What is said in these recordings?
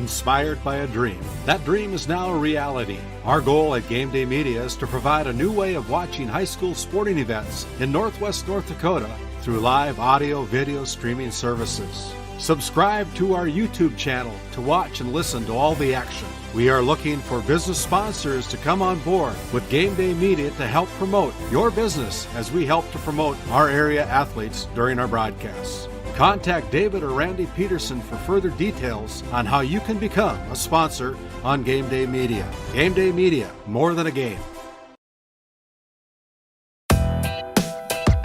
inspired by a dream. That dream is now a reality. Our goal at Game Day Media is to provide a new way of watching high school sporting events in Northwest North Dakota through live audio video streaming services. Subscribe to our YouTube channel to watch and listen to all the action. We are looking for business sponsors to come on board with Game Day Media to help promote your business as we help to promote our area athletes during our broadcasts. Contact David or Randy Peterson for further details on how you can become a sponsor on Game Day Media. Game Day Media, more than a game.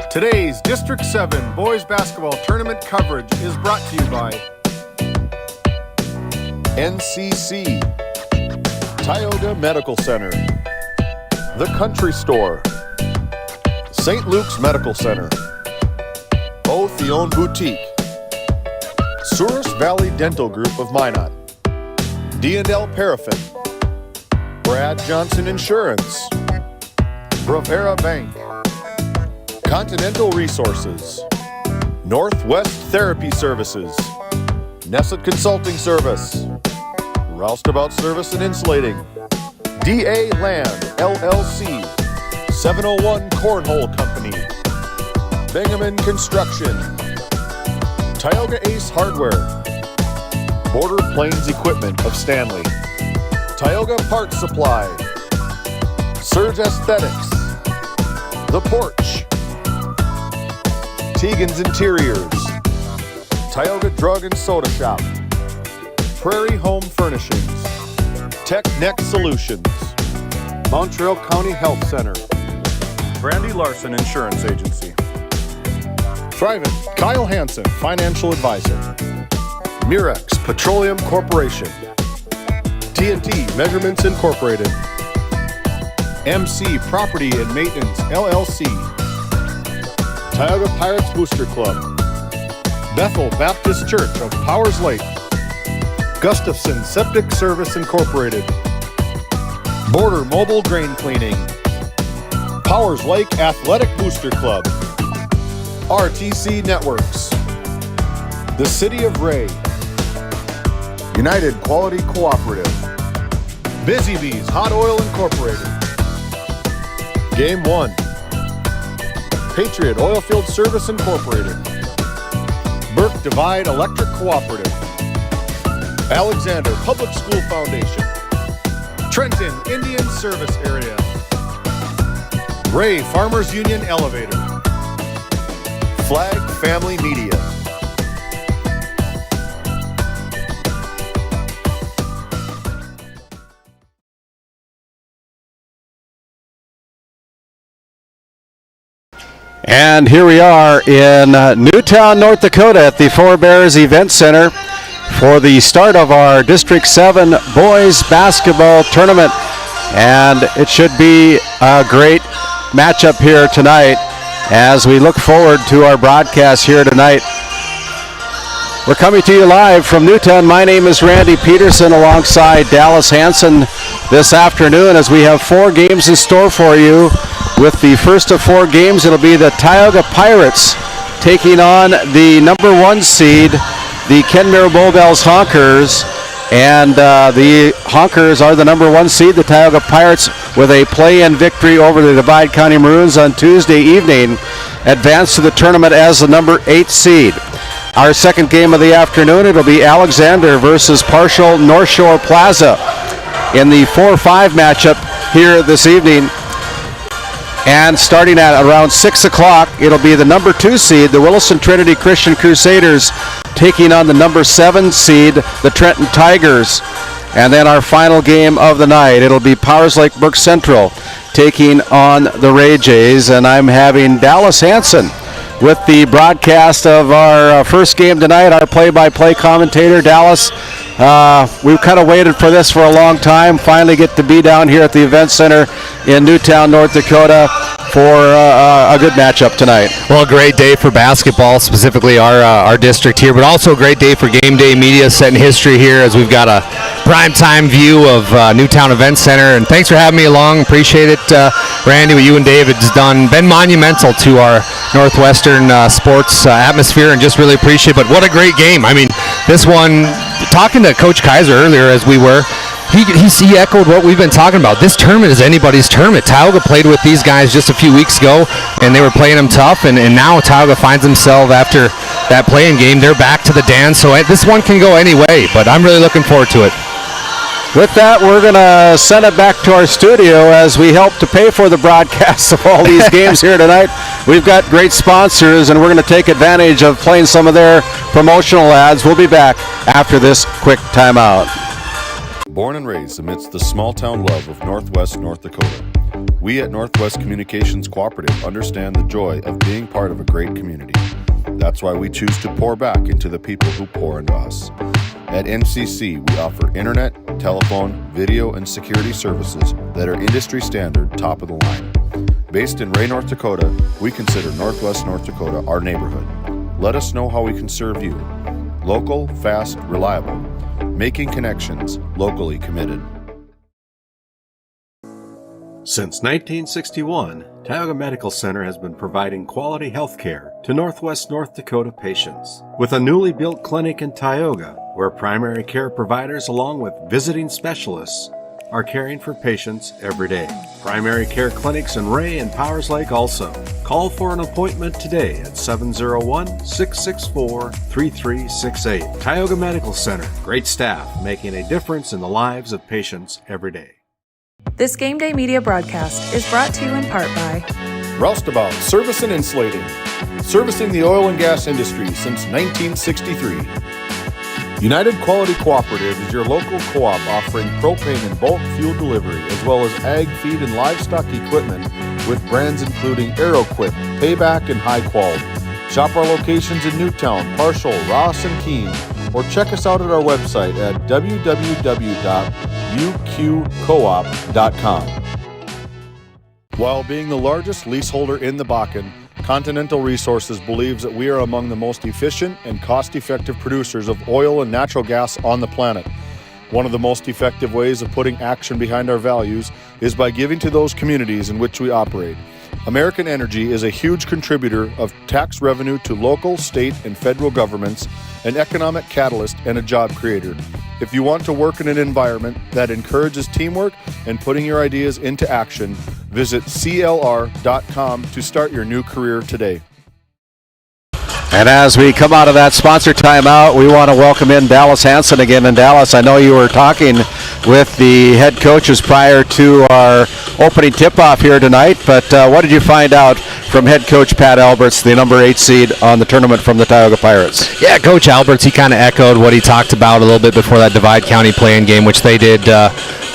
Today's District 7 Boys Basketball Tournament coverage is brought to you by NCC, Tioga Medical Center, The Country Store, St. Luke's Medical Center, O Theone Boutique, Souris Valley Dental Group of Minot, D&L Paraffin, Brad Johnson Insurance, Bravera Bank, Continental Resources, Northwest Therapy Services, Nesset Consulting Service, Roustabout Service and Insulating, DA Land LLC, 701 Cornhole Company, Bingaman Construction, Tioga Ace Hardware, Border Plains Equipment of Stanley, Tioga Parts Supply, Surge Aesthetics, The Porch, Tegan's Interiors, Tioga Drug and Soda Shop, Prairie Home Furnishings, Tech Neck Solutions, Montreal County Health Center, Brandy Larson Insurance Agency, Thrivent, Kyle Hansen, Financial Advisor, Mirex Petroleum Corporation, TNT Measurements Incorporated, MC Property and Maintenance LLC, Tioga Pirates Booster Club, Bethel Baptist Church of Powers Lake, Gustafson Septic Service Incorporated, Border Mobile Grain Cleaning, Powers Lake Athletic Booster Club, RTC Networks, the City of Ray, United Quality Cooperative, Busy Bees Hot Oil Incorporated, Game 1, Patriot Oilfield Service Incorporated, Burke Divide Electric Cooperative, Alexander Public School Foundation, Trenton Indian Service Area, Ray Farmers Union Elevator, Flag Family Media. And here we are in Newtown, North Dakota at the Four Bears Event Center for the start of our District 7 Boys Basketball Tournament. And it should be a great matchup here tonight as we look forward to our broadcast here tonight. We're coming to you live from Newtown. My name is Randy Peterson alongside Dallas Hansen this afternoon as we have 4 games in store for you. With the first of 4 games, it'll be the Tioga Pirates taking on the number 1 seed, the Kenmare Bowbells Honkers. And the Honkers are the number 1 seed. The Tioga Pirates, with a play-in victory over the Divide County Maroons on Tuesday evening, advanced to the tournament as the number 8 seed. Our second game of the afternoon, it'll be Alexander versus Partial North Shore Plaza in the 4-5 matchup here this evening. And starting at around 6 o'clock, it'll be the number 2 seed, the Williston Trinity Christian Crusaders, taking on the number 7 seed, the Trenton Tigers. And then our final game of the night, it'll be Powers Lake Burke Central taking on the Ray Jays. And I'm having Dallas Hansen with the broadcast of our first game tonight, our play-by-play commentator. Dallas, we've kind of waited for this for a long time. Finally get to be down here at the event center in Newtown, North Dakota for a good matchup tonight. Well, a great day for basketball, specifically our district here, but also a great day for Game Day Media, setting history here as we've got a primetime view of Newtown Event Center. And thanks for having me along. Appreciate it, Randy. What you and David has been monumental to our Northwestern sports atmosphere, and just really appreciate it. But what a great game. I mean, this one, talking to Coach Kaiser earlier as we were, he echoed what we've been talking about. This tournament is anybody's tournament. Tioga played with these guys just a few weeks ago, and they were playing them tough, and now Tioga finds himself after that playing game. They're back to the dance, so this one can go any way, but I'm really looking forward to it. With that, we're going to send it back to our studio as we help to pay for the broadcasts of all these games here tonight. We've got great sponsors, and we're going to take advantage of playing some of their promotional ads. We'll be back after this quick timeout. Born and raised amidst the small-town love of Northwest North Dakota, we at Northwest Communications Cooperative understand the joy of being part of a great community. That's why we choose to pour back into the people who pour into us. At NCC, we offer internet, telephone, video, and security services that are industry standard, top of the line. Based in Ray, North Dakota, we consider Northwest North Dakota our neighborhood. Let us know how we can serve you. Local, fast, reliable. Making connections, locally committed. Since 1961, Tioga Medical Center has been providing quality health care to Northwest North Dakota patients. With a newly built clinic in Tioga, where primary care providers along with visiting specialists are caring for patients every day. Primary care clinics in Ray and Powers Lake also. Call for an appointment today at 701-664-3368. Tioga Medical Center. Great staff making a difference in the lives of patients every day. This Game Day Media broadcast is brought to you in part by Roustabout Service and Insulating, servicing the oil and gas industry since 1963. United Quality Cooperative is your local co-op offering propane and bulk fuel delivery, as well as ag, feed, and livestock equipment with brands including AeroQuip, Payback, and High Quality. Shop our locations in Newtown, Parshall, Ross, and Keene, or check us out at our website at www.uqcoop.com. While being the largest leaseholder in the Bakken, Continental Resources believes that we are among the most efficient and cost-effective producers of oil and natural gas on the planet. One of the most effective ways of putting action behind our values is by giving to those communities in which we operate. American Energy is a huge contributor of tax revenue to local, state, and federal governments, an economic catalyst, and a job creator. If you want to work in an environment that encourages teamwork and putting your ideas into action, visit CLR.com to start your new career today. And as we come out of that sponsor timeout, we want to welcome in Dallas Hansen again. And Dallas, I know you were talking with the head coaches prior to our opening tip-off here tonight, but what did you find out from head coach Pat Alberts, the number 8 seed on the tournament from the Tioga Pirates? Yeah, Coach Alberts, he kind of echoed what he talked about a little bit before that Divide County playing game, which they did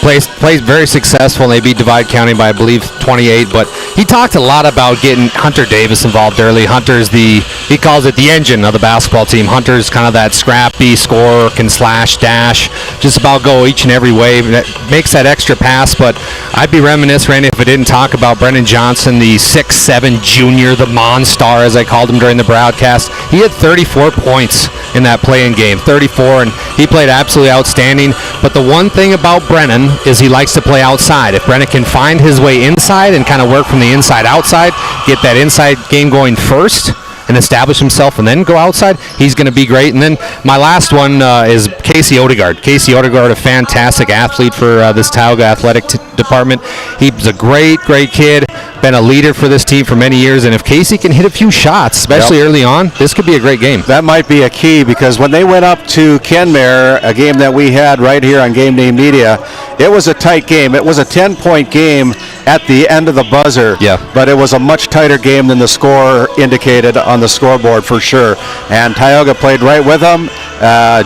play very successful, and they beat Divide County by, I believe, 28. But he talked a lot about getting Hunter Davis involved early. Hunter's he calls it the engine of the basketball team. Hunter's kind of that scrappy scorer, can slash, dash, just about go each and every way. That makes that extra pass. But I'd be remiss, Randy, if I didn't talk about Brennan Johnson, the 6'7 junior, the Monstar, as I called him during the broadcast. He had 34 points in that playing game, 34, and he played absolutely outstanding. But the one thing about Brennan is he likes to play outside. If Brennan can find his way inside and kind of work from the inside outside, get that inside game going first and establish himself and then go outside, he's going to be great. And then my last one is Casey Odegaard. Casey Odegaard, a fantastic athlete for this Tioga athletic department. He's a great kid, been a leader for this team for many years, and if Casey can hit a few shots, especially early on, this could be a great game. That might be a key, because when they went up to Kenmare, a game that we had right here on Game Day Media, it was a tight game. It was a 10-point game at the end of the buzzer, but it was a much tighter game than the score indicated on the scoreboard for sure. And Tioga played right with them.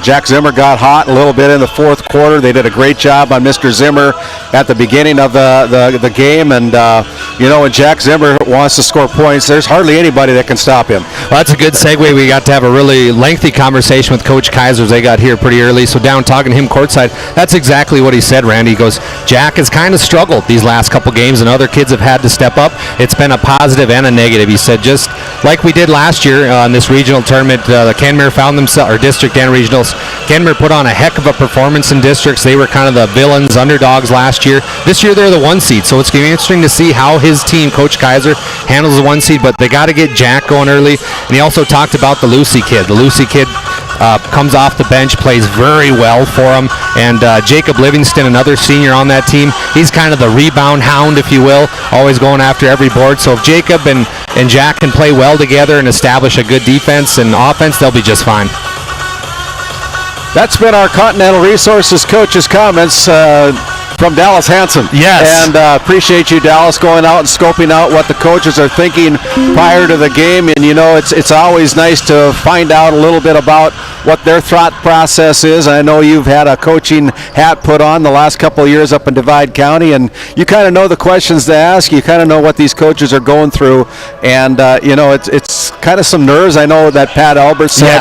Jack Zimmer got hot a little bit in the fourth quarter. They did a great job on Mr. Zimmer at the beginning of the game, and when Jack Zimmer wants to score points, there's hardly anybody that can stop him. Well, that's a good segue. We got to have a really lengthy conversation with Coach Kaiser. They got here pretty early, so down talking to him courtside, that's exactly what he said, Randy. He goes, Jack has kind of struggled these last couple games, and other kids have had to step up. It's been a positive and a negative. He said, just like we did last year in this regional tournament, the Kenmare found themselves, or district and regionals, Kenmare put on a heck of a performance in districts. They were kind of the villains, underdogs last year. This year they're the 1 seed, so it's going to be interesting to see how his team, Coach Kaiser, handles the 1 seed, but they got to get Jack going early. And he also talked about the Lucy kid. The Lucy kid comes off the bench, plays very well for them. And Jacob Livingston, another senior on that team, he's kind of the rebound hound, if you will, always going after every board. So if Jacob and Jack can play well together and establish a good defense and offense, they'll be just fine. That's been our Continental Resources coach's comments from Dallas Hansen. Yes. And appreciate you, Dallas, going out and scoping out what the coaches are thinking prior to the game. And, you know, it's always nice to find out a little bit about what their thought process is. I know you've had a coaching hat put on the last couple of years up in Divide County, and you kind of know the questions to ask. You kind of know what these coaches are going through. And, you know, it's kind of some nerves. I know that Pat Albert said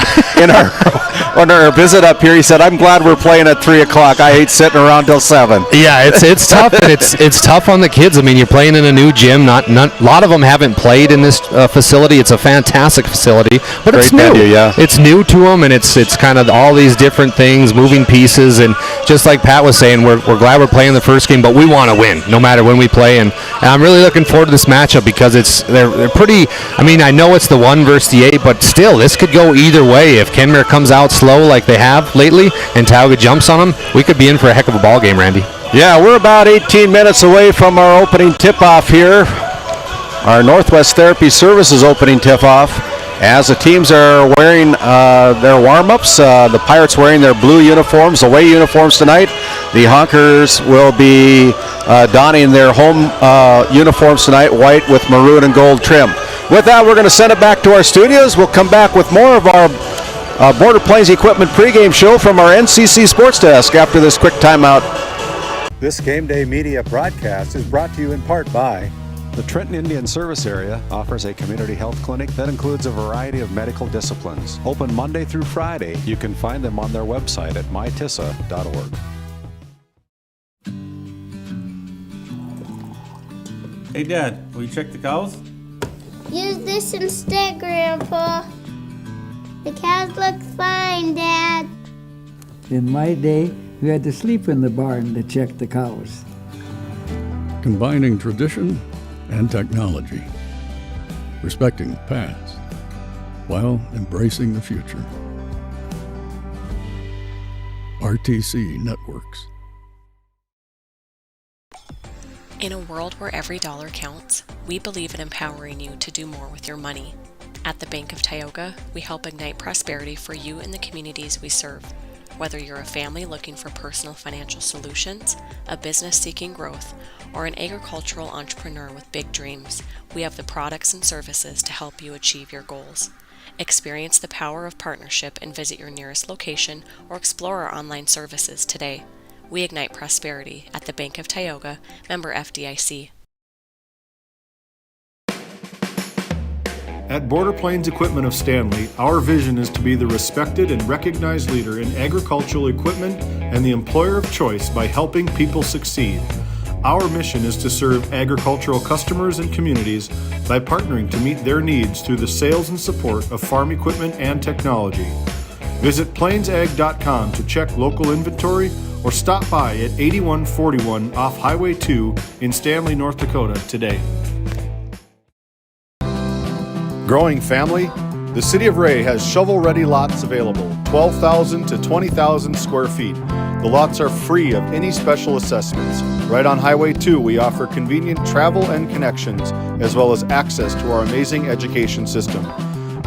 on our visit up here, he said, I'm glad we're playing at 3 o'clock. I hate sitting around till 7. Yeah, it's tough, and it's tough on the kids. I mean, you're playing in a new gym. A lot of them haven't played in this facility. It's a fantastic facility, but it's new. Venue, yeah. It's new to them, and it's kind of all these different things, moving pieces, and just like Pat was saying, we're glad we're playing the first game, but we want to win no matter when we play, and I'm really looking forward to this matchup because they're pretty. I mean, I know it's the 1 versus the 8, but still, this could go either way. If Kenmare comes out slow like they have lately, and Tioga jumps on them, we could be in for a heck of a ball game, Randy. Yeah, we're about 18 minutes away from our opening tip-off here. Our Northwest Therapy Services opening tip-off. As the teams are wearing their warm-ups, the Pirates wearing their blue uniforms, away uniforms tonight. The Honkers will be donning their home uniforms tonight, white with maroon and gold trim. With that, we're going to send it back to our studios. We'll come back with more of our Border Plains Equipment pregame show from our NCC Sports Desk after this quick timeout. This Game Day Media broadcast is brought to you in part by the Trenton Indian Service Area offers a community health clinic that includes a variety of medical disciplines. Open Monday through Friday. You can find them on their website at mytissa.org. Hey Dad, will you check the cows? Use this instead, Grandpa. The cows look fine, Dad. In my day, we had to sleep in the barn to check the cows. Combining tradition and technology, respecting the past while embracing the future. RTC Networks. In a world where every dollar counts, we believe in empowering you to do more with your money. At the Bank of Tioga, we help ignite prosperity for you and the communities we serve. Whether you're a family looking for personal financial solutions, a business seeking growth, or an agricultural entrepreneur with big dreams, we have the products and services to help you achieve your goals. Experience the power of partnership and visit your nearest location or explore our online services today. We ignite prosperity at the Bank of Tioga, member FDIC. At Border Plains Equipment of Stanley, our vision is to be the respected and recognized leader in agricultural equipment and the employer of choice by helping people succeed. Our mission is to serve agricultural customers and communities by partnering to meet their needs through the sales and support of farm equipment and technology. Visit plainsag.com to check local inventory or stop by at 8141 off Highway 2 in Stanley, North Dakota today. Growing family, the City of Ray has shovel-ready lots available, 12,000 to 20,000 square feet. The lots are free of any special assessments. Right on Highway 2, we offer convenient travel and connections, as well as access to our amazing education system.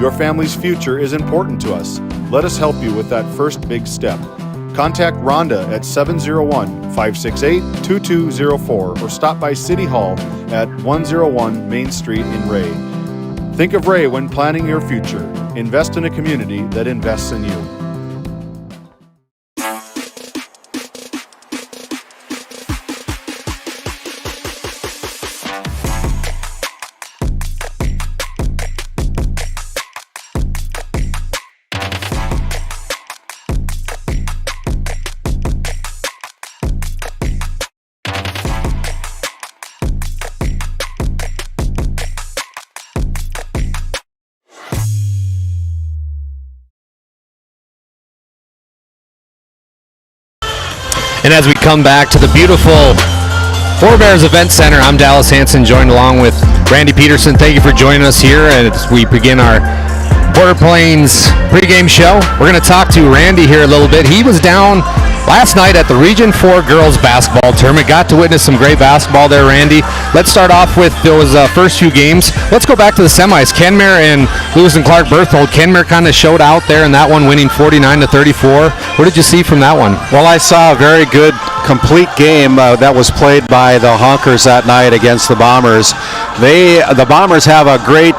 Your family's future is important to us. Let us help you with that first big step. Contact Rhonda at 701-568-2204 or stop by City Hall at 101 Main Street in Ray. Think of Ray when planning your future. Invest in a community that invests in you. And as we come back to the beautiful Four Bears Event Center, I'm Dallas Hansen, joined along with Randy Peterson. Thank you for joining us here as we begin our Porter Plains pregame show. We're going to talk to Randy here a little bit. He was down last night at the Region 4 girls basketball tournament. Got to witness some great basketball there, Randy. Let's start off with those first few games. Let's go back to the semis. Kenmare and Lewis and Clark Berthold. Kenmare kind of showed out there in that one, winning 49-34. What did you see from that one? Well, I saw a very good, complete game that was played by the Honkers that night against the Bombers. The Bombers have a great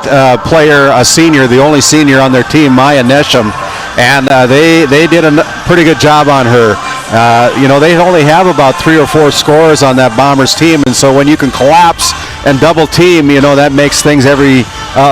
player, a senior, the only senior on their team, Maya Nesham, and they did a pretty good job on her. They only have about 3 or 4 scorers on that Bombers team, and so when you can collapse and double team, that makes things a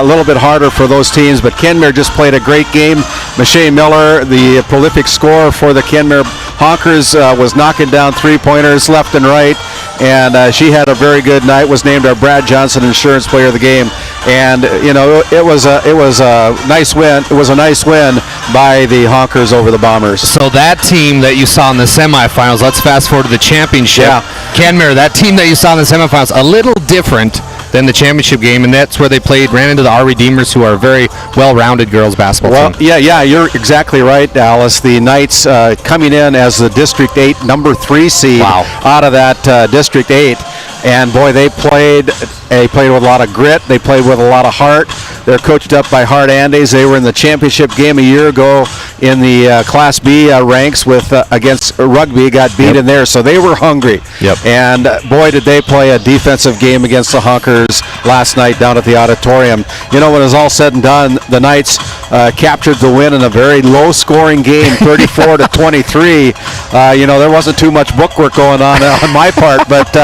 little bit harder for those teams. But Kenmare just played a great game. Mache Miller, the prolific scorer for the Kenmare Honkers, was knocking down 3-pointers left and right, and she had a very good night. Was named our Brad Johnson Insurance Player of the Game, and it was a nice win. It was a nice win by the Honkers over the Bombers. So that team that you saw in the semifinals, let's fast forward to the championship. Yeah. Kenmare, that team that you saw in the semifinals, a little different than the championship game, and that's where they ran into the Our Redeemers, who are a very well-rounded girls basketball team. Yeah, you're exactly right, Dallas. The Knights coming in as the District 8 number 3 seed out of that District 8. And boy, they played with a lot of grit. They played with a lot of heart. They're coached up by Hart Andes. They were in the championship game a year ago in the Class B ranks against Rugby. Got beat in there, so they were hungry. And boy, did they play a defensive game against the Honkers last night down at the auditorium. When it was all said and done, the Knights captured the win in a very low-scoring game, 34-23. There wasn't too much bookwork going on my part, but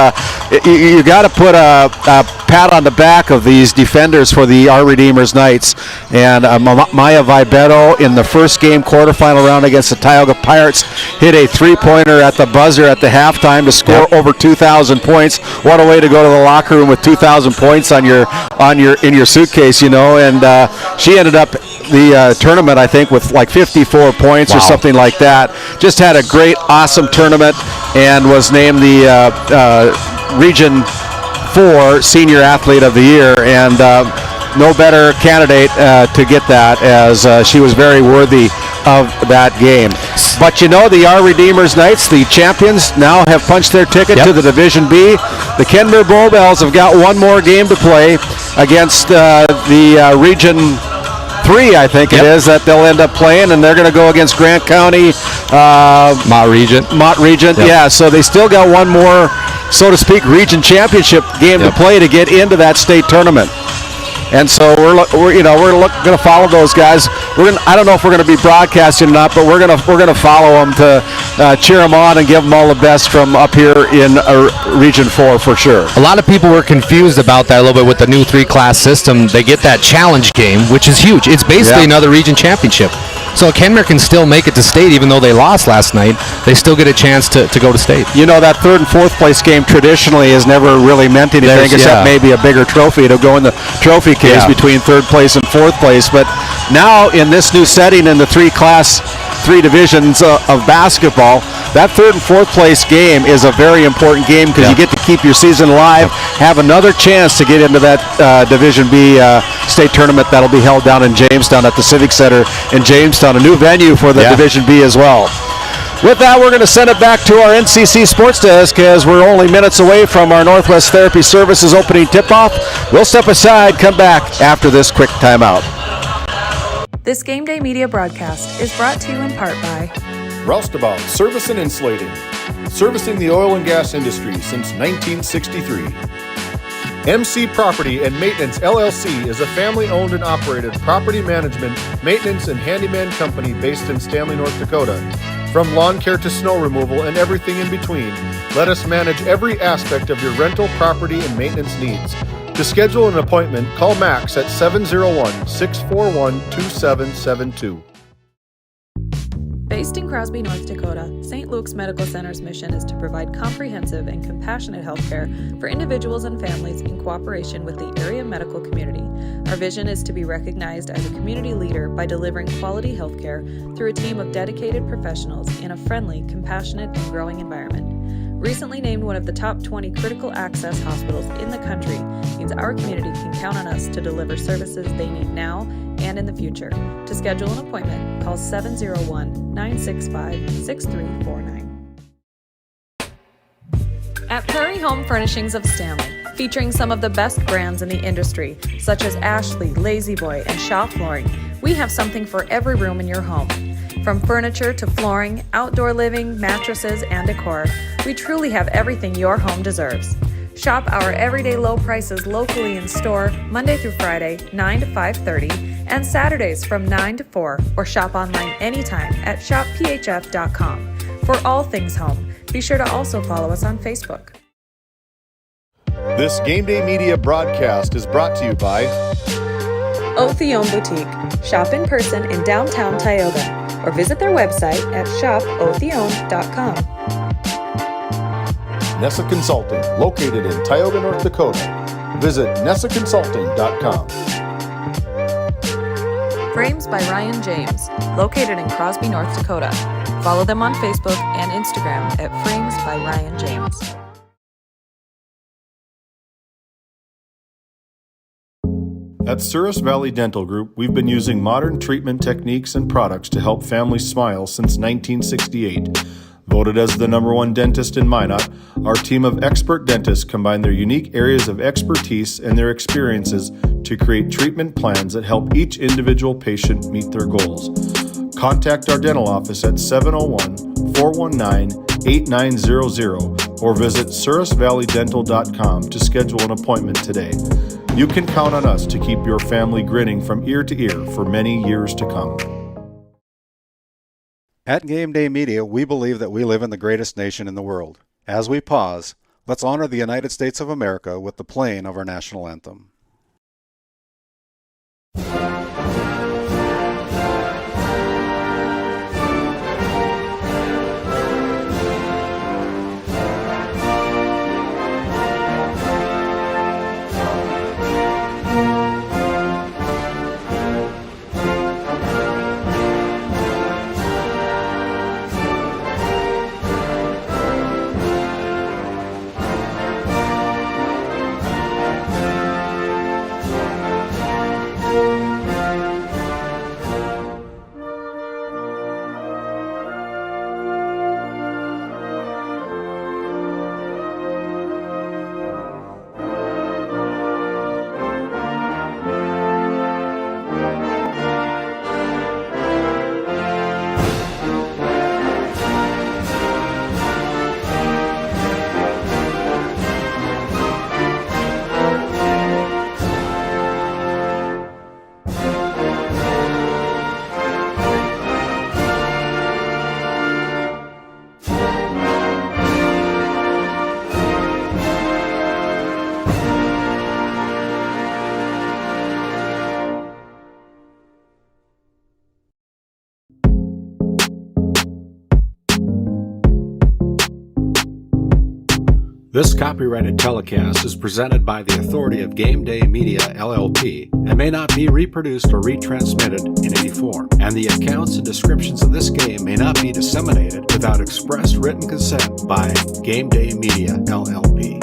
you got to put a pat on the back of these defenders for the Our Redeemers Knights. And Maya Vibeto in the first game quarterfinal round against the Tioga Pirates hit a 3-pointer at the buzzer at the halftime to score over 2,000 points. What a way to go to the locker room with 2,000 points in your suitcase, and she ended up the tournament, I think, with like 54 points or something like that. Just had a great, awesome tournament and was named the Region 4 Senior Athlete of the Year, and no better candidate to get that, as she was very worthy of that game. But the Our Redeemers Knights, the champions, now have punched their ticket to the Division B. The Kenmare Bullbells have got one more game to play against the Region 3, I think it is, that they'll end up playing, and they're going to go against Grant County. Mott Regent. Yeah, so they still got one more, so to speak, region championship game to play to get into that state tournament. And so we're going to follow those guys. I don't know if we're going to be broadcasting or not, but we're going to follow them to cheer them on and give them all the best from up here in Region 4 for sure. A lot of people were confused about that a little bit with the new 3-class system. They get that challenge game, which is huge. It's basically another region championship. So Kenmare can still make it to state, even though they lost last night. They still get a chance to go to state. That 3rd and 4th place game traditionally has never really meant anything except maybe a bigger trophy to go in the trophy case between 3rd place and 4th place. But now in this new setting in the 3 divisions of basketball, that 3rd and 4th place game is a very important game because you get to keep your season alive, have another chance to get into that Division B state tournament that'll be held down in Jamestown at the Civic Center in Jamestown, a new venue for the Division B as well. With that, we're going to send it back to our NCC Sports Desk as we're only minutes away from our Northwest Therapy Services opening tip-off. We'll step aside, come back after this quick timeout. This Game Day Media broadcast is brought to you in part by Roustabout Service and Insulating, servicing the oil and gas industry since 1963. MC Property and Maintenance LLC is a family-owned and operated property management, maintenance, and handyman company based in Stanley, North Dakota. From lawn care to snow removal and everything in between, let us manage every aspect of your rental, property, and maintenance needs. To schedule an appointment, call Max at 701-641-2772. Based in Crosby, North Dakota, St. Luke's Medical Center's mission is to provide comprehensive and compassionate health care for individuals and families in cooperation with the area medical community. Our vision is to be recognized as a community leader by delivering quality health care through a team of dedicated professionals in a friendly, compassionate, and growing environment. Recently named one of the top 20 critical access hospitals in the country means our community can count on us to deliver services they need now and in the future. To schedule an appointment, call 701-965-6349. At Prairie Home Furnishings of Stanley, featuring some of the best brands in the industry, such as Ashley, Lazy Boy, and Shaw Flooring, we have something for every room in your home. From furniture to flooring, outdoor living, mattresses, and decor, we truly have everything your home deserves. Shop our everyday low prices locally in store Monday through Friday, 9 to 5:30, and Saturdays from 9 to 4, or shop online anytime at shopphf.com. For all things home, be sure to also follow us on Facebook. This Game Day Media broadcast is brought to you by Othione Boutique. Shop in person in downtown Tioga, or visit their website at shopothione.com. Nessa Consulting, located in Tioga, North Dakota. Visit nessaconsulting.com. Frames by Ryan James, located in Crosby, North Dakota. Follow them on Facebook and Instagram at Frames by Ryan James. At Souris Valley Dental Group, we've been using modern treatment techniques and products to help families smile since 1968. Voted as the #1 dentist in Minot, our team of expert dentists combine their unique areas of expertise and their experiences to create treatment plans that help each individual patient meet their goals. Contact our dental office at 701-419-8900 or visit sourisvalleydental.com to schedule an appointment today. You can count on us to keep your family grinning from ear to ear for many years to come. At Game Day Media, we believe that we live in the greatest nation in the world. As we pause, let's honor the United States of America with the playing of our national anthem. This copyrighted telecast is presented by the authority of Game Day Media, LLP, and may not be reproduced or retransmitted in any form. And the accounts and descriptions of this game may not be disseminated without express written consent by Game Day Media, LLP.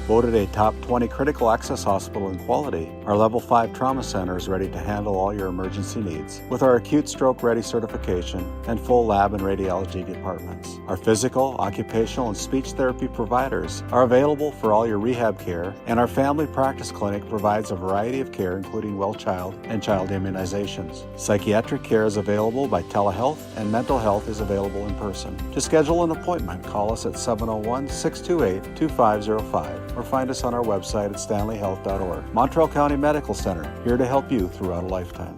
Voted a top 20 critical access hospital in quality, our Level 5 Trauma Center is ready to handle all your emergency needs with our acute stroke ready certification and full lab and radiology departments. Our physical, occupational, and speech therapy providers are available for all your rehab care, and our family practice clinic provides a variety of care including well child and child immunizations. Psychiatric care is available by telehealth, and mental health is available in person. To schedule an appointment, call us at 701-628-2505 or find us on our website at stanleyhealth.org. Montreal County Medical Center, here to help you throughout a lifetime.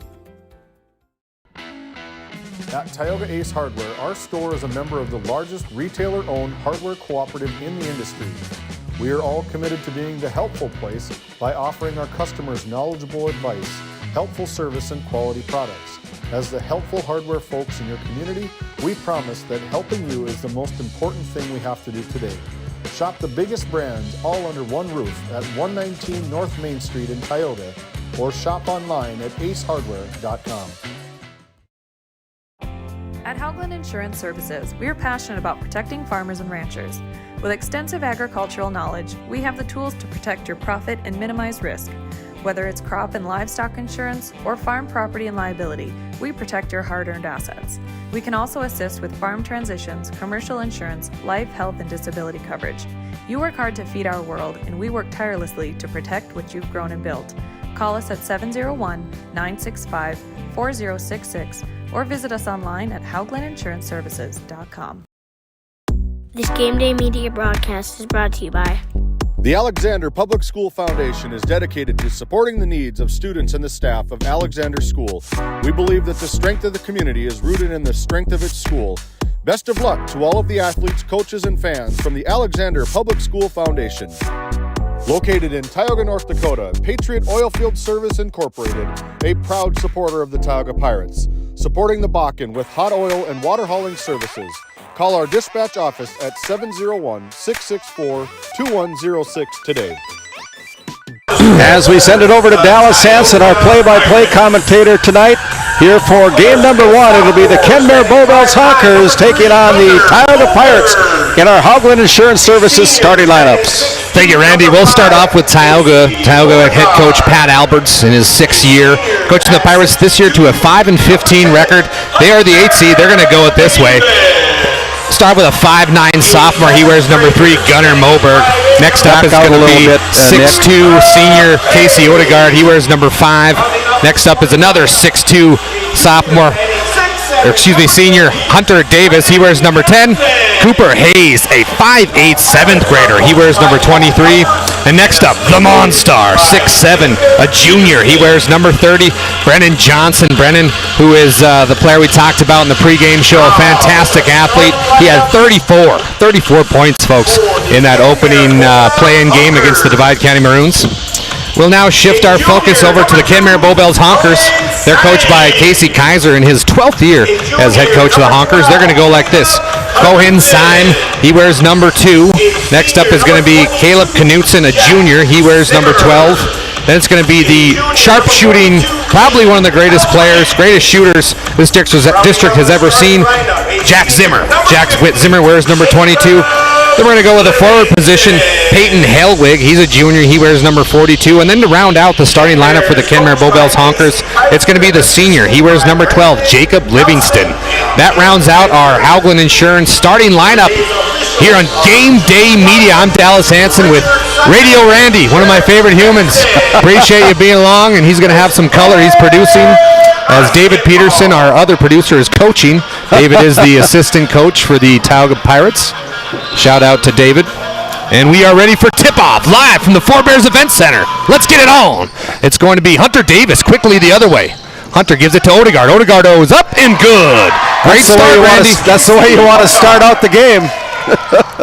At Tioga Ace Hardware, our store is a member of the largest retailer-owned hardware cooperative in the industry. We are all committed to being the helpful place by offering our customers knowledgeable advice, helpful service, and quality products. As the helpful hardware folks in your community, we promise that helping you is the most important thing we have to do today. Shop the biggest brands all under one roof at 119 North Main Street in Tioga, or shop online at acehardware.com. At Haugland Insurance Services, we are passionate about protecting farmers and ranchers. With extensive agricultural knowledge, we have the tools to protect your profit and minimize risk. Whether it's crop and livestock insurance or farm property and liability, we protect your hard-earned assets. We can also assist with farm transitions, commercial insurance, life, health, and disability coverage. You work hard to feed our world, and we work tirelessly to protect what you've grown and built. Call us at 701-965-4066 or visit us online at howgleninsuranceservices.com. This Game Day Media broadcast is brought to you by The Alexander Public School Foundation is dedicated to supporting the needs of students and the staff of Alexander School. We believe that the strength of the community is rooted in the strength of its school. Best of luck to all of the athletes, coaches, and fans from the Alexander Public School Foundation. Located in Tioga, North Dakota, Patriot Oilfield Service Incorporated, a proud supporter of the Tioga Pirates, supporting the Bakken with hot oil and water hauling services. Call our dispatch office at 701-664-2106 today. As we send it over to Dallas Hanson, our play-by-play commentator tonight, here for game number 1, it'll be the Kenmare Bowbells Hawkers taking on the Tioga Pirates in our Haugland Insurance Services starting lineups. Thank you, Randy. We'll start off with Tioga. Tioga head coach Pat Alberts in his 6th year, coaching the Pirates this year to a 5-15 record. They are the 8th seed. They're going to go it this way. Start with a 5'9 sophomore. He wears number 3, Gunnar Moberg. Next up is going to be 6'2 senior Casey Odegaard. He wears number 5. Next up is another 6'2 senior Hunter Davis. He wears number 10. Cooper Hayes, a 5'8 7th grader. He wears number 23. And next up, the Monstar, 6'7", a junior. He wears number 30. Brennan Johnson. Brennan, who is the player we talked about in the pregame show, a fantastic athlete. He had 34 points, folks, in that opening play-in game against the Divide County Maroons. We'll now shift our focus over to the Kenmare Bowbells Honkers. They're coached by Casey Kaiser in his 12th year as head coach of the Honkers. They're going to go like this. Cohen Syme, he wears number 2. Next up is going to be Caleb Knutson, a junior. He wears number 12. Then it's going to be the sharpshooting, probably one of the greatest players, greatest shooters this district has ever seen, Jack Zimmer. Jack Zimmer wears number 22. Then we're going to go with a forward position, Peyton Helwig. He's a junior. He wears number 42. And then to round out the starting lineup for the Kenmare Bowbells Honkers, it's going to be the senior. He wears number 12, Jacob Livingston. That rounds out our Haugland Insurance starting lineup here on Game Day Media. I'm Dallas Hanson with Radio Randy, one of my favorite humans. Appreciate you being along, and he's going to have some color he's producing. As David Peterson, our other producer, is coaching. David is the assistant coach for the Tioga Pirates. Shout out to David. And we are ready for tip-off live from the Four Bears Event Center. Let's get it on. It's going to be Hunter Davis quickly the other way. Hunter gives it to Odegaard. Odegaard is up and good. Great start, Randy. That's the way you want to start out the game.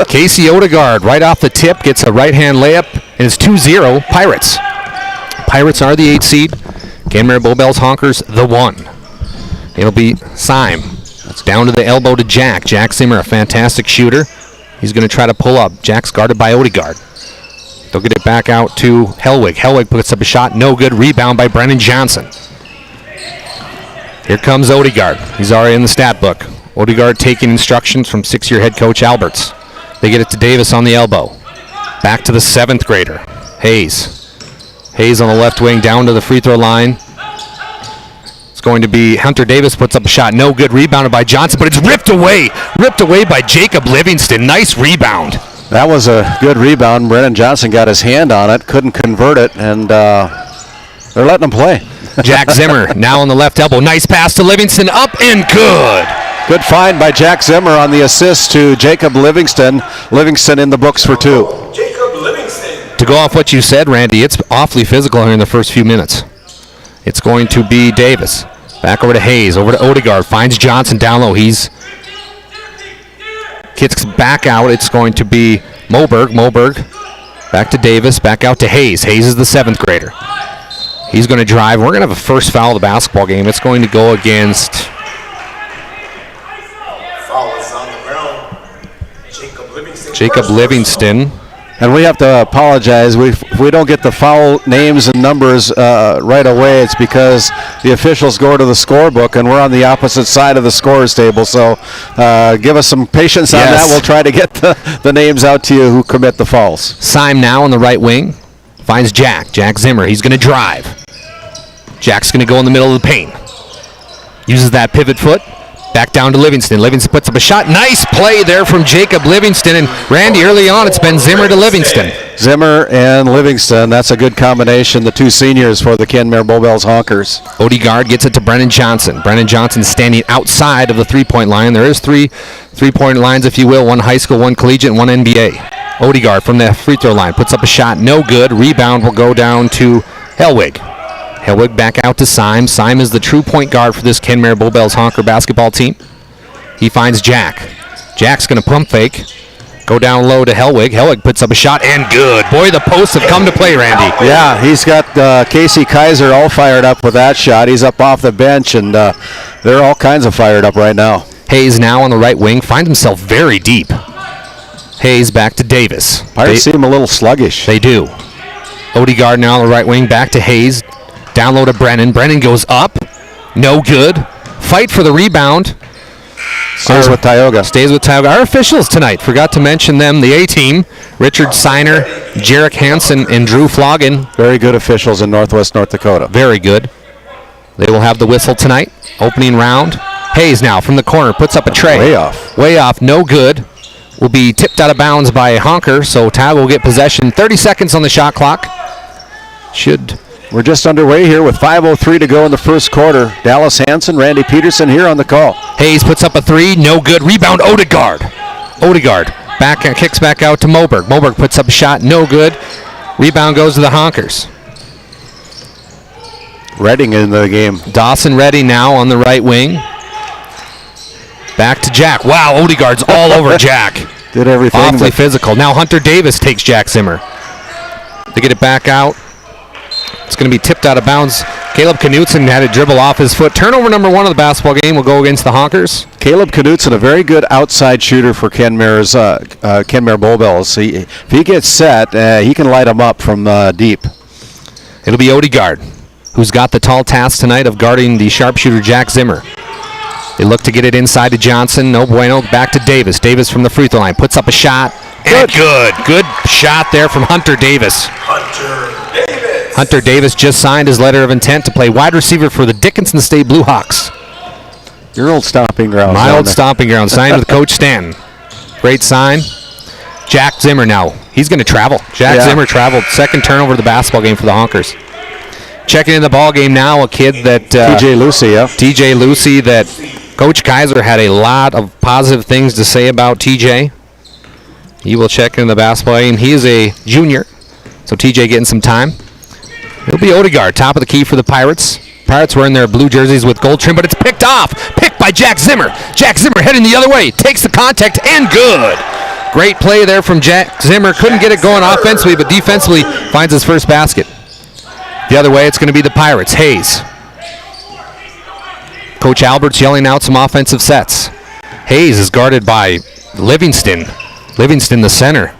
Casey Odegaard right off the tip gets a right-hand layup, and it's 2-0 Pirates. Pirates are the 8th seed. Kenmare Bowbells Honkers the 1. It'll be Syme. It's down to the elbow to Jack. Jack Zimmer, a fantastic shooter. He's going to try to pull up. Jack's guarded by Odegaard. They'll get it back out to Helwig. Helwig puts up a shot. No good. Rebound by Brennan Johnson. Here comes Odegaard. He's already in the stat book. Odegaard taking instructions from 6-year head coach Alberts. They get it to Davis on the elbow. Back to the 7th grader, Hayes. Hayes on the left wing down to the free throw line. It's going to be Hunter Davis puts up a shot. No good. Rebounded by Johnson, but it's ripped away. Ripped away by Jacob Livingston. Nice rebound. That was a good rebound. Brennan Johnson got his hand on it, couldn't convert it, and they're letting him play. Jack Zimmer now on the left elbow. Nice pass to Livingston. Up and good. Good find by Jack Zimmer on the assist to Jacob Livingston. Livingston in the books for 2. Jacob Livingston. To go off what you said, Randy, it's awfully physical here in the first few minutes. It's going to be Davis. Back over to Hayes, over to Odegaard. Finds Johnson down low. He's kicks back out. It's going to be Moberg. Back to Davis. Back out to Hayes. Hayes is the 7th grader. He's going to drive. We're going to have a first foul of the basketball game. It's going to go against... Foul is on the ground. Jacob Livingston. And we have to apologize. If we don't get the foul names and numbers right away, it's because the officials go to the scorebook, and we're on the opposite side of the scorers table. So give us some patience on that. We'll try to get the names out to you who commit the fouls. Syme now on the right wing. Finds Jack. Jack Zimmer. He's going to drive. Jack's going to go in the middle of the paint. Uses that pivot foot. Back down to Livingston. Livingston puts up a shot. Nice play there from Jacob Livingston. And Randy, early on, it's been Zimmer to Livingston. Zimmer and Livingston. That's a good combination. The two seniors for the Kenmare Bowbells Honkers. Odegaard gets it to Brennan Johnson. Brennan Johnson standing outside of the three-point line. There is three three-point lines, if you will. One high school, one collegiate, and one NBA. Odegaard from the free throw line puts up a shot. No good. Rebound will go down to Hellwig. Hellwig back out to Syme. Syme is the true point guard for this Kenmare Bowbells Honker basketball team. He finds Jack. Jack's going to pump fake. Go down low to Hellwig. Hellwig puts up a shot and good. Boy, the posts have come to play, Randy. Yeah, he's got Casey Kaiser all fired up with that shot. He's up off the bench, and they're all kinds of fired up right now. Hayes now on the right wing. Finds himself very deep. Hayes back to Davis. Pirates seem a little sluggish. They do. Odegaard now on the right wing. Back to Hayes. Down low to Brennan. Brennan goes up. No good. Fight for the rebound. Stays with Tioga. Stays with Tioga. Our officials tonight, forgot to mention them, the A-team, Richard Seiner, Jarek Hansen, and Drew Floggin. Very good officials in Northwest North Dakota. Very good. They will have the whistle tonight. Opening round. Hayes now from the corner puts up a tray. Way off. Way off. No good. Will be tipped out of bounds by Honker, so Tioga will get possession. 30 seconds on the shot clock. We're just underway here with 5:03 to go in the first quarter. Dallas Hansen, Randy Peterson here on the call. Hayes puts up a three, no good. Rebound, Odegaard. Odegaard kicks back out to Moberg. Moberg puts up a shot, no good. Rebound goes to the Honkers. Redding in the game. Dawson Redding now on the right wing. Back to Jack. Wow, Odegaard's all over Jack. Did everything. Awfully physical. Now Hunter Davis takes Jack Zimmer. They get it back out. It's going to be tipped out of bounds. Caleb Knutson had it dribble off his foot. Turnover number one of the basketball game will go against the Honkers. Caleb Knutson, a very good outside shooter for Kenmare Bowbells. If he gets set, he can light them up from deep. It'll be Odegaard, who's got the tall task tonight of guarding the sharpshooter Jack Zimmer. They look to get it inside to Johnson. No bueno. Back to Davis. Davis from the free throw line puts up a shot. And good. Good shot there from Hunter Davis. Hunter Davis just signed his letter of intent to play wide receiver for the Dickinson State Blue Hawks. Your old stomping ground. My old stomping ground. Signed with Coach Stanton. Great sign. Jack Zimmer now. He's going to travel. Jack Zimmer traveled. Second turnover of the basketball game for the Honkers. Checking in the ball game now, a kid that... TJ Lucy, yeah. TJ Lucy, that Coach Kaiser had a lot of positive things to say about TJ. He will check in the basketball game. He is a junior, so TJ getting some time. It'll be Odegaard, top of the key for the Pirates. Pirates wearing their blue jerseys with gold trim, but it's picked off. Picked by Jack Zimmer. Jack Zimmer heading the other way. Takes the contact, and good. Great play there from Jack Zimmer. Couldn't get it going offensively, but defensively finds his first basket. The other way, it's going to be the Pirates. Hayes. Coach Albert's yelling out some offensive sets. Hayes is guarded by Livingston. Livingston, the center.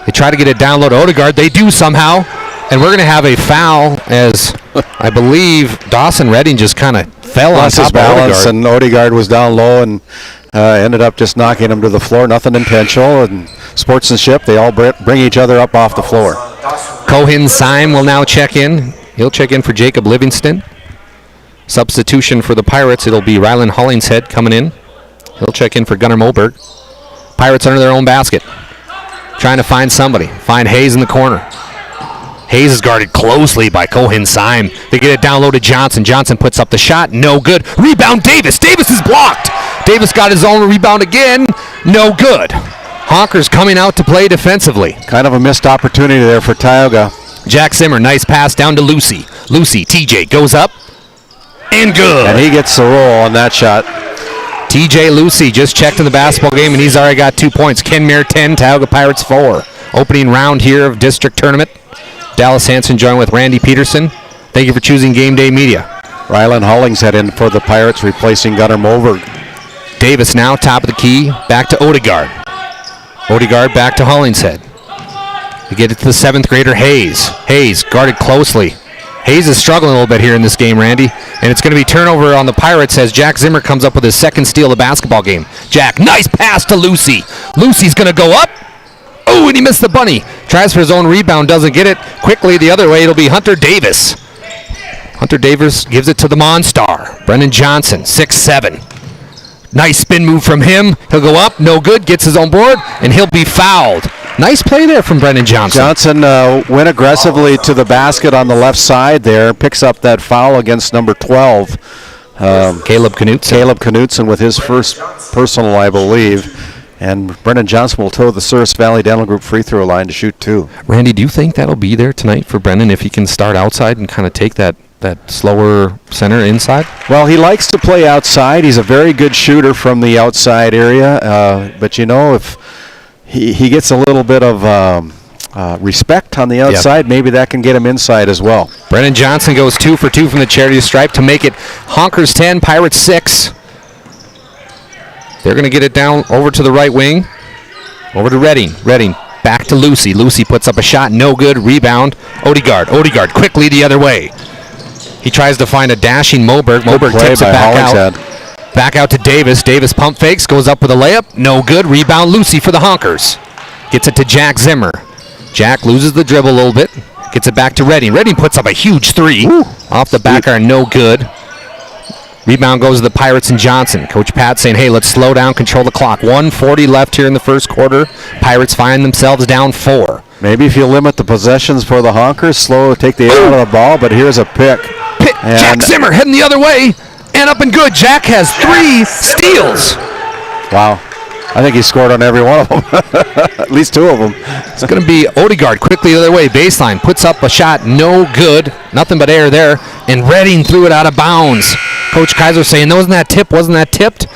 They try to get it down low to Odegaard. They do somehow. And we're going to have a foul as I believe Dawson Redding just kind of fell on top of Odegaard. And Odegaard was down low and ended up just knocking him to the floor. Nothing intentional. And sportsmanship, they all bring each other up off the floor. Cohen Syme will now check in. He'll check in for Jacob Livingston. Substitution for the Pirates, it'll be Rylan Hollingshead coming in. He'll check in for Gunnar Moberg. Pirates under their own basket. Trying to find somebody. Find Hayes in the corner. Hayes is guarded closely by Cohen Syme. They get it down low to Johnson. Johnson puts up the shot. No good. Rebound Davis. Davis is blocked. Davis got his own rebound again. No good. Honkers coming out to play defensively. Kind of a missed opportunity there for Tioga. Jack Zimmer, nice pass down to Lucy. Lucy, TJ goes up. And good. And he gets the roll on that shot. TJ Lucy just checked in the basketball game, and he's already got 2 points. Kenmare 10, Tioga Pirates 4. Opening round here of district tournament. Dallas Hansen joined with Randy Peterson. Thank you for choosing Game Day Media. Rylan Hollingshead in for the Pirates, replacing Gunnar Moberg. Davis now top of the key, back to Odegaard. Odegaard back to Hollingshead. They get it to the 7th grader, Hayes. Hayes guarded closely. Hayes is struggling a little bit here in this game, Randy. And it's going to be turnover on the Pirates as Jack Zimmer comes up with his second steal of the basketball game. Jack, nice pass to Lucy. Lucy's going to go up. Oh, and he missed the bunny. Tries for his own rebound, doesn't get it. Quickly the other way, it'll be Hunter Davis. Hunter Davis gives it to the Monstar. Brennan Johnson, 6'7". Nice spin move from him. He'll go up, no good, gets his own board, and he'll be fouled. Nice play there from Brennan Johnson. Johnson went aggressively to the basket on the left side there, picks up that foul against number 12. Caleb Knutson. Caleb Knutson with his first personal, I believe. And Brennan Johnson will toe the Service Valley Dental Group free throw line to shoot 2. Randy, do you think that'll be there tonight for Brennan if he can start outside and kind of take that slower center inside? Well, he likes to play outside. He's a very good shooter from the outside area. But, you know, if he gets a little bit of respect on the outside, maybe that can get him inside as well. Brennan Johnson goes 2 for 2 from the charity stripe to make it Honkers 10, Pirates 6. They're going to get it down over to the right wing. Over to Redding. Redding back to Lucy. Lucy puts up a shot. No good. Rebound. Odegaard. Odegaard quickly the other way. He tries to find a dashing Moberg. Moberg tips it back out. Back out to Davis. Davis pump fakes. Goes up with a layup. No good. Rebound Lucy for the Honkers. Gets it to Jack Zimmer. Jack loses the dribble a little bit. Gets it back to Redding. Redding puts up a huge 3. Woo. Off the back iron. No good. Rebound goes to the Pirates and Johnson. Coach Pat saying, hey, let's slow down, control the clock. 1:40 left here in the first quarter. Pirates find themselves down 4. Maybe if you limit the possessions for the Honkers, take the air out of the ball, but here's a pick. Jack Zimmer heading the other way, and up and good. Jack has 3 steals. Wow. I think he scored on every one of them. At least 2 of them. It's going to be Odegaard quickly the other way. Baseline, puts up a shot, no good. Nothing but air there, and Redding threw it out of bounds. Coach Kaiser saying, wasn't that tipped?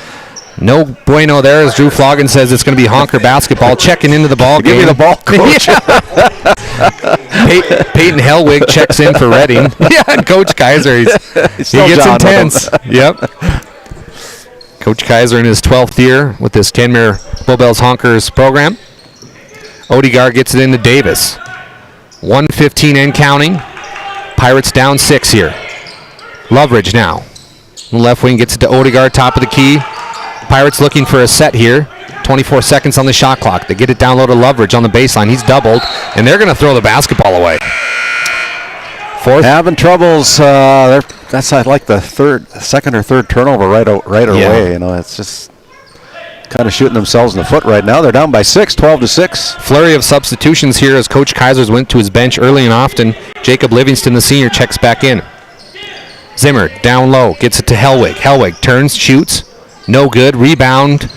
No bueno there, as Drew Flogan says it's going to be Honker basketball. Checking into the ball game. Give me the ball, Coach. Peyton Hellwig checks in for Redding. Yeah, and Coach Kaiser, he gets intense. Yep. Coach Kaiser in his 12th year with this Kenmare Bluebells Honkers program. Odegaard gets it into Davis. 1:15 and counting. Pirates down 6 here. Loveridge now. The left wing gets it to Odegaard, top of the key. Pirates looking for a set here. 24 seconds on the shot clock. They get it down low to Loveridge on the baseline. He's doubled, and they're going to throw the basketball away. Fourth. Having troubles. That's like the second or third turnover right away. You know, it's just kind of shooting themselves in the foot right now. They're down by 6, 12-6. Flurry of substitutions here as Coach Kaisers went to his bench early and often. Jacob Livingston, the senior, checks back in. Zimmer down low, gets it to Hellwig. Hellwig turns, shoots, no good. Rebound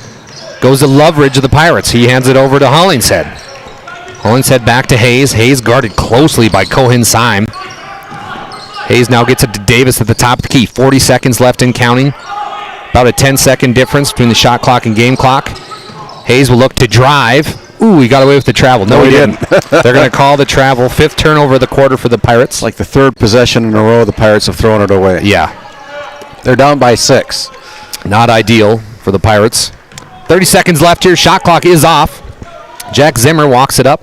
goes to Loveridge of the Pirates. He hands it over to Hollingshead. Hollingshead back to Hayes. Hayes guarded closely by Cohen Syme. Hayes now gets it to Davis at the top of the key. 40 seconds left in counting. About a 10-second difference between the shot clock and game clock. Hayes will look to drive. Ooh, he got away with the travel. No, he didn't. They're going to call the travel. 5th turnover of the quarter for the Pirates. Like the 3rd possession in a row, the Pirates have thrown it away. Yeah. They're down by 6. Not ideal for the Pirates. 30 seconds left here. Shot clock is off. Jack Zimmer walks it up.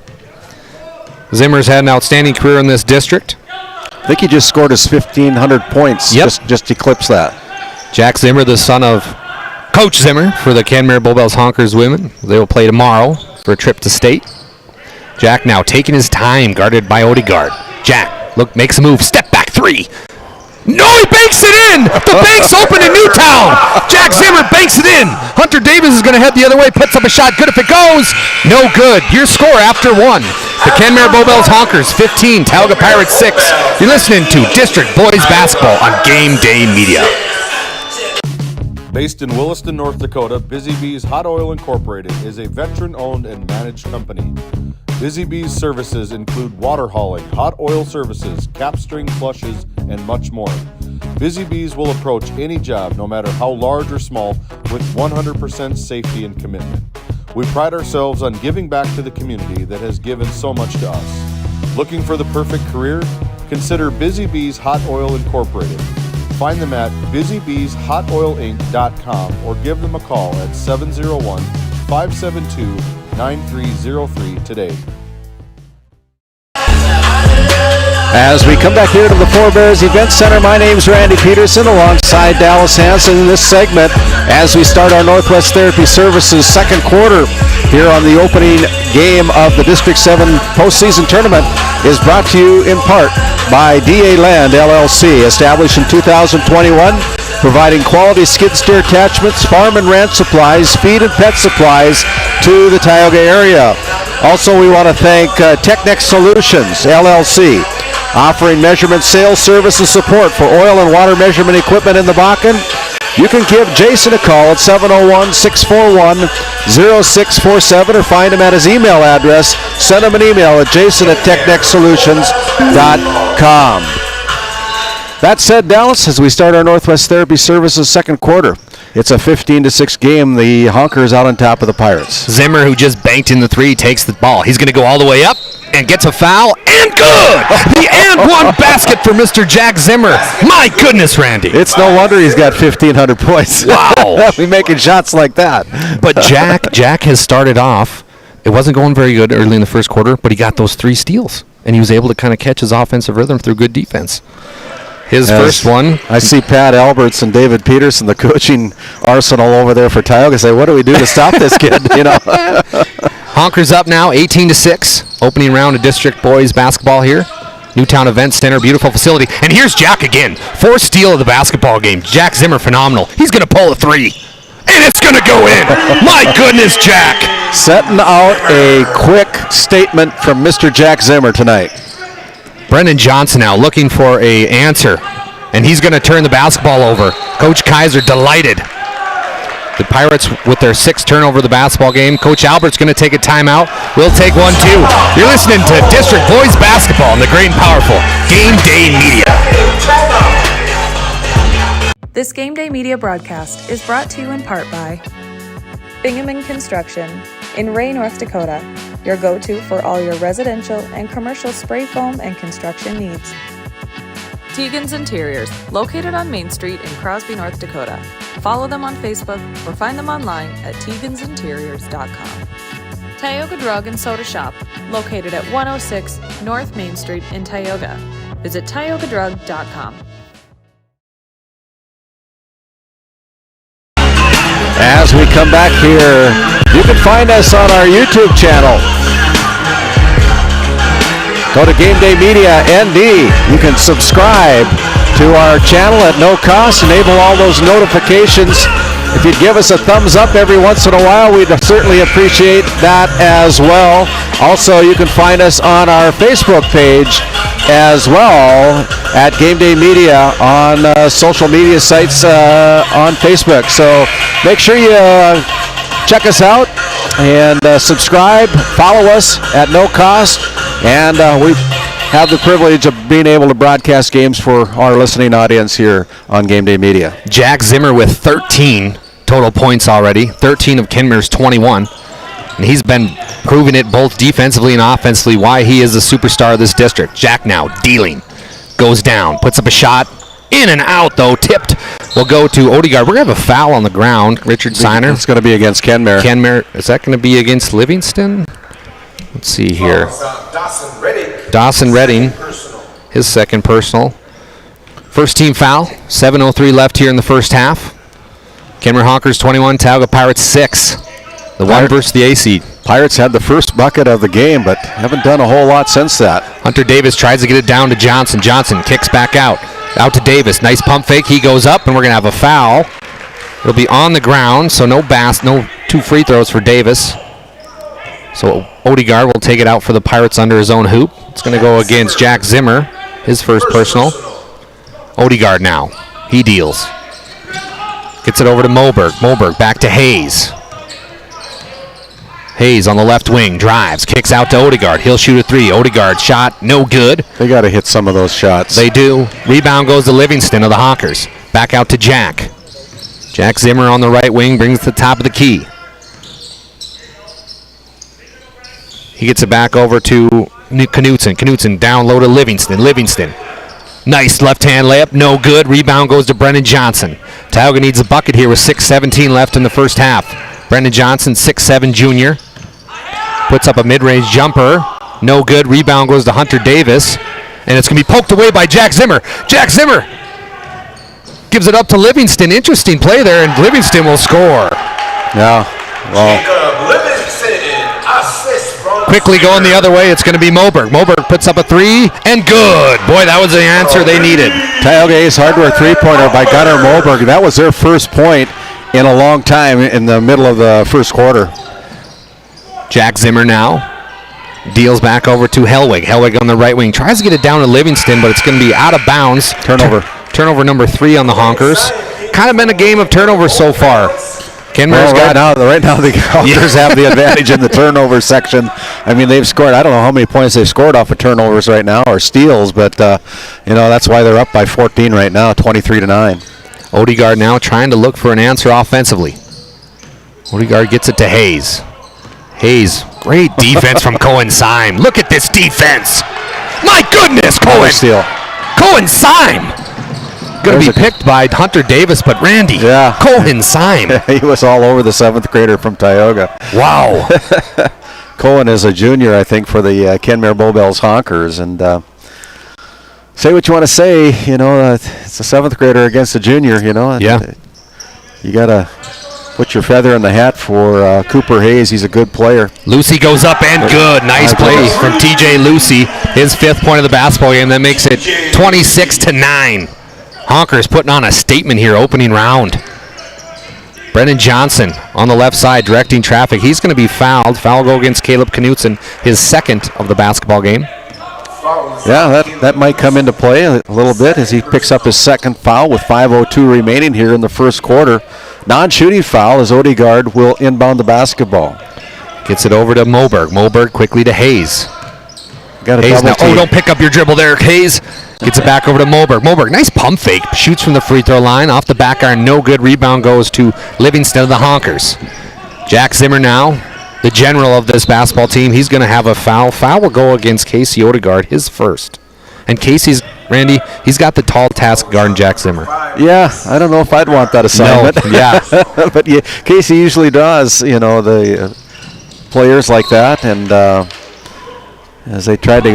Zimmer's had an outstanding career in this district. I think he just scored his 1,500 points. Yep. Just eclipsed that. Jack Zimmer, the son of Coach Zimmer for the Kenmare Bluebells Honkers women. They will play tomorrow for a trip to state. Jack now taking his time, guarded by Odegaard. Jack, makes a move, step back 3. No, he banks it in! The bank's open in Newtown! Jack Zimmer banks it in! Hunter Davis is going to head the other way, puts up a shot, good if it goes! No good. Your score after 1. The Kenmare Bluebells Honkers 15, Tioga Pirates 6. You're listening to District Boys Basketball on Game Day Media. Based in Williston, North Dakota, Busy Bees Hot Oil Incorporated is a veteran-owned and managed company. Busy Bees services include water hauling, hot oil services, cap string flushes, and much more. Busy Bees will approach any job, no matter how large or small, with 100% safety and commitment. We pride ourselves on giving back to the community that has given so much to us. Looking for the perfect career? Consider Busy Bees Hot Oil Incorporated. Find them at busybeeshotoilinc.com or give them a call at 701-572-9303 today. As we come back here to the Four Bears Event Center, my name's Randy Peterson alongside Dallas Hanson in this segment as we start our Northwest Therapy Services second quarter here on the opening game of the District 7 postseason tournament is brought to you in part by DA Land LLC, established in 2021, providing quality skid steer attachments, farm and ranch supplies, feed and pet supplies to the Tioga area. Also, we want to thank Technex Solutions LLC, offering measurement, sales, service, and support for oil and water measurement equipment in the Bakken. You can give Jason a call at 701-641-0647 or find him at his email address. Send him an email at jason@technexsolutions.com. That said, Dallas, as we start our Northwest Therapy Services second quarter, it's a 15-6 game. The Honkers out on top of the Pirates. Zimmer, who just banked in the three, takes the ball. He's going to go all the way up and gets a foul, and good! The and one basket for Mr. Jack Zimmer. My goodness, Randy. It's no wonder he's got 1,500 points. Wow. We making shots like that. But Jack has started off. It wasn't going very good early in the first quarter, but he got those 3 steals, and he was able to kind of catch his offensive rhythm through good defense. His first one. I see Pat Alberts and David Peterson, the coaching arsenal over there for Tioga, say, what do we do to stop this kid? Honkers up now, 18-6. Opening round of District Boys basketball here. Newtown Event Center, beautiful facility. And here's Jack again. 4th steal of the basketball game. Jack Zimmer, phenomenal. He's going to pull a 3. And it's going to go in. My goodness, Jack. Setting out a quick statement from Mr. Jack Zimmer tonight. Brendan Johnson now looking for an answer, and he's going to turn the basketball over. Coach Kaiser delighted. The Pirates with their 6th turnover of the basketball game. Coach Albert's going to take a timeout. We'll take one too. You're listening to District Boys Basketball on the great and powerful Game Day Media. This Game Day Media broadcast is brought to you in part by Bingaman Construction in Ray, North Dakota, your go-to for all your residential and commercial spray foam and construction needs. Tegan's Interiors, located on Main Street in Crosby, North Dakota. Follow them on Facebook or find them online at tegansinteriors.com. Tioga Drug and Soda Shop, located at 106 North Main Street in Tioga. Visit tiogadrug.com. As we come back here, you can find us on our YouTube channel. Go to Game Day Media ND. You can subscribe to our channel at no cost. Enable all those notifications. If you'd give us a thumbs up every once in a while, we'd certainly appreciate that as well. Also, you can find us on our Facebook page as well at Game Day Media on social media sites on Facebook. So make sure you check us out and subscribe, follow us at no cost, and we have the privilege of being able to broadcast games for our listening audience here on Game Day Media. Jack Zimmer with 13 total points already, 13 of Kenmer's 21. And he's been proving it both defensively and offensively why he is the superstar of this district. Jack now dealing, goes down, puts up a shot, in and out though, tipped. We'll go to Odegaard. We're going to have a foul on the ground. Richard Seiner. It's going to be against Kenmer. Kenmer, is that going to be against Livingston? Let's see here. Dawson Redding, his second personal. First team foul, 7:03 left here in the first half. Kenmer Honkers 21, Tioga Pirates 6. The one versus the A seed. Pirates had the first bucket of the game, but haven't done a whole lot since that. Hunter Davis tries to get it down to Johnson. Johnson kicks back out. Out to Davis. Nice pump fake. He goes up, and we're going to have a foul. It'll be on the ground, so no 2 free throws for Davis. So Odegaard will take it out for the Pirates under his own hoop. It's going to go against Jack Zimmer, his first personal. Odegaard now. He deals. Gets it over to Moberg. Moberg back to Hayes. Hayes on the left wing, drives, kicks out to Odegaard. He'll shoot a 3. Odegaard shot, no good. They got to hit some of those shots. They do. Rebound goes to Livingston of the Honkers. Back out to Jack. Jack Zimmer on the right wing brings to the top of the key. He gets it back over to Knutson. Knutson down low to Livingston. Livingston. Nice left-hand layup, no good. Rebound goes to Brendan Johnson. Tioga needs a bucket here with 6:17 left in the first half. Brendan Johnson, 6'7" junior. Puts up a mid-range jumper. No good. Rebound goes to Hunter Davis. And it's going to be poked away by Jack Zimmer. Jack Zimmer gives it up to Livingston. Interesting play there, and Livingston will score. Yeah, well. Quickly going the other way, it's going to be Moberg. Moberg puts up a 3, and good. Boy, that was the answer they needed. Tioga A's hardware three-pointer by Gunnar Moberg. That was their first point in a long time in the middle of the first quarter. Jack Zimmer now deals back over to Hellwig. Hellwig on the right wing. Tries to get it down to Livingston, but it's going to be out of bounds. Turnover. Turnover number 3 on the Honkers. Kind of been a game of turnovers so far. Kenmore's right now the Honkers have the advantage in the turnover section. I mean, they've scored, I don't know how many points they've scored off of turnovers right now, or steals, but, that's why they're up by 14 right now, 23-9. Odegaard now trying to look for an answer offensively. Odegaard gets it to Hayes. Hayes, great defense from Cohen Syme. Look at this defense. My goodness, Cohen. Steal. Cohen Syme. Going to be picked by Hunter Davis, but Randy, Cohen Syme. He was all over the 7th grader from Tioga. Wow. Cohen is a junior, I think, for the Kenmare Bowbells Honkers. And say what you want to say, it's a 7th grader against a junior, Yeah. You got to put your feather in the hat for Cooper Hayes. He's a good player. Lucy goes up and good. Nice play from TJ Lucy. His 5th point of the basketball game. That makes it 26-9. Honkers putting on a statement here, opening round. Brennan Johnson on the left side directing traffic. He's going to be fouled. Foul go against Caleb Knutson, his 2nd of the basketball game. Yeah, that might come into play a little bit as he picks up his 2nd foul with 5:02 remaining here in the first quarter. Non-shooting foul as Odegaard will inbound the basketball. Gets it over to Moberg. Moberg quickly to Hayes. Got a Hayes double now. team. Oh, don't pick up your dribble there, Hayes. Gets it back over to Moberg. Moberg, nice pump fake. Shoots from the free throw line. Off the back iron, no good. Rebound goes to Livingston of the Honkers. Jack Zimmer now, the general of this basketball team. He's going to have a foul. Foul will go against Casey Odegaard, his 1st. And Casey's, Randy, he's got the tall task guarding Jack Zimmer. Yeah, I don't know if I'd want that assignment. No, yeah. But yeah, Casey usually does, the players like that. And as they tried to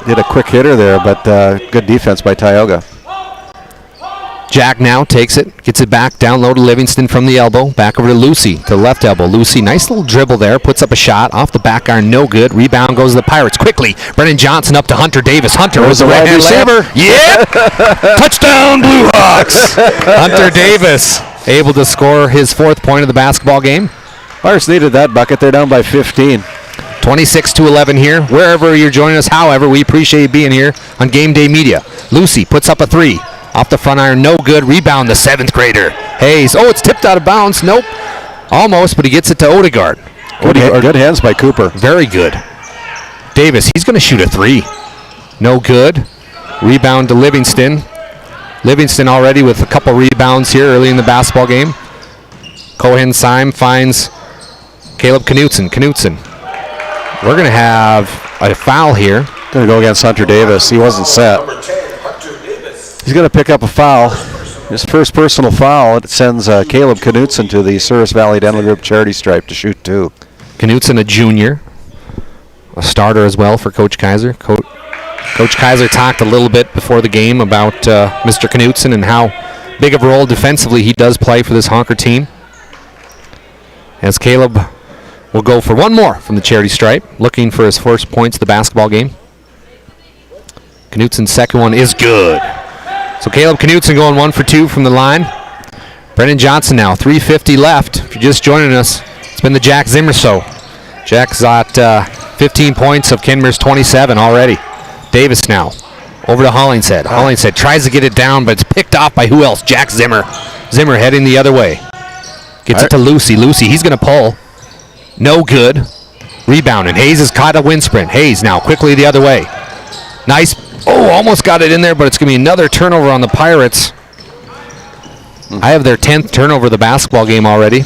get a quick hitter there, but good defense by Tioga. Jack now takes it, gets it back, down low to Livingston from the elbow, back over to Lucy, to the left elbow. Lucy, nice little dribble there, puts up a shot, off the back iron, no good. Rebound goes to the Pirates quickly. Brennan Johnson up to Hunter Davis. Hunter was the right-hand receiver. Yep! Touchdown, Blue Hawks! Hunter Davis able to score his 4th point of the basketball game. Pirates needed that bucket. They're down by 15. 26-11 here. Wherever you're joining us, however, we appreciate you being here on Game Day Media. Lucy puts up a 3. Off the front iron, no good. Rebound, the 7th grader. Hayes. Oh, it's tipped out of bounds. Nope. Almost, but he gets it to Odegaard. Good hands by Cooper. Very good. Davis, he's going to shoot a 3. No good. Rebound to Livingston. Livingston already with a couple rebounds here early in the basketball game. Cohen Syme finds Caleb Knutson. Knutson. We're going to have a foul here. Going to go against Hunter Davis. He wasn't set. He's going to pick up a foul. His first personal foul. It sends Caleb Knutson to the Service Valley Dental Group charity stripe to shoot 2. Knutson, a junior. A starter as well for Coach Kaiser. Coach Kaiser talked a little bit before the game about Mr. Knutson and how big of a role defensively he does play for this Honker team. As Caleb will go for one more from the charity stripe, looking for his 1st points of the basketball game. Knutson's 2nd one is good. So Caleb Knutson going 1 for 2 from the line. Brennan Johnson now, 3:50 left. If you're just joining us, it's been the Jack Zimmer show. Jack's got 15 points of Kenmare's 27 already. Davis now, over to Hollingshead. Hollingshead tries to get it down, but it's picked off by who else? Jack Zimmer. Zimmer heading the other way. Gets it to Lucy. Lucy, he's going to pull. No good. Rebound, and Hayes has caught a wind sprint. Hayes now quickly the other way. Nice. Oh, almost got it in there, but it's going to be another turnover on the Pirates. I have their 10th turnover of the basketball game already.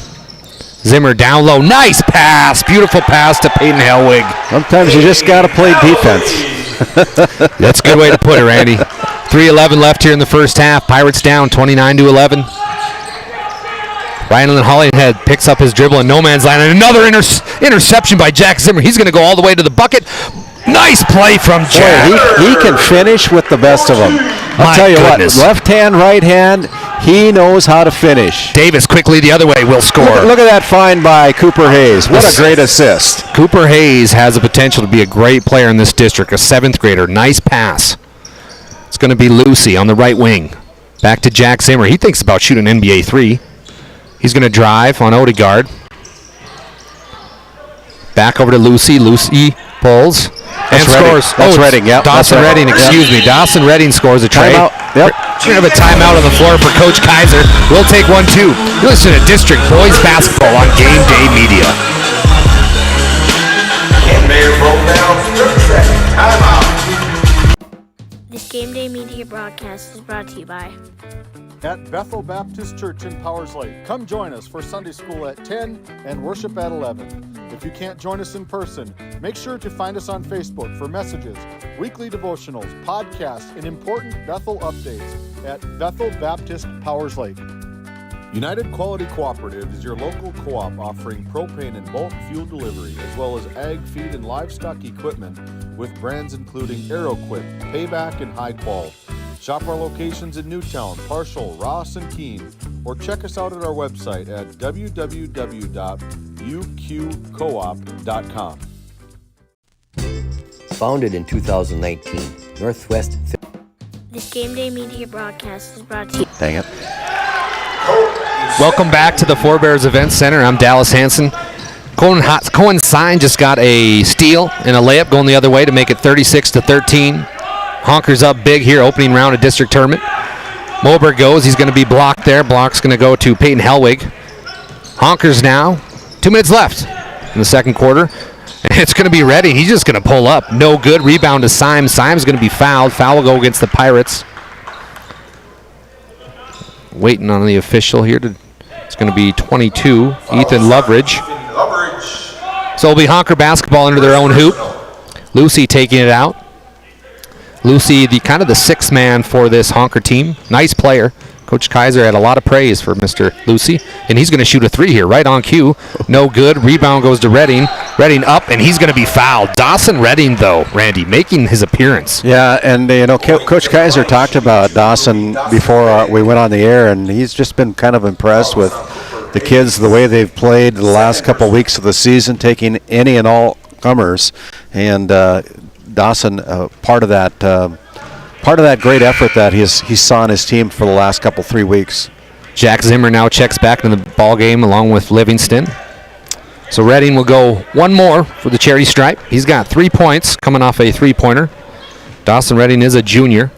Zimmer down low. Nice pass. Beautiful pass to Peyton Hellwig. Sometimes you just got to play defense. That's a good way to put it, Randy. 3:11 left here in the first half. Pirates down 29-11. Ryan Hollingshead picks up his dribble in no man's land, and another interception by Jack Zimmer. He's going to go all the way to the bucket. Nice play from Jack. Boy, he can finish with the best of them. I'll tell you goodness. what, left hand, right hand, he knows how to finish. Davis quickly the other way will score. Look at that find by Cooper Hayes. What a great assist. Cooper Hayes has the potential to be a great player in this district, a 7th grader. Nice pass. It's going to be Lucy on the right wing. Back to Jack Zimmer. He thinks about shooting an NBA 3. He's going to drive on Odegaard. Back over to Lucy. Lucy pulls and scores. That's Redding, yep. Dawson Redding, excuse me. Dawson Redding scores a tray. Timeout. Yep. We're going to have a timeout on the floor for Coach Kaiser. We'll take one, too. You listen to District Boys Basketball on Game Day Media. And Mayor broke down 30 seconds. Timeout. This Game Day Media broadcast is brought to you by At Bethel Baptist Church in Powers Lake. Come join us for Sunday school at 10 and worship at 11. If you can't join us in person, make sure to find us on Facebook for messages, weekly devotionals, podcasts, and important Bethel updates at Bethel Baptist Powers Lake. United Quality Cooperative is your local co-op offering propane and bulk fuel delivery, as well as ag, feed, and livestock equipment with brands including AeroQuip, Payback, and High Qual. Shop our locations in Newtown, Parshall, Ross, and Keene, or check us out at our website at www.uqcoop.com. Founded in 2019, Northwest. This Game Day Media broadcast is brought to you. Dang it. Welcome back to the Four Bears Event Center. I'm Dallas Hansen. Cohen Sign just got a steal and a layup going the other way to make it 36-13. Honkers up big here, opening round of district tournament. Moberg goes. He's going to be blocked there. Block's going to go to Peyton Hellwig. Honkers now. 2 minutes left in the second quarter. It's going to be ready. He's just going to pull up. No good. Rebound to Symes. Symes going to be fouled. Foul will go against the Pirates. Waiting on the official here. It's going to be 22. Ethan Loveridge. So it'll be Honker basketball under their own hoop. Lucy taking it out. Lucy, the kind of the sixth man for this Honker team. Nice player. Coach Kaiser had a lot of praise for Mr. Lucy, and he's going to shoot a 3 here, right on cue. No good. Rebound goes to Redding. Redding up, and he's going to be fouled. Dawson Redding, though, Randy, making his appearance. Yeah, and Coach Kaiser talked about Dawson before we went on the air, and he's just been kind of impressed with the kids, the way they've played the last couple weeks of the season, taking any and all comers, and Dawson, part of that great effort that he saw in his team for the last 3 weeks. Jack Zimmer now checks back into the ball game along with Livingston. So Redding will go one more for the charity stripe. He's got 3 points coming off a three-pointer. Dawson Redding is a junior.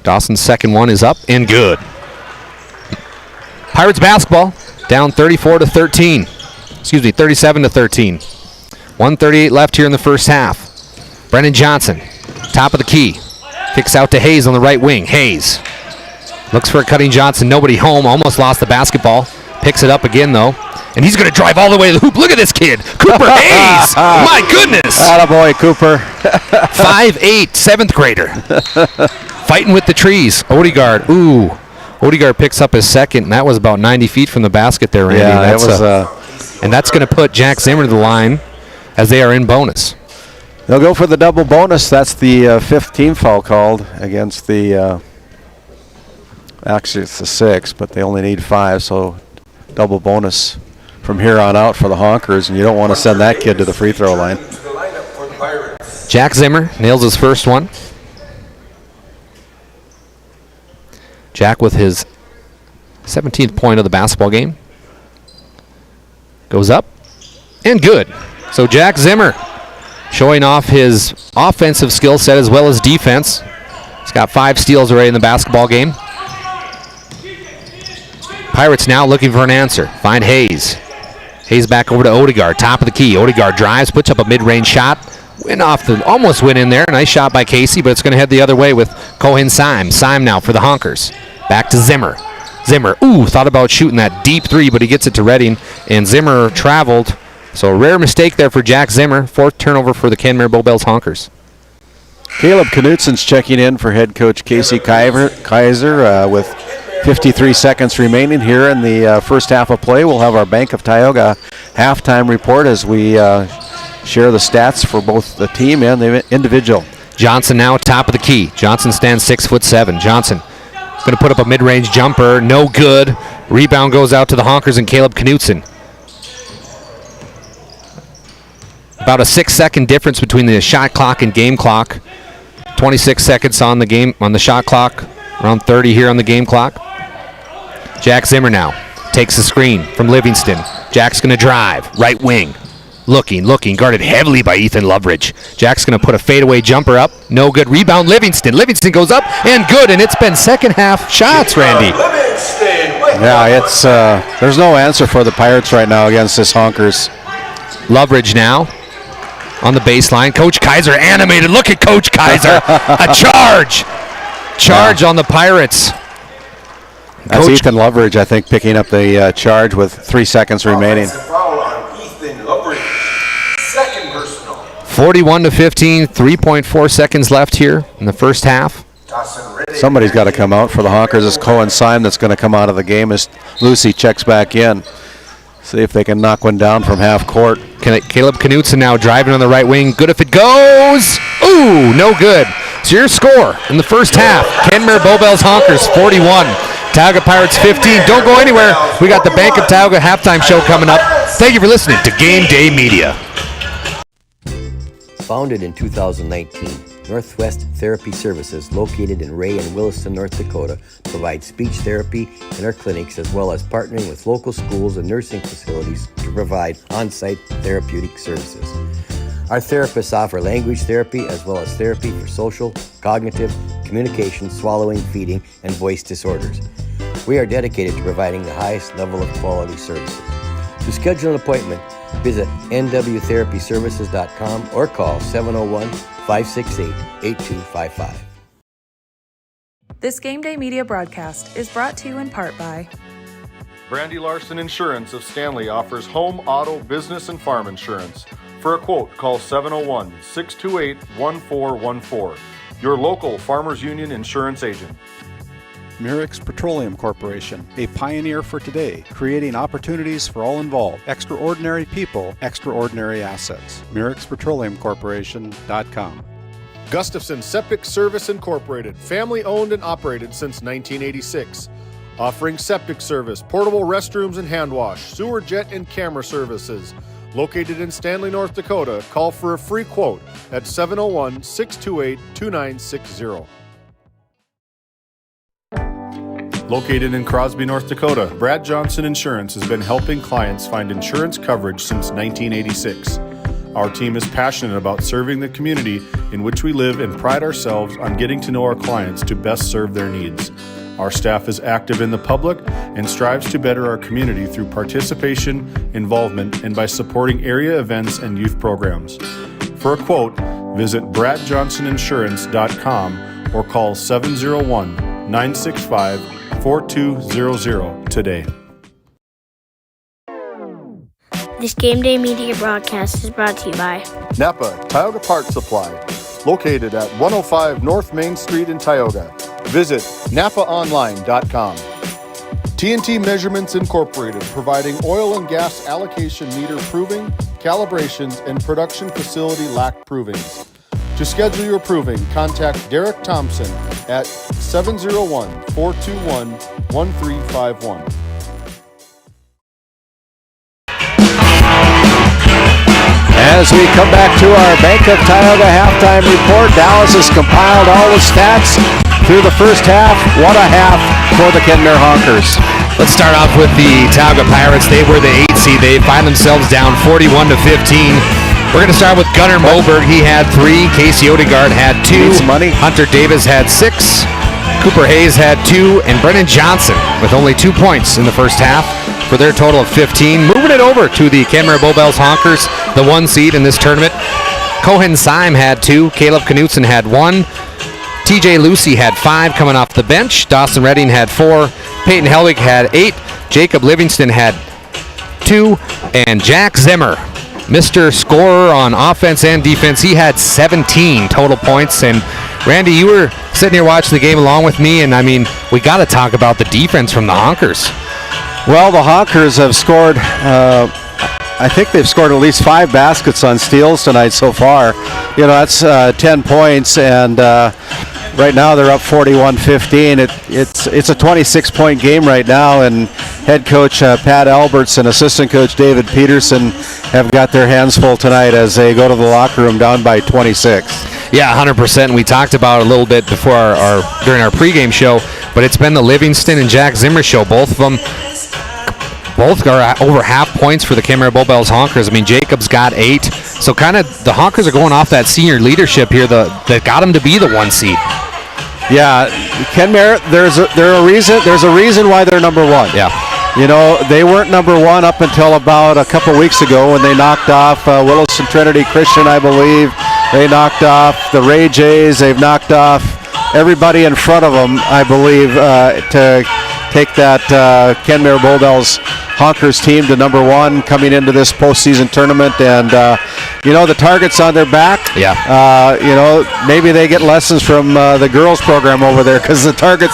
Dawson's second one is up and good. Pirates basketball down 37-13. 1:38 left here in the first half. Brennan Johnson, top of the key. Kicks out to Hayes on the right wing. Hayes looks for a cutting Johnson. Nobody home. Almost lost the basketball. Picks it up again, though. And he's going to drive all the way to the hoop. Look at this kid. Cooper Hayes. My goodness. Attaboy, Cooper. 5'8", 7th grader. Fighting with the trees. Odegaard. Ooh. Odegaard picks up his second, and that was about 90 feet from the basket there, Randy. Yeah, that was... and that's going to put Jack Zimmer to the line as they are in bonus. They'll go for the double bonus. That's the fifth team foul called against the... actually, it's the 6, but they only need 5, so double bonus from here on out for the Honkers, and you don't want to send that kid to the free throw line. Jack Zimmer nails his first one. Jack with his 17th point of the basketball game. Goes up and good. So Jack Zimmer showing off his offensive skill set as well as defense. He's got 5 steals already in the basketball game. Pirates now looking for an answer. Find Hayes. Hayes back over to Odegaard, top of the key. Odegaard drives, puts up a mid-range shot. Almost went in there. Nice shot by Casey, but it's going to head the other way with Cohen Syme. Syme now for the Honkers. Back to Zimmer. Zimmer, thought about shooting that deep 3, but he gets it to Redding, and Zimmer traveled. So a rare mistake there for Jack Zimmer. 4th turnover for the Canmere Bowbells Honkers. Caleb Knutson's checking in for head coach Casey Kaiser with 53 seconds remaining here in the first half of play. We'll have our Bank of Tioga halftime report as we share the stats for both the team and the individual. Johnson now top of the key. Johnson stands 6'7". Johnson going to put up a mid-range jumper. No good. Rebound goes out to the Honkers and Caleb Knutson. About a 6-second difference between the shot clock and game clock. 26 seconds on the shot clock. Around 30 here on the game clock. Jack Zimmer now takes the screen from Livingston. Jack's going to drive. Right wing. Looking, guarded heavily by Ethan Loveridge. Jack's going to put a fadeaway jumper up. No good. Rebound, Livingston. Livingston goes up and good, and it's been second half shots, Randy. Yeah, it's there's no answer for the Pirates right now against this Honkers. Loveridge now on the baseline. Coach Kaiser animated. Look at Coach Kaiser. A charge. Charge on the Pirates. That's Coach Ethan Loveridge, I think, picking up the charge with 3 seconds remaining. 41-15, 3.4 seconds left here in the first half. Somebody's got to come out for the Honkers. It's Cohen Syme that's going to come out of the game as Lucy checks back in. See if they can knock one down from half court. Caleb Knutson now driving on the right wing. Good if it goes. Ooh, no good. So your score in the first half, Kenmare Bowbells Honkers 41. Tioga Pirates 15. Don't go anywhere. We got the Bank of Tioga halftime show coming up. Thank you for listening to Game Day Media. Founded in 2019, Northwest Therapy Services, located in Ray and Williston, North Dakota, provides speech therapy in our clinics as well as partnering with local schools and nursing facilities to provide on-site therapeutic services. Our therapists offer language therapy as well as therapy for social, cognitive, communication, swallowing, feeding, and voice disorders. We are dedicated to providing the highest level of quality services. To schedule an appointment, visit nwtherapyservices.com or call 701-568-8255. This Game Day Media broadcast is brought to you in part by Brandy Larson Insurance of Stanley offers home, auto, business, and farm insurance. For a quote, call 701-628-1414. Your local Farmers Union insurance agent. Murex Petroleum Corporation, a pioneer for today, creating opportunities for all involved. Extraordinary people, extraordinary assets. MurexPetroleumCorporation.com. Gustafson Septic Service Incorporated, family owned and operated since 1986. Offering septic service, portable restrooms and hand wash, sewer jet and camera services. Located in Stanley, North Dakota, call for a free quote at 701-628-2960. Located in Crosby, North Dakota, Brad Johnson Insurance has been helping clients find insurance coverage since 1986. Our team is passionate about serving the community in which we live and pride ourselves on getting to know our clients to best serve their needs. Our staff is active in the public and strives to better our community through participation, involvement, and by supporting area events and youth programs. For a quote, visit bradjohnsoninsurance.com or call 701-965-4200 today. This Game Day Media broadcast is brought to you by Napa Tioga Parts Supply, located at 105 North Main Street in Tioga. Visit napaonline.com. TNT Measurements Incorporated, providing oil and gas allocation meter proving, calibrations, and production facility lack provings. To schedule your proving, contact Derek Thompson at 701-421-1351. As we come back to our Bank of Tioga halftime report, Dallas has compiled all the stats through the first half. What a half for the Kenmare Honkers. Let's start off with the Tioga Pirates. They were the 8th seed. They find themselves down 41-15. We're going to start with Gunnar Moberg. He had 3. Casey Odegaard had 2. Hunter Davis had 6. Cooper Hayes had 2. And Brennan Johnson with only 2 points in the first half for their total of 15. Moving it over to the Kenmare Bowbells Honkers, the 1 seed in this tournament. Cohen Syme had 2. Caleb Knutson had 1. TJ Lucy had 5 coming off the bench. Dawson Redding had 4. Peyton Helwig had 8. Jacob Livingston had 2. And Jack Zimmer, Mr. Scorer on offense and defense, he had 17 total points. And Randy, you were sitting here watching the game along with me, and I mean, we got to talk about the defense from the Honkers. Well, the Honkers have scored I think they've scored at least 5 baskets on steals tonight so far. You know, that's 10 points, and right now they're up 41-15. It's a 26-point game right now, and head coach Pat Alberts and assistant coach David Peterson have got their hands full tonight as they go to the locker room down by 26. Yeah, 100%. And we talked about it a little bit before during our pregame show, but it's been the Livingston and Jack Zimmer show. Both are over half points for the Canberra Bull Bells Honkers. I mean, Jacobs got 8. So kind of the Honkers are going off that senior leadership here that got them to be the 1 seed. Yeah, Kenmare, there's a reason why they're number 1. Yeah. You know, they weren't number 1 up until about a couple weeks ago when they knocked off Williston Trinity Christian, I believe. They knocked off the Ray Jays. They've knocked off everybody in front of them, I believe, to take that Kenmare Bull Bells Honkers team to number 1 coming into this postseason tournament. And, you know, the target's on their back. Yeah. You know, maybe they get lessons from the girls program over there, because the target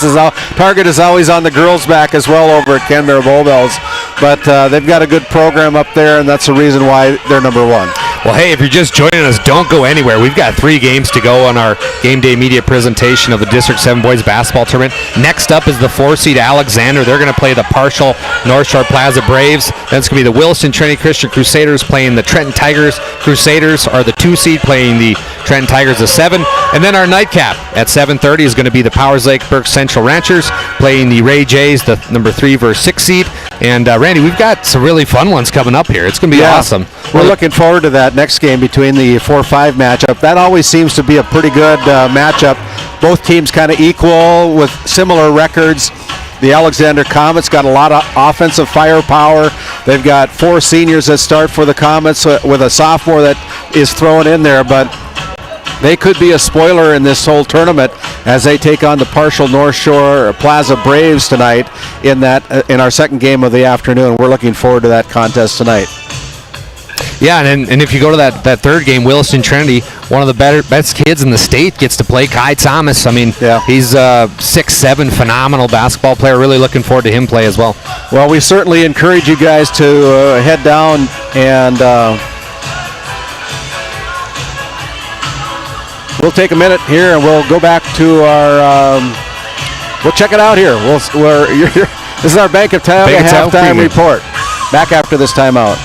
is always on the girls' back as well over at Canberra Bull Bells. But they've got a good program up there, and that's the reason why they're number 1. Well, hey, if you're just joining us, don't go anywhere. We've got 3 games to go on our Game Day Media presentation of the District 7 Boys Basketball Tournament. Next up is the 4-seed Alexander. They're going to play the partial North Shore Plaza Braves. Then it's going to be the Williston Trinity Christian Crusaders playing the Trenton Tigers. Crusaders are the 2-seed playing the Trenton Tigers of 7. And then our nightcap at 7:30 is going to be the Powers Lake Burke Central Ranchers playing the Ray Jays, the number 3 versus 6 seed. And Randy, we've got some really fun ones coming up here. It's going to be awesome. We're looking forward to that next game between the 4-5 matchup. That always seems to be a pretty good matchup. Both teams kind of equal with similar records. The Alexander Comets got a lot of offensive firepower. They've got 4 seniors that start for the Comets with a sophomore that is thrown in there, but they could be a spoiler in this whole tournament as they take on the partial North Shore Plaza Braves tonight in our 2nd game of the afternoon. We're looking forward to that contest tonight. Yeah, and if you go to that 3rd game, Williston Trinity, one of the best kids in the state gets to play, Kai Thomas. I mean, he's a 6'7", phenomenal basketball player. Really looking forward to him play as well. Well, we certainly encourage you guys to head down and we'll take a minute here and we'll go back to our. We'll check it out here. This is our Bank of Tioga halftime report. Back after this timeout.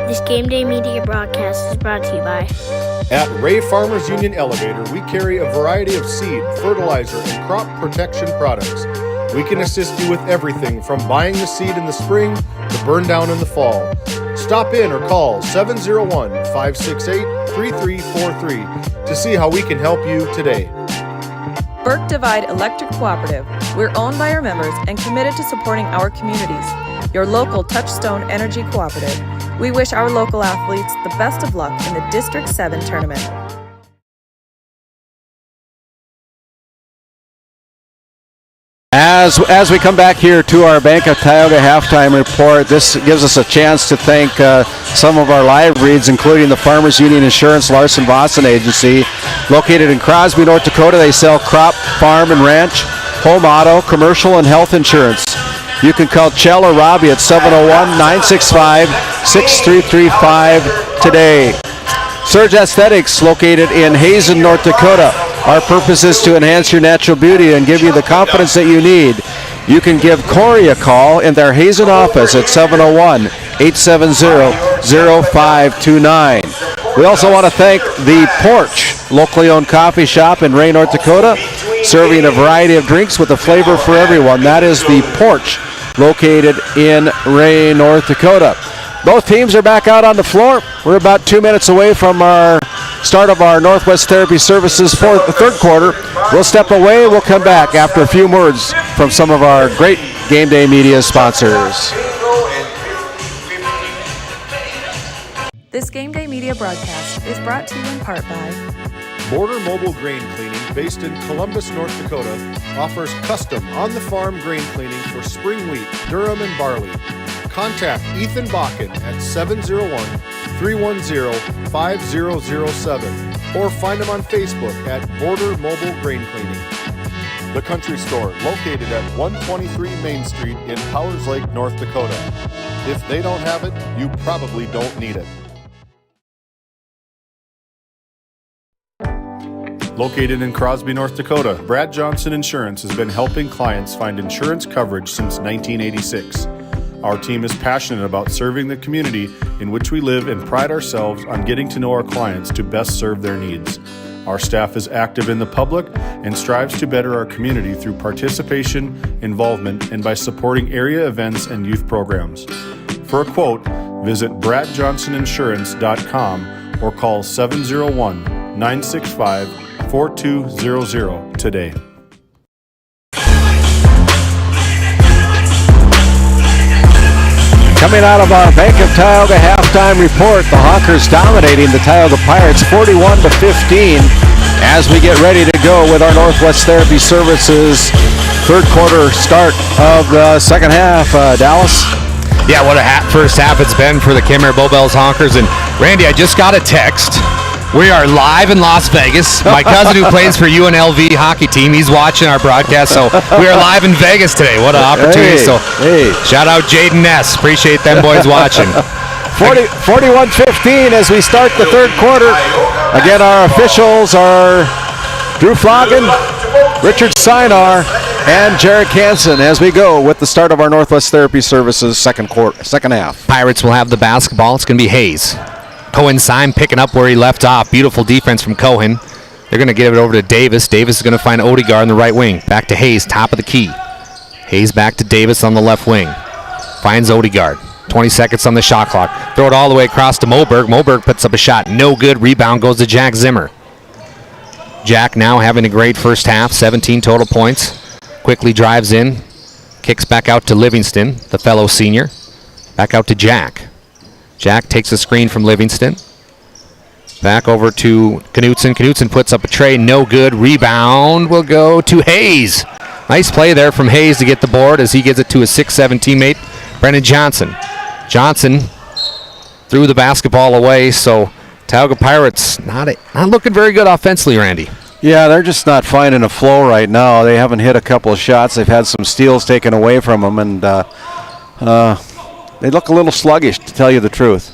This Game Day Media broadcast is brought to you by At Ray Farmers Union Elevator, we carry a variety of seed, fertilizer, and crop protection products. We can assist you with everything from buying the seed in the spring to burn down in the fall. Stop in or call 701-568-3343 to see how we can help you today. Burke Divide Electric Cooperative. We're owned by our members and committed to supporting our communities. Your local Touchstone Energy Cooperative. We wish our local athletes the best of luck in the District 7 tournament. As we come back here to our Bank of Tioga halftime report, this gives us a chance to thank some of our live reads, including the Farmers Union Insurance Larson Boston Agency. Located in Crosby, North Dakota, they sell crop, farm, and ranch, home auto, commercial, and health insurance. You can call Chell or Robbie at 701-965-6335 today. Surge Aesthetics, located in Hazen, North Dakota. Our purpose is to enhance your natural beauty and give you the confidence that you need. You can give Corey a call in their Hazen office at 701-870-0529. We also want to thank The Porch, locally owned coffee shop in Ray, North Dakota, serving a variety of drinks with a flavor for everyone. That is The Porch, located in Ray, North Dakota. Both teams are back out on the floor. We're about 2 minutes away from our start of our Northwest Therapy Services third quarter. We'll step away. We'll come back after a few words from some of our great Game Day Media sponsors. This Game Day Media broadcast is brought to you in part by Border Mobile Grain Cleaning, based in Columbus, North Dakota, offers custom on-the-farm grain cleaning for spring wheat, durum, and barley. Contact Ethan Bakken at 701-310-5007 or find him on Facebook at Border Mobile Grain Cleaning. The Country Store, located at 123 Main Street in Powers Lake, North Dakota. If they don't have it, you probably don't need it. Located in Crosby, North Dakota, Brad Johnson Insurance has been helping clients find insurance coverage since 1986. Our team is passionate about serving the community in which we live and pride ourselves on getting to know our clients to best serve their needs. Our staff is active in the public and strives to better our community through participation, involvement, and by supporting area events and youth programs. For a quote, visit bradjohnsoninsurance.com or call 701-965-4200 today. Coming out of our Bank of Tioga halftime report, the Hawkers dominating the Tioga Pirates 41-15 as we get ready to go with our Northwest Therapy Services third quarter start of the second half. Dallas? Yeah, what a first half it's been for the Kenmare Bowbells Hawkers. And Randy, I just got a text. We are live in Las Vegas. My cousin who plays for UNLV hockey team, he's watching our broadcast. So we are live in Vegas today. What an opportunity. Shout out Jaden Ness. Appreciate them boys watching. 41-15 as we start the third quarter. Again, our officials are Drew Flogan, Richard Sinar, and Jared Hansen as we go with the start of our Northwest Therapy Services second half. Pirates will have the basketball. It's going to be Hayes. Cohen Syme picking up where he left off. Beautiful defense from Cohen. They're going to give it over to Davis. Davis is going to find Odegaard in the right wing. Back to Hayes, top of the key. Hayes back to Davis on the left wing. Finds Odegaard. 20 seconds on the shot clock. Throw it all the way across to Moberg. Moberg puts up a shot. No good. Rebound goes to Jack Zimmer. Jack now having a great first half. 17 total points. Quickly drives in. Kicks back out to Livingston, the fellow senior. Back out to Jack. Jack takes a screen from Livingston. Back over to Knutson. Knutson puts up a tray. No good. Rebound will go to Hayes. Nice play there from Hayes to get the board as he gives it to his 6'7 teammate, Brennan Johnson. Johnson threw the basketball away, so Tioga Pirates not looking very good offensively, Randy. Yeah, they're just not finding a flow right now. They haven't hit a couple of shots. They've had some steals taken away from them, and they look a little sluggish, to tell you the truth.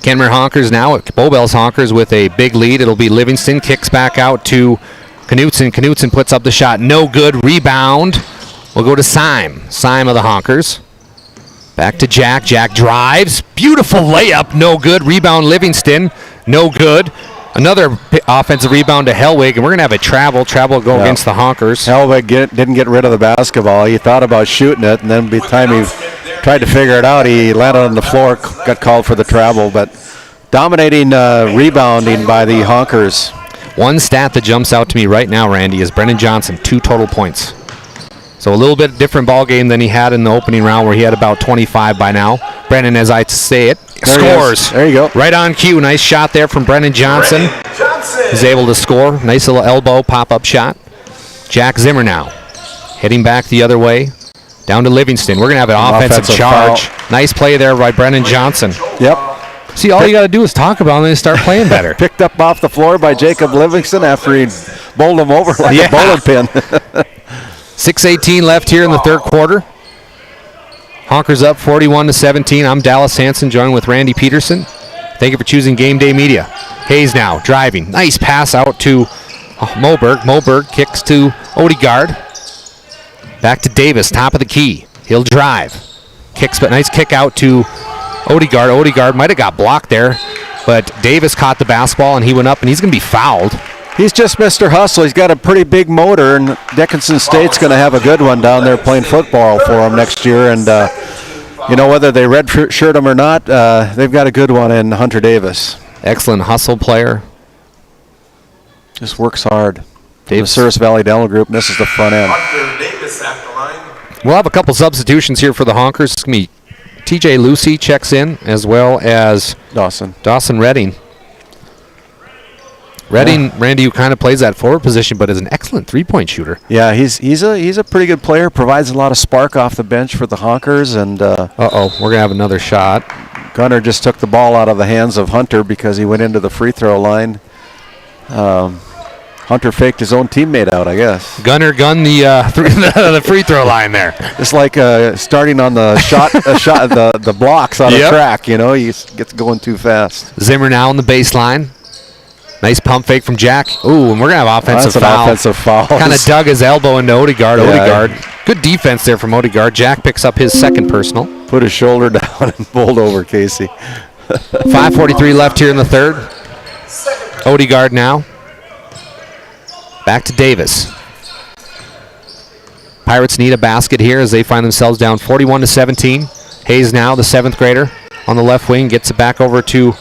Kenmare Honkers now, Bowbells Honkers with a big lead. It'll be Livingston. Kicks back out to Knutson. Knutson puts up the shot. No good. Rebound will go to Syme. Syme of the Honkers. Back to Jack. Jack drives. Beautiful layup. No good. Rebound Livingston. No good. Another offensive rebound to Hellwig, and we're going to have a travel go against the Honkers. Hellwig didn't get rid of the basketball. He thought about shooting it, and then by the time he tried to figure it out, he landed on the floor, got called for the travel. But dominating rebounding by the Honkers. One stat that jumps out to me right now, Randy, is Brennan Johnson, 2 total points. So a little bit different ball game than he had in the opening round where he had about 25 by now. Brennan, as I say it, scores. There you go. Right on cue. Nice shot there from Brennan Johnson. He's able to score. Nice little elbow pop-up shot. Jack Zimmer now. Heading back the other way. Down to Livingston. We're going to have an offensive charge. Foul. Nice play there by Brennan Johnson. Yep. See, all you got to do is talk about him and then start playing better. Picked up off the floor by Jacob Livingston after he bowled him over like a bowling pin. 6:18 left here in the third quarter. Honkers up 41-17. I'm Dallas Hansen, joined with Randy Peterson. Thank you for choosing Game Day Media. Hayes now driving. Nice pass out to Moberg. Moberg kicks to Odegaard. Back to Davis, top of the key. He'll drive. Kicks, but nice kick out to Odegaard. Odegaard might have got blocked there, but Davis caught the basketball and he went up and he's going to be fouled. He's just Mr. Hustle. He's got a pretty big motor, and Dickinson State's going to have a good one down there playing football for him next year. And, whether they red shirt him or not, they've got a good one in Hunter Davis. Excellent hustle player. Just works hard. Dave The Souris Valley Dental Group misses the front end. Hunter Davis at the line. We'll have a couple substitutions here for the Honkers. It's going to be TJ Lucy checks in, as well as Dawson Redding. Redding, Randy, who kind of plays that forward position, but is an excellent three-point shooter. Yeah, he's a pretty good player. Provides a lot of spark off the bench for the Honkers. And we're gonna have another shot. Gunner just took the ball out of the hands of Hunter because he went into the free throw line. Hunter faked his own teammate out, I guess. Gunner gunned the free throw line there. It's like starting on the the blocks on a track. You know, he gets going too fast. Zimmer now on the baseline. Nice pump fake from Jack. Ooh, and we're going to have offensive foul. Offensive foul. Kind of dug his elbow into Odegaard. Odegaard. Good defense there from Odegaard. Jack picks up his second personal. Put his shoulder down and bowled over Casey. 5:43 left here in the third. Odegaard now. Back to Davis. Pirates need a basket here as they find themselves down 41-17. Hayes now, the 7th grader, on the left wing, gets it back over to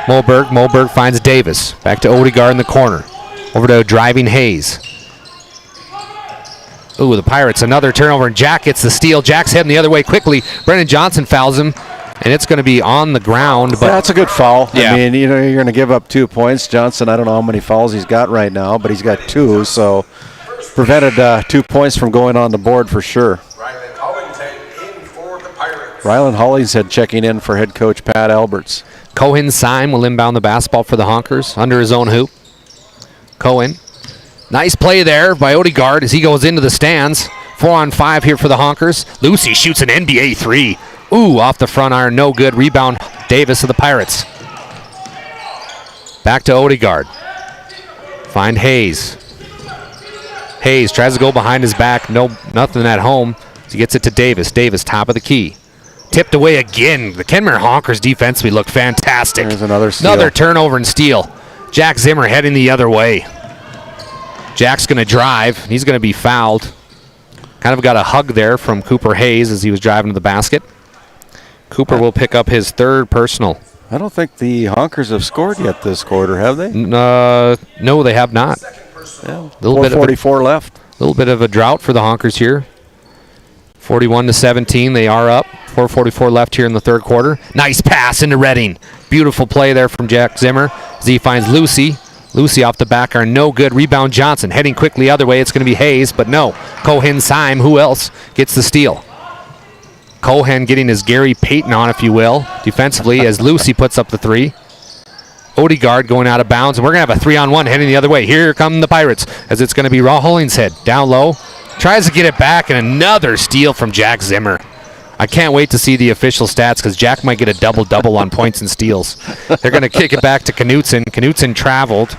Moberg. Moberg finds Davis. Back to Odegaard in the corner. Over to driving Hayes. Ooh, the Pirates, another turnover, and Jack gets the steal. Jack's heading the other way quickly. Brennan Johnson fouls him, and it's going to be on the ground. But that's a good foul. Yeah. I mean, you're going to give up 2 points. Johnson, I don't know how many fouls he's got right now, but he's got 2, so prevented 2 points from going on the board for sure. Ryland Hollingshead in for the Pirates. Ryland Hollingshead checking in for head coach Pat Alberts. Cohen Syme will inbound the basketball for the Honkers under his own hoop. Cohen. Nice play there by Odegaard as he goes into the stands. 4-on-5 here for the Honkers. Lucy shoots an NBA 3. Ooh, off the front iron, no good. Rebound, Davis of the Pirates. Back to Odegaard. Find Hayes. Hayes tries to go behind his back. Nothing at home. He gets it to Davis. Davis, top of the key. Tipped away again. The Kenmare Honkers defensively look fantastic. There's another steal. Another turnover and steal. Jack Zimmer heading the other way. Jack's going to drive. He's going to be fouled. Kind of got a hug there from Cooper Hayes as he was driving to the basket. Cooper will pick up his third personal. I don't think the Honkers have scored yet this quarter, have they? No, they have not. Yeah, 4:44 left. A little bit of a drought for the Honkers here. 41-17, they are up. 4:44 left here in the third quarter. Nice pass into Redding. Beautiful play there from Jack Zimmer as he finds Lucy. Lucy off the back are no good. Rebound Johnson. Heading quickly other way. It's going to be Hayes, but no. Cohen Syme, who else, gets the steal. Cohen getting his Gary Payton on, if you will, defensively as Lucy puts up the 3. Odegaard going out of bounds, and we're going to have a 3-on-1 heading the other way. Here come the Pirates as it's going to be Raw Hollingshead down low. Tries to get it back, and another steal from Jack Zimmer. I can't wait to see the official stats because Jack might get a double-double on points and steals. They're going to kick it back to Knutson. Knutson traveled.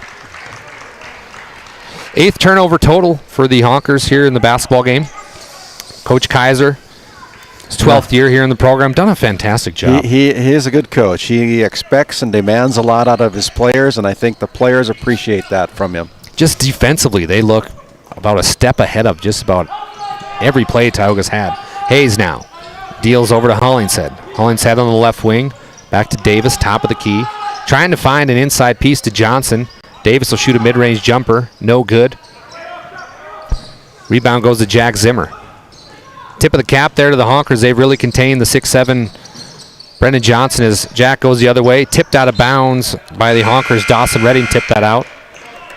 8th turnover total for the Honkers here in the basketball game. Coach Kaiser, his 12th year here in the program, done a fantastic job. He is a good coach. He expects and demands a lot out of his players, and I think the players appreciate that from him. Just defensively, they look about a step ahead of just about every play Tioga's had. Hayes now. Deals over to Hollingshead. Hollingshead on the left wing. Back to Davis, top of the key. Trying to find an inside piece to Johnson. Davis will shoot a mid-range jumper. No good. Rebound goes to Jack Zimmer. Tip of the cap there to the Honkers. They've really contained the 6'7" Brendan Johnson as Jack goes the other way. Tipped out of bounds by the Honkers. Dawson Redding tipped that out.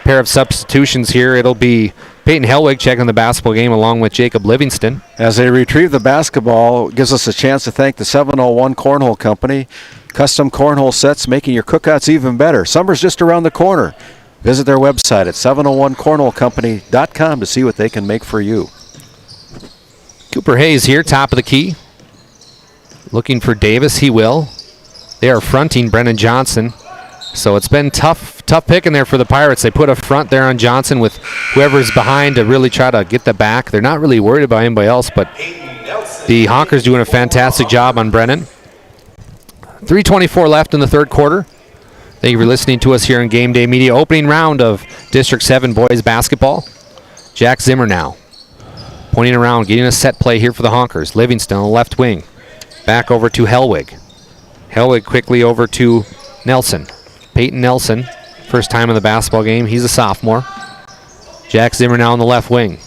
Pair of substitutions here. It'll be Peyton Hellwig checking the basketball game along with Jacob Livingston. As they retrieve the basketball, it gives us a chance to thank the 701 Cornhole Company. Custom cornhole sets making your cookouts even better. Summer's just around the corner. Visit their website at 701cornholecompany.com to see what they can make for you. Cooper Hayes here, top of the key. Looking for Davis, he will. They are fronting Brennan Johnson. So it's been tough picking there for the Pirates. They put a front there on Johnson with whoever's behind to really try to get the back. They're not really worried about anybody else, but the Honkers doing a fantastic job on Brennan. 3:24 left in the third quarter. Thank you for listening to us here on Game Day Media. Opening round of District 7 boys basketball. Jack Zimmer now. Pointing around, getting a set play here for the Honkers. Livingston on the left wing. Back over to Hellwig. Hellwig quickly over to Nelson. Peyton Nelson First time in the basketball game. He's a sophomore. Jack Zimmer now on the left wing.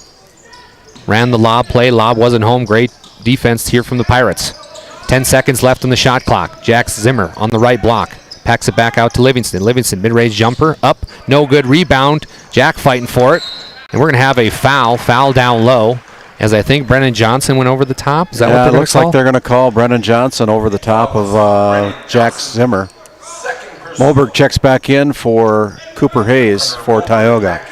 Ran the lob play. Lob wasn't home. Great defense here from the Pirates. 10 seconds left on the shot clock. Jack Zimmer on the right block. Packs it back out to Livingston. Livingston, mid-range jumper. Up. No good. Rebound. Jack fighting for it. And we're going to have a foul. Foul down low. As I think Brennan Johnson went over the top. Is that what they're going to call? It looks like they're going to call Brennan Johnson over the top of Jack Zimmer. Moberg checks back in for Cooper Hayes for Tioga.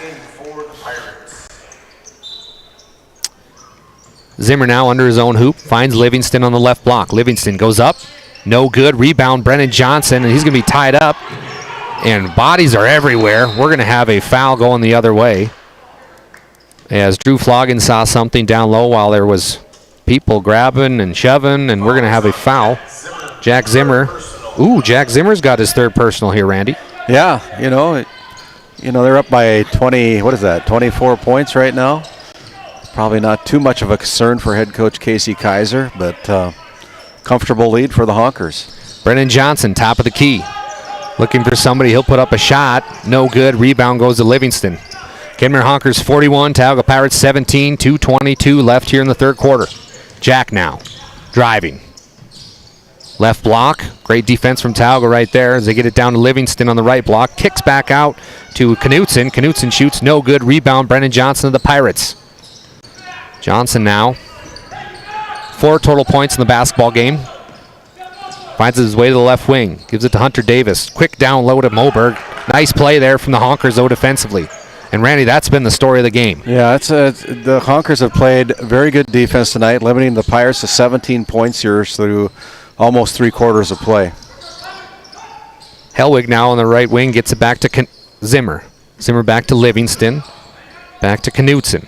Zimmer now under his own hoop. Finds Livingston on the left block. Livingston goes up. No good. Rebound Brennan Johnson, and he's going to be tied up. And bodies are everywhere. We're going to have a foul going the other way. As Drew Floggin saw something down low while there was people grabbing and shoving, and we're going to have a foul. Jack Zimmer. Ooh, Jack Zimmer's got his third personal here, Randy. Yeah, they're up by 24 points right now. Probably not too much of a concern for head coach Casey Kaiser, but comfortable lead for the Honkers. Brennan Johnson, top of the key. Looking for somebody. He'll put up a shot. No good. Rebound goes to Livingston. Kenmare Honkers 41, Tioga Pirates 17, 2:22 left here in the third quarter. Jack now driving. Left block. Great defense from Tioga right there as they get it down to Livingston on the right block. Kicks back out to Knutson. Knutson shoots. No good. Rebound Brennan Johnson of the Pirates. Johnson now. 4 total points in the basketball game. Finds his way to the left wing. Gives it to Hunter Davis. Quick down low to Moberg. Nice play there from the Honkers, though, defensively. And, Randy, that's been the story of the game. Yeah, the Honkers have played very good defense tonight, limiting the Pirates to 17 points here through almost 3 quarters of play. Hellwig now on the right wing gets it back to Zimmer. Zimmer back to Livingston. Back to Knutson.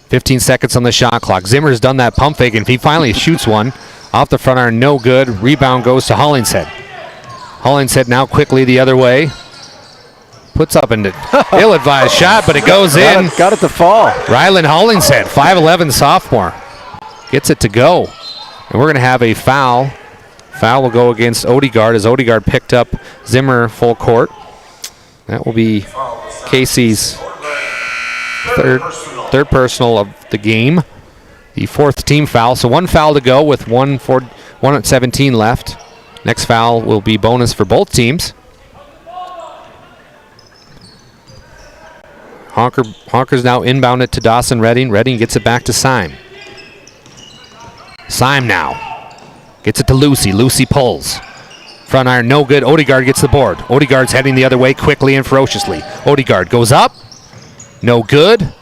15 seconds on the shot clock. Zimmer's done that pump fake, and he finally shoots one off the front iron. No good. Rebound goes to Hollingshead. Hollingshead now quickly the other way. Puts up an ill-advised shot, but it goes in. Got it to fall. Ryland Hollingshead, 5'11 sophomore. Gets it to go. And we're going to have a foul. Foul will go against Odegaard as Odegaard picked up Zimmer full court. That will be Casey's third personal of the game. The 4th team foul. So 1 foul to go with 1:17 left. Next foul will be bonus for both teams. Honkers now inbound it to Dawson Redding. Redding gets it back to Syme. Syme now. Gets it to Lucy. Lucy pulls. Front iron, no good. Odegaard gets the board. Odegaard's heading the other way quickly and ferociously. Odegaard goes up. No good.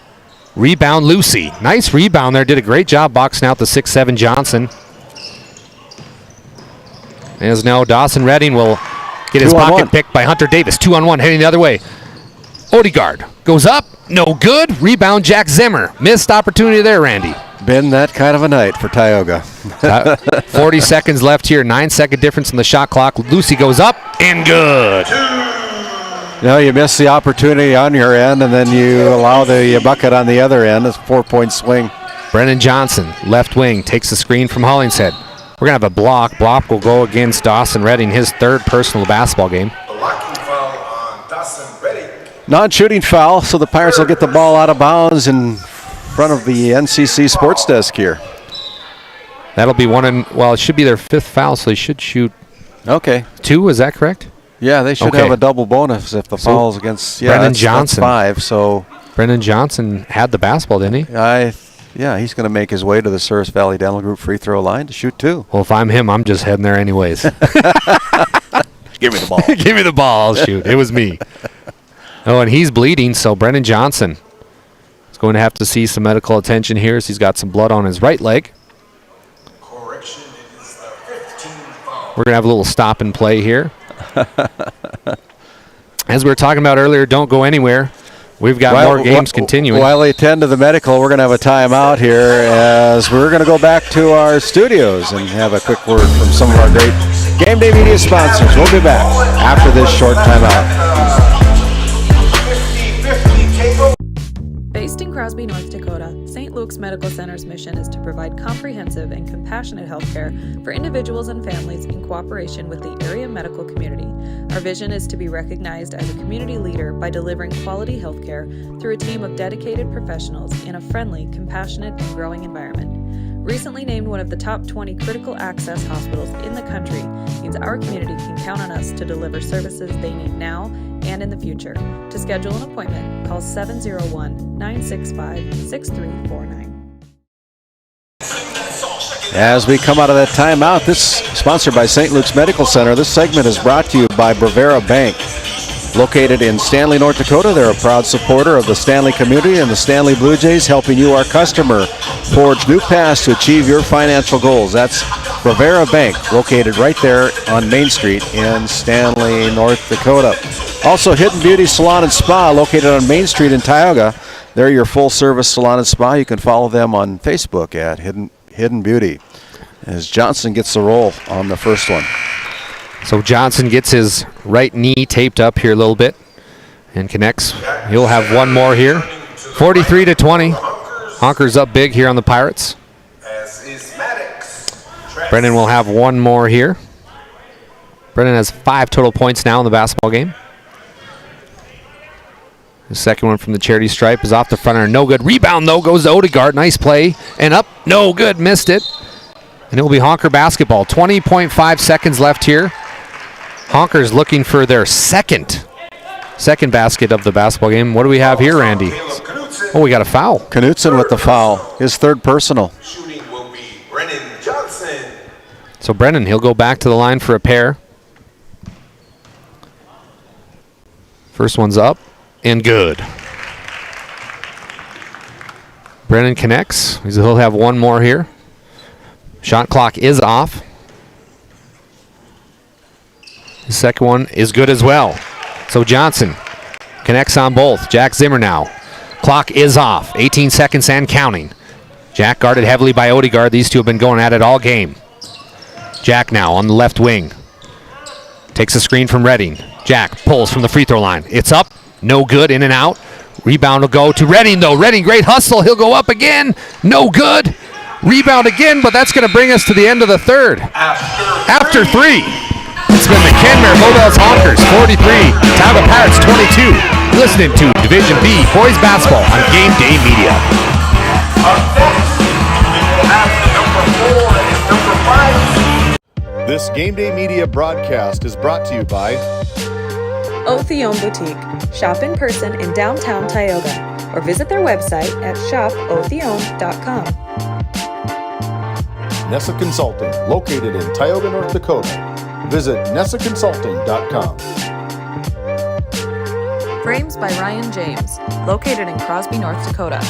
Rebound, Lucy. Nice rebound there. Did a great job boxing out the 6'7 Johnson. As now Dawson Redding will get his pocket picked by Hunter Davis. 2-on-1 heading the other way. Odegaard goes up. No good. Rebound, Jack Zimmer. Missed opportunity there, Randy. Been that kind of a night for Tioga. 40 seconds left here. 9-second difference in the shot clock. Lucy goes up and good. No, you miss the opportunity on your end, and then you allow the bucket on the other end. It's a 4-point swing. Brennan Johnson, left wing, takes the screen from Hollingshead. We're going to have a block. Block will go against Dawson Redding, his 3rd personal basketball game. Blocking foul on Dawson Redding. Non-shooting foul, so the Pirates will get the ball out of bounds in front of the NCC sports desk here. That'll be it should be their 5th foul, so they should shoot 2, is that correct? Yeah, they should have a double bonus if the foul's against Brennan Johnson. That's 5, so Brennan Johnson had the basketball, didn't he? He's going to make his way to the Service Valley Dental Group free throw line to shoot 2. Well, if I'm him, I'm just heading there anyways. Give me the ball. Give me the ball, I'll shoot. It was me. Oh, and he's bleeding, so Brennan Johnson is going to have to see some medical attention here as he's got some blood on his right leg. Correction, it is the 15th foul. We're going to have a little stop and play here. As we were talking about earlier, don't go anywhere. We've got more games continuing. While they attend to the medical, we're going to have a timeout here as we're going to go back to our studios and have a quick word from some of our great Game Day Media sponsors. We'll be back after this short timeout. Based in Crosby, North Dakota, St. Luke's Luke's Medical Center's mission is to provide comprehensive and compassionate health care for individuals and families in cooperation with the area medical community. Our vision is to be recognized as a community leader by delivering quality health care through a team of dedicated professionals in a friendly, compassionate, and growing environment. Recently named one of the top 20 critical access hospitals in the country means our community can count on us to deliver services they need now and in the future. To schedule an appointment, call 701-965-6349. As we come out of that timeout, this sponsored by St. Luke's Medical Center. This segment is brought to you by Bravera Bank. Located in Stanley, North Dakota, they're a proud supporter of the Stanley community and the Stanley Blue Jays, helping you, our customer, forge new paths to achieve your financial goals. That's Bravera Bank, located right there on Main Street in Stanley, North Dakota. Also, Hidden Beauty Salon and Spa, located on Main Street in Tioga. They're your full-service salon and spa. You can follow them on Facebook at Hidden Beauty. As Johnson gets the roll on the first one. So Johnson gets his right knee taped up here a little bit and connects. He'll have one more here. 43-20. Honkers up big here on the Pirates. Brennan will have one more here. Brennan has 5 total points now in the basketball game. The second one from the charity stripe is off the front end. No good. Rebound, though, goes to Odegaard. Nice play. And up. No good. Missed it. And it will be Honker basketball. 20.5 seconds left here. Honkers looking for their second basket of the basketball game. What do we have here, Randy? Oh, we got a foul. Knutson with the foul. His third personal. Shooting will be Brennan Johnson. So Brennan, he'll go back to the line for a pair. First one's up and good. Brennan connects. He'll have one more here. Shot clock is off. The second one is good as well. So Johnson connects on both. Jack Zimmer now. Clock is off. 18 seconds and counting. Jack guarded heavily by Odegaard. These two have been going at it all game. Jack now on the left wing. Takes a screen from Redding. Jack pulls from the free throw line. It's up. No good. In and out. Rebound will go to Redding, though. Redding, great hustle. He'll go up again. No good. Rebound again, but that's going to bring us to the end of the third. After 3. It's been the Kenmare Mobiles Honkers 43, Tioga Pirates 22. Listening to Division B Boys Basketball on Game Day Media. This Game Day Media broadcast is brought to you by Othion Boutique. Shop in person in downtown Tioga or visit their website at shopothion.com. Nessa Consulting, located in Tioga, North Dakota. Visit nessaconsulting.com. Frames by Ryan James, located in Crosby, North Dakota.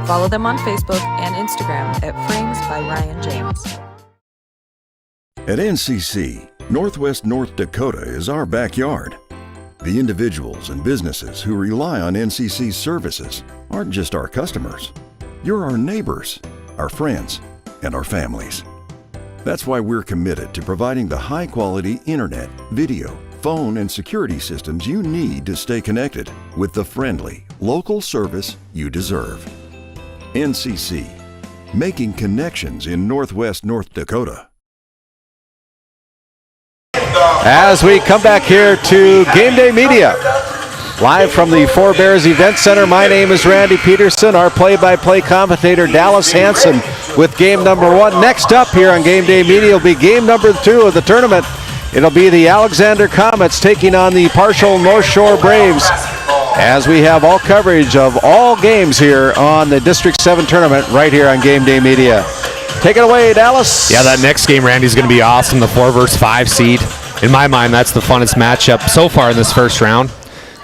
Follow them on Facebook and Instagram at Frames by Ryan James. At NCC, Northwest North Dakota is our backyard. The individuals and businesses who rely on NCC's services aren't just our customers. You're our neighbors, our friends, and our families. That's why we're committed to providing the high-quality internet, video, phone, and security systems you need to stay connected with the friendly, local service you deserve. NCC, making connections in Northwest North Dakota. As we come back here to Game Day Media, live from the Four Bears Event Center, my name is Randy Peterson, our play-by-play commentator Dallas Hanson with game number 1. Next up here on Game Day Media will be game number 2 of the tournament. It'll be the Alexander Comets taking on the partial North Shore Braves, as we have all coverage of all games here on the District 7 tournament right here on Game Day Media. Take it away, Dallas. Yeah, that next game, Randy, is going to be awesome. The 4 versus 5 seed. In my mind, that's the funnest matchup so far in this first round.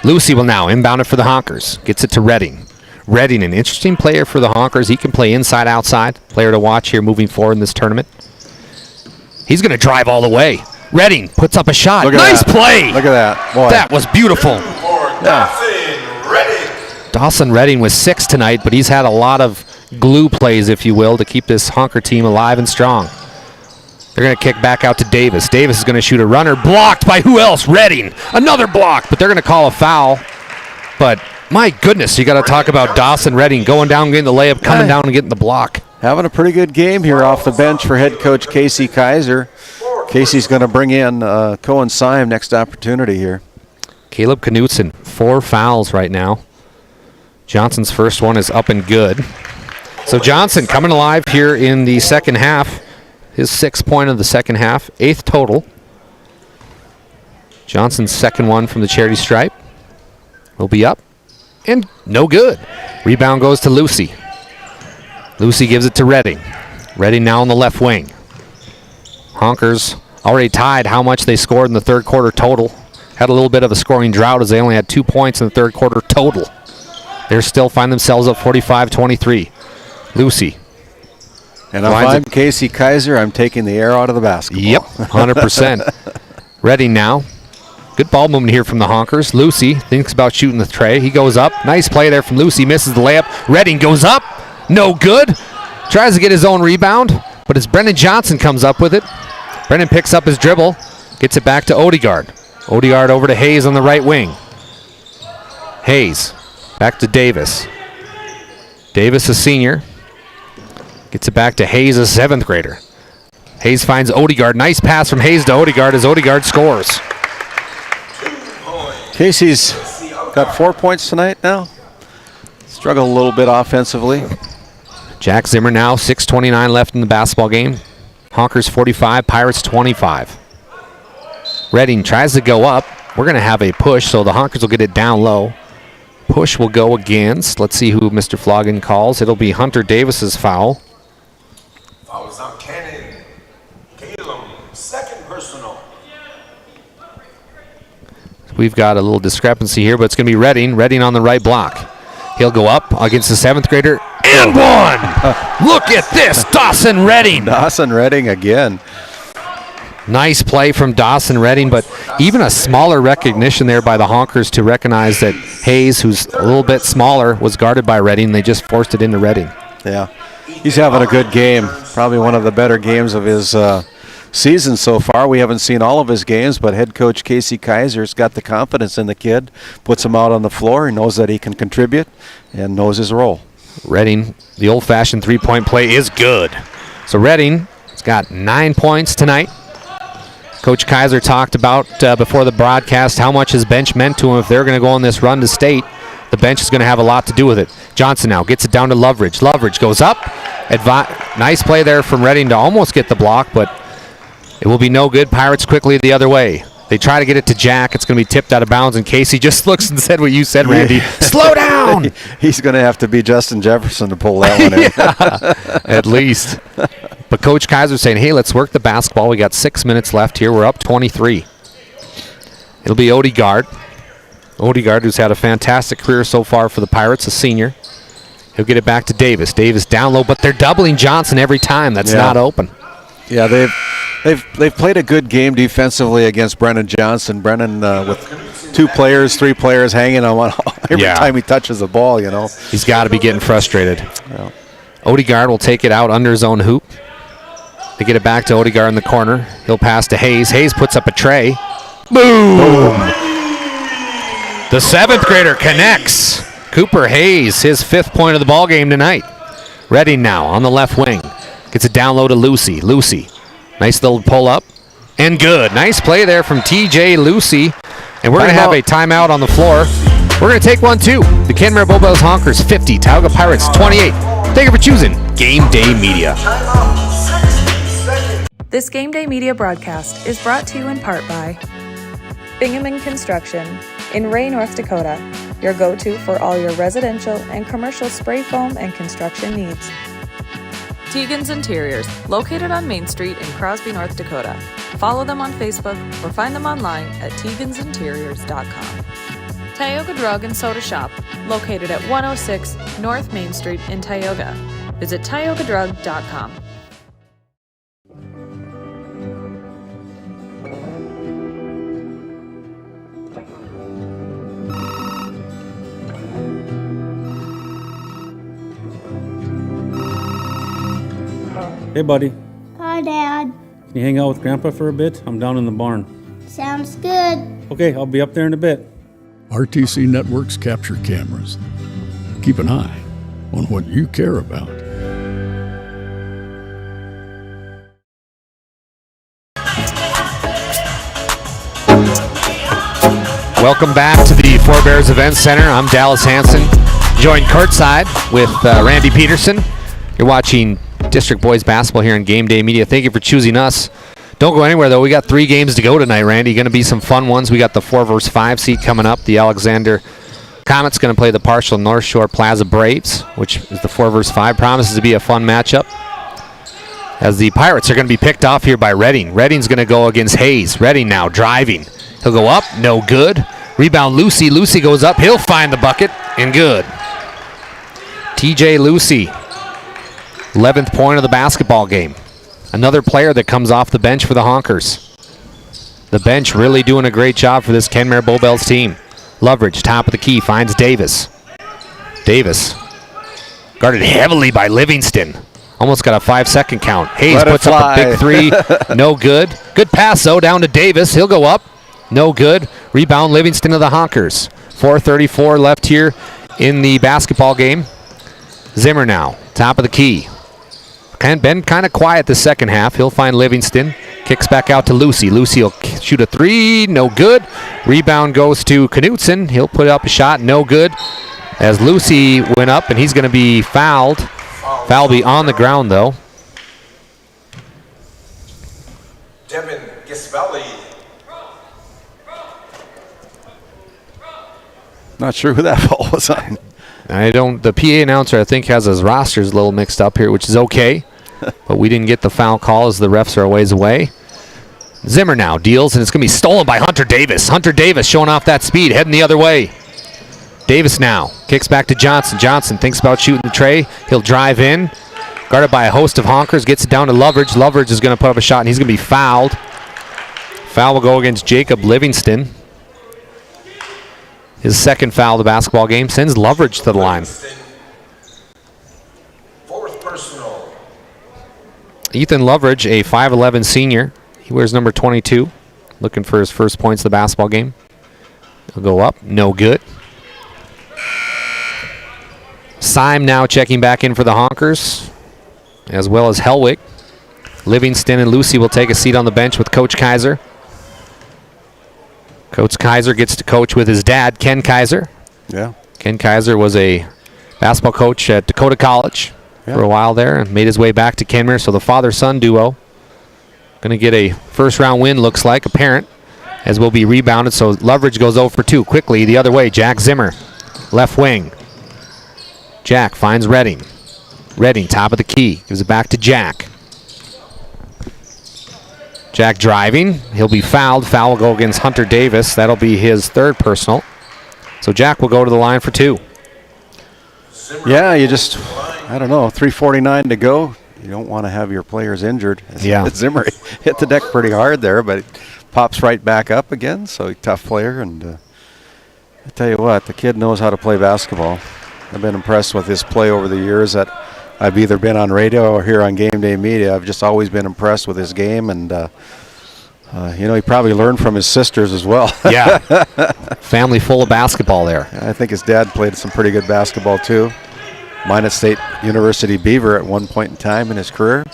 Lucy will now inbound it for the Honkers. Gets it to Redding. Redding, an interesting player for the Honkers. He can play inside, outside. Player to watch here moving forward in this tournament. He's going to drive all the way. Redding puts up a shot. Nice play. Look at that. Boy. That was beautiful. Yeah. Dawson Redding was 6 tonight, but he's had a lot of glue plays, if you will, to keep this Honker team alive and strong. They're going to kick back out to Davis. Davis is going to shoot a runner. Blocked by who else? Redding. Another block, but they're going to call a foul But my goodness, you got to talk about Dawson Redding going down, getting the layup, coming down and getting the block. Having a pretty good game here off the bench for head coach Casey Kaiser. Casey's going to bring in Cohen Syme next opportunity here. Caleb Knutson, 4 fouls right now. Johnson's first one is up and good. So Johnson coming alive here in the second half. His 6th point of the second half, 8th total. Johnson's second one from the charity stripe will be up and no good. Rebound goes to Lucy. Lucy gives it to Redding. Redding now on the left wing. Honkers already tied how much they scored in the third quarter total. Had a little bit of a scoring drought as they only had 2 points in the third quarter total. They still find themselves up 45-23. Lucy. And if I'm Casey Kaiser, I'm taking the air out of the basketball. Yep, 100%. Redding now. Good ball movement here from the Honkers. Lucy thinks about shooting the tray. He goes up. Nice play there from Lucy. Misses the layup. Redding goes up. No good. Tries to get his own rebound, but as Brennan Johnson comes up with it, Brennan picks up his dribble, gets it back to Odegaard. Odegaard over to Hayes on the right wing. Hayes back to Davis. Davis, a senior, gets it back to Hayes, a 7th grader. Hayes finds Odegaard. Nice pass from Hayes to Odegaard as Odegaard scores. Casey's got 4 points tonight now. Struggled a little bit offensively. Jack Zimmer now, 6:29 left in the basketball game. Honkers 45, Pirates 25. Redding tries to go up. We're going to have a push, so the Honkers will get it down low. Push will go against. Let's see who Mr. Floggen calls. It'll be Hunter Davis's foul. Fouls on Cannon. Calum, 2nd personal. We've got a little discrepancy here, but it's going to be Redding. Redding on the right block. He'll go up against the 7th grader. And one! Look at this, Dawson Redding. Dawson Redding again. Nice play from Dawson Redding, but even a smaller recognition there by the Honkers to recognize that Hayes, who's a little bit smaller, was guarded by Redding. They just forced it into Redding. Yeah, he's having a good game. Probably one of the better games of his season so far. We haven't seen all of his games, but head coach Casey Kaiser's got the confidence in the kid, puts him out on the floor. He knows that he can contribute and knows his role. Redding, the old-fashioned three-point play is good. So Redding has got 9 points tonight. Coach Kaiser talked about before the broadcast how much his bench meant to him. If they're going to go on this run to state, the bench is going to have a lot to do with it. Johnson now gets it down to Loveridge. Loveridge goes up. Nice play there from Redding to almost get the block, but it will be no good. Pirates quickly the other way. They try to get it to Jack. It's going to be tipped out of bounds, and Casey just looks and said what you said, Randy. Slow down! He's going to have to be Justin Jefferson to pull that one in. Yeah, at least. But Coach Kaiser's saying, hey, let's work the basketball. We got 6 minutes left here. We're up 23. It'll be Odegaard. Odegaard, who's had a fantastic career so far for the Pirates, a senior. He'll get it back to Davis. Davis down low, but they're doubling Johnson every time. That's not open. Yeah, they've played a good game defensively against Brennan Johnson. Brennan with 2 players, 3 players hanging on one every time he touches the ball, you know. He's got to be getting frustrated. Yeah. Odegaard will take it out under his own hoop. They get it back to Odegaard in the corner. He'll pass to Hayes. Hayes puts up a tray. Boom! The 7th grader connects. Cooper Hayes, his 5th point of the ball game tonight. Redding now on the left wing. Gets it down low to Lucy. Lucy, nice little pull up. And good. Nice play there from TJ Lucy. And we're going to have a timeout on the floor. We're going to take one, too. The Kenmare Bowbells Honkers 50, Tioga Pirates 28. Thank you for choosing Game Day Media. This Game Day Media broadcast is brought to you in part by Bingaman Construction in Ray, North Dakota, your go-to for all your residential and commercial spray foam and construction needs. Tegan's Interiors, located on Main Street in Crosby, North Dakota. Follow them on Facebook or find them online at tegansinteriors.com. Tioga Drug and Soda Shop, located at 106 North Main Street in Tioga. Visit tiogadrug.com. Hey, buddy. Hi, Dad. Can you hang out with Grandpa for a bit? I'm down in the barn. Sounds good. Okay, I'll be up there in a bit. RTC Networks capture cameras. Keep an eye on what you care about. Welcome back to the Forebears Event Center. I'm Dallas Hansen, joined courtside with Randy Peterson. You're watching District Boys Basketball here on Game Day Media. Thank you for choosing us. Don't go anywhere, though. We got 3 games to go tonight, Randy. Going to be some fun ones. We got the 4 versus 5 seed coming up. The Alexander Comets going to play the partial North Shore Plaza Braves, which is the 4 versus 5. Promises to be a fun matchup. As the Pirates are going to be picked off here by Reading. Reading's going to go against Hayes. Reading now driving. He'll go up. No good. Rebound, Lucy. Lucy goes up. He'll find the bucket. And good. TJ Lucy. 11th point of the basketball game. Another player that comes off the bench for the Honkers. The bench really doing a great job for this Kenmare Bowbells team. Loveridge, top of the key, finds Davis. Davis. Guarded heavily by Livingston. Almost got a 5-second count. Hayes puts up a big 3. No good. Good pass, though, down to Davis. He'll go up. No good. Rebound, Livingston of the Honkers. 4:34 left here in the basketball game. Zimmer now, top of the key. Been kind of quiet the second half. He'll find Livingston. Kicks back out to Lucy. Lucy will shoot a 3. No good. Rebound goes to Knutson. He'll put up a shot. No good. As Lucy went up, and he's going to be fouled. Foul be on the ground, though. Devin Gisvelli. Not sure who that ball was on. The PA announcer, I think, has his rosters a little mixed up here, which is okay. But we didn't get the foul call as the refs are a ways away. Zimmer now deals, and it's going to be stolen by Hunter Davis. Hunter Davis showing off that speed, heading the other way. Davis now kicks back to Johnson. Johnson thinks about shooting the tray. He'll drive in. Guarded by a host of Honkers. Gets it down to Loveridge. Loveridge is going to put up a shot, and he's going to be fouled. Foul will go against Jacob Livingston. His second foul of the basketball game sends Loveridge to the line. 4th personal. Ethan Loveridge, a 5'11 senior. He wears number 22. Looking for his first points of the basketball game. He'll go up. No good. Syme now checking back in for the Honkers, as well as Helwig. Livingston and Lucy will take a seat on the bench with Coach Kaiser. Coach Kaiser gets to coach with his dad, Ken Kaiser. Yeah. Ken Kaiser was a basketball coach at Dakota College for a while there and made his way back to Kenmare. So the father-son duo going to get a first-round win, looks like, apparent, as will be rebounded. So Loveridge goes 0 for 2 quickly the other way. Jack Zimmer, left wing. Jack finds Reading. Reading, top of the key. Gives it back to Jack. Jack driving. He'll be fouled. Foul will go against Hunter Davis. That'll be his 3rd personal. So Jack will go to the line for 2. Yeah, you just, I don't know, 3:49 to go. You don't want to have your players injured. Yeah. Zimmer hit the deck pretty hard there, but it pops right back up again. So tough player. And I tell you what, the kid knows how to play basketball. I've been impressed with his play over the years that I've either been on radio or here on Game Day Media. I've just always been impressed with his game, and he probably learned from his sisters as well. Yeah, family full of basketball there. I think his dad played some pretty good basketball too. Minot State University Beaver at one point in time in his career.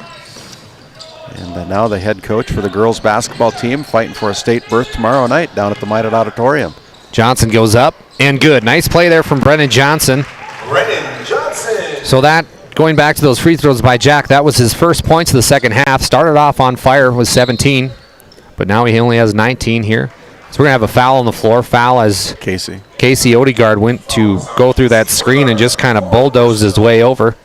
And now the head coach for the girls basketball team, fighting for a state berth tomorrow night down at the Minot Auditorium. Johnson goes up, and good. Nice play there from Brennan Johnson. Brennan Johnson. So that, going back to those free throws by Jack, that was his first points of the second half. Started off on fire with 17, but now he only has 19 here. So we're going to have a foul on the floor. Foul as Casey Odegaard went to go through that screen and just kind of bulldozed his way over.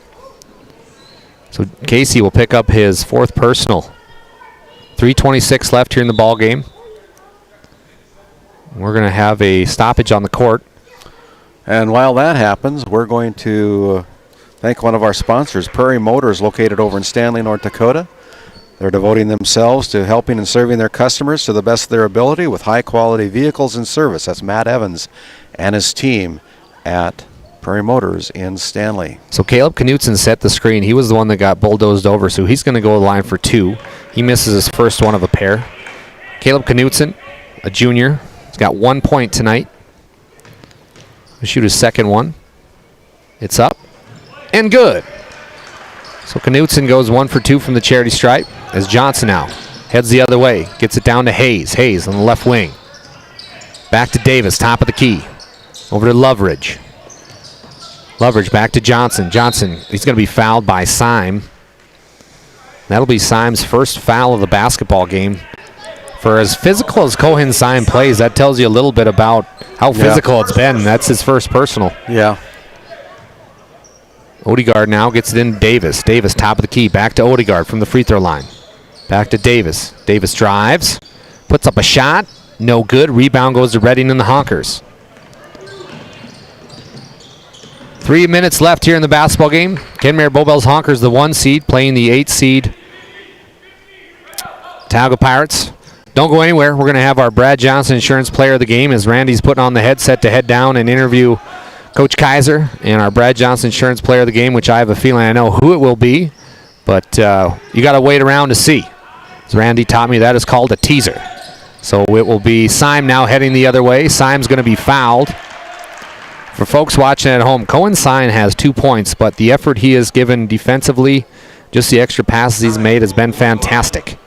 So Casey will pick up his 4th personal. 3:26 left here in the ball game. We're going to have a stoppage on the court. And while that happens, we're going to thank one of our sponsors, Prairie Motors, located over in Stanley, North Dakota. They're devoting themselves to helping and serving their customers to the best of their ability with high-quality vehicles and service. That's Matt Evans and his team at Prairie Motors in Stanley. So Caleb Knutson set the screen. He was the one that got bulldozed over, so he's going to go to the line for 2. He misses his first one of a pair. Caleb Knutson, a junior, has got 1 point tonight. Shoot his second one. It's up and good. So Knutson goes 1 for 2 from the charity stripe as Johnson now heads the other way. Gets it down to Hayes. Hayes on the left wing. Back to Davis, top of the key. Over to Loveridge. Loveridge back to Johnson. Johnson, he's going to be fouled by Syme. That'll be Syme's first foul of the basketball game. For as physical as Cohen Syme plays, that tells you a little bit about how physical it's been. That's his first personal. Yeah. Odegaard now gets it in Davis. Davis, top of the key. Back to Odegaard from the free throw line. Back to Davis. Davis drives. Puts up a shot. No good. Rebound goes to Reading and the Honkers. 3 minutes left here in the basketball game. Kenmare Bowbells Honkers, the 1 seed, playing the 8 seed Tioga Pirates. Don't go anywhere. We're going to have our Brad Johnson Insurance Player of the Game as Randy's putting on the headset to head down and interview Coach Kaiser and our Brad Johnson Insurance Player of the Game, which I have a feeling I know who it will be, but you got to wait around to see. As Randy taught me, that is called a teaser. So it will be Syme now heading the other way. Syme's going to be fouled. For folks watching at home, Cohen Syme has 2 points, but the effort he has given defensively, just the extra passes he's made, has been fantastic.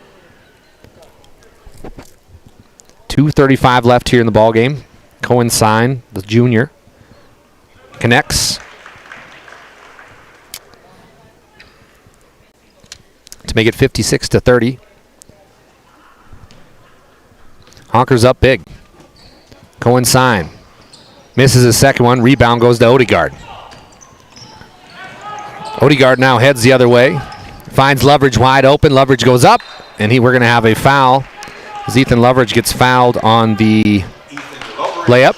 2:35 left here in the ball game. Cohen Syme, the junior, connects to make it 56-30. Honkers up big. Cohen Syme misses his second one. Rebound goes to Odegaard. Odegaard now heads the other way. Finds Loveridge wide open. Loveridge goes up, and we're going to have a foul as Ethan Loveridge gets fouled on the layup.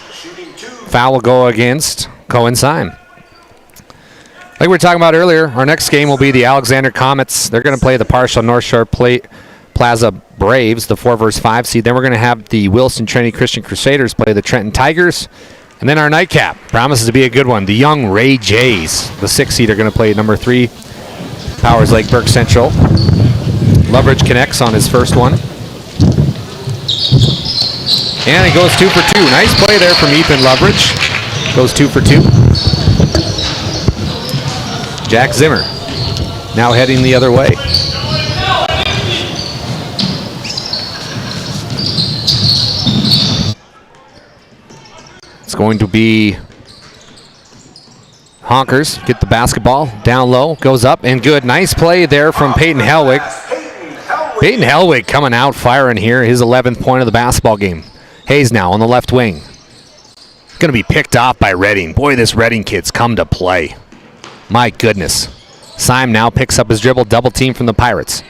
Foul will go against Cohen Syme. Like we were talking about earlier, our next game will be the Alexander Comets. They're going to play the Partial North Shore Plaza Braves, the 4 versus 5 seed. Then we're going to have the Wilson Trinity Christian Crusaders play the Trenton Tigers. And then our nightcap promises to be a good one. The Young Ray Jays, the 6 seed, are going to play number 3 Powers Lake Burke Central. Loveridge connects on his first one. And he goes 2 for 2. Nice play there from Ethan Loveridge. Goes 2 for 2. Jack Zimmer now heading the other way. It's going to be Honkers get the basketball down low, goes up and good. Nice play there from Peyton Helwig. Peyton Helwig coming out firing here, his 11th point of the basketball game. Hayes now on the left wing. Going to be picked off by Reading. Boy, this Reading kid's come to play. My goodness. Syme now picks up his dribble, double team from the Pirates.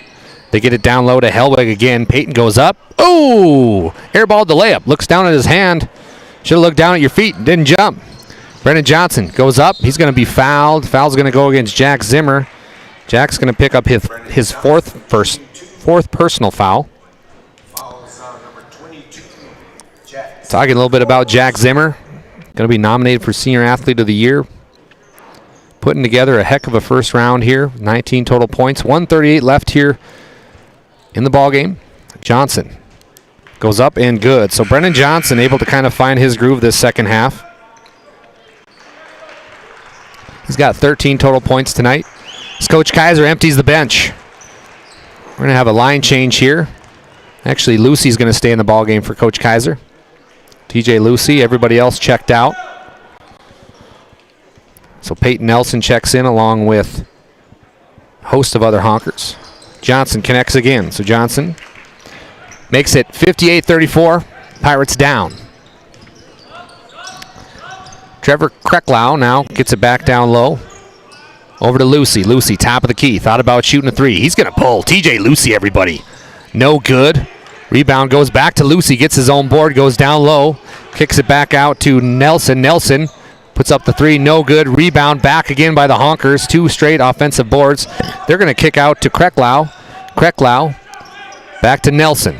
They get it down low to Helwig again. Peyton goes up. Oh! Airballed the layup. Looks down at his hand. Should have looked down at your feet and didn't jump. Brennan Johnson goes up. He's going to be fouled. Foul's going to go against Jack Zimmer. Jack's going to pick up his fourth personal foul. Talking a little bit about Jack Zimmer. Going to be nominated for Senior Athlete of the Year. Putting together a heck of a first round here. 19 total points. 1:38 left here in the ball game. Johnson goes up and good. So Brennan Johnson able to kind of find his groove this second half. He's got 13 total points tonight. As Coach Kaiser empties the bench. We're going to have a line change here. Actually, Lucy's going to stay in the ball game for Coach Kaiser. TJ Lucy, everybody else checked out. So Peyton Nelson checks in along with a host of other Honkers. Johnson connects again. So Johnson makes it 58-34. Pirates down. Trevor Krecklau now gets it back down low. Over to Lucy. Lucy, top of the key. Thought about shooting a 3. He's going to pull. TJ Lucy, everybody. No good. Rebound goes back to Lucy. Gets his own board. Goes down low. Kicks it back out to Nelson. Nelson puts up the 3. No good. Rebound back again by the Honkers. 2 straight offensive boards. They're going to kick out to Krecklau. Krecklau back to Nelson.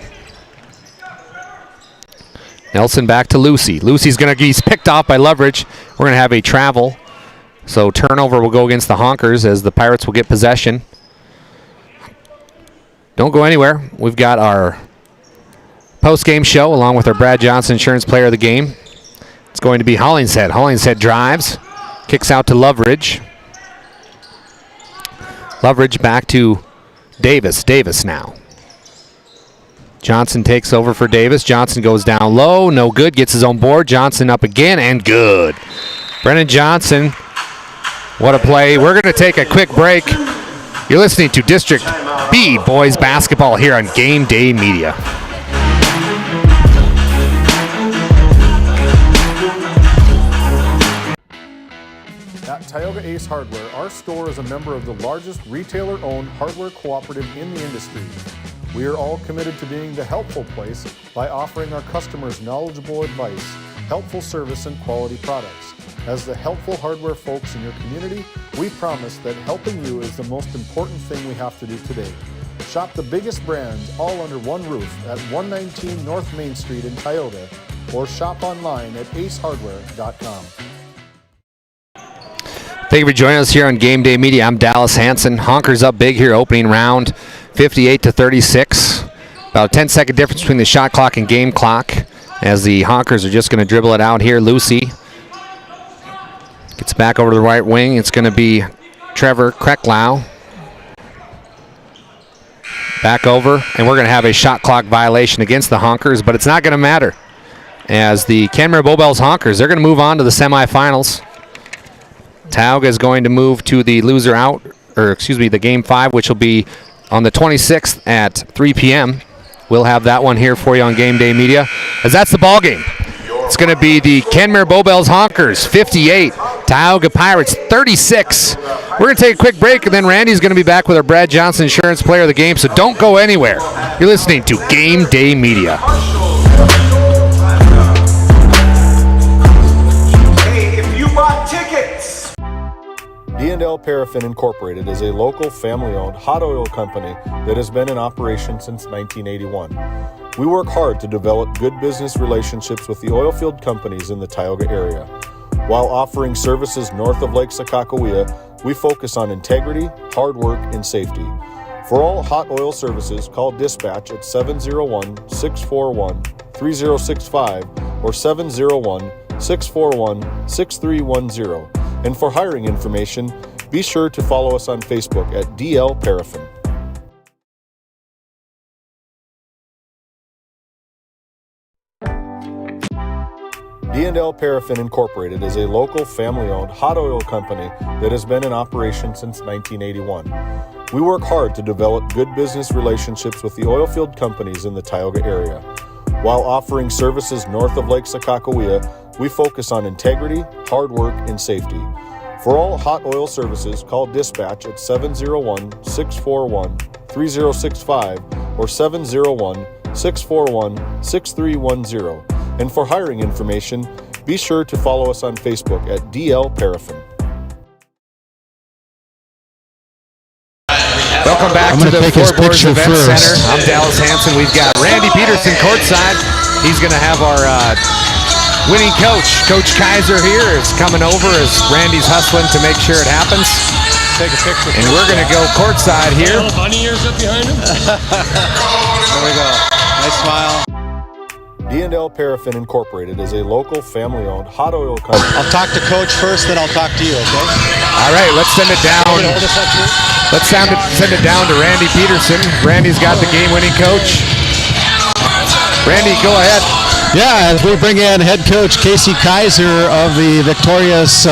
Nelson back to Lucy. He's picked off by Loveridge. We're going to have a travel. So turnover will go against the Honkers as the Pirates will get possession. Don't go anywhere. We've got our post-game show along with our Brad Johnson Insurance Player of the Game. It's going to be Hollingshead. Hollingshead drives, kicks out to Loveridge. Loveridge back to Davis. Davis now. Johnson takes over for Davis. Johnson goes down low, no good, gets his own board. Johnson up again, and good. Brennan Johnson, what a play. We're going to take a quick break. You're listening to District B Boys Basketball here on Game Day Media. At Tioga Ace Hardware, our store is a member of the largest retailer-owned hardware cooperative in the industry. We are all committed to being the helpful place by offering our customers knowledgeable advice, helpful service, and quality products. As the helpful hardware folks in your community, we promise that helping you is the most important thing we have to do today. Shop the biggest brands all under one roof at 119 North Main Street in Tioga, or shop online at acehardware.com. Thank you for joining us here on Game Day Media. I'm Dallas Hansen. Honkers up big here, opening round, 58-36. About a 10-second difference between the shot clock and game clock, as the Honkers are just going to dribble it out here. Lucy gets back over to the right wing. It's going to be Trevor Krecklau. Back over, and we're going to have a shot clock violation against the Honkers, but it's not going to matter, as the Canmere Bowbells Honkers, they're going to move on to the semifinals. Tioga is going to move to the loser out, or excuse me, the game 5, which will be on the 26th at 3 p.m. We'll have that one here for you on Game Day Media, as that's the ball game. It's going to be the Canmere Bowbells Honkers 58, Tioga Pirates 36. We're going to take a quick break, and then Randy's going to be back with our Brad Johnson Insurance Player of the Game, so don't go anywhere. You're listening to Game Day Media. Hey, if you bought tickets. D&L Paraffin Incorporated is a local family-owned hot oil company that has been in operation since 1981. We work hard to develop good business relationships with the oilfield companies in the Tioga area. While offering services north of Lake Sakakawea, we focus on integrity, hard work, and safety. For all hot oil services, call dispatch at 701-641-3065 or 701-641-6310. And for hiring information, be sure to follow us on Facebook at DL Paraffin. D&L Paraffin Incorporated is a local family-owned hot oil company that has been in operation since 1981. We work hard to develop good business relationships with the oilfield companies in the Tioga area. While offering services north of Lake Sakakawea, we focus on integrity, hard work, and safety. For all hot oil services, call dispatch at 701-641-3065 or 701-641-6310. And for hiring information, be sure to follow us on Facebook at DL Paraffin. Welcome back to the Four Boards Event Center. I'm Dallas Hansen. We've got Randy Peterson courtside. He's going to have our winning coach, Coach Kaiser, here is coming over as Randy's hustling to make sure it happens. Take a picture. And we're going to go courtside here. Bunny ears up behind him. There we go. Nice smile. D&L Paraffin Incorporated is a local family-owned hot oil company. I'll talk to Coach first, then I'll talk to you, okay? All right, let's send it down. Let's send it down to Randy Peterson. Randy's got the game-winning coach. Randy, go ahead. Yeah, as we bring in head coach Casey Kaiser of the victorious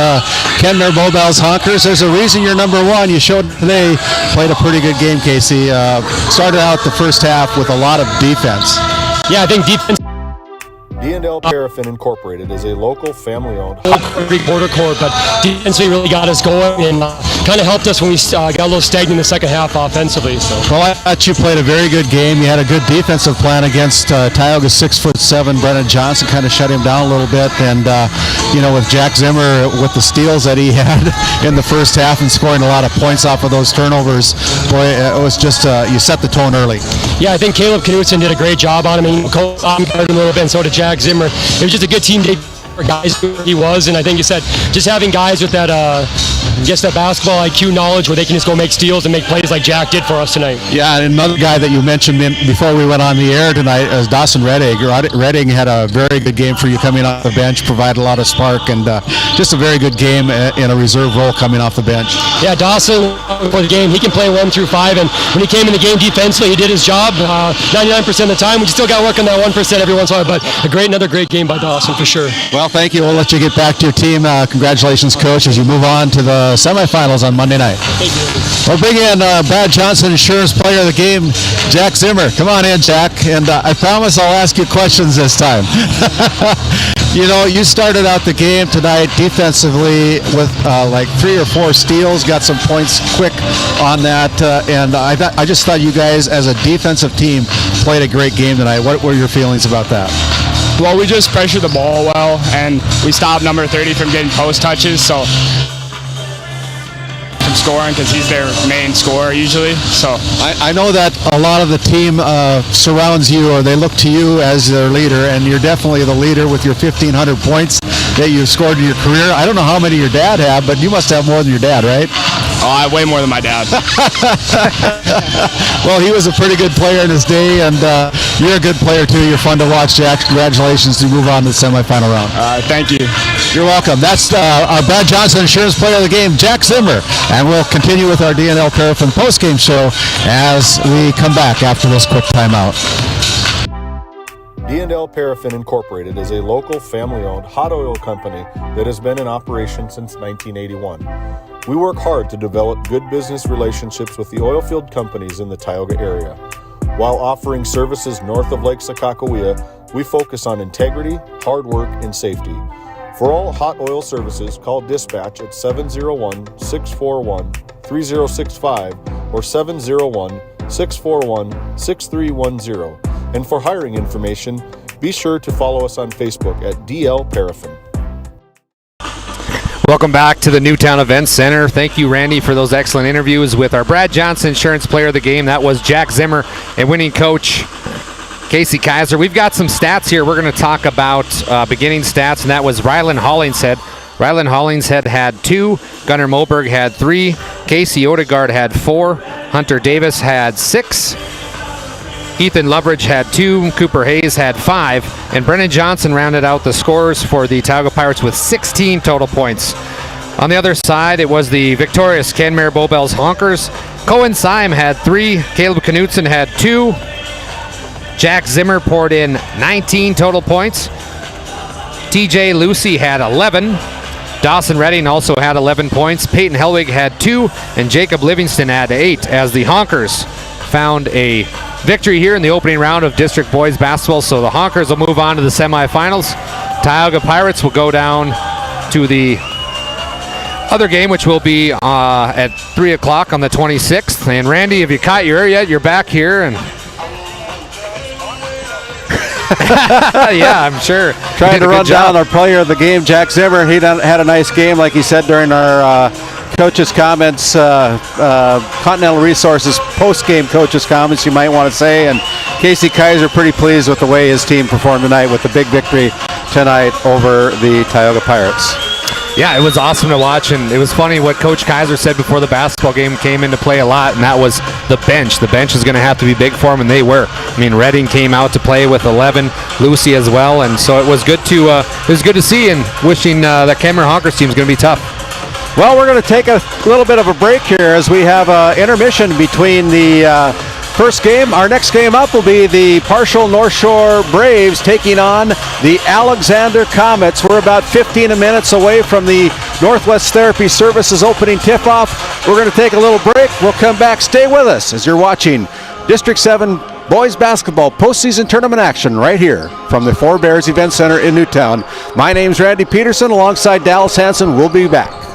Canmere Bowbells Honkers, there's a reason you're number one. You showed today, played a pretty good game, Casey. Started out the first half with a lot of defense. Yeah, I think defense. D&L Paraffin Incorporated is a local family-owned Greek border court, but defensively really got us going and kind of helped us when we got a little stagnant in the second half offensively. So. Well, I thought you played a very good game. You had a good defensive plan against Tioga's 6'7" Brennan Johnson, kind of shut him down a little bit. And, with Jack Zimmer, with the steals that he had in the first half and scoring a lot of points off of those turnovers, boy, it was just, you set the tone early. Yeah, I think Caleb Knutson did a great job on him. And got him a little bit, and so did Jack Zimmer. It was just a good team day for guys who he was, and I think you said just having guys with that, that basketball IQ knowledge where they can just go make steals and make plays like Jack did for us tonight. Yeah, and another guy that you mentioned before we went on the air tonight is Dawson Redding. Redding had a very good game for you coming off the bench, provided a lot of spark, and just a very good game in a reserve role coming off the bench. Yeah, Dawson, for the game, he can play 1 through 5, and when he came in the game defensively, he did his job 99% of the time. We still got to work on that 1% every once in a while, but another great game by Dawson for sure. Well, thank you. We'll let you get back to your team. Congratulations, Coach, as you move on to the semifinals on Monday night. Thank you. We'll bring in Brad Johnson, Insurance Player of the Game, Jack Zimmer. Come on in, Jack, and I promise I'll ask you questions this time. You know, you started out the game tonight defensively with like 3 or 4 steals, got some points quick on that, and I just thought you guys as a defensive team played a great game tonight. What were your feelings about that? Well, we just pressured the ball well, and we stopped number 30 from getting post touches, so from scoring because he's their main scorer usually. So I know that a lot of the team surrounds you, or they look to you as their leader, and you're definitely the leader with your 1,500 points that you've scored in your career. I don't know how many your dad had, but you must have more than your dad, right? Oh, I have way more than my dad. Well, he was a pretty good player in his day, and you're a good player too. You're fun to watch, Jack. Congratulations to move on to the semifinal round. Thank you. You're welcome. That's our Brad Johnson Insurance Player of the Game, Jack Zimmer. And we'll continue with our D&L Paraffin postgame show as we come back after this quick timeout. D&L Paraffin Incorporated is a local family-owned hot oil company that has been in operation since 1981. We work hard to develop good business relationships with the oilfield companies in the Tioga area. While offering services north of Lake Sakakawea, we focus on integrity, hard work, and safety. For all hot oil services, call dispatch at 701-641-3065 or 701-641-6310. And for hiring information, be sure to follow us on Facebook at DL Paraffin. Welcome back to the Newtown Events Center. Thank you, Randy, for those excellent interviews with our Brad Johnson Insurance Player of the Game. That was Jack Zimmer and winning coach Casey Kaiser. We've got some stats here. We're going to talk about beginning stats, and that was Rylan Hollingshead. Rylan Hollingshead had 2. Gunnar Moberg had 3. Casey Odegaard had 4. Hunter Davis had 6. Ethan Loveridge had 2, Cooper Hayes had 5, and Brennan Johnson rounded out the scores for the Tioga Pirates with 16 total points. On the other side, it was the victorious Canmere Bowbells Honkers. Cohen Syme had 3, Caleb Knutson had 2, Jack Zimmer poured in 19 total points, TJ Lucy had 11, Dawson Redding also had 11 points, Peyton Helwig had 2, and Jacob Livingston had 8, as the Honkers found a victory here in the opening round of District Boys Basketball. So the Honkers will move on to the semifinals. Tioga Pirates will go down to the other game, which will be at 3 o'clock on the 26th. And Randy, have you caught your air yet? You're back here. And yeah, I'm sure. Trying to run down our player of the game, Jack Zimmer. He had a nice game, like he said during our coaches' comments, Continental Resources post-game coaches' comments, you might want to say. And Casey Kaiser pretty pleased with the way his team performed tonight with the big victory tonight over the Tioga Pirates. Yeah, it was awesome to watch, and it was funny what Coach Kaiser said before the basketball game came into play a lot, and that was the bench. The bench is going to have to be big for them, and they were. I mean, Redding came out to play with 11, Lucy as well, and so it was good to see, and wishing that Cameron Honkers team is going to be tough. Well, we're going to take a little bit of a break here as we have an intermission between the first game. Our next game up will be the Partial North Shore Braves taking on the Alexander Comets. We're about 15 minutes away from the Northwest Therapy Services opening tip-off. We're going to take a little break. We'll come back. Stay with us as you're watching District 7 Boys Basketball postseason tournament action right here from the Four Bears Event Center in Newtown. My name's Randy Peterson alongside Dallas Hansen. We'll be back.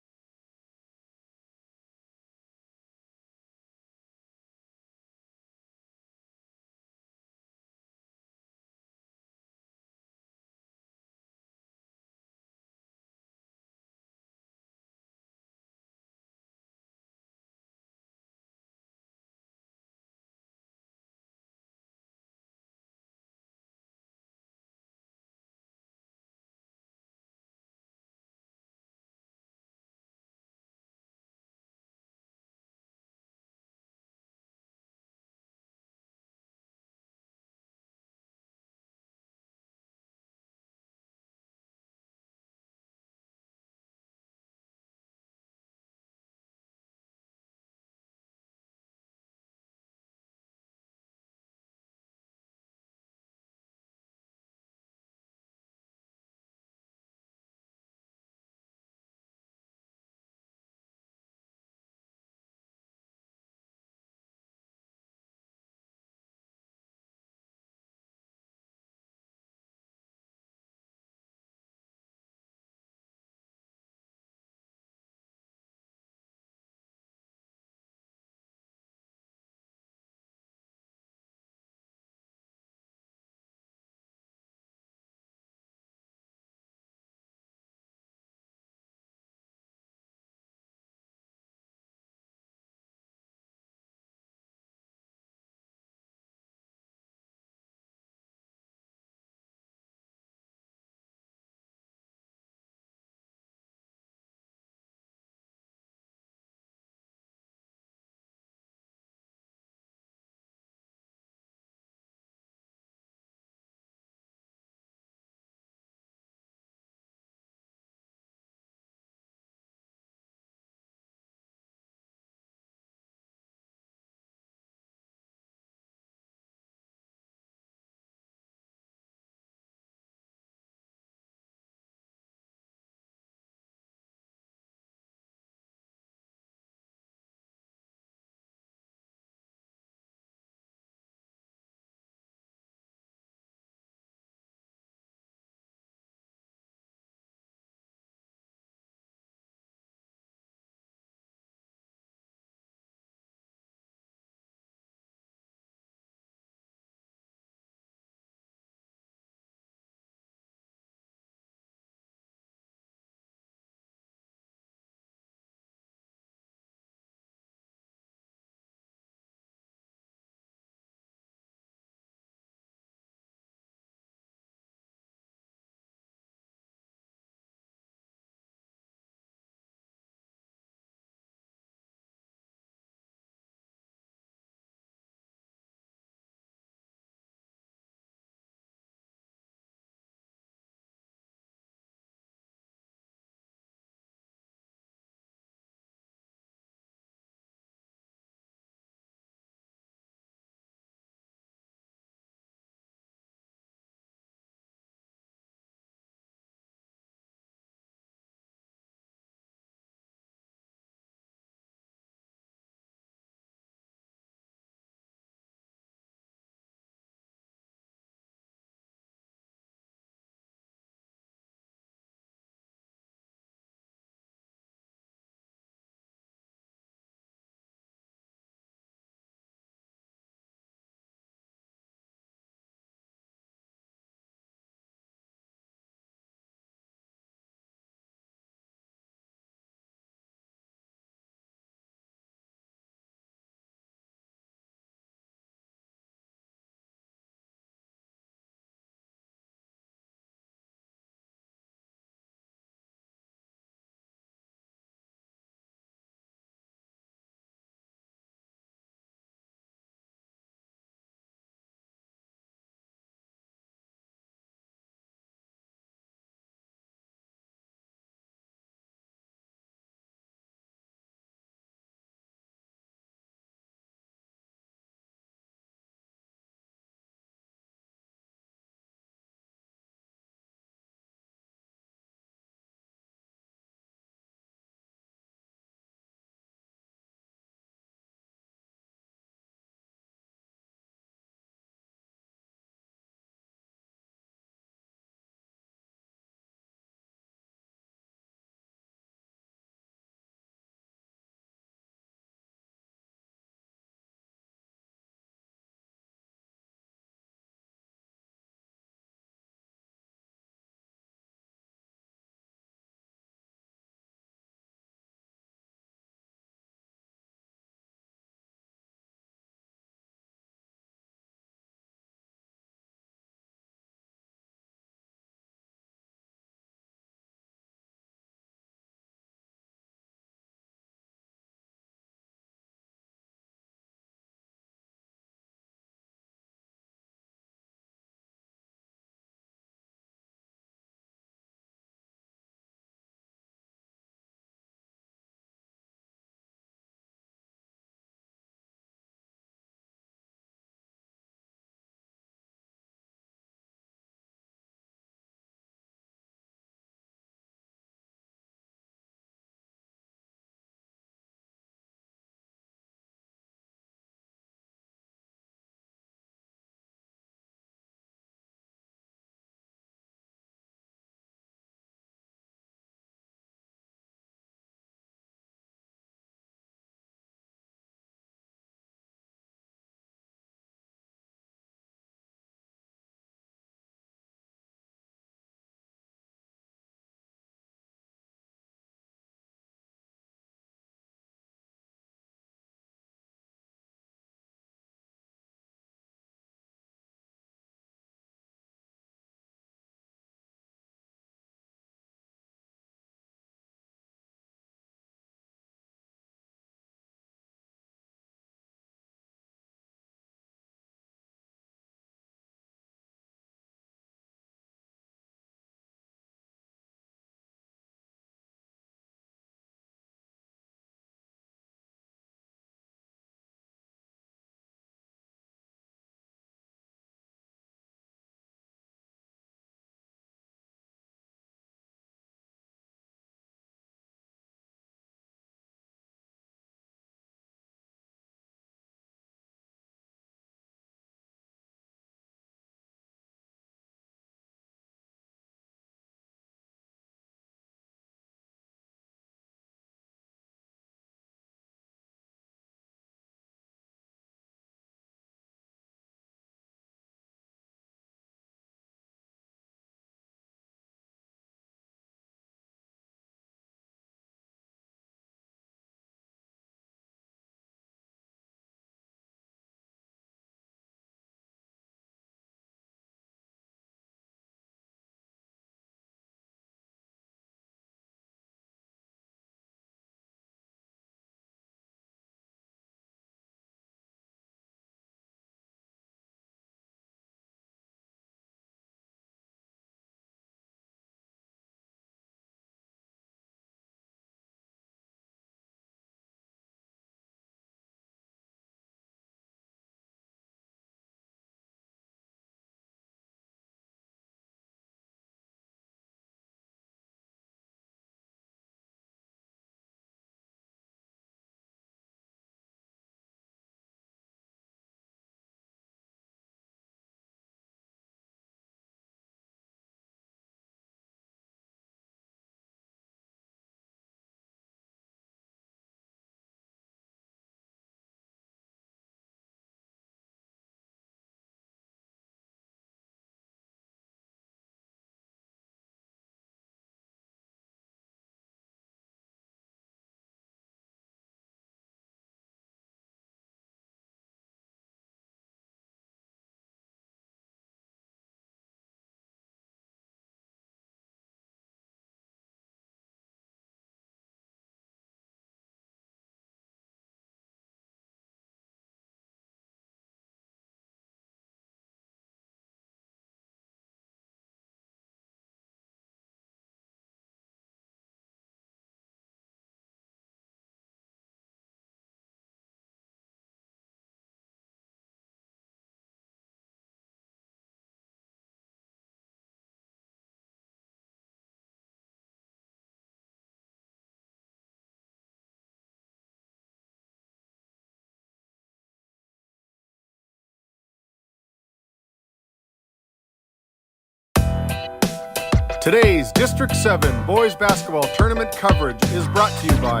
Today's District 7 Boys Basketball Tournament coverage is brought to you by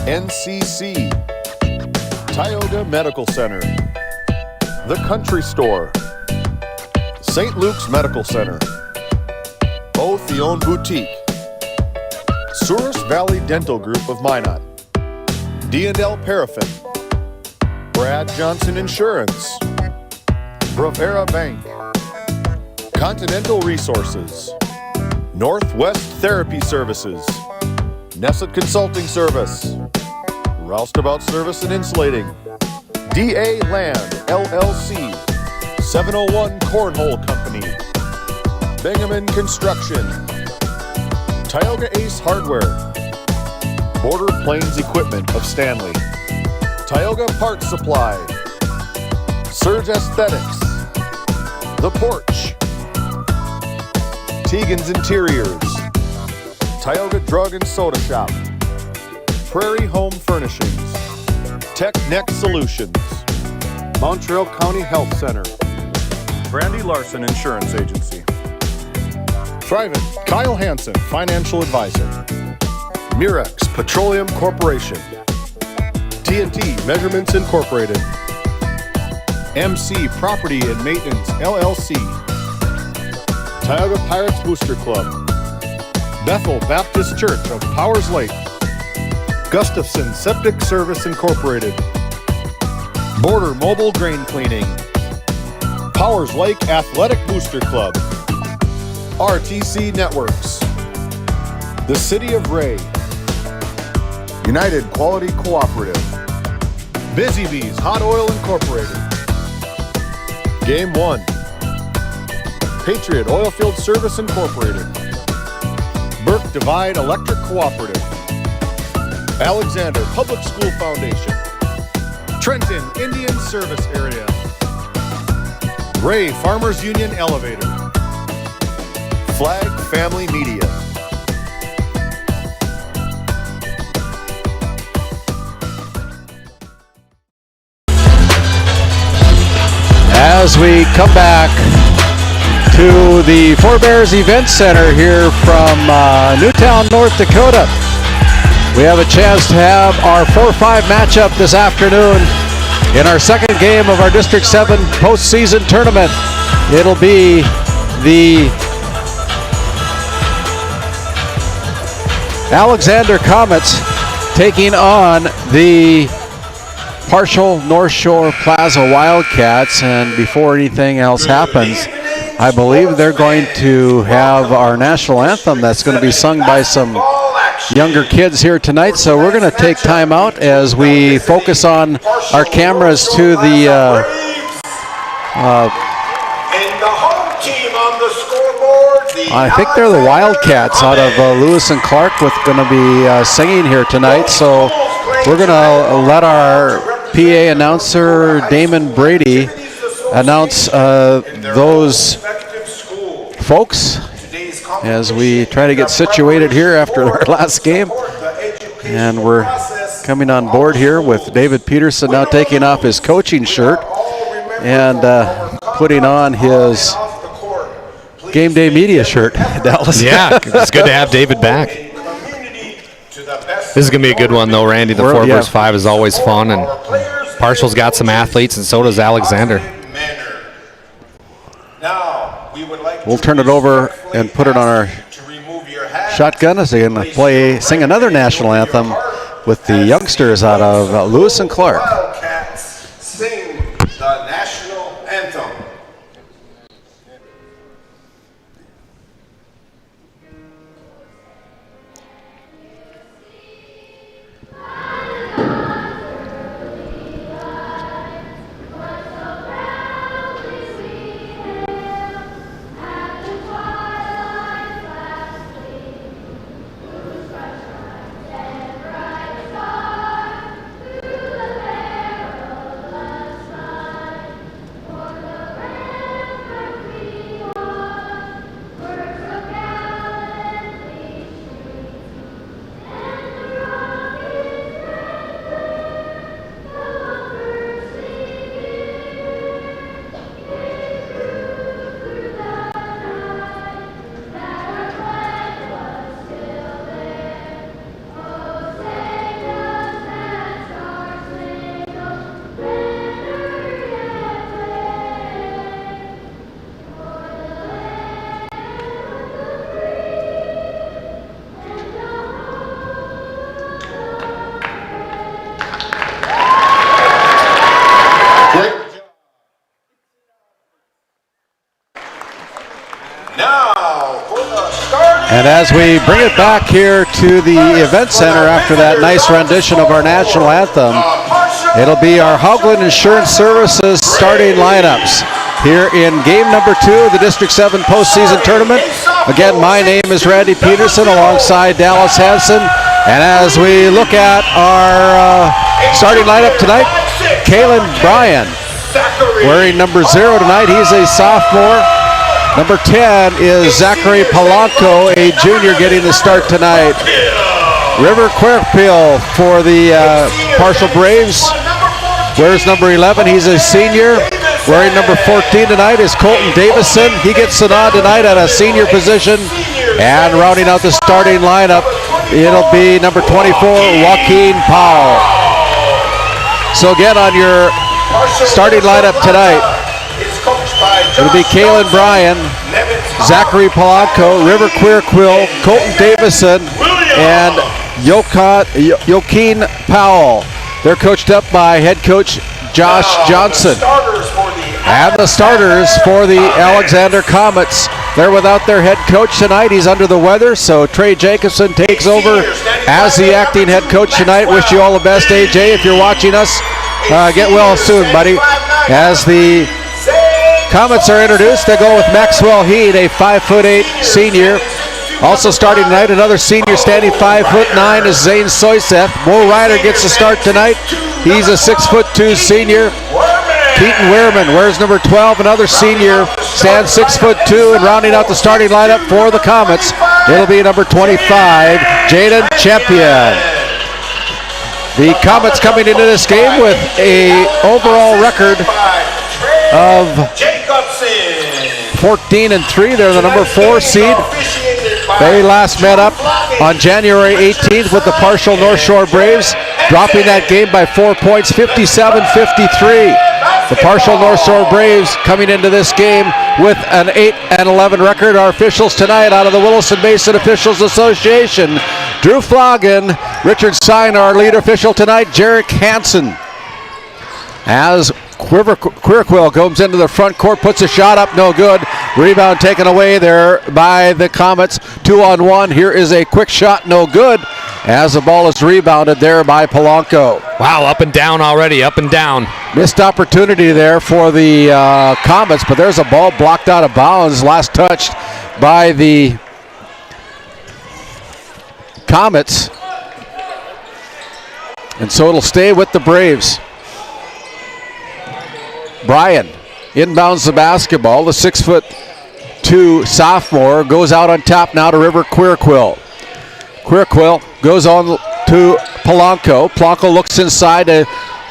NCC, Tioga Medical Center, The Country Store, St. Luke's Medical Center, O'Theone Boutique, Souris Valley Dental Group of Minot, D&L Paraffin, Brad Johnson Insurance, Bravera Bank, Continental Resources, Northwest Therapy Services, Nesset Consulting Service, Roustabout Service and Insulating, DA Land LLC, 701 Cornhole Company, Bingaman Construction, Tioga Ace Hardware, Border Plains Equipment of Stanley, Tioga Parts Supply, Surge Aesthetics, The Porch, Tegan's Interiors, Tioga Drug and Soda Shop, Prairie Home Furnishings, Tech Next Solutions, Montreal County Health Center, Brandy Larson Insurance Agency, Thrivent, Kyle Hansen, Financial Advisor, Mirex Petroleum Corporation, TNT Measurements Incorporated, MC Property and Maintenance LLC, Tioga Pirates Booster Club, Bethel Baptist Church of Powers Lake, Gustafson Septic Service Incorporated, Border Mobile Grain Cleaning, Powers Lake Athletic Booster Club, RTC Networks, the City of Ray, United Quality Cooperative, Busy Bees Hot Oil Incorporated, Game 1, Patriot Oilfield Service Incorporated, Burke Divide Electric Cooperative, Alexander Public School Foundation, Trenton Indian Service Area, Ray Farmers Union Elevator, Flag Family Media. As we come back to the Four Bears Event Center here from Newtown, North Dakota, we have a chance to have our 4-5 matchup this afternoon in our second game of our District 7 postseason tournament. It'll be the Alexander Comets taking on the partial North Shore Plaza Wildcats, and before anything else happens, I believe they're going to have our national anthem that's going to be sung by some younger kids here tonight. So we're going to take time out as we focus on our cameras to the I think they're the Wildcats out of Lewis and Clark, with going to be singing here tonight. So we're going to let our PA announcer Damon Brady announce those folks as we try to get situated here after our last game. And we're coming on board here with David Peterson now taking off his coaching shirt and putting on his Game Day Media shirt. Dallas. Yeah, it's good to have David back. This is going to be a good one, though, Randy. The 4 vs. 5 is always fun, and Partial's got some athletes, and so does Alexander. We'll turn it over and put it on our shotgun as they sing another national anthem with the youngsters out of Lewis and Clark. Wildcats sing the national anthem. And as we bring it back here to the event center after that nice rendition of our national anthem, it'll be our Hoagland Insurance Services starting lineups here in game number 2 of the District 7 postseason tournament. Again, my name is Randy Peterson alongside Dallas Hansen. And as we look at our starting lineup tonight, Kalen Bryan wearing number 0 tonight. He's a sophomore. Number 10 is Zachary Polanco, a junior, getting the start tonight. River Quirkpil for the Partial Braves wears number 11. He's a senior. Wearing number 14 tonight is Colton Davison. He gets the nod tonight at a senior position. And rounding out the starting lineup, it'll be number 24, Joaquin Powell. So again, on your starting lineup tonight, it'll be Kalen Bryan, Zachary Polanco, River Quirkquill, Colton Davison, and Joaquin Powell. They're coached up by head coach Josh Johnson. And the starters for the Alexander Comets. They're without their head coach tonight. He's under the weather, so Trey Jacobson takes over as the acting head coach tonight. Wish you all the best, AJ, if you're watching us. Get well soon, buddy. As the Comets are introduced, they go with Maxwell Heed, a 5'8" senior. Also starting tonight, another senior standing 5'9" is Zane Soyseth. Mo Ryder gets the start tonight. He's a 6'2" senior. Keaton Wehrman wears number 12, another senior, stands 6'2", and rounding out the starting lineup for the Comets, it'll be number 25, Jaden Champion. The Comets coming into this game with a overall record of 14-3. They're the number 4 seed. They last met up on January 18th with the Partial North Shore Braves, dropping that game by 4 points, 57-53. The Partial North Shore Braves coming into this game with an 8-11 record. Our officials tonight out of the Williston Basin Officials Association, Drew Flogan, Richard Stein, our lead official tonight, Jarek Hansen. As Quirkquill comes into the front court, puts a shot up, no good. Rebound taken away there by the Comets. 2-on-1. Here is a quick shot, no good, as the ball is rebounded there by Polanco. Wow, up and down already, up and down. Missed opportunity there for the Comets, but there's a ball blocked out of bounds, last touched by the Comets. And so it'll stay with the Braves. Bryan inbounds the basketball. The 6'2" sophomore goes out on top now to River Quirkquill. Quirkquill goes on to Polanco. Polanco looks inside to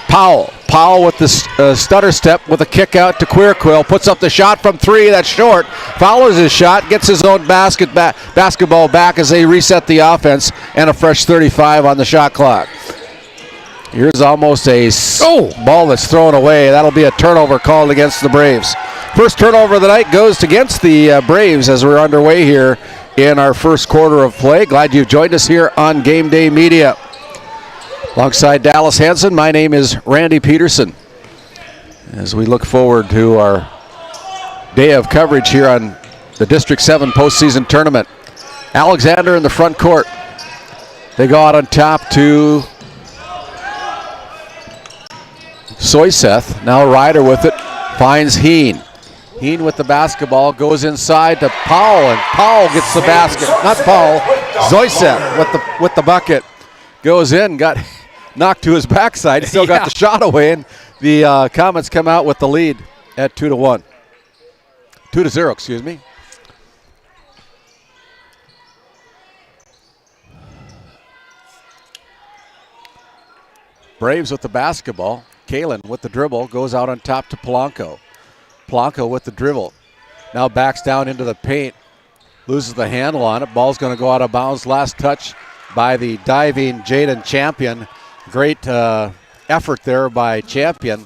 Powell. Powell with the stutter step with a kick out to Quirkquill. Puts up the shot from 3. That's short. Follows his shot. Gets his own basketball back as they reset the offense. And a fresh 35 on the shot clock. Here's almost a ball that's thrown away. That'll be a turnover called against the Braves. First turnover of the night goes against the Braves as we're underway here in our first quarter of play. Glad you've joined us here on Game Day Media. Alongside Dallas Hansen, my name is Randy Peterson. As we look forward to our day of coverage here on the District 7 postseason tournament. Alexander in the front court. They go out on top to Soyseth. Now Ryder with it, finds Heen. Heen with the basketball, goes inside to Powell, and Powell gets the basket. Not Powell, Soyseth with the bucket. Goes in, got knocked to his backside, still got the shot away, and the Comets come out with the lead at 2-1. 2-0, excuse me. Braves with the basketball. Kalen with the dribble, goes out on top to Polanco. Polanco with the dribble. Now backs down into the paint. Loses the handle on it. Ball's going to go out of bounds. Last touch by the diving Jaden Champion. Great effort there by Champion.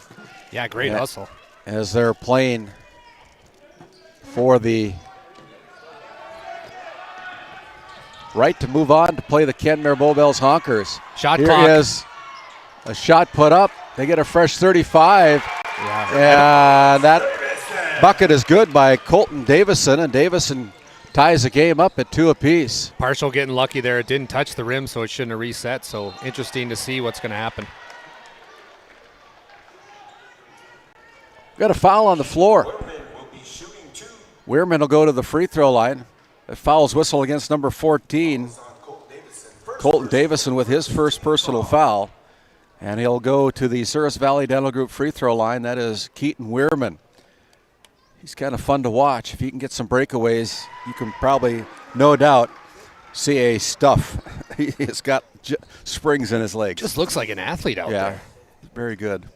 Yeah, great hustle. As they're playing for the right to move on to play the Kenmare Bowbells Honkers. Shot Here clock. is a shot put up. They get a fresh 35. Yeah. And that bucket is good by Colton Davison, and Davison ties the game up at 2 apiece. Partial getting lucky there. It didn't touch the rim, so it shouldn't have reset. So interesting to see what's going to happen. Got a foul on the floor. Weirman will go to the free throw line. A foul's whistle against number 14. Colton Davison with his first personal foul. And he'll go to the Souris Valley Dental Group free throw line. That is Keaton Weirman. He's kind of fun to watch. If he can get some breakaways, you can probably, no doubt, see a stuff. He's got springs in his legs. Just looks like an athlete out there. Yeah, very good.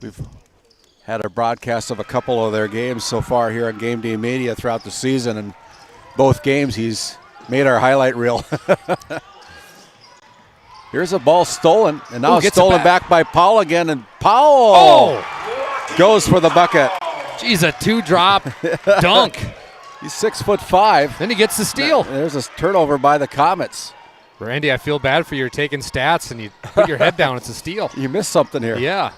We've had a broadcast of a couple of their games so far here on Game Day Media throughout the season, and both games he's made our highlight reel. Here's a ball stolen, and now stolen back by Powell again, and Powell goes for the bucket. Geez, a 2-drop dunk. He's 6'5". Then he gets the steal. There's a turnover by the Comets. Randy, I feel bad for you taking stats, and you put your head down. It's a steal. You missed something here. Yeah.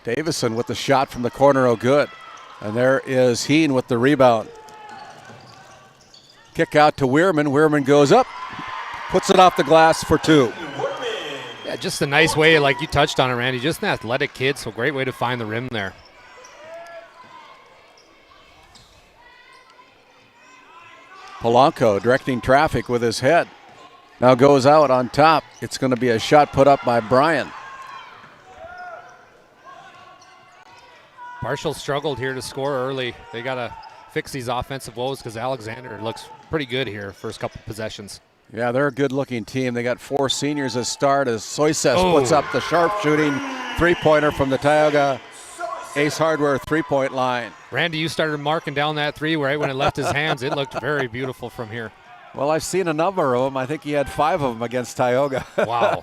Davison with the shot from the corner, oh good. And there is Heen with the rebound. Kick out to Weirman. Weirman goes up, puts it off the glass for 2. Yeah, just a nice way, like you touched on it, Randy. Just an athletic kid, so great way to find the rim there. Polanco directing traffic with his head. Now goes out on top. It's going to be a shot put up by Bryan. Marshall struggled here to score early. They got to fix these offensive woes because Alexander looks pretty good here first couple possessions. Yeah, they're a good-looking team. They got 4 seniors to start as Soises puts up the sharp-shooting three-pointer from the Tioga Ace Hardware three-point line. Randy, you started marking down that three right when it left his hands. It looked very beautiful from here. Well, I've seen a number of them. I think he had 5 of them against Tioga. Wow.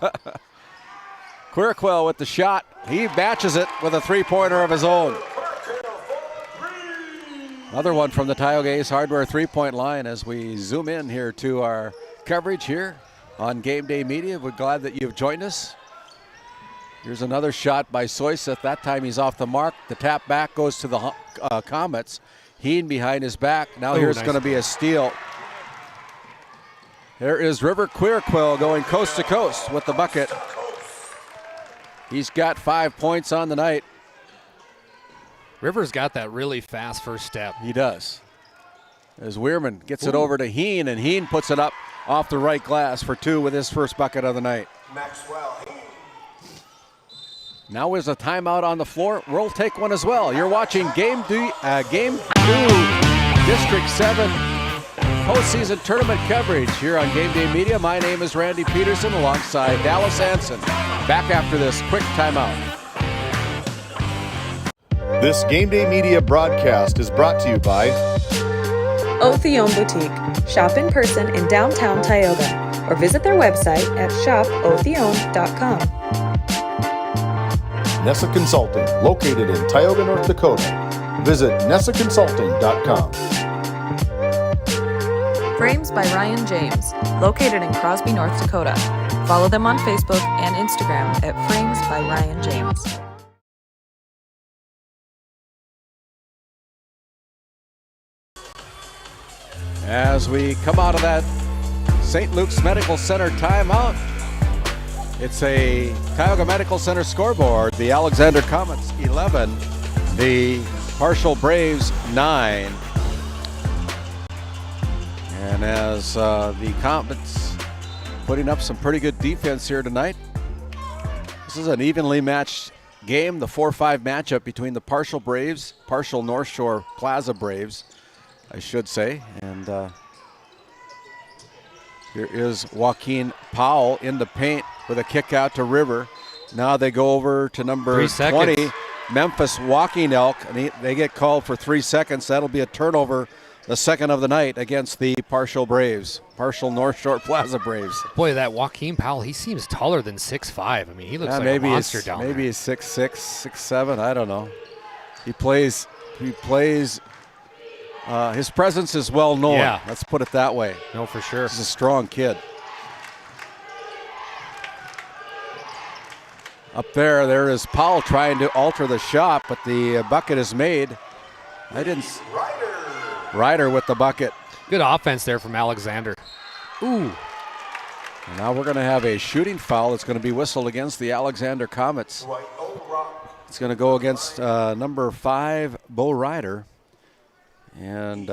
Quirquell with the shot. He matches it with a three-pointer of his own. Another one from the Tioga Ace Hardware three-point line as we zoom in here to our coverage here on Game Day Media. We're glad that you've joined us. Here's another shot by Soiseth. That time he's off the mark. The tap back goes to the Comets. Heen behind his back. Now here's going to be a steal. There is River Quirquell going coast to coast with the bucket. He's got 5 points on the night. River's got that really fast first step. He does. As Weirman gets it over to Heen, and Heen puts it up off the right glass for 2 with his first bucket of the night. Maxwell. Now is a timeout on the floor. We'll take one as well. You're watching Game 2 District 7 postseason tournament coverage here on Game Day Media. My name is Randy Peterson alongside Dallas Hansen. Back after this quick timeout. This Game Day Media broadcast is brought to you by Otheon Boutique. Shop in person in downtown Tioga or visit their website at shopotheon.com. Nessa Consulting, located in Tioga, North Dakota. Visit nessaconsulting.com. Frames by Ryan James, located in Crosby, North Dakota. Follow them on Facebook and Instagram at Frames by Ryan James. As we come out of that St. Luke's Medical Center timeout, it's a Tioga Medical Center scoreboard. The Alexander Comets 11, the Partial Braves 9. And as the Comets putting up some pretty good defense here tonight. This is an evenly matched game, the 4-5 matchup between the Partial Braves, Partial North Shore Plaza Braves, I should say. And here is Joaquin Powell in the paint with a kick out to River. Now they go over to number 20, Memphis Walking Elk, and they get called for 3 seconds. That'll be a turnover, the second of the night against the Partial Braves, Partial North Shore Plaza Braves. Boy, that Joaquin Powell, he seems taller than 6'5". I mean, he looks like a monster down there. Maybe he's 6'6", 6'7", I don't know. He plays, his presence is well known. Yeah. Let's put it that way. No, for sure. He's a strong kid. Up there is Powell trying to alter the shot, but the bucket is made. Ryder with the bucket. Good offense there from Alexander. Ooh. And now we're going to have a shooting foul that's going to be whistled against the Alexander Comets. It's going to go against number 5, Bo Ryder. And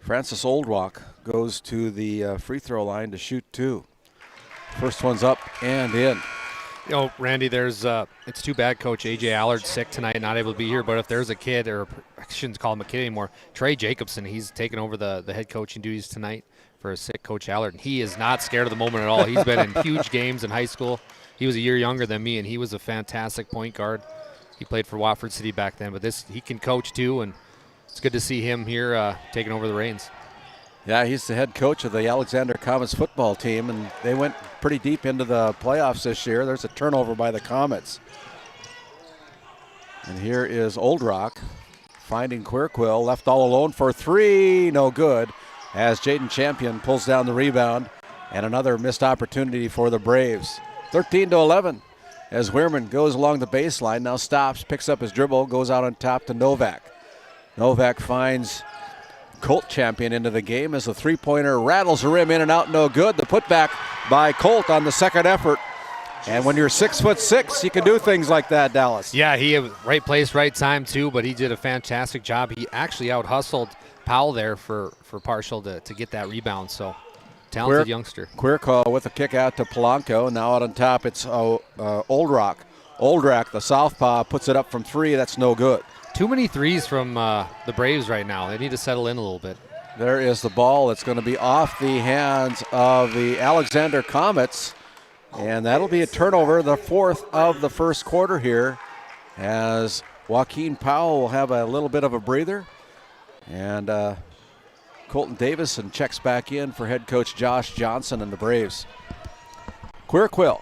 Francis Oldrock goes to the free throw line to shoot 2. First one's up and in. You know, Randy, it's too bad Coach A.J. Allard's sick tonight, not able to be here, but if there's a kid, or I shouldn't call him a kid anymore, Trey Jacobson, he's taken over the head coaching duties tonight for a sick Coach Allard, and he is not scared of the moment at all. He's been in huge games in high school. He was a year younger than me, and he was a fantastic point guard. He played for Watford City back then, but he can coach too, and it's good to see him here taking over the reins. Yeah, he's the head coach of the Alexander Comets football team, and they went pretty deep into the playoffs this year. There's a turnover by the Comets. And here is Oldrock finding Quirquill, left all alone for 3, no good, as Jaden Champion pulls down the rebound, and another missed opportunity for the Braves. 13-11 as Wehrman goes along the baseline, now stops, picks up his dribble, goes out on top to Novak. Novak finds Colt Champion into the game as the three-pointer rattles the rim in and out, no good. The putback by Colt on the second effort. And when you're 6'6", you can do things like that, Dallas. Yeah, he had right place, right time too, but he did a fantastic job. He actually out-hustled Powell there for partial to get that rebound, so talented youngster. Quirquill with a kick out to Polanco. Now out on top, it's Oldrock. Oldrock, the southpaw, puts it up from 3. That's no good. Too many threes from the Braves right now. They need to settle in a little bit. There is the ball. It's going to be off the hands of the Alexander Comets, and that'll be a turnover, the 4th of the first quarter here, as Joaquin Powell will have a little bit of a breather, and Colton Davison checks back in for head coach Josh Johnson and the Braves. Quirquill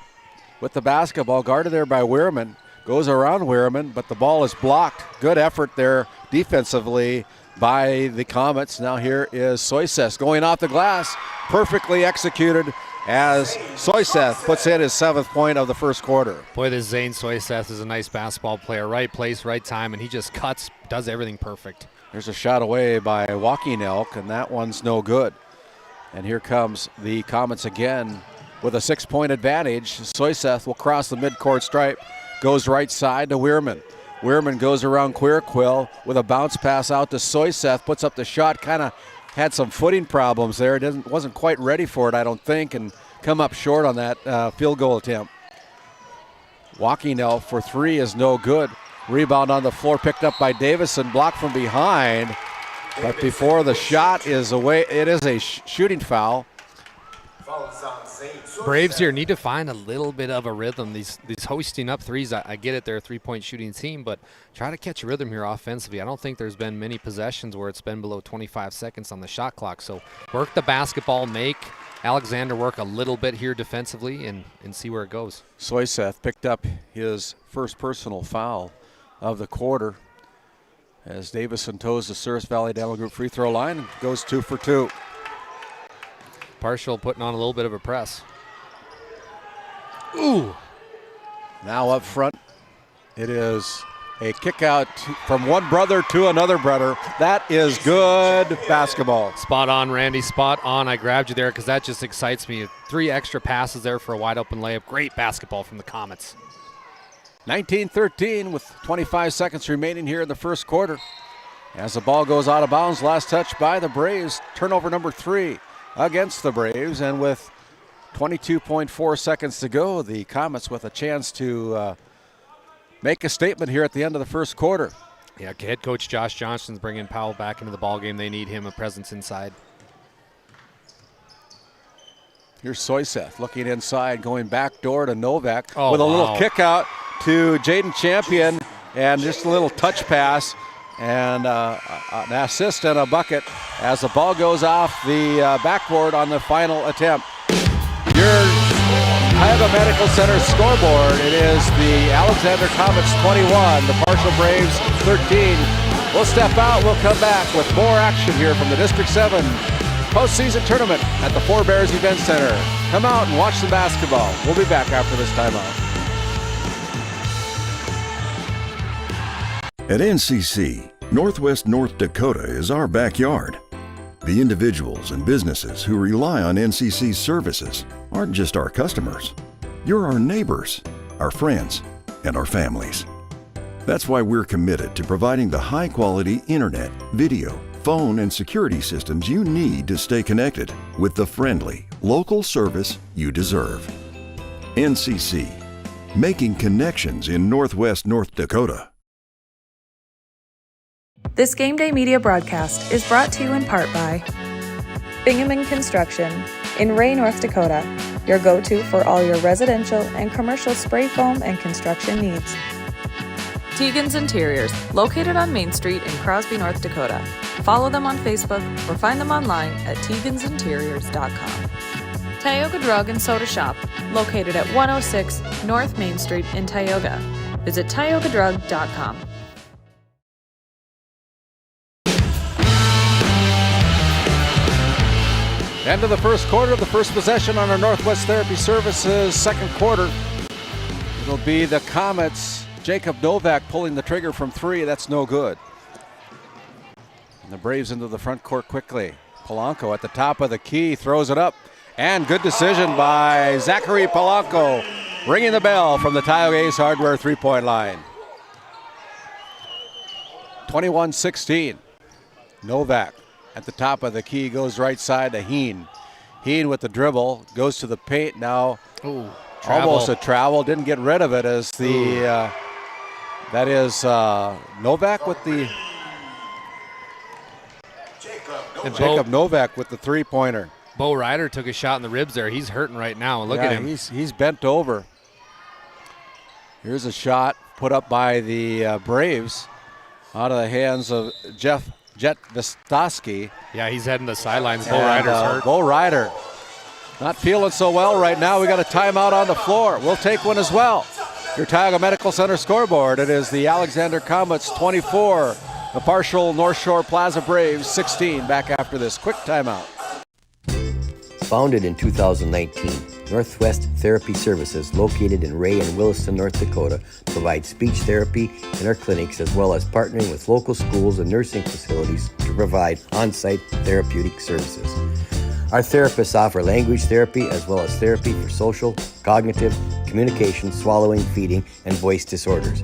with the basketball, guarded there by Wehrman. Goes around Wehrman, but the ball is blocked. Good effort there defensively by the Comets. Now here is Soyseth going off the glass. Perfectly executed as Soyseth puts in his 7th point of the first quarter. Boy, this Zane Soyseth is a nice basketball player. Right place, right time, and he just does everything perfect. There's a shot away by Walking Elk, and that one's no good. And here comes the Comets again with a 6-point advantage. Soyseth will cross the midcourt stripe. Goes right side to Wehrman. Wehrman goes around Quirquill with a bounce pass out to Soyseth. Puts up the shot. Kind of had some footing problems there. Wasn't quite ready for it, I don't think, and come up short on that field goal attempt. Walking Elk for 3 is no good. Rebound on the floor picked up by Davison. Blocked from behind. But before the shot is away, it is a shooting foul. Braves here need to find a little bit of a rhythm. These hoisting up threes, I get it, they're a three-point shooting team, but try to catch a rhythm here offensively. I don't think there's been many possessions where it's been below 25 seconds on the shot clock. So work the basketball, make Alexander work a little bit here defensively, and see where it goes. Soyseth picked up his first personal foul of the quarter as Davison toes the South Valley Dental Group free throw line and goes 2 for 2. Partial putting on a little bit of a press. Ooh. Now up front, it is a kick out from one brother to another brother. That is good basketball. Spot on, Randy, spot on. I grabbed you there because that just excites me. 3 extra passes there for a wide open layup. Great basketball from the Comets. 19-13 with 25 seconds remaining here in the first quarter. As the ball goes out of bounds, last touch by the Braves. Turnover number 3 against the Braves, and with 22.4 seconds to go, the Comets with a chance to make a statement here at the end of the first quarter. Yeah, head coach Josh Johnson's bringing Powell back into the ballgame. They need him, a presence inside. Here's Soyseth looking inside, going back door to Novak with a little kick out to Jaden Champion, and just a little touch pass and an assist and a bucket as the ball goes off the backboard on the final attempt. Your Tioga Medical Center scoreboard, it is the Alexander Comets 21, the Partial Braves 13. We'll step out, we'll come back with more action here from the District 7 postseason tournament at the Four Bears Event Center. Come out and watch the basketball. We'll be back after this timeout. At NCC, Northwest North Dakota is our backyard. The individuals and businesses who rely on NCC's services aren't just our customers. You're our neighbors, our friends, and our families. That's why we're committed to providing the high-quality internet, video, phone, and security systems you need to stay connected with the friendly, local service you deserve. NCC, making connections in Northwest North Dakota. This Game Day Media broadcast is brought to you in part by Bingaman Construction in Ray, North Dakota, your go-to for all your residential and commercial spray foam and construction needs. Tegan's Interiors, located on Main Street in Crosby, North Dakota. Follow them on Facebook or find them online at tegansinteriors.com. Tioga Drug and Soda Shop, located at 106 North Main Street in Tioga. Visit tiogadrug.com. End of the first quarter, the first possession on our Northwest Therapy Services second quarter. It'll be the Comets. Jacob Novak pulling the trigger from 3. That's no good. And the Braves into the front court quickly. Polanco at the top of the key throws it up. And good decision by Zachary Polanco, ringing the bell from the Tioga Ace Hardware three-point line. 21-16. Novak at the top of the key goes right side to Heen. Heen with the dribble goes to the paint now. Ooh, almost a travel. Didn't get rid of it as the that is Novak with the Jacob Novak with the three-pointer. Bo Ryder took a shot in the ribs there. He's hurting right now. Look at him. He's bent over. Here's a shot put up by the Braves out of the hands of Jet Vistosky. Yeah, he's heading the sidelines. Bo Ryder's hurt. Bo Ryder not feeling so well right now. We got a timeout on the floor. We'll take one as well. Your Tioga Medical Center scoreboard. It is the Alexander Comets 24, the partial North Shore Plaza Braves 16. Back after this quick timeout. Founded in 2019, Northwest Therapy Services, located in Ray and Williston, North Dakota, provides speech therapy in our clinics as well as partnering with local schools and nursing facilities to provide on-site therapeutic services. Our therapists offer language therapy as well as therapy for social, cognitive, communication, swallowing, feeding, and voice disorders.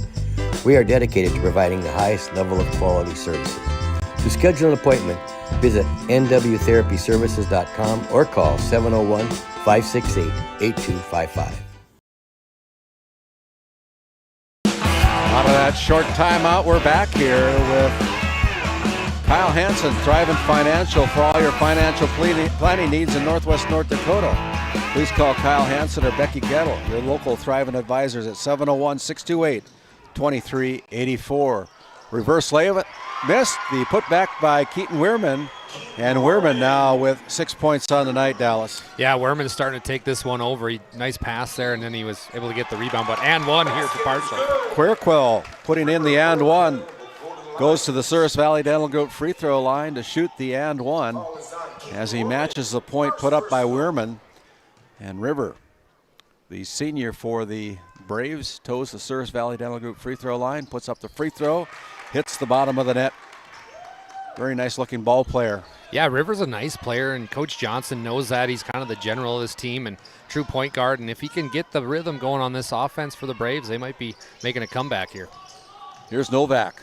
We are dedicated to providing the highest level of quality services. To schedule an appointment, visit nwtherapyservices.com or call 701-568-8255. Out of that short timeout, we're back here with Kyle Hansen, Thrivent Financial, for all your financial planning needs in Northwest North Dakota. Please call Kyle Hansen or Becky Gettle, your local Thrivent advisors, at 701-628-2384. Reverse layup missed. The putback by Keaton Weirman. And Weirman now with 6 points on the night, Dallas. Yeah, Weirman's starting to take this one over. Nice pass there, and then he was able to get the rebound. But and one here for Parson. Quirquell putting in the and one. Goes to the Souris Valley Dental Group free throw line to shoot the and one as he matches the point put up by Weirman. And River, the senior for the Braves, toes the Souris Valley Dental Group free throw line, puts up the free throw, hits the bottom of the net. Very nice looking ball player. Yeah, River's a nice player, and Coach Johnson knows that. He's kind of the general of this team and true point guard. And if he can get the rhythm going on this offense for the Braves, they might be making a comeback here. Here's Novak.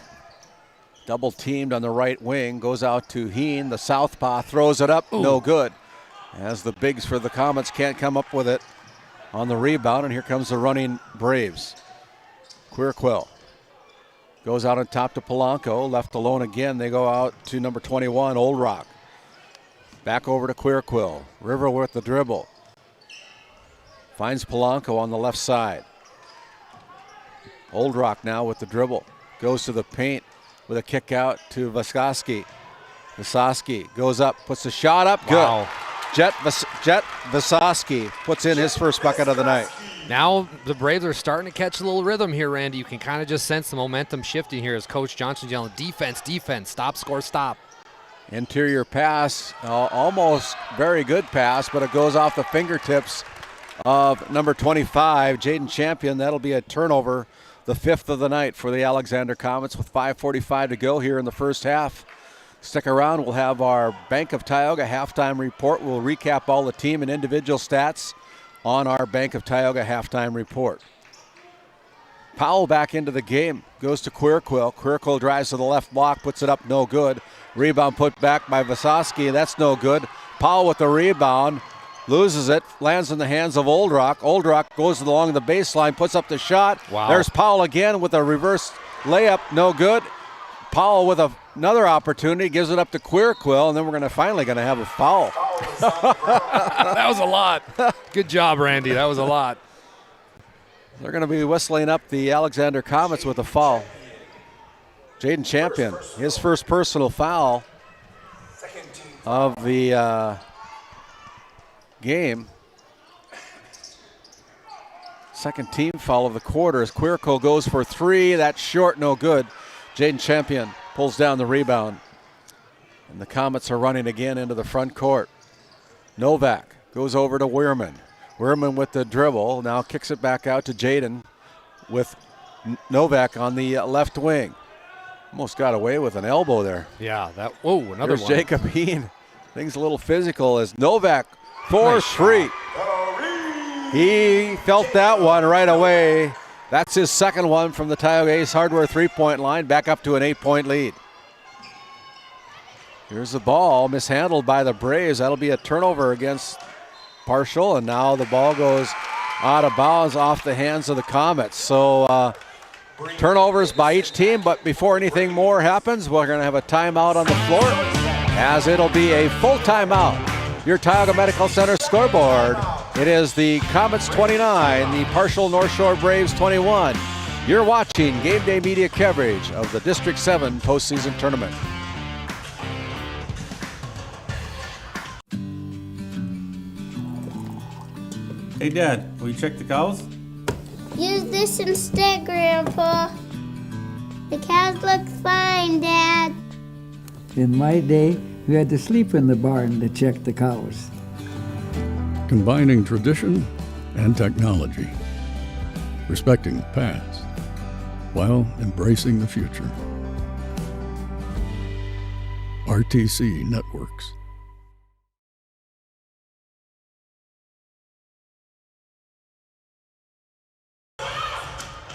Double teamed on the right wing, goes out to Heen, the southpaw, throws it up, no good. As the bigs for the Comets can't come up with it on the rebound, and here comes the running Braves. Quirquell goes out on top to Polanco, left alone again. They go out to number 21, Old Rock. Back over to Quirquell. River with the dribble. Finds Polanco on the left side. Old Rock now with the dribble. Goes to the paint with a kick out to Vaskoski. Vasoski goes up, puts the shot up, good. Jet Vasoski puts in his first bucket of the night. Now the Braves are starting to catch a little rhythm here, Randy. You can kind of just sense the momentum shifting here as Coach Johnson's yelling, defense, defense, stop, score, stop. Interior pass, almost very good pass, but it goes off the fingertips of number 25, Jaden Champion. That'll be a turnover the 5th of the night for the Alexander Comets with 5:45 to go here in the first half. Stick around. We'll have our Bank of Tioga halftime report. We'll recap all the team and individual stats on our Bank of Tioga halftime report. Powell back into the game. Goes to Quirquill. Quirquill drives to the left block, puts it up, no good. Rebound put back by Vasoski. That's no good. Powell with the rebound. Loses it. Lands in the hands of Oldrock. Oldrock goes along the baseline, puts up the shot. Wow. There's Powell again with a reverse layup. No good. Powell with another opportunity, gives it up to Quirquill, and then we're finally going to have a foul. That was a lot. Good job, Randy. That was a lot. They're going to be whistling up the Alexander Comets with a foul. Jaden Champion, his first personal foul of the game. Second team foul of the quarter as Quirquill goes for three. That's short, no good. Jaden Champion pulls down the rebound. And the Comets are running again into the front court. Novak goes over to Weirman. Weirman with the dribble, now kicks it back out to Jaden with Novak on the left wing. Almost got away with an elbow there. Yeah, another Here's one. Jacob Heen. Things a little physical as Novak for three. He felt that one right away. That's his second one from the Tioga Ace Hardware three-point line, back up to an 8-point lead. Here's the ball, mishandled by the Braves. That'll be a turnover against Partial, and now the ball goes out of bounds off the hands of the Comets. So turnovers by each team, but before anything more happens, we're going to have a timeout on the floor, as it'll be a full timeout. Your Tioga Medical Center scoreboard. It is the Comets 29, the Partial North Shore Braves 21. You're watching Game Day Media coverage of the District 7 postseason tournament. Hey, Dad, will you check the cows? Use this instead, Grandpa. The cows look fine, Dad. In my day, we had to sleep in the barn to check the cows. Combining tradition and technology, respecting the past while embracing the future. RTC Networks.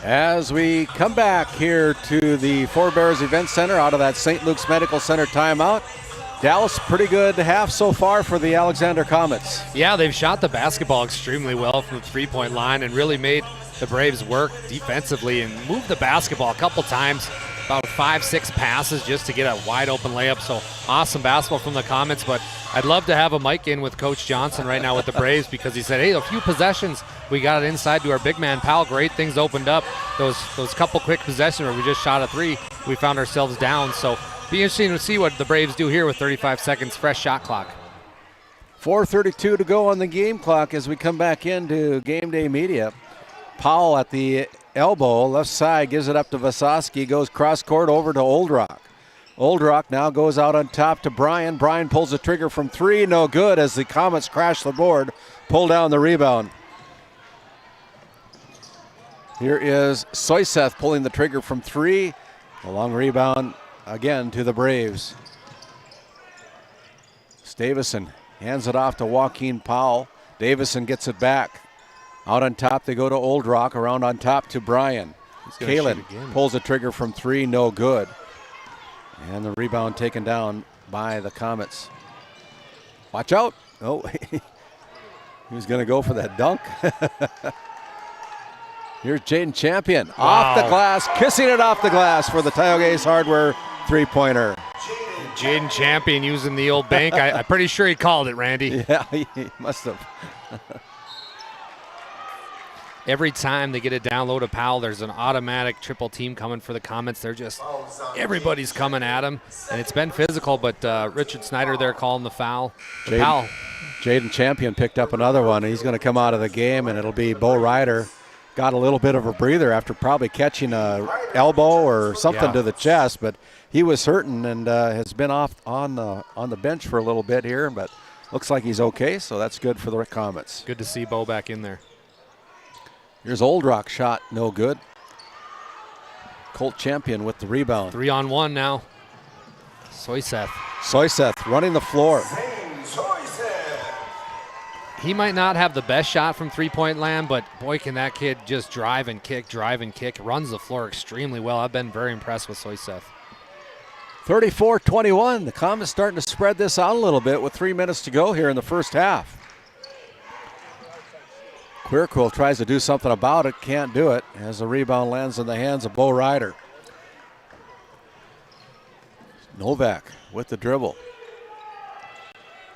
As we come back here to the Four Bears Event Center out of that St. Luke's Medical Center timeout, Dallas, pretty good half so far for the Alexander Comets. Yeah, they've shot the basketball extremely well from the three-point line and really made the Braves work defensively and moved the basketball a couple times, about 5-6 passes just to get a wide open layup. So awesome basketball from the Comets, but I'd love to have a mic in with Coach Johnson right now with the Braves, because he said, hey, a few possessions, we got it inside to our big man Powell. Great things opened up. Those couple quick possessions where we just shot a three, we found ourselves down. So be interesting to see what the Braves do here with 35 seconds fresh shot clock. 4:32 to go on the game clock as we come back into Game Day Media. Powell at the elbow, left side, gives it up to Vasoski, goes cross court over to Oldrock. Oldrock now goes out on top to Bryan. Bryan pulls the trigger from three, no good as the Comets crash the board, pull down the rebound. Here is Soyseth pulling the trigger from three. A long rebound again to the Braves. Davison hands it off to Joaquin Powell. Davison gets it back. Out on top, they go to Oldrock. Around on top to Bryan. Kalen pulls the trigger from three, no good. And the rebound taken down by the Comets. Watch out. Oh, he was going to go for that dunk. Here's Jaden Champion. Wow. Off the glass, kissing it off the glass for the Tioga Ace Hardware three-pointer. Jaden Champion using the old bank. I'm pretty sure he called it, Randy. Yeah, he must have. Every time they get it down low to Powell, there's an automatic triple team coming for the Comets. They're just, everybody's coming at him. And it's been physical, but Richard Snyder there calling the foul. Jaden Champion picked up another one. He's going to come out of the game, and it'll be Bo Ryder. Got a little bit of a breather after probably catching a elbow or something to the chest, but he was hurting and has been off on the bench for a little bit here, but looks like he's okay, so that's good for the Comets. Good to see Bo back in there. Here's Oldrock shot, no good. Colt Champion with the rebound. 3-on-1 now. Soyseth running the floor. He might not have the best shot from three-point land, but boy, can that kid just drive and kick, runs the floor extremely well. I've been very impressed with Soyseth. 34-21. The Comets starting to spread this out a little bit with 3 minutes to go here in the first half. Queerquill tries to do something about it, can't do it, as the rebound lands in the hands of Bo Ryder. Novak with the dribble.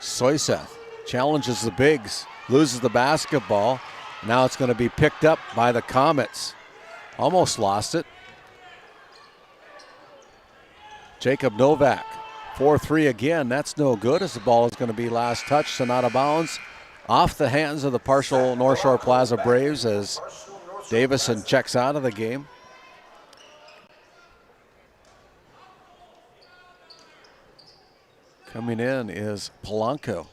Soyseth challenges the bigs, loses the basketball. Now it's going to be picked up by the Comets. Almost lost it. Jacob Novak, 4-3 again. That's no good as the ball is going to be last touched and out of bounds. Off the hands of the partial North Shore Plaza Braves as Davison checks out of the game. Coming in is Polanco.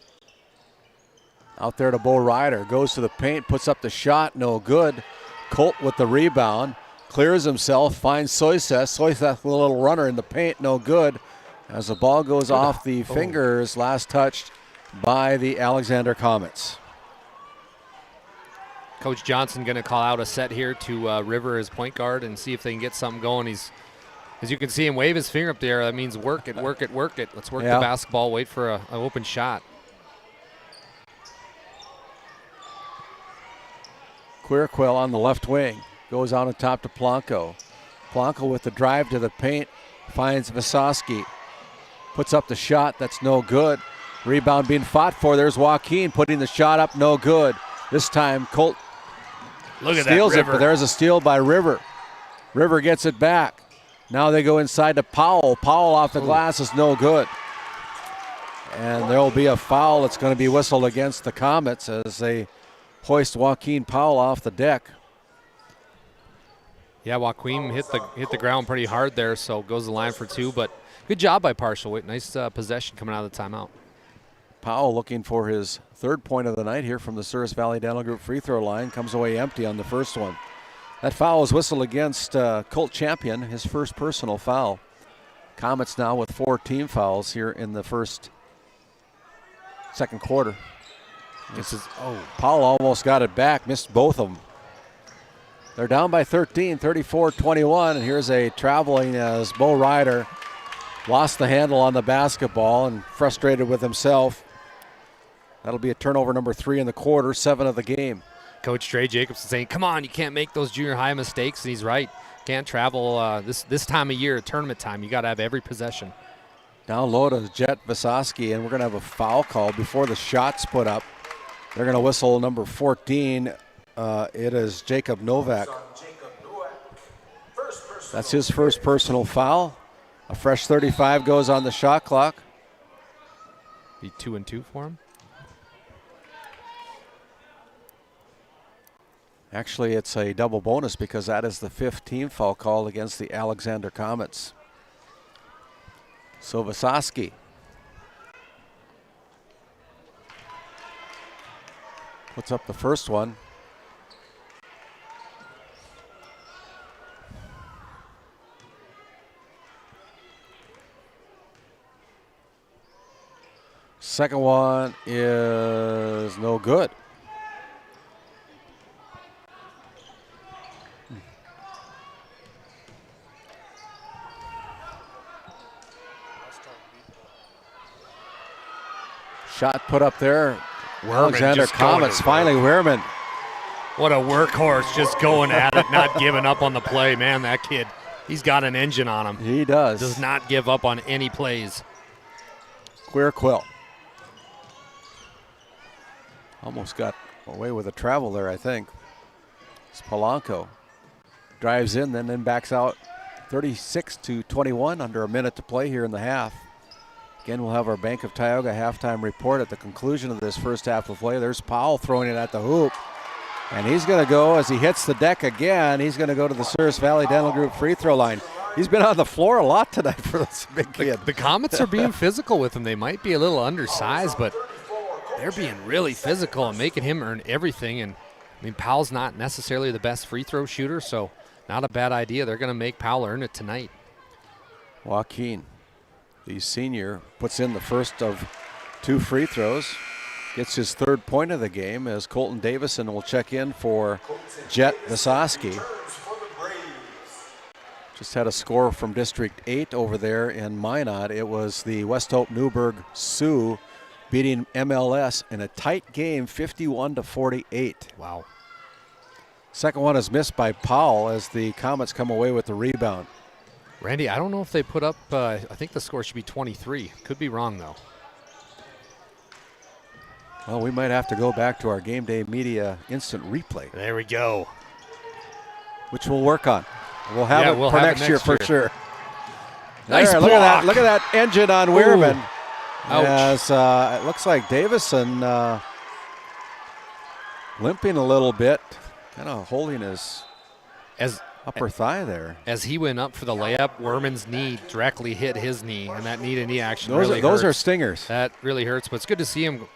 Out there to Bo Ryder, goes to the paint, puts up the shot, no good. Colt with the rebound, clears himself, finds Soyseth. Soyseth with a little runner in the paint, no good. As the ball goes off the fingers, last touched by the Alexander Comets. Coach Johnson going to call out a set here to River as point guard and see if they can get something going. He's, as you can see him wave his finger up there, that means work it. Let's work the basketball, wait for an open shot. Queerquill on the left wing, goes on top to Polanco. Polanco with the drive to the paint, finds Visosky. Puts up the shot, that's no good. Rebound being fought for, there's Joaquin putting the shot up, no good. This time Colt steals it, but there's a steal by River. River gets it back. Now they go inside to Powell. Powell off the glass is no good. And there will be a foul that's going to be whistled against the Comets as they hoist Joaquin Powell off the deck. Yeah, Joaquin hit the ground pretty hard there, so goes the line for two, but good job by Parshall. Nice possession coming out of the timeout. Powell looking for his third point of the night here from the Souris Valley Dental Group free throw line. Comes away empty on the first one. That foul is whistled against Colt Champion, his first personal foul. Comets now with 4 team fouls here in the second quarter. Powell almost got it back, missed both of them. They're down by 13, 34-21, and here's a traveling as Bo Ryder lost the handle on the basketball and frustrated with himself. That'll be a turnover number 3 in the quarter, 7 of the game. Coach Trey Jacobson saying, come on, you can't make those junior high mistakes, and he's right. Can't travel this time of year, tournament time. You got to have every possession. Down low to Jet Visosky, and we're going to have a foul call before the shot's put up. They're going to whistle number 14. It is Jacob Novak. That's his first personal foul. A fresh 35 goes on the shot clock. Be 2 and 2 for him. Actually, it's a double bonus because that is the 5th team foul call against the Alexander Comets. So Visosky puts up the first one. Second one is no good. Shot put up there. Alexander Comets finally. Wehrman. What a workhorse, just going at it, not giving up on the play. Man, that kid, he's got an engine on him. He does. Does not give up on any plays. Queerquill. Almost got away with a travel there, I think. It's Polanco. Drives in, then backs out. 36-21, under a minute to play here in the half. Again, we'll have our Bank of Tioga halftime report at the conclusion of this first half of play. There's Powell throwing it at the hoop. And he's going to go, as he hits the deck again, he's going to go to the Souris Valley Dental Group free throw line. He's been on the floor a lot tonight for this big kid. The Comets are being physical with him. They might be a little undersized, but they're being really physical and making him earn everything. And I mean, Powell's not necessarily the best free throw shooter, so not a bad idea. They're going to make Powell earn it tonight. Joaquin, the senior, puts in the first of 2 free throws. Gets his 3rd point of the game as Colton Davison will check in for Jet Visosky. Just had a score from District 8 over there in Minot. It was the West Hope Newburgh Sioux beating MLS in a tight game, 51-48. Wow. Second one is missed by Powell as the Comets come away with the rebound. Randy, I don't know if they put up, I think the score should be 23. Could be wrong, though. Well, we might have to go back to our Game Day Media instant replay. There we go. Which we'll work on. We'll have it for next year for sure. Nice there, block. Look at that engine on Weirman. Ouch. As it looks like Davison limping a little bit, kind of holding his upper thigh there. As he went up for the layup, Werman's knee directly hit his knee, and that knee-to-knee action Those really are hurts. stingers. That really hurts, but it's good to see him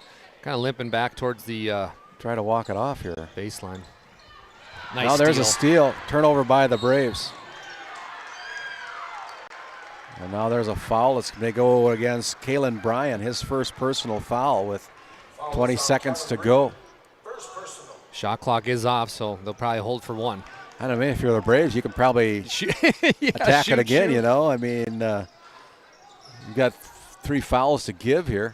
kind of limping back towards the try to walk it off here. Baseline. Nice now there's a steal. Turnover by the Braves. And now there's a foul. They go against Kalen Bryan, his first personal foul with 20 seconds to go. Shot clock is off, so they'll probably hold for 1. I don't know, if you're the Braves, you can probably attack it again, you know. I mean, you got 3 fouls to give here.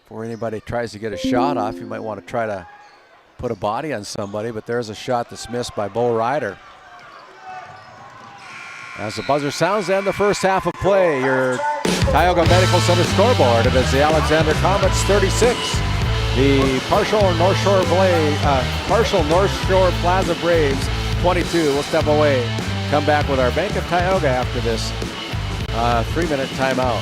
Before anybody tries to get a shot off, you might want to try to put a body on somebody, but there's a shot that's missed by Bo Ryder. As the buzzer sounds, end the first half of play. Your Tioga Medical Center scoreboard. It is the Alexander Comets 36. The partial North Shore Plaza Braves 22. We'll step away. Come back with our Bank of Tioga after this 3-minute timeout.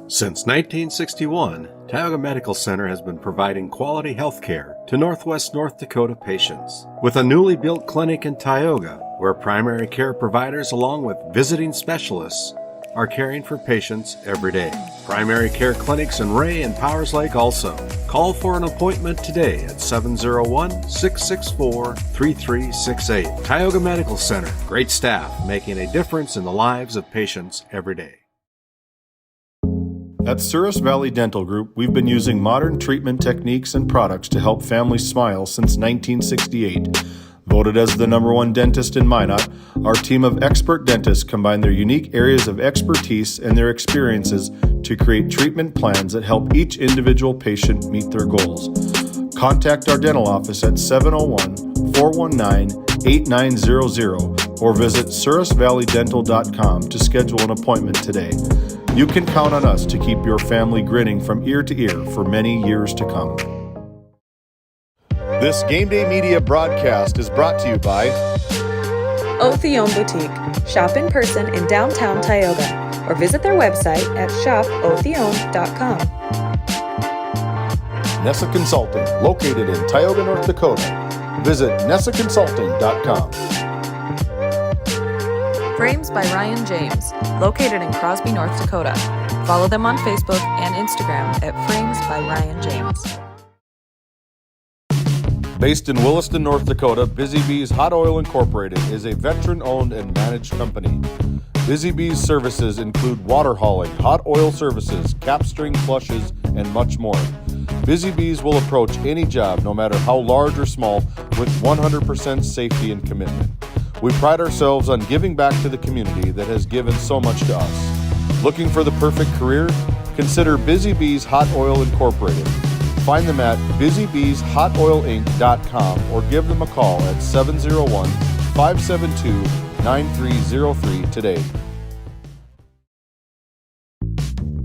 Since 1961, Tioga Medical Center has been providing quality health care to Northwest North Dakota patients. With a newly built clinic in Tioga, where primary care providers along with visiting specialists are caring for patients every day. Primary care clinics in Ray and Powers Lake also. Call for an appointment today at 701-664-3368. Tioga Medical Center. Great staff making a difference in the lives of patients every day. At Souris Valley Dental Group, we've been using modern treatment techniques and products to help families smile since 1968. Voted as the #1 dentist in Minot, our team of expert dentists combine their unique areas of expertise and their experiences to create treatment plans that help each individual patient meet their goals. Contact our dental office at 701-419-8900 or visit sourisvalleydental.com to schedule an appointment today. You can count on us to keep your family grinning from ear to ear for many years to come. This Game Day Media broadcast is brought to you by Othion Boutique. Shop in person in downtown Tioga or visit their website at shopothion.com. Nessa Consulting, located in Tioga, North Dakota. Visit nessaconsulting.com. Frames by Ryan James, located in Crosby, North Dakota. Follow them on Facebook and Instagram at Frames by Ryan James. Based in Williston, North Dakota, Busy Bees Hot Oil Incorporated is a veteran-owned and managed company. Busy Bees services include water hauling, hot oil services, cap string flushes, and much more. Busy Bees will approach any job, no matter how large or small, with 100% safety and commitment. We pride ourselves on giving back to the community that has given so much to us. Looking for the perfect career? Consider Busy Bees Hot Oil Incorporated. Find them at busybeeshotoilinc.com or give them a call at 701-572-9303 today.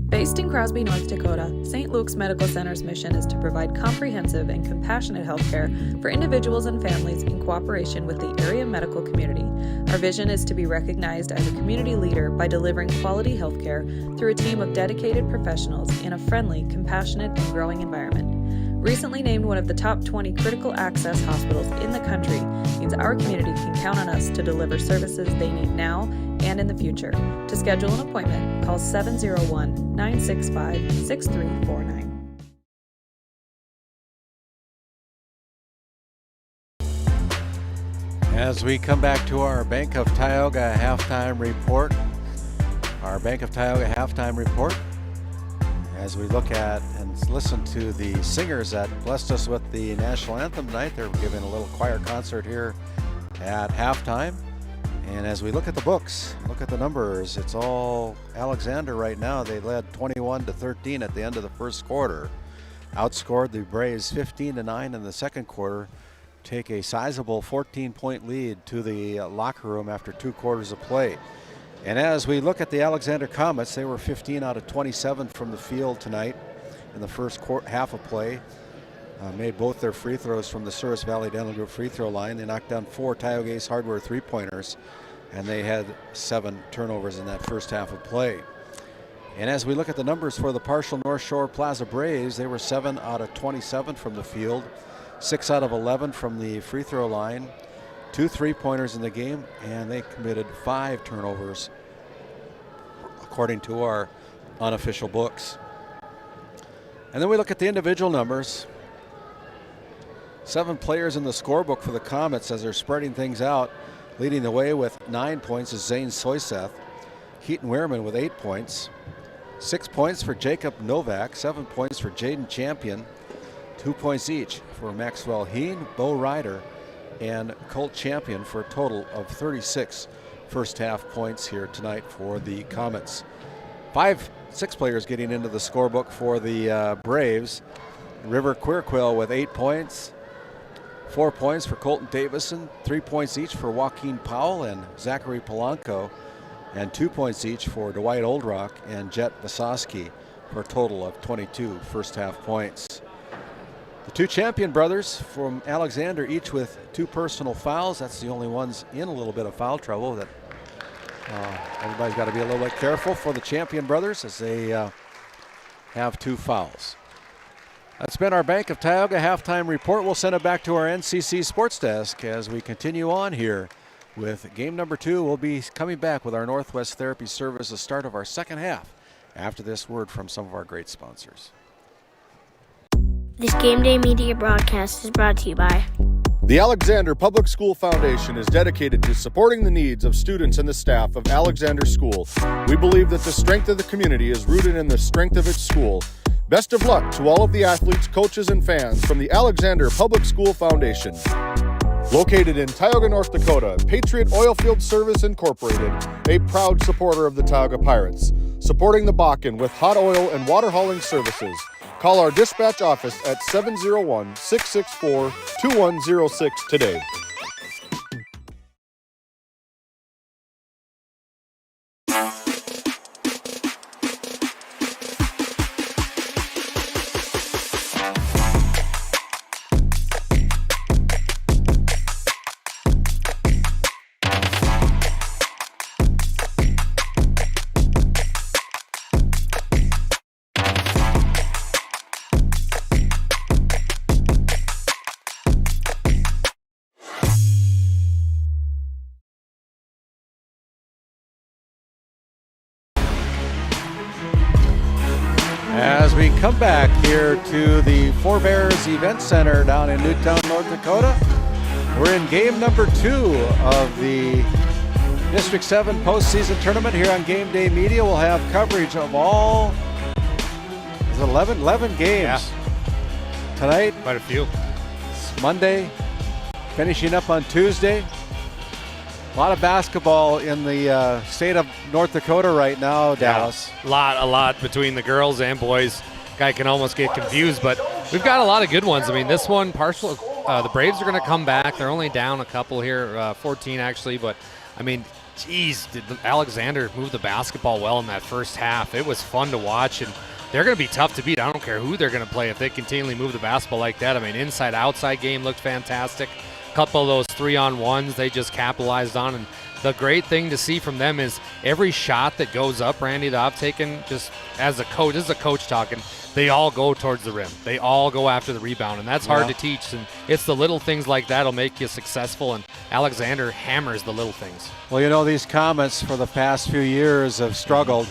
Based in Crosby, North Dakota, St. Luke's Medical Center's mission is to provide comprehensive and compassionate health care for individuals and families in cooperation with the area medical community. Our vision is to be recognized as a community leader by delivering quality health care through a team of dedicated professionals in a friendly, compassionate, and growing environment. Recently named one of the top 20 critical access hospitals in the country means our community can count on us to deliver services they need now and in the future. To schedule an appointment, call 701-965-6349. As we come back to our Bank of Tioga halftime report, as we look at and listen to the singers that blessed us with the national anthem tonight. They're giving a little choir concert here at halftime. And as we look at the books, look at the numbers, it's all Alexander right now. They led 21-13 at the end of the first quarter. Outscored the Braves 15-9 in the second quarter. Take a sizable 14-point lead to the locker room after 2 quarters of play. And as we look at the Alexander Comets, they were 15 out of 27 from the field tonight in the first half of play. Made both their free throws from the Service Valley Dental Group free throw line. They knocked down 4 Tioga Ace Hardware three-pointers, and they had 7 turnovers in that first half of play. And as we look at the numbers for the Partial North Shore Plaza Braves, they were 7 out of 27 from the field, 6 out of 11 from the free throw line, 2 three-pointers in the game, and they committed 5 turnovers according to our unofficial books. And then we look at the individual numbers. 7 players in the scorebook for the Comets as they're spreading things out. Leading the way with 9 points is Zane Soyseth. Keaton Wehrman with 8 points. 6 points for Jacob Novak. 7 points for Jaden Champion. 2 points each for Maxwell Heen, Bo Ryder, and Colt Champion for a total of 36 first half points here tonight for the Comets. 6 players getting into the scorebook for the Braves. River Quirquill with 8 points. 4 points for Colton Davison, 3 points each for Joaquin Powell and Zachary Polanco, and 2 points each for Dwight Oldrock and Jet Vasoski for a total of 22 first half points. The 2 Champion brothers from Alexander, each with 2 personal fouls. That's the only ones in a little bit of foul trouble. That everybody's got to be a little bit careful for the Champion brothers as they have 2 fouls. That's been our Bank of Tioga halftime report. We'll send it back to our NCC sports desk as we continue on here with game number 2. We'll be coming back with our Northwest Therapy Service, the start of our second half, after this word from some of our great sponsors. This Game Day Media broadcast is brought to you by The Alexander Public School Foundation is dedicated to supporting the needs of students and the staff of Alexander School. We believe that the strength of the community is rooted in the strength of its school. Best of luck to all of the athletes, coaches, and fans from the Alexander Public School Foundation. Located in Tioga, North Dakota, Patriot Oilfield Service Incorporated, a proud supporter of the Tioga Pirates, supporting the Bakken with hot oil and water hauling services. Call our dispatch office at 701-664-2106 today. As we come back here to the Four Bears Event Center down in Newtown, North Dakota, we're in game number 2 of the District 7 postseason tournament here on Game Day Media. We'll have coverage of all 11 games tonight. Quite a few. It's Monday, finishing up on Tuesday. A lot of basketball in the state of North Dakota right now, Dallas. Yeah, a lot between the girls and boys. Guy can almost get confused, but we've got a lot of good ones. I mean, this one, the Braves are going to come back. They're only down a couple here, 14 actually, but I mean, geez, did Alexander move the basketball well in that first half? It was fun to watch, and they're going to be tough to beat. I don't care who they're going to play if they continually move the basketball like that. I mean, inside-outside game looked fantastic. A couple of those 3-on-1s they just capitalized on, and the great thing to see from them is every shot that goes up, Randy, that I've taken just as a coach, this is a coach talking, they all go towards the rim. They all go after the rebound, and that's hard to teach, and it's the little things like that will make you successful, and Alexander hammers the little things. Well, you know, these Comets for the past few years have struggled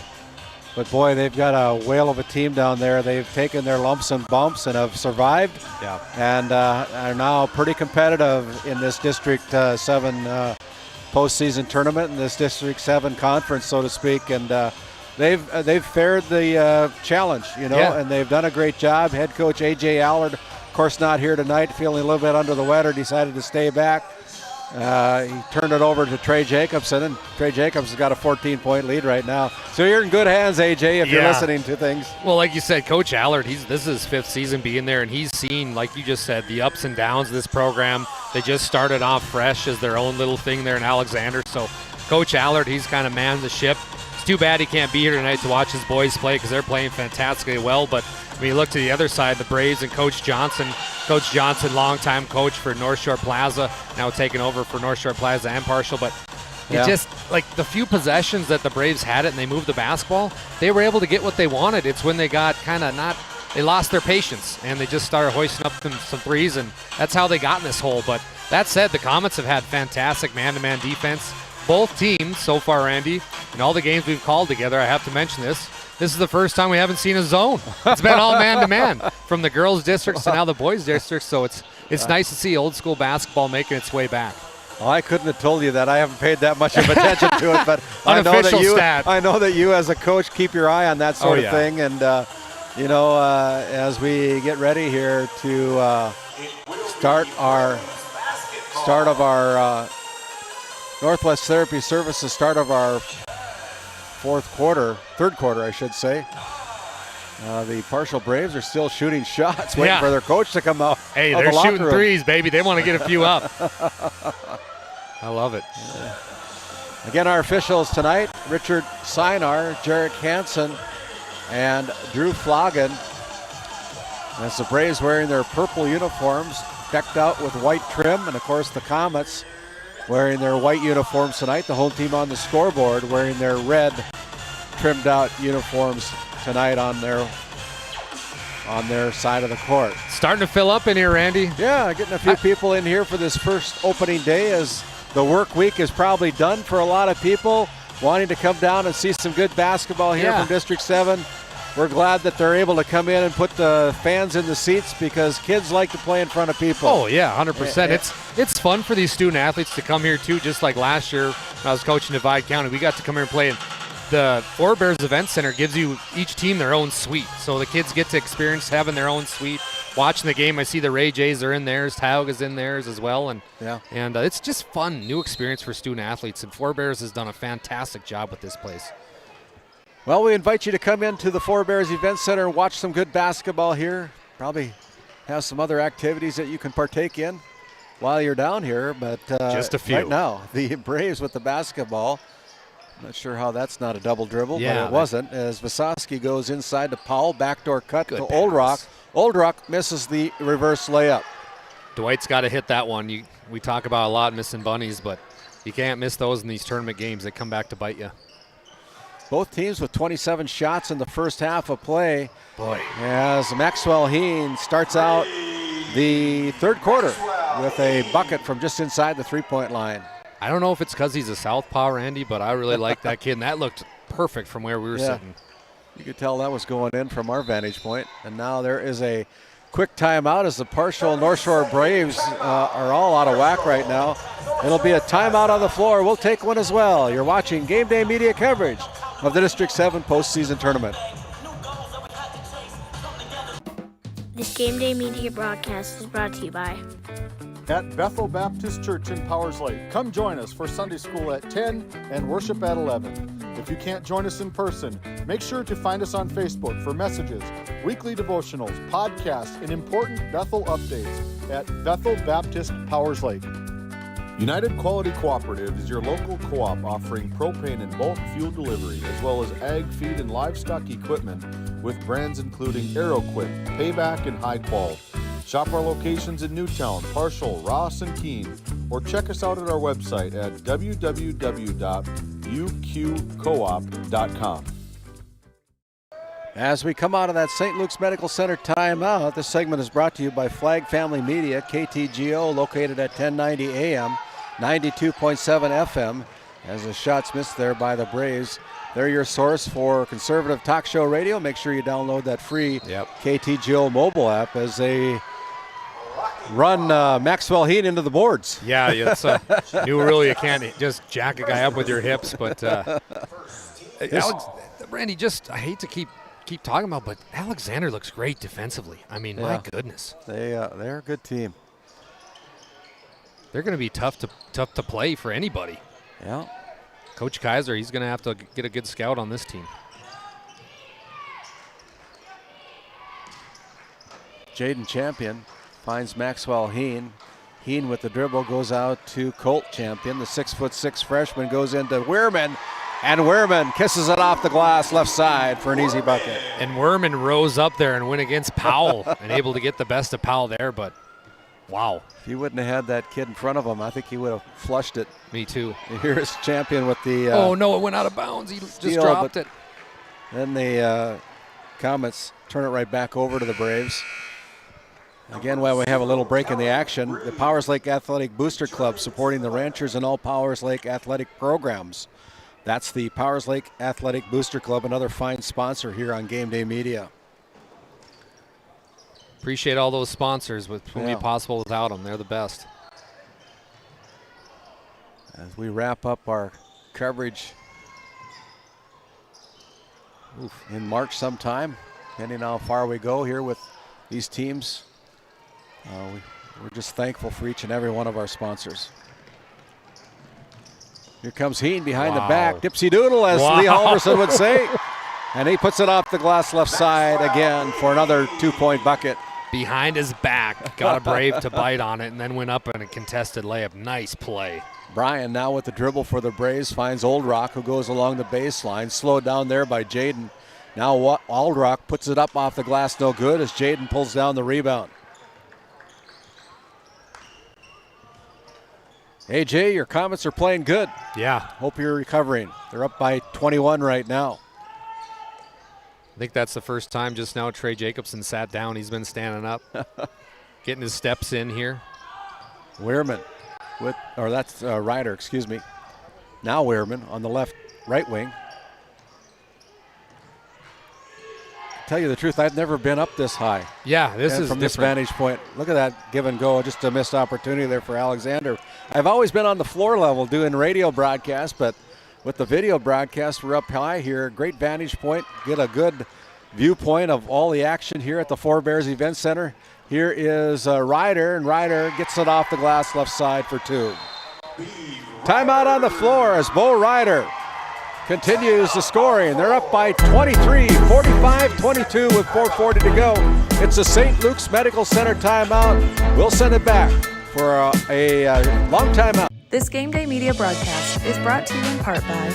But boy, they've got a whale of a team down there. They've taken their lumps and bumps and have survived. Yeah. And are now pretty competitive in this District 7 postseason tournament, in this District 7 conference, so to speak. And they've fared the challenge, and they've done a great job. Head coach A.J. Allard, of course, not here tonight, feeling a little bit under the weather, decided to stay back. He turned it over to Trey Jacobson, and Trey Jacobs has got a 14-point lead right now. So you're in good hands, AJ, if you're listening to things. Well, like you said, Coach Allard, this is his 5th season being there, and he's seen, like you just said, the ups and downs of this program. They just started off fresh as their own little thing there in Alexander. So Coach Allard, he's kind of manned the ship. It's too bad he can't be here tonight to watch his boys play because they're playing fantastically well. But when you look to the other side, the Braves and Coach Johnson, longtime coach for North Shore Plaza, now taking over for North Shore Plaza and Partial. But it just, like the few possessions that the Braves had it and they moved the basketball, they were able to get what they wanted. It's when they got they lost their patience and they just started hoisting up some threes, and that's how they got in this hole. But that said, the Comets have had fantastic man-to-man defense. Both teams so far, Randy, in all the games we've called together, I have to mention this is the first time we haven't seen a zone. It's been all man-to-man from the girls' districts to now the boys' districts. So it's nice to see old school basketball making its way back. Well, I couldn't have told you that. I haven't paid that much of attention to it, but I know that you as a coach keep your eye on that sort of thing. And, as we get ready here to start of our Northwest Therapy Services, start of our third quarter, I should say. The Partial Braves are still shooting shots, waiting for their coach to come out. Hey, they're shooting threes, baby. They want to get a few up. I love it. Again, our officials tonight, Richard Sinar, Jarek Hansen, and Drew Floggen. As the Braves wearing their purple uniforms, decked out with white trim, and of course the Comets wearing their white uniforms tonight. The home team on the scoreboard wearing their red trimmed out uniforms tonight on their side of the court. Starting to fill up in here, Randy. Yeah, getting a few people in here for this first opening day, as the work week is probably done for a lot of people wanting to come down and see some good basketball here from District 7. We're glad that they're able to come in and put the fans in the seats because kids like to play in front of people. Oh, yeah, 100%. It's fun for these student athletes to come here, too, just like last year when I was coaching Divide County. We got to come here and play. And the Four Bears Event Center gives you each team their own suite. So the kids get to experience having their own suite. Watching the game, I see the Ray Jays are in theirs. Tioga's in theirs as well. And it's just fun, new experience for student athletes. And Four Bears has done a fantastic job with this place. Well, we invite you to come into the Four Bears Event Center and watch some good basketball here. Probably have some other activities that you can partake in while you're down here. But just a few. Right now, the Braves with the basketball. Not sure how that's not a double dribble, but it wasn't. As Visosky goes inside to Powell, backdoor cut to Old Rock. Old Rock misses the reverse layup. Dwight's got to hit that one. We talk about a lot missing bunnies, but you can't miss those in these tournament games. They come back to bite you. Both teams with 27 shots in the first half of play. Boy. As Maxwell Heen starts out the third quarter with a bucket from just inside the three-point line. I don't know if it's because he's a southpaw, Randy, but I really like that kid, and that looked perfect from where we were sitting. You could tell that was going in from our vantage point. And now there is a quick timeout as the Partial North Shore Braves are all out of whack right now. It'll be a timeout on the floor. We'll take one as well. You're watching Game Day Media coverage of the District 7 postseason tournament. This Game Day Media broadcast is brought to you by at Bethel Baptist Church in Powers Lake. Come join us for Sunday school at 10 and worship at 11. If you can't join us in person, make sure to find us on Facebook for messages, weekly devotionals, podcasts, and important Bethel updates at Bethel Baptist Powers Lake. United Quality Cooperative is your local co-op offering propane and bulk fuel delivery, as well as ag, feed, and livestock equipment with brands including AeroQuip, Payback, and High Qual. Shop our locations in Newtown, Partial, Ross, and Keene, or check us out at our website at www.uqcoop.com. As we come out of that St. Luke's Medical Center timeout, this segment is brought to you by Flag Family Media, KTGO, located at 1090 AM, 92.7 FM, as the shots missed there by the Braves. They're your source for conservative talk show radio. Make sure you download that free KTGO mobile app as they run Maxwell Heen into the boards. Yeah, it's you really can't just jack a guy up with your hips, but Randy, I hate to keep talking about, but Alexander looks great defensively. I mean, my goodness, they're a good team. They're going to be tough to play for anybody. Yeah, Coach Kaiser, he's going to have to get a good scout on this team. Jaden Champion finds Maxwell Heen. Heen with the dribble goes out to Colt Champion. The 6'6" freshman goes into Wehrman, and Wehrman kisses it off the glass left side for an easy bucket. And Wehrman rose up there and went against Powell and able to get the best of Powell there, but wow. If he wouldn't have had that kid in front of him, I think he would have flushed it. Me too. Here's Champion with the oh no, it went out of bounds. He just dropped it. Then the Comets turn it right back over to the Braves. Again, while we have a little break in the action, the Powers Lake Athletic Booster Club supporting the Ranchers and all Powers Lake athletic programs. That's the Powers Lake Athletic Booster Club, another fine sponsor here on Game Day Media. Appreciate all those sponsors, which wouldn't be possible without them. They're the best. As we wrap up our coverage in March sometime, depending on how far we go here with these teams, we're just thankful for each and every one of our sponsors. Here comes Heen behind the back. Dipsy doodle, as Lee Halverson would say. And he puts it off the glass left side again for another 2-point bucket. Behind his back, got a Brave to bite on it, and then went up in a contested layup. Nice play. Brian now with the dribble for the Braves finds Old Rock, who goes along the baseline. Slowed down there by Jaden. Now Old Rock puts it up off the glass, no good, as Jaden pulls down the rebound. Hey, Jay, your Comets are playing good. Yeah. Hope you're recovering. They're up by 21 right now. I think that's the first time just now Trey Jacobson sat down. He's been standing up, getting his steps in here. Wehrman, that's Ryder, excuse me. Now Wehrman on the right wing. Tell you the truth, I've never been up this high. Yeah, this is from this vantage point. Look at that give and go, just a missed opportunity there for Alexander. I've always been on the floor level doing radio broadcasts, but with the video broadcast, we're up high here. Great vantage point. Get a good viewpoint of all the action here at the Four Bears Event Center. Here is Ryder, and Ryder gets it off the glass left side for 2. Timeout on the floor as Bo Ryder continues the scoring. They're up by 23, 45-22 with 4:40 to go. It's a St. Luke's Medical Center timeout. We'll send it back for a long timeout. This Game Day Media broadcast is brought to you in part by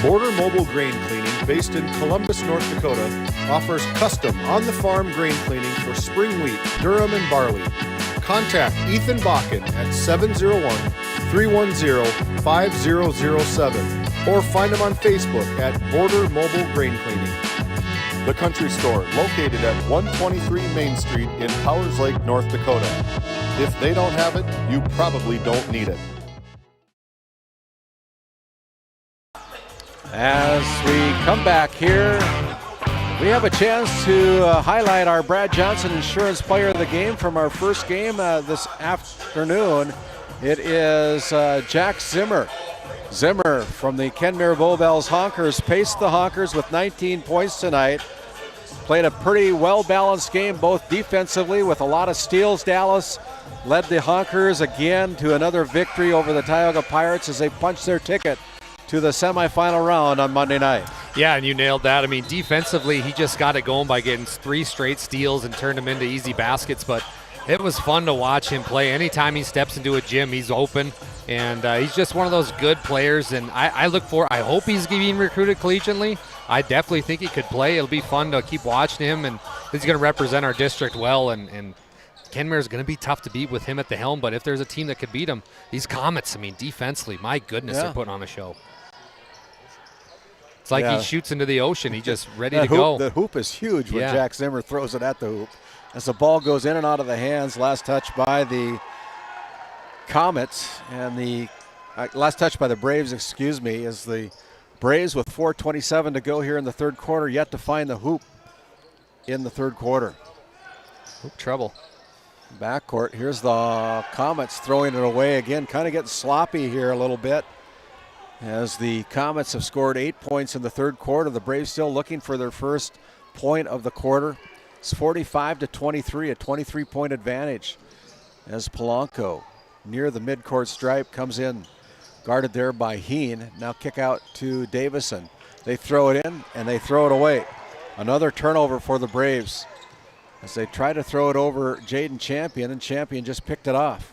Border Mobile Grain Cleaning, based in Columbus, North Dakota, offers custom on-the-farm grain cleaning for spring wheat, durum, and barley. Contact Ethan Bakken at 701-310-5007 or find him on Facebook at Border Mobile Grain Cleaning. The Country Store, located at 123 Main Street in Powers Lake, North Dakota. If they don't have it, you probably don't need it. As we come back here, we have a chance to highlight our Brad Johnson Insurance Player of the Game from our first game this afternoon. It is Jack Zimmer. Zimmer from the Kenmare Bowbells Honkers paced the Honkers with 19 points tonight. Played a pretty well-balanced game, both defensively with a lot of steals. Dallas led the Honkers again to another victory over the Tioga Pirates as they punched their ticket to the semifinal round on Monday night. Yeah, and you nailed that. I mean, defensively, he just got it going by getting 3 straight steals and turned them into easy baskets, but it was fun to watch him play. Anytime he steps into a gym, he's open, and he's just one of those good players, and I hope he's being recruited collegiately. I definitely think he could play. It'll be fun to keep watching him, and he's going to represent our district well, and Kenmare is going to be tough to beat with him at the helm, but if there's a team that could beat him, these Comets, I mean, defensively, my goodness, they're putting on a show. It's like he shoots into the ocean. He's just ready to go. The hoop is huge when Jack Zimmer throws it at the hoop. As the ball goes in and out of the hands, last touch by the Comets, and the last touch by the Braves, excuse me, is the Braves with 4:27 to go here in the third quarter, yet to find the hoop in the third quarter. Hoop trouble. Backcourt, here's the Comets throwing it away again, kind of getting sloppy here a little bit. As the Comets have scored 8 points in the third quarter, the Braves still looking for their first point of the quarter. It's 45-23, a 23-point advantage. As Polanco near the midcourt stripe comes in, guarded there by Heen. Now kick out to Davison. They throw it in and they throw it away. Another turnover for the Braves as they try to throw it over Jaden Champion, and Champion just picked it off.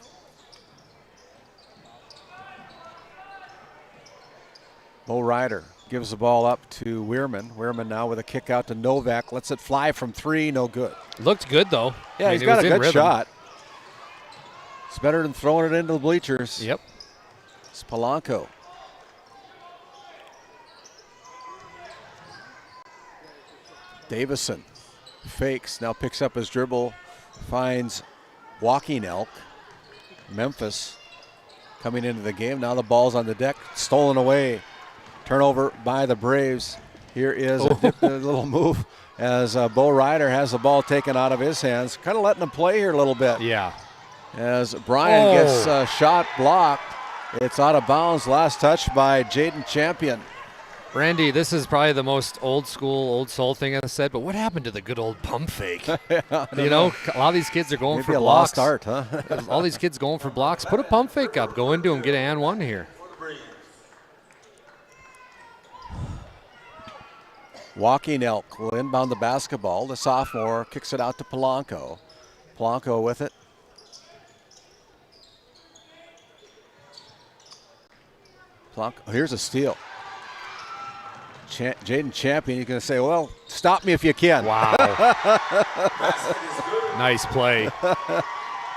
Bo Ryder gives the ball up to Weirman. Weirman now with a kick out to Novak. Lets it fly from three, no good. Looked good, though. Yeah, he's got a good shot. It's better than throwing it into the bleachers. Yep. It's Polanco. Davison fakes, now picks up his dribble, finds Walking Elk. Memphis coming into the game. Now the ball's on the deck, stolen away. Turnover by the Braves. Here is a little move as Bo Ryder has the ball taken out of his hands. Kind of letting him play here a little bit. Yeah. As Brian gets a shot blocked. It's out of bounds. Last touch by Jaden Champion. Randy, this is probably the most old school, old soul thing I've said, but what happened to the good old pump fake? Yeah, you know, a lot of these kids are going Maybe for a blocks. lost art, huh? All these kids going for blocks. Put a pump fake up. Go into him. Get an and one here. Walking Elk will inbound the basketball. The sophomore kicks it out to Polanco. Polanco with it. Polanco, here's a steal. Jaden Champion, you're going to say, well, stop me if you can. Wow. Nice play.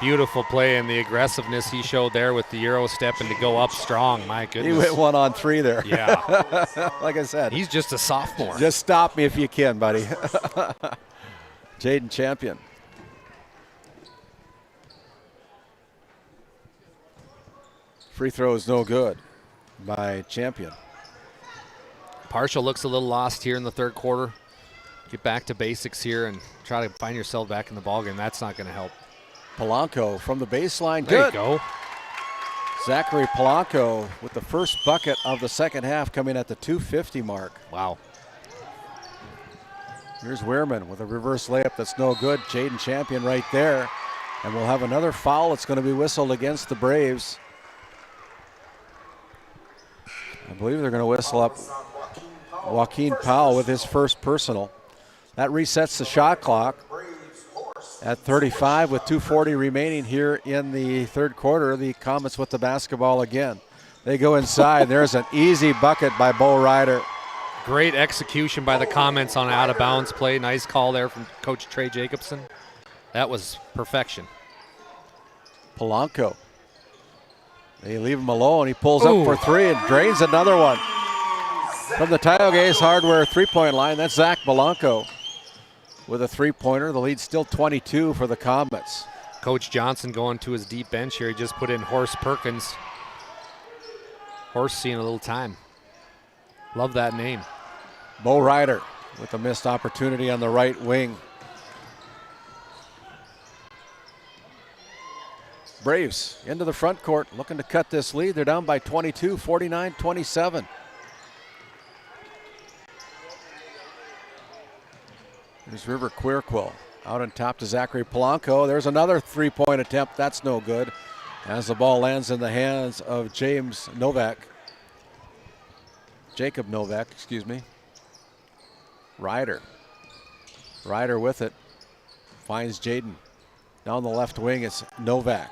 Beautiful play, and the aggressiveness he showed there with the Euro step and to go up strong. My goodness. He went 1-on-3 there. Yeah. Like I said. He's just a sophomore. Just stop me if you can, buddy. Jaden Champion. Free throw is no good by Champion. Partial looks a little lost here in the third quarter. Get back to basics here and try to find yourself back in the ballgame. That's not going to help. Polanco from the baseline. There Good. you go. Zachary Polanco with the first bucket of the second half coming at the 2:50 mark. Wow. Here's Weirman with a reverse layup that's no good. Jaden Champion right there. And we'll have another foul that's going to be whistled against the Braves. I believe they're going to whistle up Joaquin Powell with his first personal. That resets the shot clock at 35 with 2:40 remaining here in the third quarter. The Comets with the basketball again. They go inside. There's an easy bucket by Bo Ryder. Great execution by the Comets on an out-of-bounds play. Nice call there from Coach Trey Jacobson. That was perfection. Polanco. They leave him alone. He pulls up for three and drains another one. From the Tioga Ace Hardware three-point line, that's Zach Polanco with a three-pointer. The lead's still 22 for the Comets. Coach Johnson going to his deep bench here. He just put in Horst Perkins. Horst seeing a little time. Love that name. Bo Ryder with a missed opportunity on the right wing. Braves into the front court, looking to cut this lead. They're down by 22, 49-27. There's River Quirquil out on top to Zachary Polanco. There's another three-point attempt. That's no good as the ball lands in the hands of Jacob Novak, excuse me. Ryder with it. Finds Jaden. Down the left wing, it's Novak.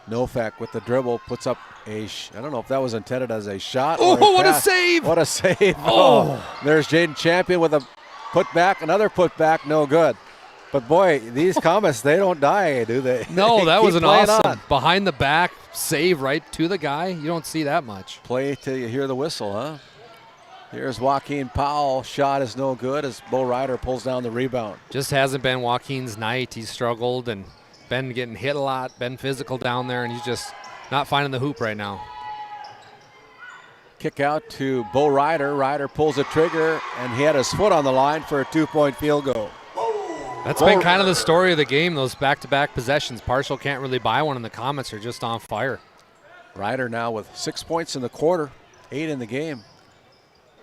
Novak with the dribble puts up I don't know if that was intended as a shot. Oh, what a pass. save! What a save. Oh. There's Jaden Champion with a putback, another putback, no good. But boy, these Comets, they don't die, do they? No, that was an awesome on. behind the back save right to the guy. You don't see that much. Play till you hear the whistle, huh? Here's Joaquin Powell. Shot is no good as Bo Ryder pulls down the rebound. Just hasn't been Joaquin's night. He's struggled and been getting hit a lot, been physical down there, and he's just not finding the hoop right now. Kick out to Bo Ryder. Ryder pulls the trigger, and he had his foot on the line for a 2-point field goal. That's been kind of the story of the game, those back-to-back possessions. Partial can't really buy one, and the Comets are just on fire. Ryder now with 6 points in the quarter, 8 in the game.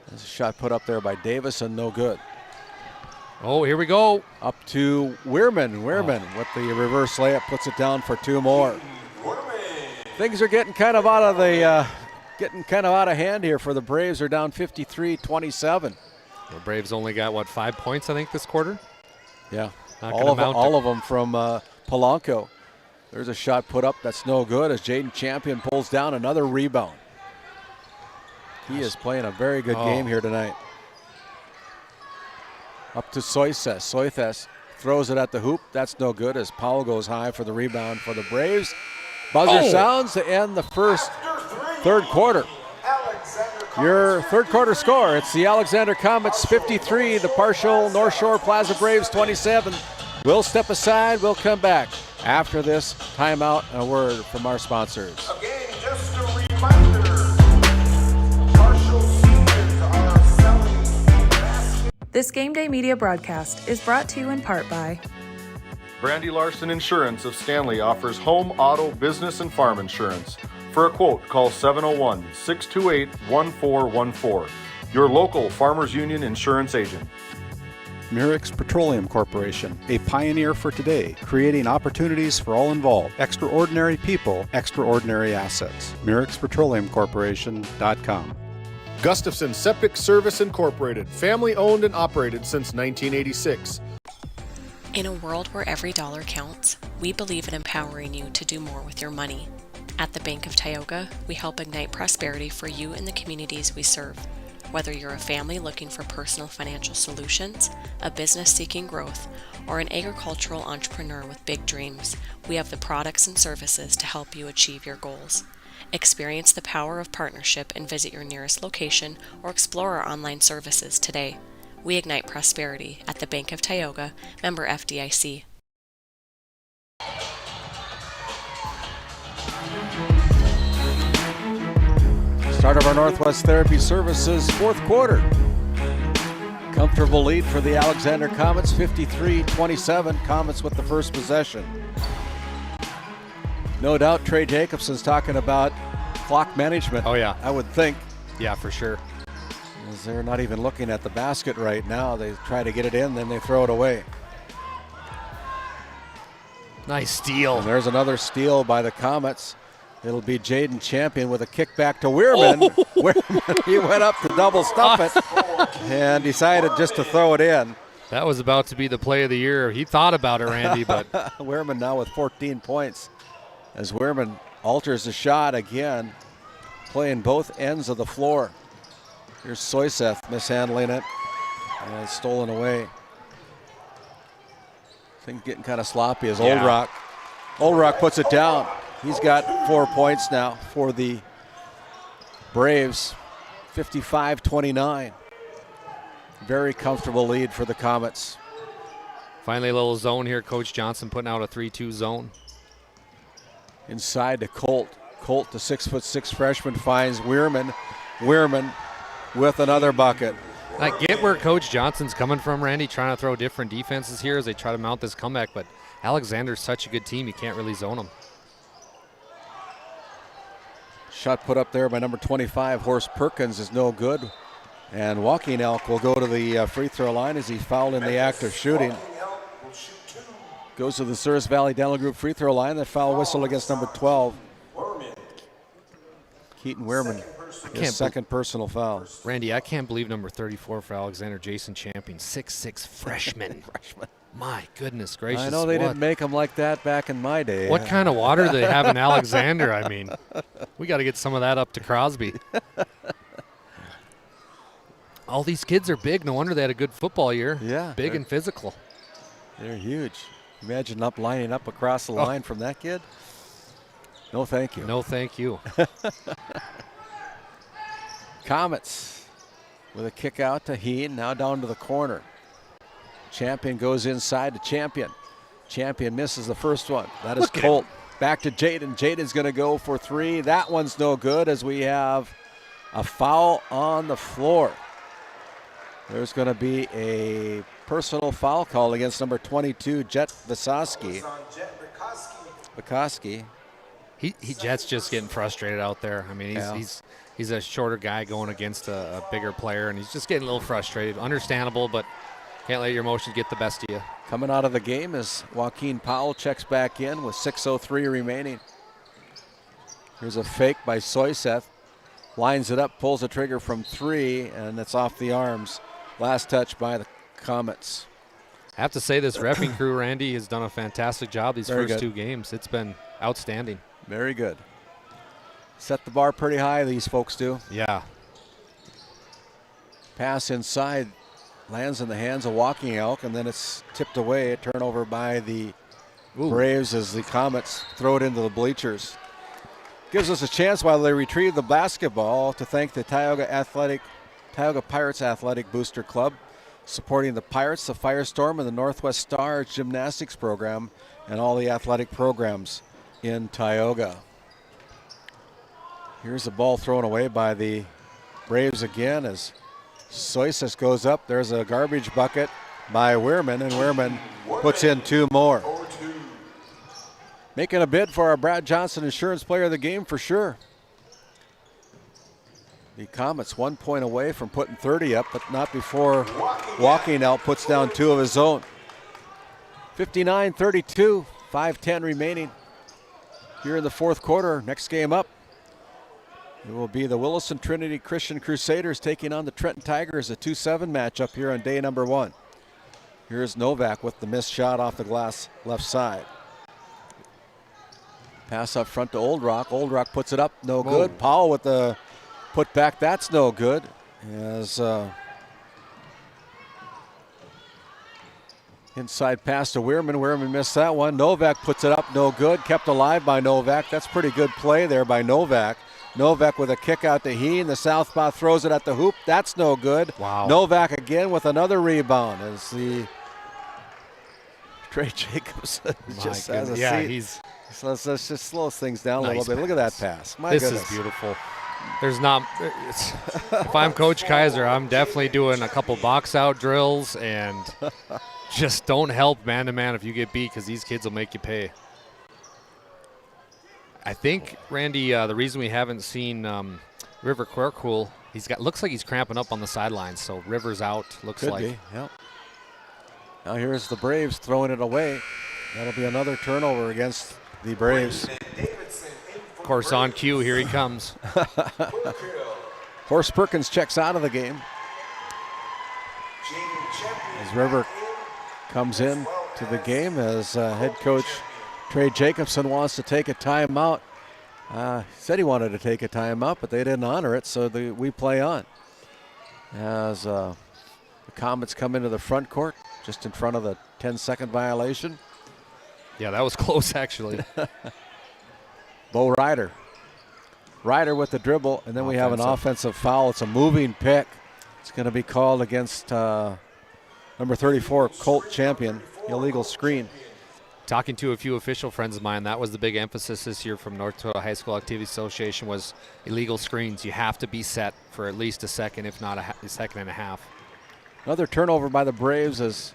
There's a shot put up there by Davis, and no good. Oh, here we go. Up to Weirman. Weirman with the reverse layup puts it down for 2 more. Things are getting kind of out of hand here for the Braves. Are down 53-27. The Braves only got, 5 points, I think, this quarter? Yeah, Not all of them from Polanco. There's a shot put up that's no good as Jaden Champion pulls down another rebound. He is playing a very good game here tonight. Up to Soises. Soises throws it at the hoop. That's no good as Powell goes high for the rebound for the Braves. Buzzer sounds to end the third quarter. Your third quarter score, it's the Alexander Comets 53, the partial North Shore Plaza Braves 27. We'll step aside, we'll come back after this timeout and a word from our sponsors. Again, just a reminder, partial seasons are selling. This Game Day Media broadcast is brought to you in part by Brandy Larson Insurance of Stanley offers home, auto, business, and farm insurance. For a quote, call 701-628-1414. Your local Farmers Union insurance agent. Merrick's Petroleum Corporation, a pioneer for today, creating opportunities for all involved. Extraordinary people, extraordinary assets. Merrick'sPetroleumCorporation.com. Gustafson Septic Service Incorporated, family owned and operated since 1986. In a world where every dollar counts, we believe in empowering you to do more with your money. At the Bank of Tioga, we help ignite prosperity for you and the communities we serve. Whether you're a family looking for personal financial solutions, a business seeking growth, or an agricultural entrepreneur with big dreams, we have the products and services to help you achieve your goals. Experience the power of partnership and visit your nearest location or explore our online services today. We ignite prosperity at the Bank of Tioga, member FDIC. Start of our Northwest Therapy Services fourth quarter. Comfortable lead for the Alexander Comets, 53-27. Comets with the first possession. No doubt Trey Jacobson's talking about clock management. Oh, yeah. I would think. Yeah, for sure. As they're not even looking at the basket right now. They try to get it in, then they throw it away. Nice steal. And there's another steal by the Comets. It'll be Jaden Champion with a kick back to Weirman. Oh. Weirman, he went up to double stuff it and decided just to throw it in. That was about to be the play of the year. He thought about it, Randy, but Weirman now with 14 points as Weirman alters the shot again, playing both ends of the floor. Here's Soiseth mishandling it, and it's stolen away. Things getting kind of sloppy as Old Rock puts it down. He's got 4 points now for the Braves, 55-29. Very comfortable lead for the Comets. Finally a little zone here. Coach Johnson putting out a 3-2 zone. Inside to Colt. Colt, the 6'6" freshman, finds Weirman. Weirman with another bucket. I get where Coach Johnson's coming from, Randy, trying to throw different defenses here as they try to mount this comeback, but Alexander's such a good team, you can't really zone them. Shot put up there by number 25, Horst Perkins, is no good. And Joaquin Elk will go to the free throw line as he fouled in the act of shooting. Goes to the Souris Valley Dental Group free throw line. That foul whistle against number 12. Keaton Weirman, his second personal foul. Randy, I can't believe number 34 for Alexander, Jason Champion, 6'6" freshman. My goodness gracious. I know they didn't make them like that back in my day. What kind of water do they have in Alexander? I mean, we got to get some of that up to Crosby. All these kids are big. No wonder they had a good football year. Yeah. Big and physical. They're huge. Imagine lining up across the line from that kid. No, thank you. No, thank you. Comets with a kick out to Heen, now down to the corner. Champion goes inside to Champion. Champion misses the first one. That is Colt. Back to Jaden. Jaden's going to go for three. That one's no good as we have A foul on the floor. There's going to be a personal foul call against number 22, Jet Visoski. Jet's just getting frustrated out there. I mean, he's a shorter guy going against a bigger player, and he's just getting a little frustrated. Understandable, but can't let your emotions get the best of you. Coming out of the game as Joaquin Powell checks back in with 6:03 remaining. Here's a fake by Soyseth. Lines it up, pulls the trigger from 3, and it's off the arms. Last touch by the Comets. I have to say this reffing crew, Randy, has done a fantastic job these Very first good. 2 games. It's been outstanding. Very good. Set the bar pretty high, these folks do. Yeah. Pass inside, lands in the hands of Walking Elk, and then it's tipped away. A turnover by the Braves as the Comets throw it into the bleachers. Gives us a chance while they retrieve the basketball to thank the Tioga Pirates Athletic Booster Club, supporting the Pirates, the Firestorm, and the Northwest Stars gymnastics program, and all the athletic programs in Tioga. Here's the ball thrown away by the Braves again as Soyseth goes up. There's a garbage bucket by Weirman, and Weirman puts in 2 more. Making a bid for our Brad Johnson Insurance Player of the Game for sure. The Comets 1 point away from putting 30 up, but not before Walking Out puts down 2 of his own. 59-32, 5:10 remaining here in the 4th quarter. Next game up, it will be the Williston Trinity Christian Crusaders taking on the Trenton Tigers, a 2-7 matchup here on day number 1. Here's Novak with the missed shot off the glass left side. Pass up front to Old Rock. Old Rock puts it up, no good. Powell with the put back, that's no good. As inside pass to Weirman. Weirman missed that one. Novak puts it up, no good. Kept alive by Novak. That's pretty good play there by Novak. Novak with a kick out to Heen. The southpaw throws it at the hoop. That's no good. Wow. Novak again with another rebound as the Trey Jacobs just has a seat. So let's just slow things down a little bit. Look at that pass. My goodness. This is beautiful. There's not. If I'm Coach Kaiser, I'm definitely doing a couple box out drills and just don't help man to man if you get beat, because these kids will make you pay. I think, Randy, the reason we haven't seen River Quirkpool, looks like he's cramping up on the sidelines. So River's out. Could be. Yep. Now here's the Braves throwing it away. That'll be another turnover against the Braves. Of course, on cue, here he comes. Horace Perkins checks out of the game as River comes in to the game as head coach Trey Jacobson wants to take a timeout. Said he wanted to take a timeout, but they didn't honor it, so we play on. As the Comets come into the front court, just in front of the 10-second violation. Yeah, that was close, actually. Bo Ryder. Ryder with the dribble, and then we have an offensive foul. It's a moving pick. It's going to be called against number 34, Colt Champion, illegal screen. Talking to a few official friends of mine, that was the big emphasis this year from North Dakota High School Activity Association was illegal screens. You have to be set for at least a second, if not a second and a half. Another turnover by the Braves as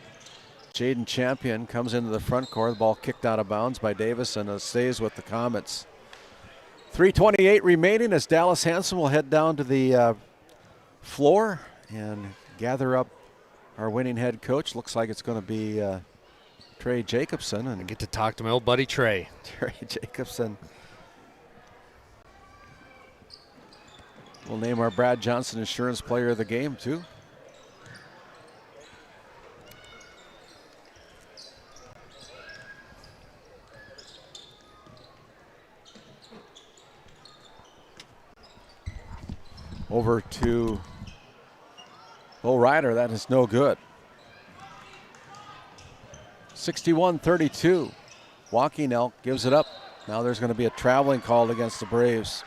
Jaden Champion comes into the front court. The ball kicked out of bounds by Davis, and it stays with the Comets. 3:28 remaining as Dallas Hansen will head down to the floor and gather up our winning head coach. Looks like it's going to be Trey Jacobson. And I get to talk to my old buddy Trey. Trey Jacobson. We'll name our Brad Johnson Insurance Player of the Game, too. Over to Bo Ryder. That is no good. 61-32. Walking Elk gives it up. Now there's going to be a traveling called against the Braves.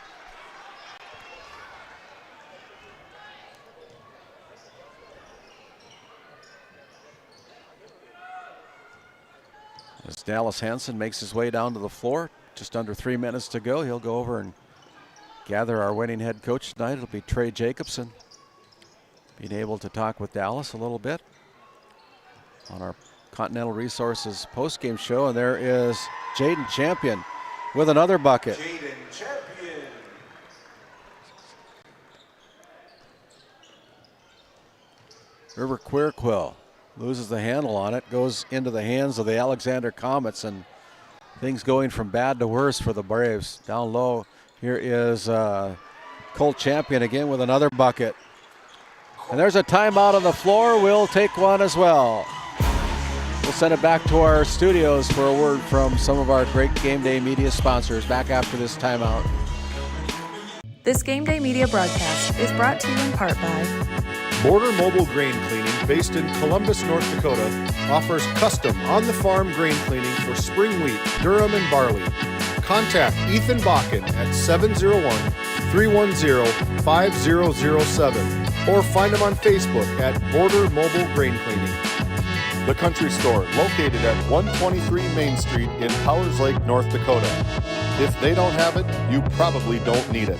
As Dallas Hansen makes his way down to the floor, just under 3 minutes to go, he'll go over and gather our winning head coach tonight. It'll be Trey Jacobson. Being able to talk with Dallas a little bit on our Continental Resources postgame show. And there is Jaden Champion with another bucket. River Quirquill loses the handle on it, goes into the hands of the Alexander Comets, and things going from bad to worse for the Braves. Down low, here is Colt Champion again with another bucket. And there's a timeout on the floor. We'll take one as well. We'll send it back to our studios for a word from some of our great Game Day media sponsors back after this timeout. This Game Day media broadcast is brought to you in part by Border Mobile Grain Cleaning, based in Columbus, North Dakota, offers custom on-the-farm grain cleaning for spring wheat, durum, and barley. Contact Ethan Bakken at 701-310-5007 or find him on Facebook at Border Mobile Grain Cleaning. The Country Store, located at 123 Main Street in Powers Lake, North Dakota. If they don't have it, you probably don't need it.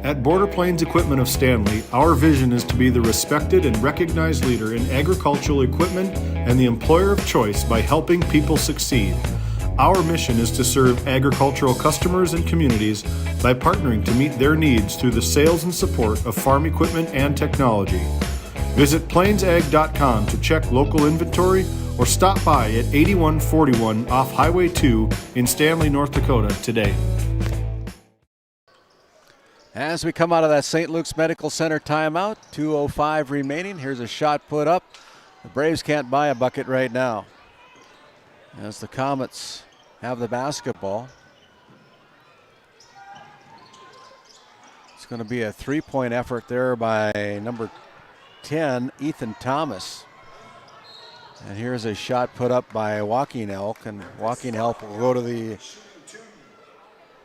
At Border Plains Equipment of Stanley, our vision is to be the respected and recognized leader in agricultural equipment and the employer of choice by helping people succeed. Our mission is to serve agricultural customers and communities by partnering to meet their needs through the sales and support of farm equipment and technology. Visit plainsag.com to check local inventory or stop by at 8141 off Highway 2 in Stanley, North Dakota today. As we come out of that St. Luke's Medical Center timeout, 2:05 remaining. Here's a shot put up. The Braves can't buy a bucket right now, as the Comets have the basketball. It's going to be a three-point effort there by number 10, Ethan Thomas. And here's a shot put up by Walking Elk, and Walking Elk will go to the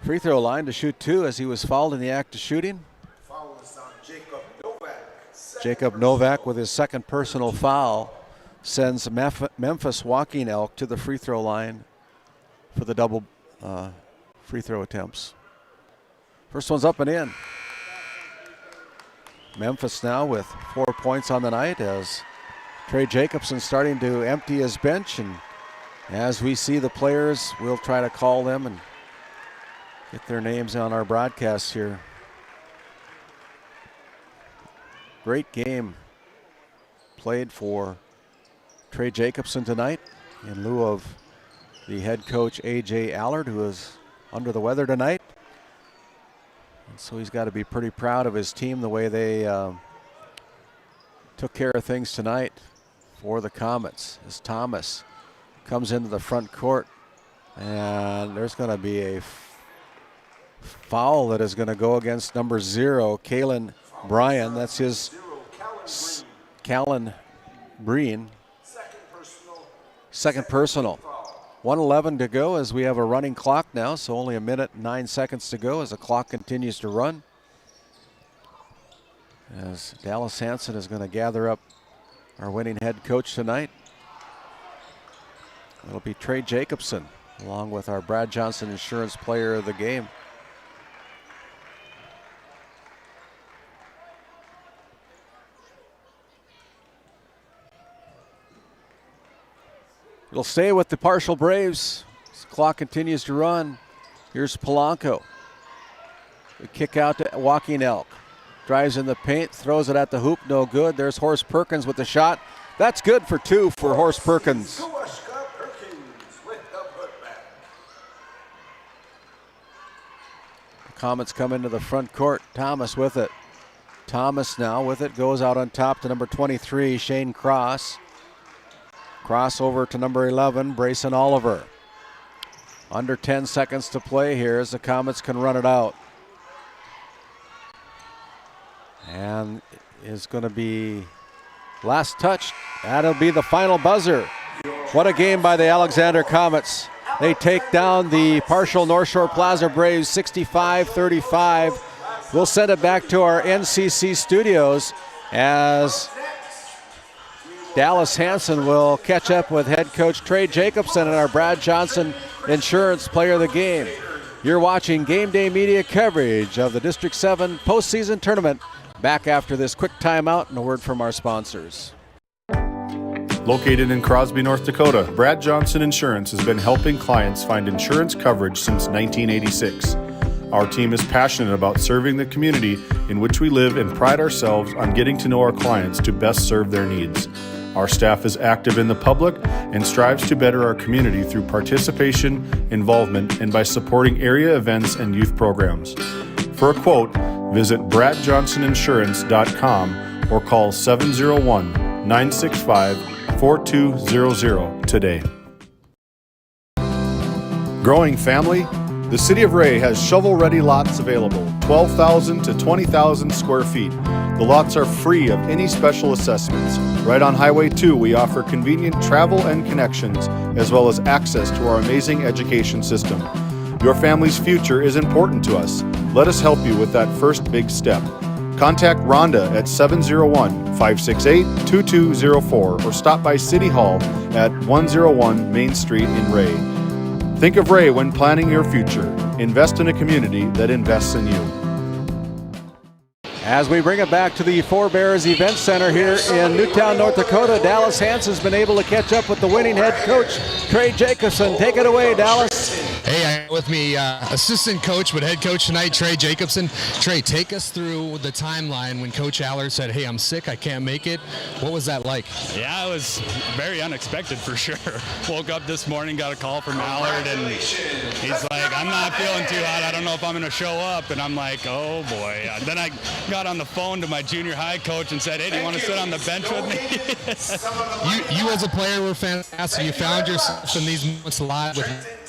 free throw line to shoot two as he was fouled in the act of shooting. Jacob Novak with his second personal foul sends Memphis Walking Elk to the free throw line for the double free throw attempts. First one's up and in. Memphis now with 4 points on the night as Trey Jacobson starting to empty his bench, and as we see the players, we'll try to call them and get their names on our broadcast here. Great game played for Trey Jacobson tonight in lieu of the head coach A.J. Allard, who is under the weather tonight. And so he's got to be pretty proud of his team, the way they took care of things tonight for the Comets. As Thomas comes into the front court, and there's going to be a foul that is going to go against number 0, Kalen Bryan. That's his Callan Breen. Second personal. 1:11 to go as we have a running clock now, so only 1 minute and 9 seconds to go as the clock continues to run. As Dallas Hansen is going to gather up our winning head coach tonight. It'll be Trey Jacobson, along with our Brad Johnson Insurance Player of the Game. It'll stay with the partial Braves. This clock continues to run. Here's Polanco. The kick out to Walking Elk. Drives in the paint, throws it at the hoop, no good. There's Horace Perkins with the shot. That's good for 2 for Horace Perkins. The Comets come into the front court. Thomas with it. Thomas now with it, goes out on top to number 23, Shane Cross. Cross over to number 11, Brayson Oliver. Under 10 seconds to play here as the Comets can run it out. And is going to be last touch. That'll be the final buzzer. What a game by the Alexander Comets. They take down the partial North Shore Plaza Braves 65-35. We'll send it back to our NCC studios as Dallas Hansen will catch up with head coach Trey Jacobson and our Brad Johnson Insurance Player of the Game. You're watching Game Day Media coverage of the District 7 postseason tournament. Back after this quick timeout and a word from our sponsors. Located in Crosby, North Dakota, Brad Johnson Insurance has been helping clients find insurance coverage since 1986. Our team is passionate about serving the community in which we live and pride ourselves on getting to know our clients to best serve their needs. Our staff is active in the public and strives to better our community through participation, involvement, and by supporting area events and youth programs. For a quote, visit bradjohnsoninsurance.com or call 701-965-4200 today. Growing family, the City of Ray has shovel-ready lots available, 12,000 to 20,000 square feet. The lots are free of any special assessments. Right on Highway 2, we offer convenient travel and connections, as well as access to our amazing education system. Your family's future is important to us. Let us help you with that first big step. Contact Rhonda at 701-568-2204 or stop by City Hall at 101 Main Street in Ray. Think of Ray when planning your future. Invest in a community that invests in you. As we bring it back to the Four Bears Event Center here in Newtown, North Dakota, Dallas Hansen's been able to catch up with the winning head coach, Trey Jacobson. Take it away, Dallas. Hey, I have with me assistant coach, but head coach tonight, Trey Jacobson. Trey, take us through the timeline when Coach Aller said, hey, I'm sick, I can't make it. What was that like? Yeah, it was very unexpected for sure. Woke up this morning, got a call from Allard, and he's like, I'm not feeling too hot. I don't know if I'm going to show up. And I'm like, oh, boy. Then I got on the phone to my junior high coach and said, hey, do you want to sit on the bench with me? you as a player were fantastic. You found yourself in these moments live with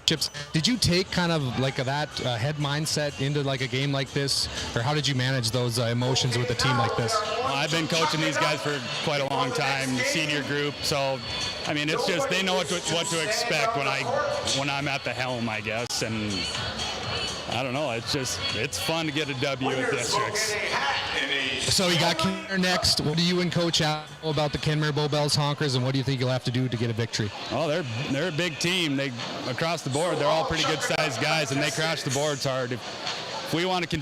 chips. Did you take kind of like that head mindset into like a game like this, or how did you manage those emotions with a team like this? Well, I've been coaching these guys for quite a long time, senior group. So, I mean, it's just they know what to expect when I'm at the helm, I guess. And I don't know. It's fun to get a W at districts. So you got Kenmare next. What do you and Coach know about the Kenmare Bowbells Honkers, and what do you think you'll have to do to get a victory? Oh, they're a big team. They across the board, they're all pretty good-sized guys, and they crash the boards hard. If we want to,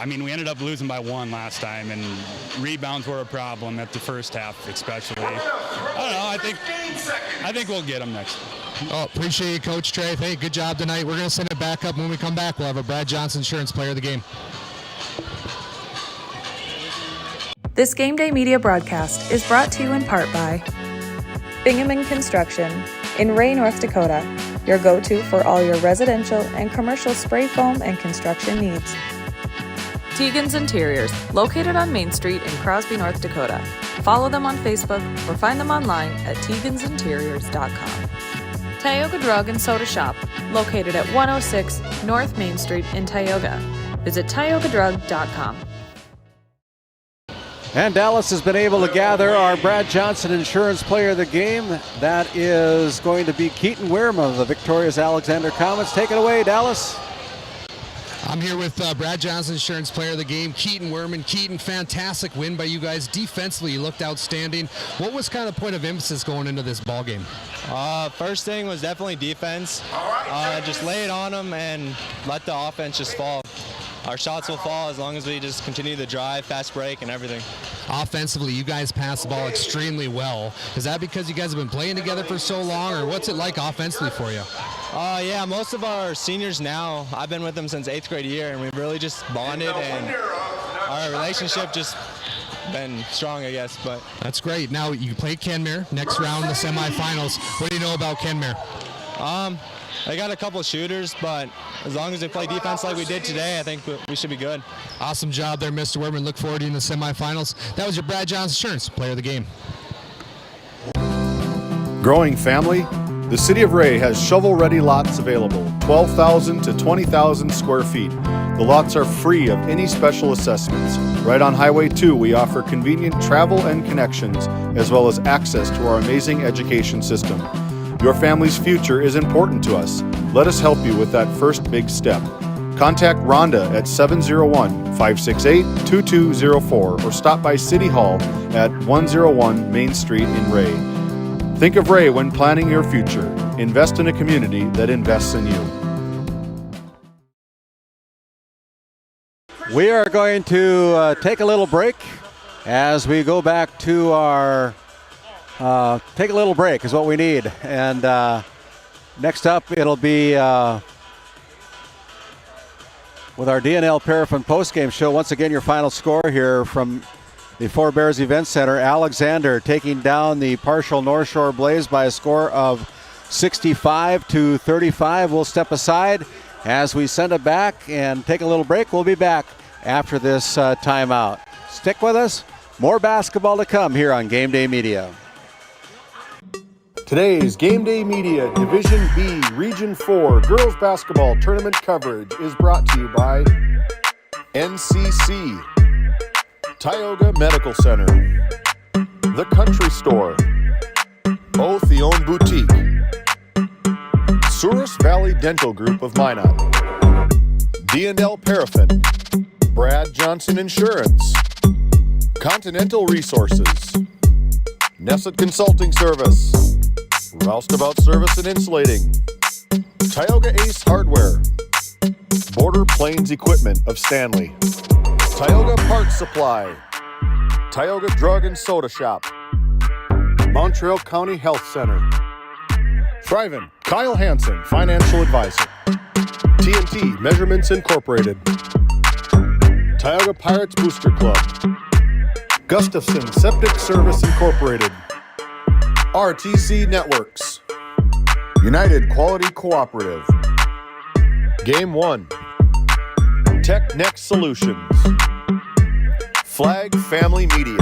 we ended up losing by 1 last time, and rebounds were a problem at the first half, especially. I don't know. I think we'll get them next. Oh, appreciate you, Coach Trey. Hey, good job tonight. We're going to send it back up. When we come back, we'll have a Brad Johnson Insurance Player of the Game. This Game Day Media broadcast is brought to you in part by Bingaman Construction in Ray, North Dakota, your go-to for all your residential and commercial spray foam and construction needs. Tegan's Interiors, located on Main Street in Crosby, North Dakota. Follow them on Facebook or find them online at tegansinteriors.com. Tioga Drug and Soda Shop, located at 106 North Main Street in Tioga. Visit tiogadrug.com. And Dallas has been able to gather our Brad Johnson Insurance Player of the Game. That is going to be Keaton Wyrm of the Victoria's Alexander Comets. Take it away, Dallas. I'm here with Brad Johnson Insurance Player of the Game, Keaton Wyrm. Keaton, fantastic win by you guys. Defensively, you looked outstanding. What was kind of the point of emphasis going into this ball game? First thing was definitely defense. Just lay it on them and let the offense just fall. Our shots will fall as long as we just continue to drive, fast break, and everything. Offensively, you guys pass the ball extremely well. Is that because you guys have been playing together for so long, or what's it like offensively for you? Yeah, most of our seniors now, I've been with them since 8th grade year, and we've really just bonded, and our relationship just been strong, I guess. But that's great. Now you play Kenmare next round, the semifinals. What do you know about Kenmare? They got a couple shooters, but as long as they play defense like we did today, I think we should be good. Awesome job there, Mr. Wyrm. Look forward to you in the semifinals. That was your Brad Johnson Insurance Player of the Game. Growing family, the City of Ray has shovel-ready lots available, 12,000 to 20,000 square feet. The lots are free of any special assessments. Right on Highway 2, we offer convenient travel and connections, as well as access to our amazing education system. Your family's future is important to us. Let us help you with that first big step. Contact Rhonda at 701-568-2204 or stop by City Hall at 101 Main Street in Ray. Think of Ray when planning your future. Invest in a community that invests in you. We are going to take a little break as we go back to our take a little break is what we need. And next up, it'll be with our DNL Paraffin postgame show. Once again, your final score here from the Four Bears Event Center. Alexander taking down the partial North Shore Blaze by a score of 65-35. We'll step aside as we send it back and take a little break. We'll be back after this timeout. Stick with us. More basketball to come here on Game Day Media. Today's Game Day Media Division B Region 4 Girls Basketball Tournament coverage is brought to you by NCC, Tioga Medical Center, The Country Store, Otheon Boutique, Souris Valley Dental Group of Minot, D&L Paraffin, Brad Johnson Insurance, Continental Resources, Nesset Consulting Service, Roustabout Service and Insulating, Tioga Ace Hardware, Border Plains Equipment of Stanley, Tioga Parts Supply, Tioga Drug and Soda Shop, Montreal County Health Center, Thrivin, Kyle Hansen, Financial Advisor, TNT Measurements Incorporated, Tioga Pirates Booster Club, Gustafson Septic Service Incorporated, RTC Networks, United Quality Cooperative, Game 1, Tech Next Solutions, Flag Family Media.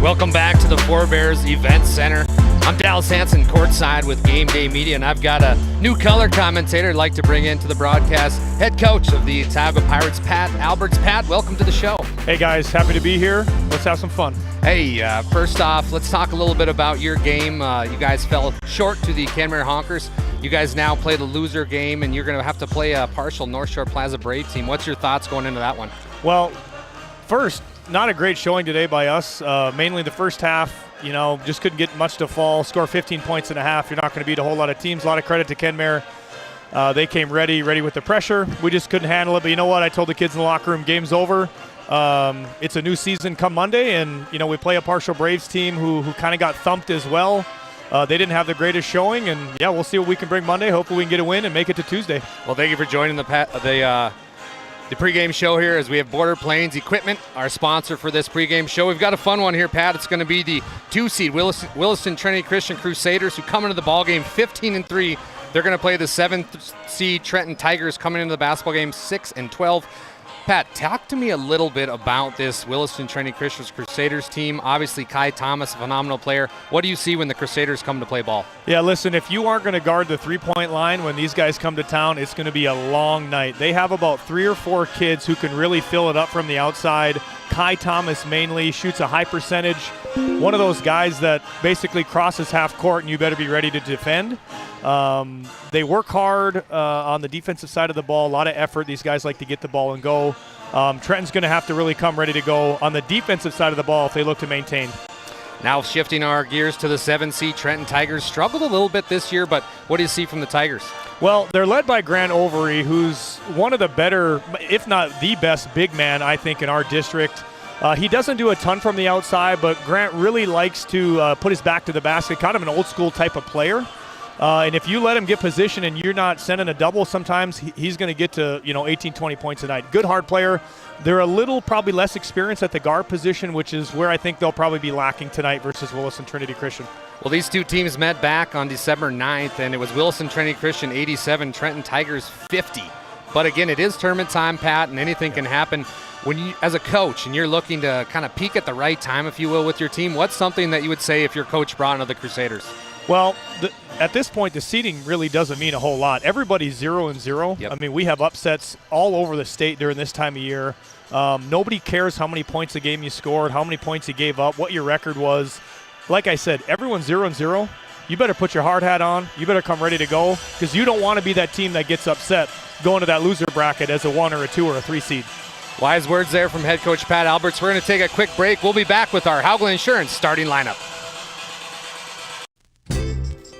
Welcome back to the Forebears Event Center. I'm Dallas Hansen, courtside with Game Day Media, and I've got a new color commentator I'd like to bring into the broadcast. Head coach of the Tioga Pirates, Pat Alberts. Pat, welcome to the show. Hey guys, happy to be here. Let's have some fun. Hey, first off, let's talk a little bit about your game. You guys fell short to the Kenmare Honkers. You guys now play the loser game, and you're going to have to play a partial North Shore Plaza Brave team. What's your thoughts going into that one? Well, first, not a great showing today by us. Mainly the first half, just couldn't get much to fall. Score 15 points and a half. You're not going to beat a whole lot of teams. A lot of credit to Kenmare. They came ready with the pressure. We just couldn't handle it. But you know what? I told the kids in the locker room, game's over. It's a new season come Monday, and we play a partial Braves team who kind of got thumped as well. They didn't have the greatest showing, and yeah, we'll see what we can bring Monday. Hopefully we can get a win and make it to Tuesday. Well, thank you for joining the pregame show here as we have Border Plains Equipment, our sponsor for this pregame show. We've got a fun one here, Pat. It's going to be the 2-seed Williston Trinity Christian Crusaders, who come into the ball game 15-3. They're going to play the 7th-seed Trenton Tigers, coming into the basketball game 6-12. Pat, talk to me a little bit about this Williston Trinity Christian Crusaders team. Obviously, Kai Thomas, a phenomenal player. What do you see when the Crusaders come to play ball? Yeah, listen, if you aren't going to guard the three-point line when these guys come to town, it's going to be a long night. They have about 3 or 4 kids who can really fill it up from the outside. Kai Thomas mainly shoots a high percentage. One of those guys that basically crosses half court, and you better be ready to defend. They work hard on the defensive side of the ball, a lot of effort. These guys like to get the ball and go. Trenton's going to have to really come ready to go on the defensive side of the ball if they look to maintain. Now shifting our gears to the 7-seed Trenton Tigers. Struggled a little bit this year, but what do you see from the Tigers? Well, they're led by Grant Overy, who's one of the better, if not the best, big man, I think, in our district. He doesn't do a ton from the outside, but Grant really likes to put his back to the basket, kind of an old-school type of player. And if you let him get position and you're not sending a double, sometimes he's going to get to 18, 20 points a night. Good hard player. They're a little probably less experienced at the guard position, which is where I think they'll probably be lacking tonight versus Williston Trinity Christian. Well, these two teams met back on December 9th, and it was Williston Trinity Christian 87, Trenton Tigers 50. But again, it is tournament time, Pat, and anything can happen. When you, as a coach, and you're looking to kind of peak at the right time, if you will, with your team, what's something that you would say if your coach brought into the Crusaders? Well, at this point, the seeding really doesn't mean a whole lot. Everybody's 0-0. Yep. I mean, we have upsets all over the state during this time of year. Nobody cares how many points a game you scored, how many points you gave up, what your record was. Like I said, everyone's 0-0. You better put your hard hat on. You better come ready to go, because you don't want to be that team that gets upset going to that loser bracket as a 1 or a 2 or a 3 seed. Wise words there from head coach Pat Alberts. We're going to take a quick break. We'll be back with our Hauglin Insurance starting lineup.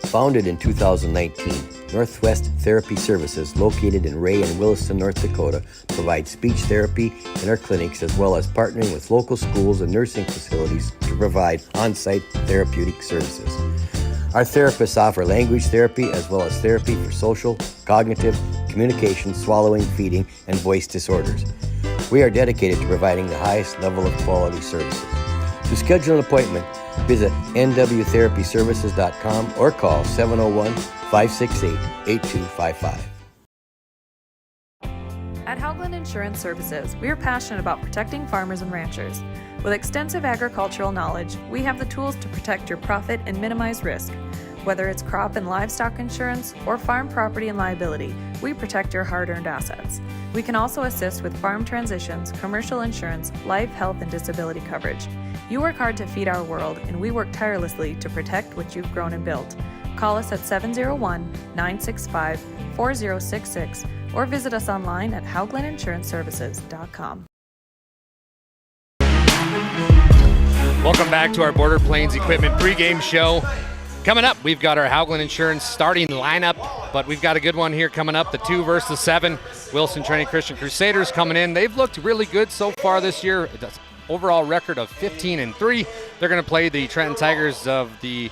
Founded in 2019, Northwest Therapy Services, located in Ray and Williston, North Dakota, provides speech therapy in our clinics, as well as partnering with local schools and nursing facilities to provide on-site therapeutic services. Our therapists offer language therapy as well as therapy for social, cognitive, communication, swallowing, feeding, and voice disorders. We are dedicated to providing the highest level of quality services. To schedule an appointment, visit nwtherapyservices.com or call 701-568-8255. At Hauglin Insurance Services, we are passionate about protecting farmers and ranchers. With extensive agricultural knowledge, we have the tools to protect your profit and minimize risk. Whether it's crop and livestock insurance or farm property and liability, we protect your hard-earned assets. We can also assist with farm transitions, commercial insurance, life, health, and disability coverage. You work hard to feed our world, and we work tirelessly to protect what you've grown and built. Call us at 701-965-4066 or visit us online at hauglininsuranceservices.com. Welcome back to our Border Plains Equipment pregame show. Coming up, we've got our Hauglin Insurance starting lineup, but we've got a good one here coming up, the 2 versus 7. Williston Trinity Christian Crusaders coming in. They've looked really good so far this year. Overall record of 15-3. They're going to play the Trenton Tigers of the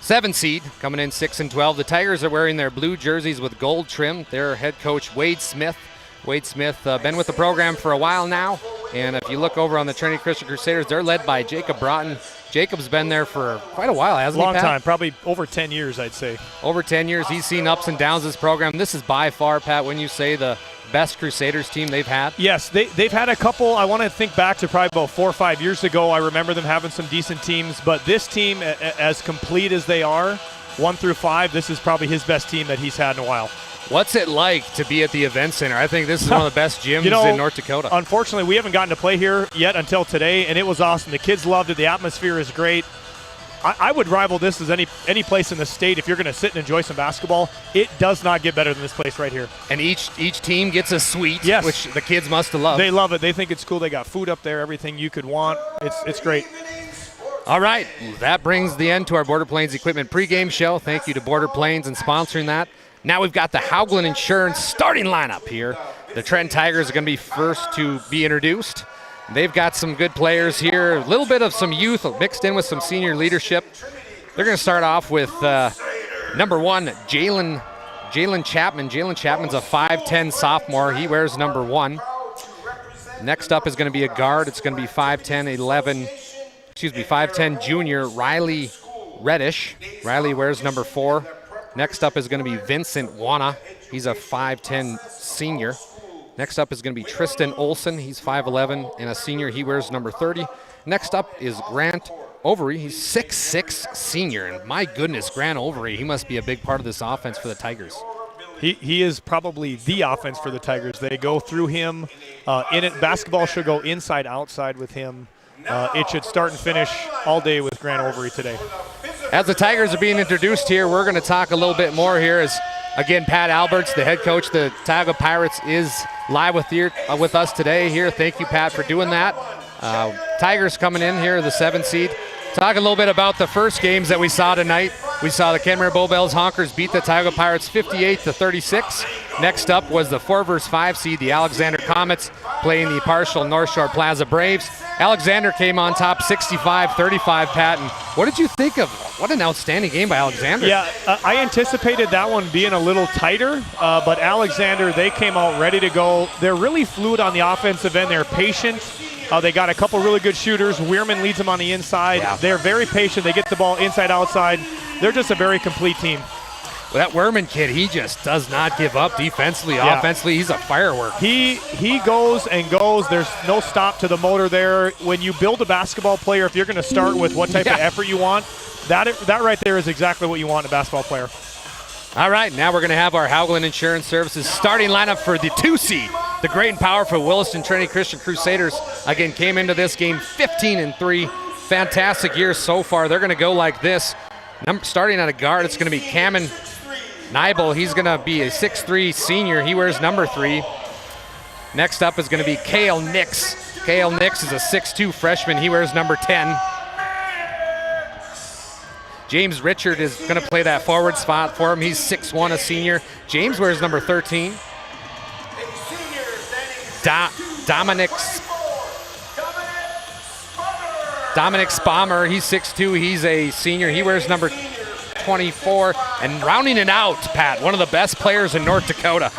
7 seed, coming in 6-12. The Tigers are wearing their blue jerseys with gold trim. Their head coach, Wade Smith. Wade Smith, been with the program for a while now. And if you look over on the Trinity Christian Crusaders, they're led by Jacob Broughton. Jacob's been there for quite a while, hasn't he, Pat? Long time, probably over 10 years, I'd say. Over 10 years. He's seen ups and downs this program. This is by far, Pat, when you say the best Crusaders team they've had? Yes, they've had a couple. I want to think back to probably about 4 or 5 years ago. I remember them having some decent teams, but this team, as complete as they are, 1 through 5, this is probably his best team that he's had in a while. What's it like to be at the event center? I think this is one of the best gyms in North Dakota. Unfortunately, we haven't gotten to play here yet until today, and it was awesome. The kids loved it. The atmosphere is great. I would rival this as any place in the state if you're going to sit and enjoy some basketball. It does not get better than this place right here. And each team gets a suite, yes, which the kids must have loved. They love it. They think it's cool. They got food up there, everything you could want. It's great. All right, that brings the end to our Border Plains Equipment pregame show. Thank you to Border Plains and sponsoring that. Now we've got the Haugland Insurance starting lineup here. The Trenton Tigers are going to be first to be introduced. They've got some good players here, a little bit of some youth mixed in with some senior leadership. They're going to start off with number 1, Jalen Chapman. Jalen Chapman's a 5'10 sophomore. He wears number 1. Next up is going to be a guard. It's going to be 5'10 junior Riley Reddish. Riley wears number 4. Next up is going to be Vincent Wana. He's a 5'10 senior. Next up is going to be Tristan Olson. He's 5'11 and a senior. He wears number 30. Next up is Grant Overy. He's 6'6 senior. And my goodness, Grant Overy, he must be a big part of this offense for the Tigers. He is probably the offense for the Tigers. They go through him. Basketball should go inside, outside with him. It should start and finish all day with Grant Overy today. As the Tigers are being introduced here, we're going to talk a little bit more here as, again, Pat Alberts, the head coach of the Tioga Pirates, is live with us today here. Thank you, Pat, for doing that. Tigers coming in here, the 7th seed. Talk a little bit about the first games that we saw tonight. We saw the Kenmare Bowbells Honkers beat the Tioga Pirates 58-36. Next up was the 4 vs. 5 seed, the Alexander Comets, playing the partial North Shore Plaza Braves. Alexander came on top 65-35, Pat. And what did you think of what an outstanding game by Alexander? Yeah, I anticipated that one being a little tighter, but Alexander, they came out ready to go. They're really fluid on the offensive end. They're patient. They got a couple really good shooters. Weirman leads them on the inside. Yeah. They're very patient. They get the ball inside, outside. They're just a very complete team. Well, that Wehrman kid, he just does not give up defensively. Yeah. Offensively, he's a firework. He goes and goes. There's no stop to the motor there. When you build a basketball player, if you're going to start with what type of effort you want, that right there is exactly what you want in a basketball player. All right, now we're going to have our Haugland Insurance Services starting lineup for the 2 seed. The great and powerful Williston Trinity Christian Crusaders, again, came into this game 15-3. Fantastic year so far. They're going to go like this. Starting at a guard, it's going to be Cameron Nibel. He's going to be a 6'3 senior. He wears number 3. Next up is going to be Cale Nix. Cale Nix is a 6'2 freshman. He wears number 10. James Richard is going to play that forward spot for him. He's 6'1", a senior. James wears number 13. Dominic Spommer, he's 6'2", he's a senior. He wears number 24. And rounding it out, Pat, one of the best players in North Dakota,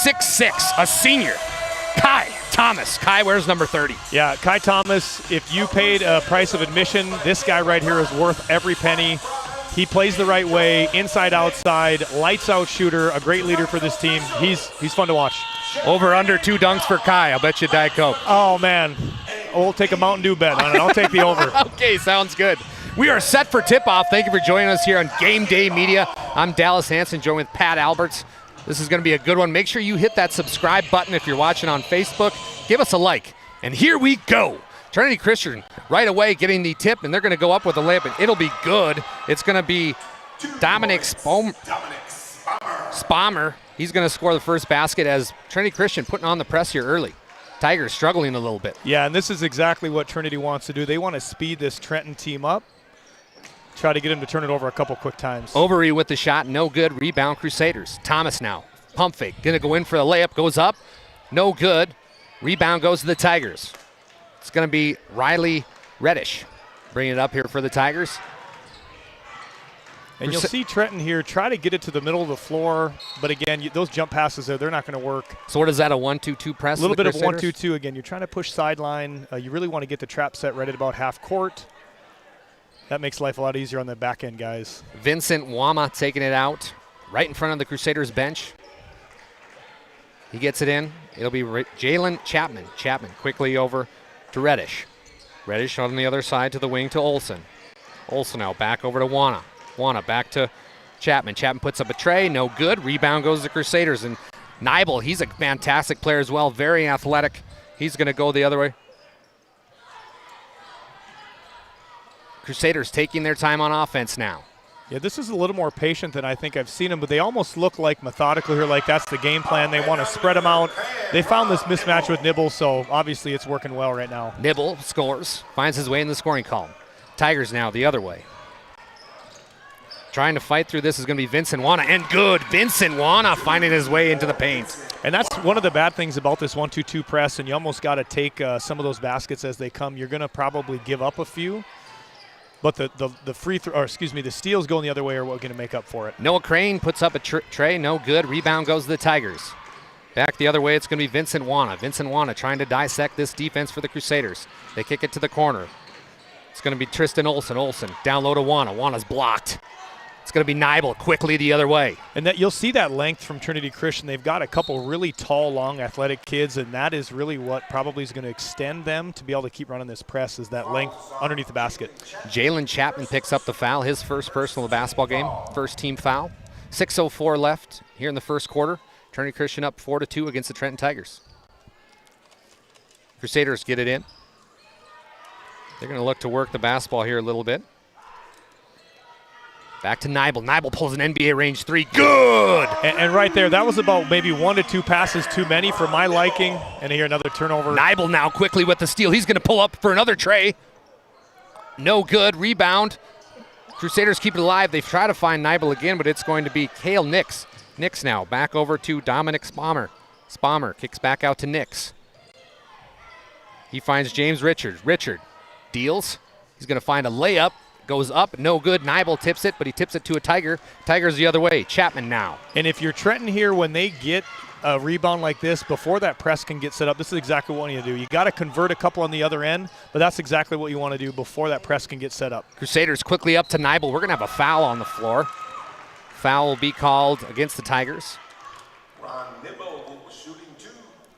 6'6", a senior, Kai Thomas. Kai wears number 30. Yeah, Kai Thomas, if you paid a price of admission, this guy right here is worth every penny. He plays the right way, inside, outside, lights out shooter, a great leader for this team. He's fun to watch. Over under 2 dunks for Kai. I'll bet you Diet Coke. Oh, man. We'll take a Mountain Dew bet on it. I'll take the over. Okay, sounds good. We are set for tip-off. Thank you for joining us here on Game Day Media. I'm Dallas Hanson, joined with Pat Alberts. This is going to be a good one. Make sure you hit that subscribe button if you're watching on Facebook. Give us a like. And here we go. Trinity Christian right away getting the tip, and they're going to go up with a layup, and it'll be good. It's going to be Dominic Spommer. He's going to score the first basket as Trinity Christian putting on the press here early. Tigers struggling a little bit. Yeah, and this is exactly what Trinity wants to do. They want to speed this Trenton team up, try to get him to turn it over a couple quick times. Overy with the shot, no good. Rebound Crusaders. Thomas now, pump fake, going to go in for the layup, goes up, no good. Rebound goes to the Tigers. It's going to be Riley Reddish bringing it up here for the Tigers. And you'll see Trenton here try to get it to the middle of the floor, but again, those jump passes there, they're not going to work. So what is that, a 1-2-2 press? A little bit of 1-2-2 again. You're trying to push sideline. You really want to get the trap set right at about half court. That makes life a lot easier on the back end, guys. Vincent Wama taking it out right in front of the Crusaders bench. He gets it in. It'll be Jalen Chapman. Chapman quickly over to Reddish. Reddish on the other side to the wing to Olsen. Olsen now back over to Wana. Wana back to Chapman. Chapman puts up a tray. No good. Rebound goes to Crusaders. And Nibel, he's a fantastic player as well. Very athletic. He's going to go the other way. Crusaders taking their time on offense now. Yeah, this is a little more patient than I think I've seen them, but they almost look like methodical here, like that's the game plan. They want to spread them out. They found this mismatch with Nibble, so obviously it's working well right now. Nibble scores, finds his way in the scoring column. Tigers now the other way. Trying to fight through this is going to be Vincent Wana, and good. Vincent Wana finding his way into the paint. And that's one of the bad things about this 1-2-2 press, and you almost got to take some of those baskets as they come. You're going to probably give up a few. But the free throw, or excuse me, the steals going the other way are what going to make up for it. Noah Crane puts up a tray, no good. Rebound goes to the Tigers. Back the other way, it's going to be Vincent Wana. Vincent Wana trying to dissect this defense for the Crusaders. They kick it to the corner. It's going to be Tristan Olsen. Olsen down low to Wana. Wana's blocked. It's going to be Nibel quickly the other way. And that you'll see that length from Trinity Christian. They've got a couple really tall, long, athletic kids, and that is really what probably is going to extend them to be able to keep running this press, is that length underneath the basket. Jalen Chapman picks up the foul, his first personal basketball game, first team foul. 6:04 left here in the first quarter. Trinity Christian up 4-2 against the Trenton Tigers. Crusaders get it in. They're going to look to work the basketball here a little bit. Back to Nibel. Nibel pulls an NBA range three. Good! And right there, that was about maybe 1 to 2 passes too many for my liking. And here another turnover. Nibel now quickly with the steal. He's going to pull up for another tray. No good. Rebound. Crusaders keep it alive. They try to find Nibel again, but it's going to be Cale Nix. Nix now back over to Dominic Spommer. Spommer kicks back out to Nix. He finds James Richard. Richard deals. He's going to find a layup. Goes up, no good. Nibel tips it, but he tips it to a Tiger. Tiger's the other way. Chapman now. And if you're Trenton here, when they get a rebound like this, before that press can get set up, this is exactly what you do. You got to convert a couple on the other end, but that's exactly what you want to do before that press can get set up. Crusaders quickly up to Nibel. We're going to have a foul on the floor. Foul will be called against the Tigers.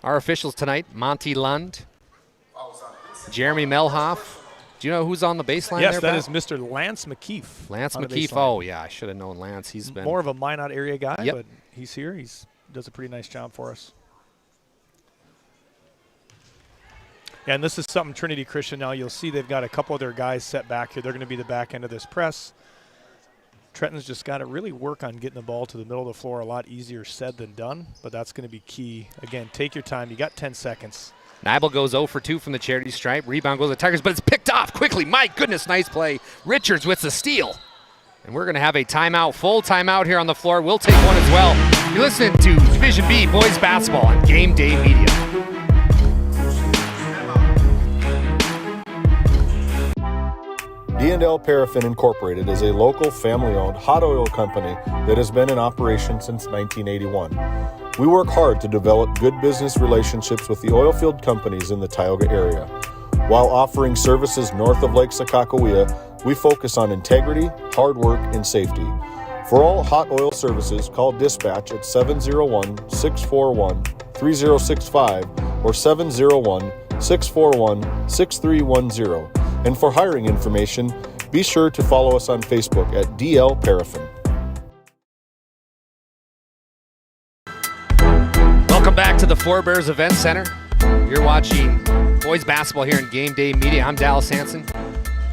Our officials tonight, Monty Lund, Jeremy Melhoff. Do you know who's on the baseline yes, there, that is Mr. Lance McKeef. Lance McKeef. Oh, yeah, I should have known Lance. He's been more of a Minot area guy, yep. But he's here. He does a pretty nice job for us. Yeah, and this is something Trinity Christian now. You'll see they've got a couple of their guys set back here. They're going to be the back end of this press. Trenton's just got to really work on getting the ball to the middle of the floor. A lot easier said than done, but that's going to be key. Again, take your time. You got 10 seconds. Nibel goes 0 for 2 from the charity stripe. Rebound goes to the Tigers, but it's picked off quickly. My goodness, nice play. Richards with the steal. And we're going to have a timeout, full timeout here on the floor. We'll take one as well. You're listening to Division B Boys Basketball on Game Day Media. D&L Paraffin Incorporated is a local family-owned hot oil company that has been in operation since 1981. We work hard to develop good business relationships with the oilfield companies in the Tioga area. While offering services north of Lake Sakakawea, we focus on integrity, hard work, and safety. For all hot oil services, call dispatch at 701-641-3065 or 701-641-6310. And for hiring information, be sure to follow us on Facebook at DL Paraffin. Welcome back to the Forebears Event Center. You're watching boys basketball here in Game Day Media. I'm Dallas Hansen,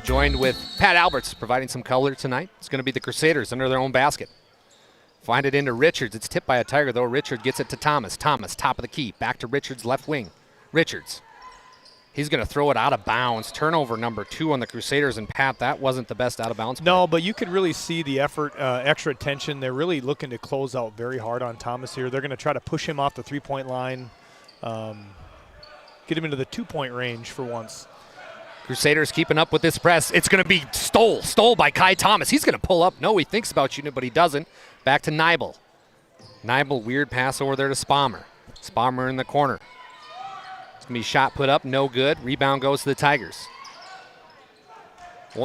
joined with Pat Alberts, providing some color tonight. It's going to be the Crusaders under their own basket. Find it into Richards. It's tipped by a Tiger, though. Richard gets it to Thomas. Thomas, top of the key. Back to Richards, left wing. Richards. He's going to throw it out of bounds. Turnover number 2 on the Crusaders. And, Pat, that wasn't the best out of bounds play. No, but you could really see the effort, extra attention. They're really looking to close out very hard on Thomas here. They're going to try to push him off the three-point line, get him into the two-point range for once. Crusaders keeping up with this press. It's going to be stole by Kai Thomas. He's going to pull up. No, he thinks about shooting it, but he doesn't. Back to Nibel. Nibel, weird pass over there to Spommer. Spommer in the corner. It's going to be shot put up, no good. Rebound goes to the Tigers.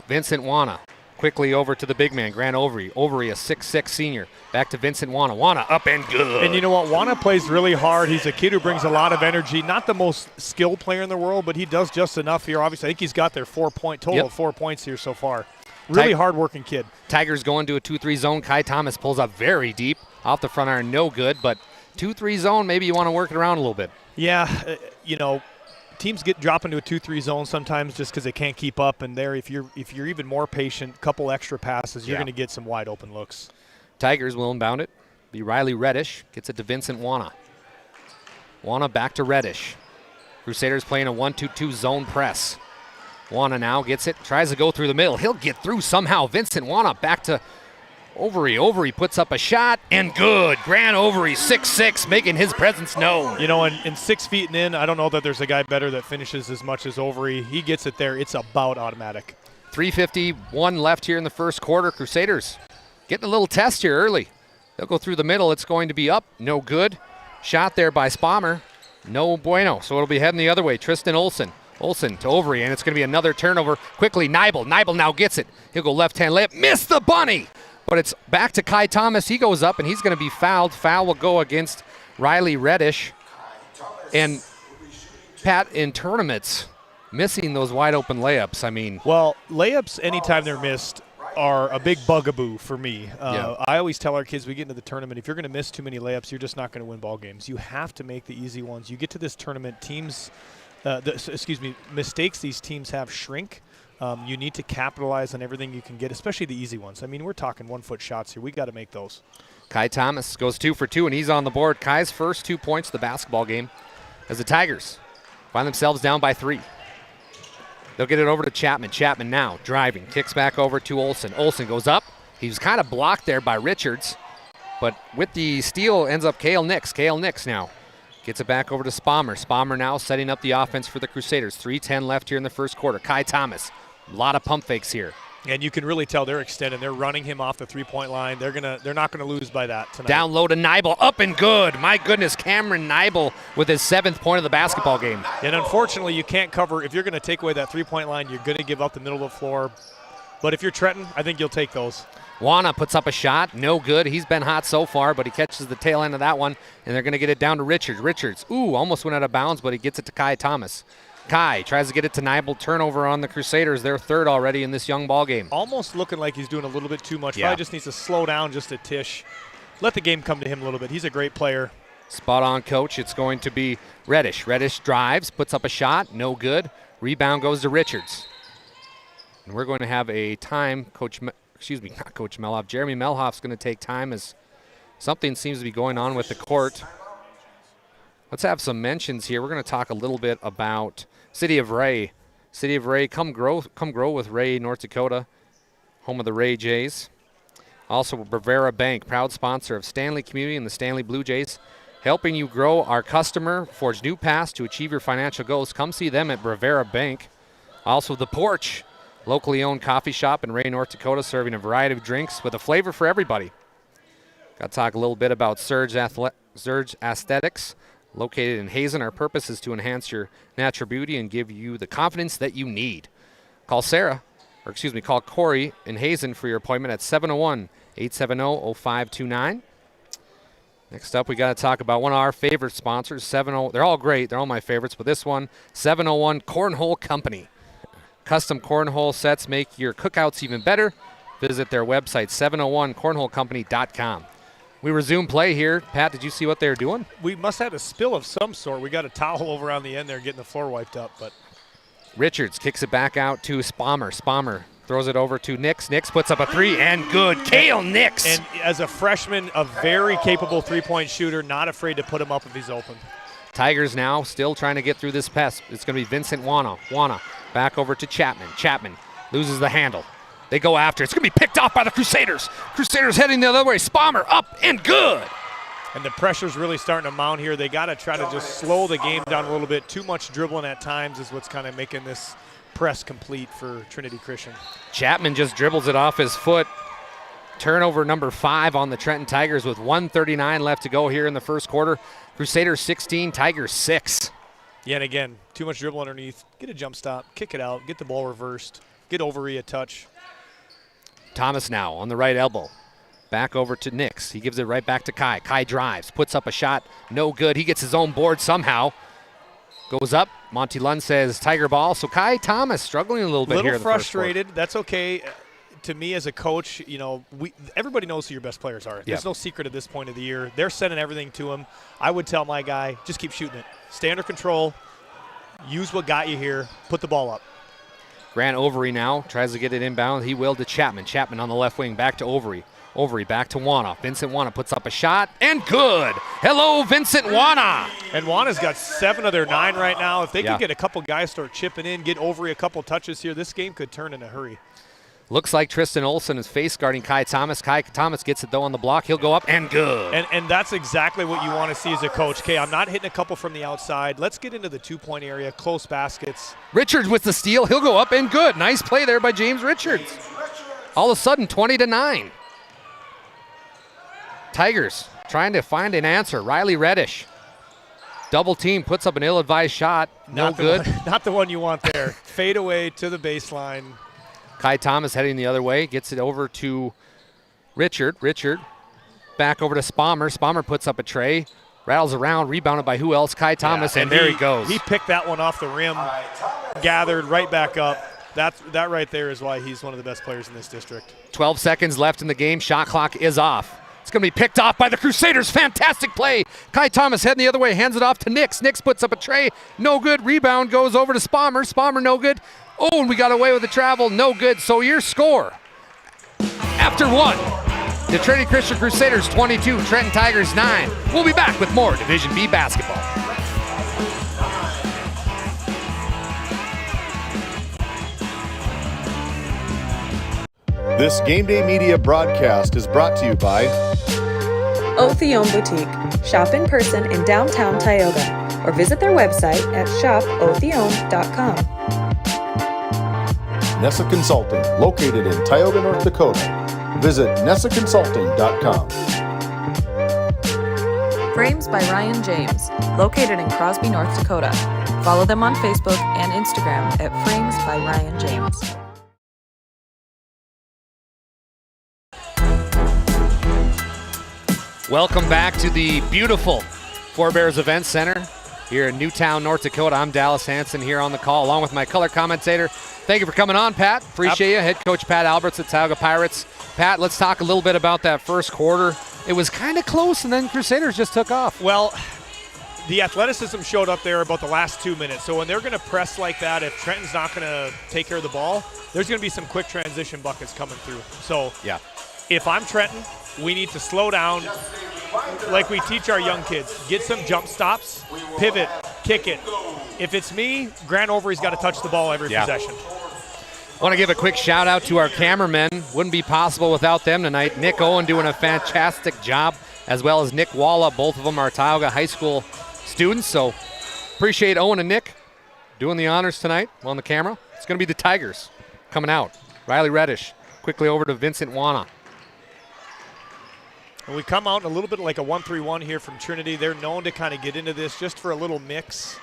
Vincent Wana quickly over to the big man, Grant Overy. Overy, a 6'6 senior. Back to Vincent Wana. Wana up and good. And you know what? Wana plays really hard. He's a kid who brings a lot of energy. Not the most skilled player in the world, but he does just enough here. Obviously, I think he's got their total of 4 points here so far. Really hard-working kid. Tigers going to a 2-3 zone. Kai Thomas pulls up very deep. Off the front iron, no good, but 2-3 zone, maybe you want to work it around a little bit. Yeah, teams drop into a 2-3 zone sometimes just because they can't keep up, and there, if you're even more patient, couple extra passes, you're going to get some wide open looks. Tigers will inbound it. Be Riley Reddish, gets it to Vincent Wana. Wana back to Reddish. Crusaders playing a 1-2-2 zone press. Wana now gets it, tries to go through the middle. He'll get through somehow. Vincent Wana back to Overy. Overy puts up a shot, and good. Grant Overy, 6'6", making his presence known. In 6 feet and in, I don't know that there's a guy better that finishes as much as Overy. He gets it there. It's about automatic. 3:51 left here in the first quarter. Crusaders getting a little test here early. They'll go through the middle. It's going to be up. No good. Shot there by Spommer. No bueno. So it'll be heading the other way. Tristan Olsen. Olsen to Overy, and it's going to be another turnover. Quickly, Nibel. Nibel now gets it. He'll go left-hand layup. Missed the bunny! But it's back to Kai Thomas. He goes up, and he's going to be fouled. Foul will go against Riley Reddish. And Pat, in tournaments, missing those wide-open layups, Well, layups, anytime they're missed, are a big bugaboo for me. I always tell our kids, we get into the tournament, if you're going to miss too many layups, you're just not going to win ball games. You have to make the easy ones. You get to this tournament, mistakes these teams have shrink. You need to capitalize on everything you can get, especially the easy ones. We're talking 1-foot shots here. We got to make those. Kai Thomas goes 2 for 2, and he's on the board. Kai's first 2 points of the basketball game as the Tigers find themselves down by 3. They'll get it over to Chapman. Chapman now driving, kicks back over to Olsen. Olsen goes up. He was kind of blocked there by Richards, but with the steal ends up Cale Nix. Cale Nix now gets it back over to Spommer. Spommer now setting up the offense for the Crusaders. 3:10 left here in the first quarter. Kai Thomas. A lot of pump fakes here. And you can really tell they're extending. They're running him off the three-point line. They're not gonna lose by that tonight. Down low to Nibel, up and good. My goodness, Cameron Nibel with his 7th point of the basketball game. And unfortunately, you can't cover. If you're gonna take away that three-point line, you're gonna give up the middle of the floor. But if you're Trenton, I think you'll take those. Wana puts up a shot, no good. He's been hot so far, but he catches the tail end of that one, and they're gonna get it down to Richards. Richards, almost went out of bounds, but he gets it to Kai Thomas. Kai tries to get it to Nibel. Turnover on the Crusaders. They're 3rd already in this young ball game. Almost looking like he's doing a little bit too much. Probably just needs to slow down just a tish. Let the game come to him a little bit. He's a great player. Spot on, coach. It's going to be Reddish. Reddish drives, puts up a shot, no good. Rebound goes to Richards. And we're going to have a time, not Coach Melhoff. Jeremy Melhoff's going to take time as something seems to be going on with the court. Let's have some mentions here. We're going to talk a little bit about City of Ray. City of Ray, come grow with Ray, North Dakota, home of the Ray Jays. Also, Brevera Bank, proud sponsor of Stanley Community and the Stanley Blue Jays, helping you grow our customer, forge new paths to achieve your financial goals. Come see them at Brevera Bank. Also, The Porch, locally owned coffee shop in Ray, North Dakota, serving a variety of drinks with a flavor for everybody. Got to talk a little bit about Surge Aesthetics. Located in Hazen, our purpose is to enhance your natural beauty and give you the confidence that you need. Call Corey in Hazen for your appointment at 701-870-0529. Next up, we got to talk about one of our favorite sponsors, they're all great, they're all my favorites, but this one, 701 Cornhole Company. Custom cornhole sets make your cookouts even better. Visit their website, 701cornholecompany.com. We resume play here. Pat, did you see what they were doing? We must have a spill of some sort. We got a towel over on the end there getting the floor wiped up. But Richards kicks it back out to Spommer. Spommer throws it over to Nix. Nix puts up a 3 and good. Cale Nix. And as a freshman, a very capable three-point shooter, not afraid to put him up if he's open. Tigers now still trying to get through this pass. It's going to be Vincent Wana. Wana back over to Chapman. Chapman loses the handle. They go after. It's going to be picked off by the Crusaders. Crusaders heading the other way. Spommer up and good. And the pressure's really starting to mount here. They got to try to just slow the game down a little bit. Too much dribbling at times is what's kind of making this press complete for Trinity Christian. Chapman just dribbles it off his foot. Turnover number 5 on the Trenton Tigers with 1:39 left to go here in the first quarter. Crusaders 16, Tigers 6. Yeah, and again, too much dribble underneath. Get a jump stop, kick it out, get the ball reversed, get Overy a touch. Thomas now on the right elbow. Back over to Nix. He gives it right back to Kai. Kai drives, puts up a shot, no good. He gets his own board somehow. Goes up. Monty Lund says Tiger ball. So Kai Thomas struggling a little bit here in the first quarter. Frustrated. That's okay. To me as a coach, everybody knows who your best players are. There's no secret at this point of the year. They're sending everything to him. I would tell my guy, just keep shooting it. Stay under control. Use what got you here. Put the ball up. Grant Overy now tries to get it inbound. He will to Chapman. Chapman on the left wing. Back to Overy. Overy back to Wana. Vincent Wana puts up a shot, and good. Hello, Vincent Wana. And Wana's got 7 of their 9 right now. If they could get a couple guys start chipping in, get Overy a couple touches here, this game could turn in a hurry. Looks like Tristan Olson is face guarding Kai Thomas. Kai Thomas gets it, though, on the block. He'll go up, and good. And that's exactly what you want to see as a coach. Okay, I'm not hitting a couple from the outside. Let's get into the 2-point area, close baskets. Richards with the steal. He'll go up, and good. Nice play there by James Richards. All of a sudden, 20-9. Tigers trying to find an answer. Riley Reddish. Double team, puts up an ill-advised shot. No good. Not the one you want there. Fade away to the baseline. Kai Thomas heading the other way, gets it over to Richard. Richard back over to Spommer. Spommer puts up a tray, rattles around, rebounded by who else? Kai Thomas, and there he goes. He picked that one off the rim, gathered right back up. That right there is why he's one of the best players in this district. 12 seconds left in the game. Shot clock is off. It's going to be picked off by the Crusaders. Fantastic play. Kai Thomas heading the other way, hands it off to Nix. Nix puts up a tray. No good. Rebound goes over to Spommer. Spommer no good. Oh, and we got away with the travel. No good. So your score after 1. The Trinity Christian Crusaders 22, Trenton Tigers 9. We'll be back with more Division B basketball. This Game Day Media broadcast is brought to you by Othione Boutique. Shop in person in downtown Tioga or visit their website at shopothione.com. Nessa Consulting, located in Tioga, North Dakota. Visit nessaconsulting.com. Frames by Ryan James, located in Crosby, North Dakota. Follow them on Facebook and Instagram at Frames by Ryan James. Welcome back to the beautiful Four Bears Event Center here in Newtown, North Dakota. I'm Dallas Hansen here on the call along with my color commentator. Thank you for coming on, Pat. Appreciate you. Head coach Pat Alberts at Tioga Pirates. Pat, let's talk a little bit about that first quarter. It was kind of close, and then Crusaders just took off. Well, the athleticism showed up there about the last 2 minutes. So when they're going to press like that, if Trenton's not going to take care of the ball, there's going to be some quick transition buckets coming through. So if I'm Trenton, we need to slow down like we teach our young kids. Get some jump stops, pivot, kick it. If it's me, Grant Overy's got to touch the ball every possession. Want to give a quick shout out to our cameramen. Wouldn't be possible without them tonight. Nick Owen doing a fantastic job, as well as Nick Walla. Both of them are Tioga High School students, so appreciate Owen and Nick doing the honors tonight on the camera. It's going to be the Tigers coming out. Riley Reddish quickly over to Vincent Wana. And we come out in a little bit like a 1-3-1 here from Trinity. They're known to kind of get into this just for a little mix.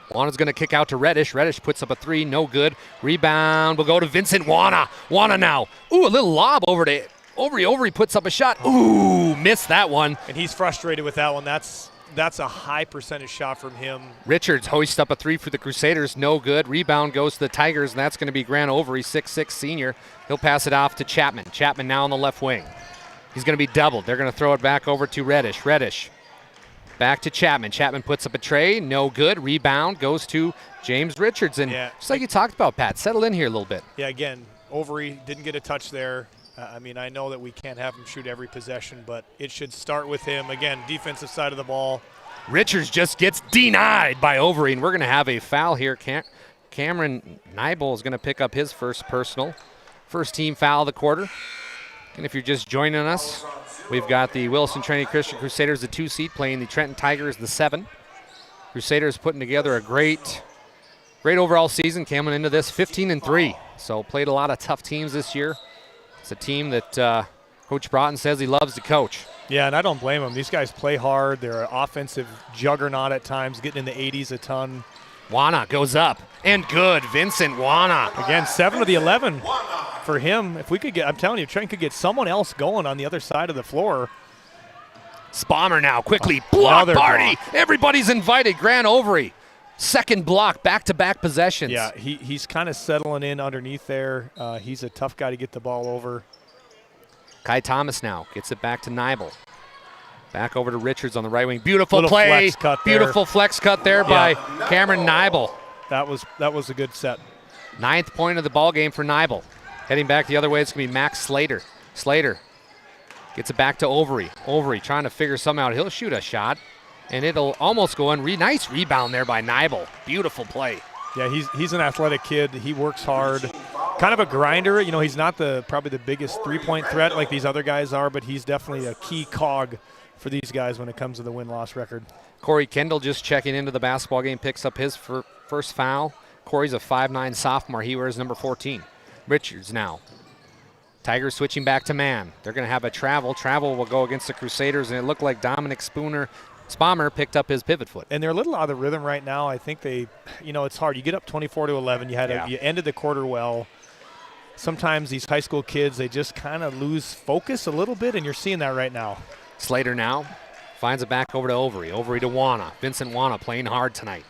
Wana's going to kick out to Reddish. Reddish puts up a 3, no good. Rebound will go to Vincent Wana. Wana now. Ooh, a little lob over to Overy. Overy puts up a shot. Ooh, missed that one. And he's frustrated with that one. That's a high percentage shot from him. Richards hoists up a 3 for the Crusaders. No good. Rebound goes to the Tigers, and that's going to be Grant Overy, 6'6" senior. He'll pass it off to Chapman. Chapman now on the left wing. He's going to be doubled. They're going to throw it back over to Reddish. Reddish back to Chapman. Chapman puts up a tray. No good. Rebound goes to James Richards. And just like you talked about, Pat, settle in here a little bit. Yeah, again, Overy didn't get a touch there. I know that we can't have him shoot every possession, but it should start with him. Again, defensive side of the ball. Richards just gets denied by Overy, and we're going to have a foul here. Cameron Nybel is going to pick up his first personal. First team foul of the quarter. And if you're just joining us, we've got the Wilson Trinity Christian Crusaders, the 2 seed, playing the Trenton Tigers, the 7. Crusaders putting together a great overall season, coming into this 15-3. So played a lot of tough teams this year. It's a team that Coach Broughton says he loves to coach. Yeah, and I don't blame them. These guys play hard. They're an offensive juggernaut at times, getting in the 80s a ton. Wana goes up, and good. Vincent Wana. Again, 7 of the 11 for him, if we could get, I'm telling you, Trent could get someone else going on the other side of the floor. Spalmer now quickly block party. Block. Everybody's invited. Grant Overy, second block, back-to-back possessions. Yeah, he's kind of settling in underneath there. He's a tough guy to get the ball over. Kai Thomas now gets it back to Nibel. Back over to Richards on the right wing. Beautiful Little play. flex cut there. Beautiful flex cut there by Cameron Nibel. That was a good set. 9th point of the ball game for Nibel. Heading back the other way, it's going to be Max Slater. Slater gets it back to Overy. Overy trying to figure something out. He'll shoot a shot, and it'll almost go in. Nice rebound there by Nibel. Beautiful play. Yeah, he's an athletic kid. He works hard. Kind of a grinder. You know, he's not probably the biggest three-point threat like these other guys are, but he's definitely a key cog for these guys when it comes to the win-loss record. Corey Kendall just checking into the basketball game, picks up his first foul. Corey's a 5'9" sophomore. He wears number 14. Richards now. Tigers switching back to man. They're going to have a travel. Travel will go against the Crusaders, and it looked like Dominic Spalmer picked up his pivot foot. And they're a little out of the rhythm right now. I think it's hard. You get up 24-11. You ended the quarter well. Sometimes these high school kids, they just kind of lose focus a little bit, and you're seeing that right now. Slater now finds it back over to Overy. Overy to Wana. Vincent Wana playing hard tonight.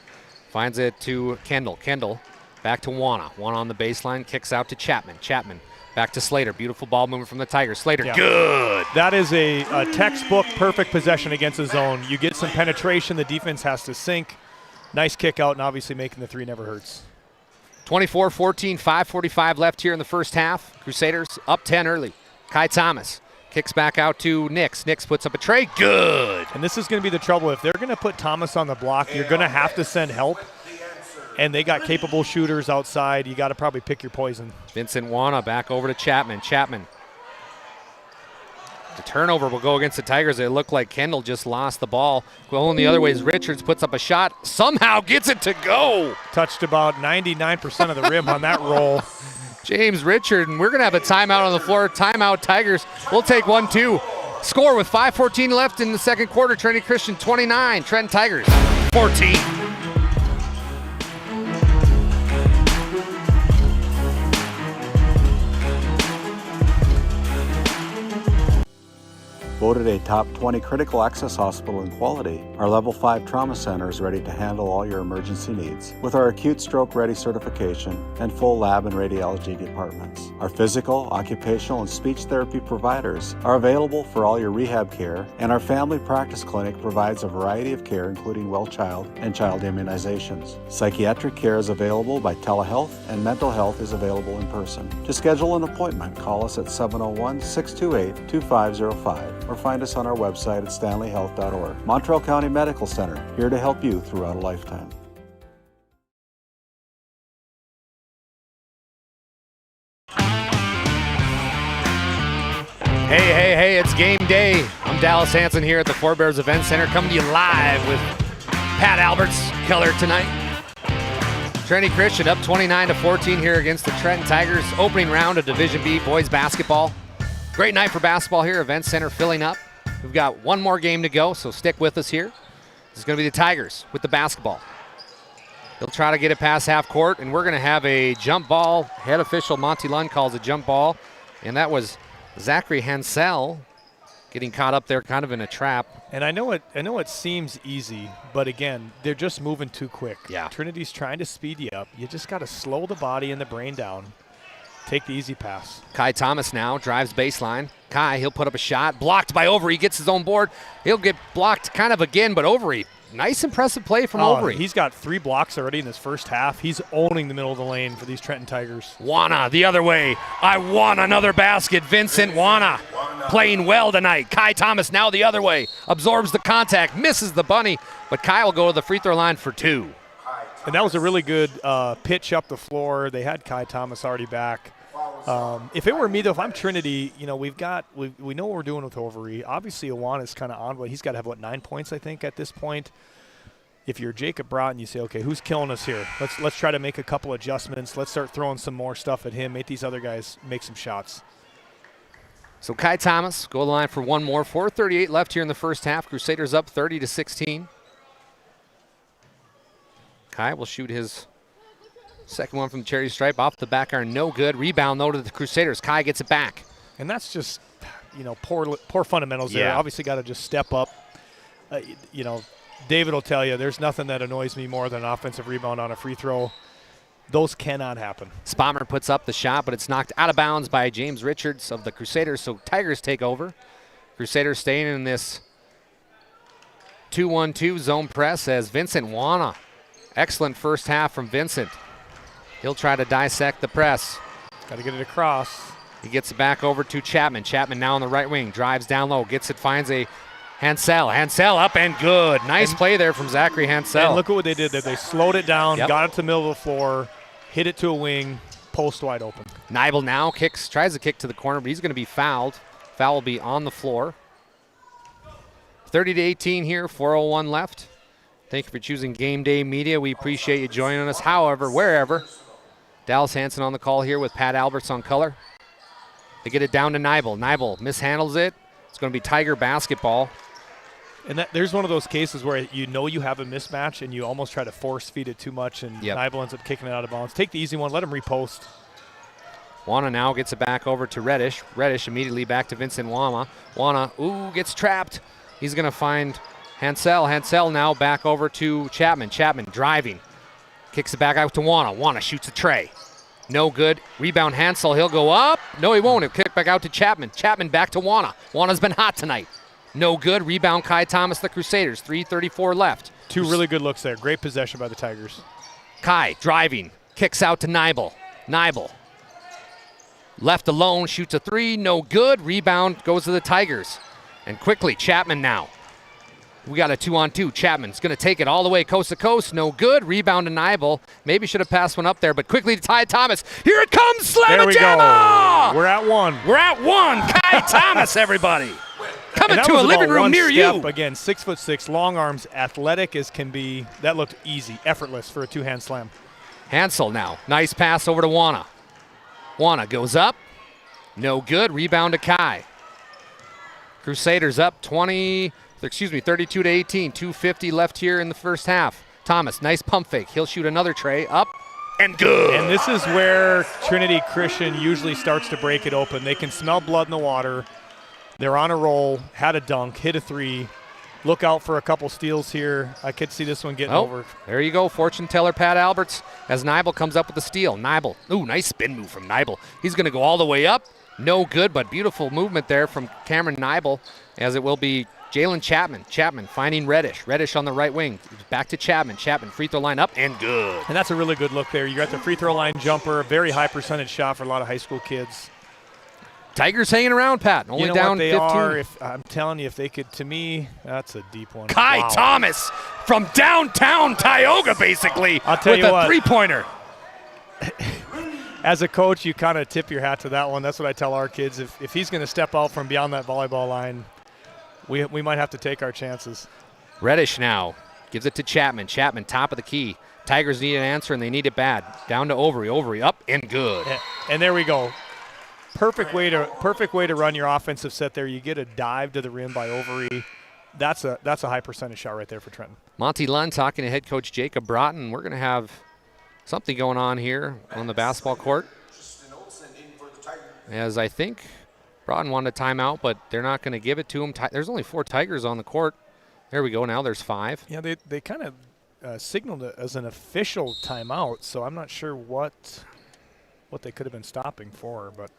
Finds it to Kendall. Kendall back to Wana. Wana on the baseline, kicks out to Chapman. Chapman back to Slater. Beautiful ball movement from the Tigers. Slater, good. That is a textbook perfect possession against the zone. You get some penetration. The defense has to sink. Nice kick out, and obviously making the three never hurts. 24-14, 5:45 left here in the first half. Crusaders up 10 early. Kai Thomas kicks back out to Nix. Nix puts up a tray. Good. And this is going to be the trouble. If they're going to put Thomas on the block, you're going to have to send help. And they got capable shooters outside. You got to probably pick your poison. Vincent Wana back over to Chapman. Chapman. The turnover will go against the Tigers. It looked like Kendall just lost the ball. Going the other way is Richards, puts up a shot. Somehow gets it to go. Touched about 99% of the rim on that roll. James Richard, and we're going to have a timeout on the floor. Timeout, Tigers. We'll take 1-2. Score with 5:14 left in the second quarter. Trinity Christian 29, Trenton Tigers 14. Voted a top 20 critical access hospital in quality, our Level 5 Trauma Center is ready to handle all your emergency needs with our acute stroke ready certification and full lab and radiology departments. Our physical, occupational, and speech therapy providers are available for all your rehab care, and our family practice clinic provides a variety of care including well child and child immunizations. Psychiatric care is available by telehealth, and mental health is available in person. To schedule an appointment, call us at 701-628-2505. or find us on our website at stanleyhealth.org. Montreal County Medical Center, here to help you throughout a lifetime. Hey, it's game day. I'm Dallas Hansen here at the Four Bears Event Center, coming to you live with Pat Alberts, Keller tonight. Trinity Christian up 29-14 here against the Trenton Tigers. Opening round of Division B boys basketball. Great night for basketball here. Event Center filling up. We've got one more game to go, so stick with us here. This is going to be the Tigers with the basketball. They'll try to get it past half court, and we're going to have a jump ball. Head official Monty Lund calls a jump ball, and that was Zachary Hansel getting caught up there kind of in a trap. And I know it seems easy, but again, they're just moving too quick. Yeah. Trinity's trying to speed you up. You just got to slow the body and the brain down. Take the easy pass. Kai Thomas now drives baseline. Kai, he'll put up a shot. Blocked by Overy. He gets his own board. He'll get blocked kind of again, but Overy. Nice, impressive play from Overy. He's got 3 blocks already in this first half. He's owning the middle of the lane for these Trenton Tigers. Wana the other way. I want another basket. Vincent Wana playing well tonight. Kai Thomas now the other way. Absorbs the contact. Misses the bunny, but Kai will go to the free throw line for 2. And that was a really good pitch up the floor. They had Kai Thomas already back. If it were me, though, if I'm Trinity, we know what we're doing with Overy. Obviously, Awan is kind of on, but he's got to have, 9 points, I think, at this point. If you're Jacob Broughton, you say, okay, who's killing us here? Let's try to make a couple adjustments. Let's start throwing some more stuff at him. Make these other guys make some shots. So Kai Thomas go to the line for one more. 4:38 left here in the first half. Crusaders up 30-16. Kai will shoot his Second one from the cherry stripe off the back iron, no good. Rebound though to the Crusaders. Kai gets it back. And that's just, poor fundamentals there. Obviously got to just step up. David will tell you there's nothing that annoys me more than an offensive rebound on a free throw. Those cannot happen. Spommer puts up the shot, but it's knocked out of bounds by James Richards of the Crusaders, so Tigers take over. Crusaders staying in this 2-1-2 zone press as Vincent Wana. Excellent first half from Vincent. He'll try to dissect the press. Got to get it across. He gets it back over to Chapman. Chapman now on the right wing, drives down low, gets it, finds a Hansel. Hansel up and good. Nice play there from Zachary Hansel. And look at what they did there. They slowed it down, got it to the middle of the floor, hit it to a wing, post wide open. Nibel now tries to kick to the corner, but he's going to be fouled. Foul will be on the floor. 30-18 here, 4:01 left. Thank you for choosing Game Day Media. We appreciate you joining us, however, wherever. Dallas Hansen on the call here with Pat Alberts on color. They get it down to Nibel. Nibel mishandles it. It's going to be Tiger basketball. And there's one of those cases where you have a mismatch and you almost try to force feed it too much, and Nibel ends up kicking it out of bounds. Take the easy one. Let him repost. Wana now gets it back over to Reddish. Reddish immediately back to Vincent Wana. Wana, gets trapped. He's going to find Hansel. Hansel now back over to Chapman. Chapman driving. Kicks it back out to Wana. Wana shoots a tray. No good. Rebound Hansel. He'll go up. No, he won't. He'll kick back out to Chapman. Chapman back to Wana. Wana's been hot tonight. No good. Rebound Kai Thomas, the Crusaders. 3:34 left. Two really good looks there. Great possession by the Tigers. Kai driving. Kicks out to Nibel. Nibel. Left alone. Shoots a three. No good. Rebound goes to the Tigers. And quickly, Chapman now. We got a 2-on-2. Chapman's going to take it all the way coast to coast. No good. Rebound to Nibel. Maybe should have passed one up there, but quickly to Ty Thomas. Here it comes. Slam-a-jamma! We're at one. We're at one. Kai Thomas, everybody. Coming to a living room near you. Again, 6'6", long arms, athletic as can be. That looked easy, effortless for a two-hand slam. Hansel now. Nice pass over to Wana. Wana goes up. No good. Rebound to Kai. Crusaders up 32-18. 2:50 left here in the first half. Thomas, nice pump fake. He'll shoot another tray. Up and good. And this is where Trinity Christian usually starts to break it open. They can smell blood in the water. They're on a roll, had a dunk, hit a three. Look out for a couple steals here. I could see this one getting over. There you go, fortune teller Pat Alberts as Nibel comes up with the steal. Nibel, nice spin move from Nibel. He's going to go all the way up. No good, but beautiful movement there from Cameron Nibel, as it will be Jalen Chapman. Chapman finding Reddish. Reddish on the right wing. Back to Chapman. Chapman free throw line up and good. And that's a really good look there. You got the free throw line jumper, a very high percentage shot for a lot of high school kids. Tigers hanging around, Pat. Only down 15. I'm telling you, if they could, to me, that's a deep one. Kai Thomas from downtown Tioga, basically, I'll tell with you a what, three-pointer. As a coach, you kind of tip your hat to that one. That's what I tell our kids. If he's going to step out from beyond that volleyball line, we might have to take our chances. Reddish now gives it to Chapman. Chapman, top of the key. Tigers need an answer, and they need it bad. Down to Overy. Overy up and good. And there we go. Perfect way to run your offensive set there. You get a dive to the rim by Overy. That's a high percentage shot right there for Trenton. Monty Lund talking to head coach Jacob Broughton. We're going to have something going on here on the basketball court. As I think Broughton wanted a timeout, but they're not going to give it to him. There's only 4 Tigers on the court. There we go. Now there's 5. Yeah, they kind of signaled it as an official timeout, so I'm not sure what they could have been stopping for, but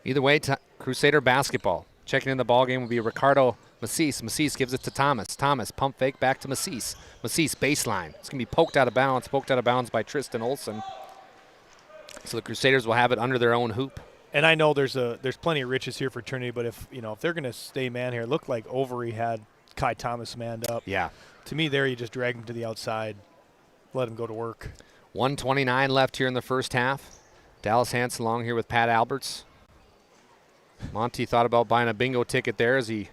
either way, Crusader basketball. Checking in the ball game will be Ricardo Macis. Macis gives it to Thomas. Thomas pump fake back to Macis. Macis baseline. It's going to be poked out of bounds by Tristan Olson. So the Crusaders will have it under their own hoop. And I know there's plenty of riches here for Trinity, but if they're going to stay man here, it looked like Overy had Kai Thomas manned up. Yeah. To me, there you just drag him to the outside, let him go to work. 1:29 left here in the first half. Dallas Hansen along here with Pat Alberts. Monty thought about buying a bingo ticket there as he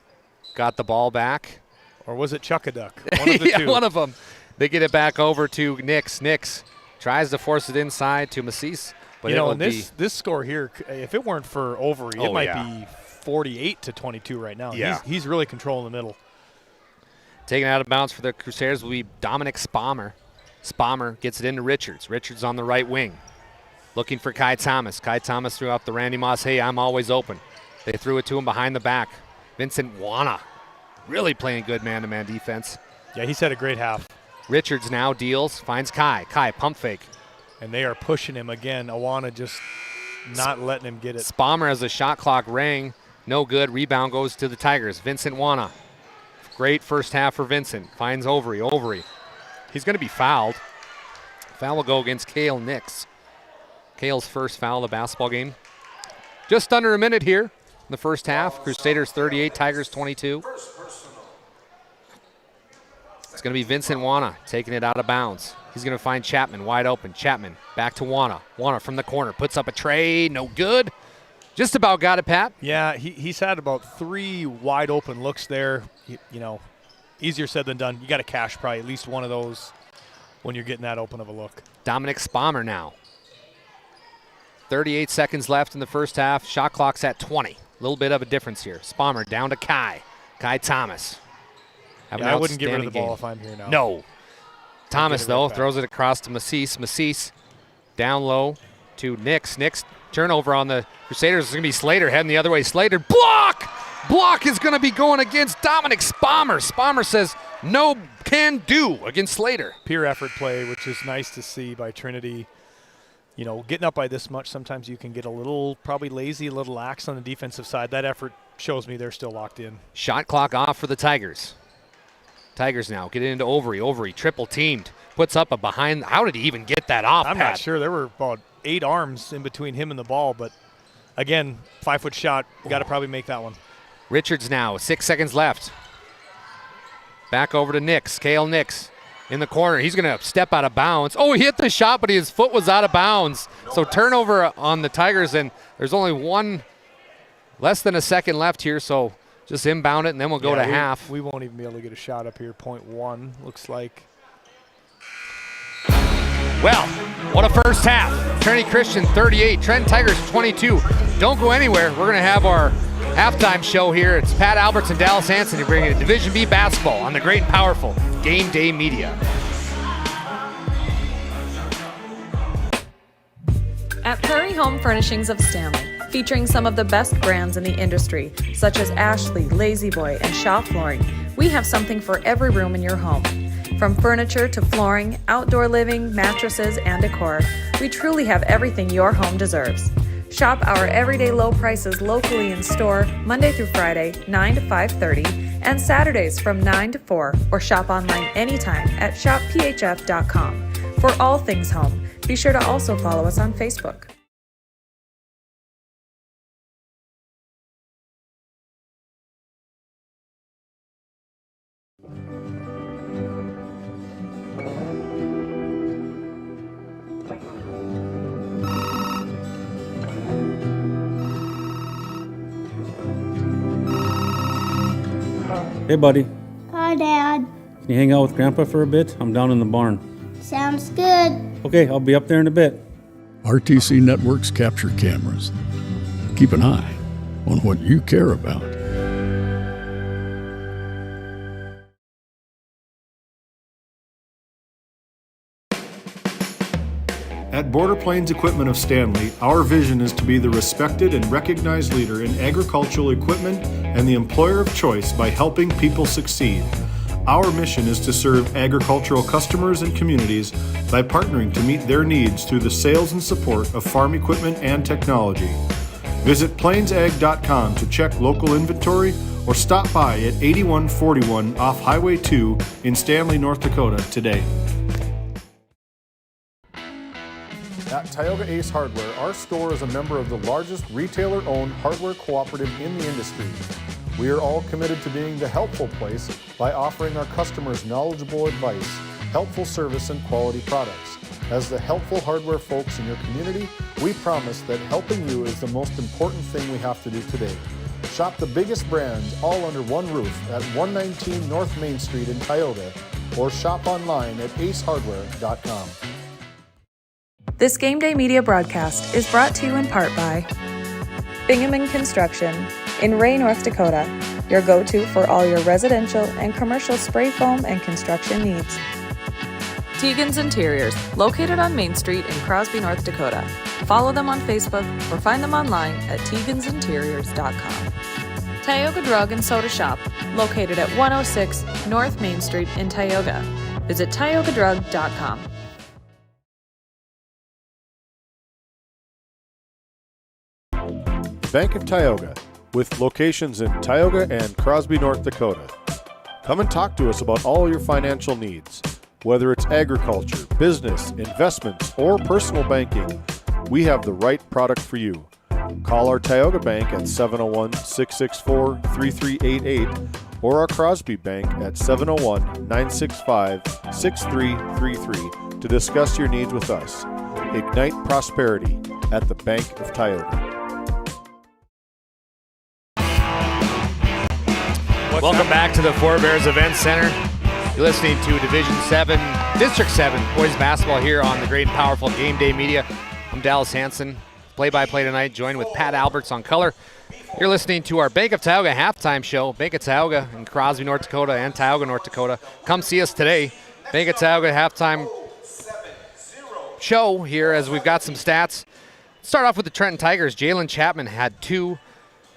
got the ball back. Or was it Chuck-a-Duck? One of the two. One of them. They get it back over to Nix. Nix tries to force it inside to Macis. But this score here, if it weren't for Overy, it might be 48-22 right now. Yeah. He's really controlling the middle. Taken out of bounds for the Crusaders will be Dominic Spommer. Spommer gets it into Richards. Richards on the right wing. Looking for Kai Thomas. Kai Thomas threw out the Randy Moss, hey, I'm always open. They threw it to him behind the back. Vincent Wana really playing good man-to-man defense. Yeah, he's had a great half. Richards now deals, finds Kai. Kai, pump fake. And they are pushing him again. Awana just not letting him get it. Spommer as the shot clock rang. No good. Rebound goes to the Tigers. Vincent Wana. Great first half for Vincent. Finds Overy. Overy. He's going to be fouled. Foul will go against Cale Nix. Cale's first foul of the basketball game. Just under a minute here in the first half. Crusaders 38, Tigers 22. It's going to be Vincent Wana taking it out of bounds. He's going to find Chapman wide open. Chapman back to Wana. Wana from the corner puts up a tray. No good. Just about got it, Pat. Yeah, he's had about 3 wide open looks there. You know, easier said than done. You got to cash probably at least one of those when you're getting that open of a look. Dominic Spommer now. 38 seconds left in the first half. Shot clock's at 20. A little bit of a difference here. Spommer down to Kai. Kai Thomas. I wouldn't get rid of the ball if I'm here now. No. Thomas, though, throws it across to Macis. Macis down low to Nix. Nix turnover on the Crusaders. It's going to be Slater heading the other way. Slater, block! Block is going to be going against Dominic Spommer. Spommer says no can do against Slater. Peer effort play, which is nice to see by Trinity. You know, getting up by this much, sometimes you can get a little probably lazy, a little lax on the defensive side. That effort shows me they're still locked in. Shot clock off for the Tigers. Tigers now get it into Overy. Overy triple teamed. Puts up a behind. How did he even get that off, I'm not sure. There were about 8 arms in between him and the ball, but again, 5-foot shot. Got to probably make that one. Richards now, 6 seconds left. Back over to Nix. Cale Nix in the corner. He's going to step out of bounds. Oh, he hit the shot, but his foot was out of bounds. So turnover on the Tigers, and there's only less than a second left here, so just inbound it, and then we'll go to half. We won't even be able to get a shot up here. 0.1 looks like. Well, what a first half. Trinity Christian 38, Trenton Tigers 22. Don't go anywhere. We're going to have our halftime show here. It's Pat Alberts and Dallas Hansen to bring you Division B basketball on the great and powerful Game Day Media. At Prairie Home Furnishings of Stanley, featuring some of the best brands in the industry, such as Ashley, Lazy Boy, and Shaw Flooring, we have something for every room in your home. From furniture to flooring, outdoor living, mattresses, and decor, we truly have everything your home deserves. Shop our everyday low prices locally in store Monday through Friday, 9 to 5:30, and Saturdays from 9 to 4, or shop online anytime at shopphf.com. For all things home, be sure to also follow us on Facebook. Hey, buddy. Hi, Dad. Can you hang out with Grandpa for a bit? I'm down in the barn. Sounds good. Okay, I'll be up there in a bit. RTC Networks capture cameras. Keep an eye on what you care about. At Border Plains Equipment of Stanley, our vision is to be the respected and recognized leader in agricultural equipment and the employer of choice by helping people succeed. Our mission is to serve agricultural customers and communities by partnering to meet their needs through the sales and support of farm equipment and technology. Visit plainsag.com to check local inventory or stop by at 8141 off Highway 2 in Stanley, North Dakota today. At Tioga Ace Hardware, our store is a member of the largest retailer-owned hardware cooperative in the industry. We are all committed to being the helpful place by offering our customers knowledgeable advice, helpful service, and quality products. As the helpful hardware folks in your community, we promise that helping you is the most important thing we have to do today. Shop the biggest brands all under one roof at 119 North Main Street in Tioga, or shop online at acehardware.com. This Game Day Media broadcast is brought to you in part by Bingaman Construction in Ray, North Dakota, your go-to for all your residential and commercial spray foam and construction needs. Tegan's Interiors, located on Main Street in Crosby, North Dakota. Follow them on Facebook or find them online at tegansinteriors.com. Tioga Drug and Soda Shop, located at 106 North Main Street in Tioga. Visit tiogadrug.com. Bank of Tioga, with locations in Tioga and Crosby, North Dakota. Come and talk to us about all your financial needs. Whether it's agriculture, business, investments, or personal banking, we have the right product for you. Call our Tioga Bank at 701-664-3388 or our Crosby Bank at 701-965-6333 to discuss your needs with us. Ignite prosperity at the Bank of Tioga. Welcome back to the Forebears Event Center. You're listening to District 7 boys basketball here on the great and powerful Game Day Media. I'm Dallas Hansen, play-by-play tonight, joined with Pat Alberts on color. You're listening to our Bank of Tioga halftime show. Bank of Tioga in Crosby, North Dakota and Tioga, North Dakota. Come see us today. Bank of Tioga halftime show here as we've got some stats. Start off with the Trenton Tigers. Jalen Chapman had 2.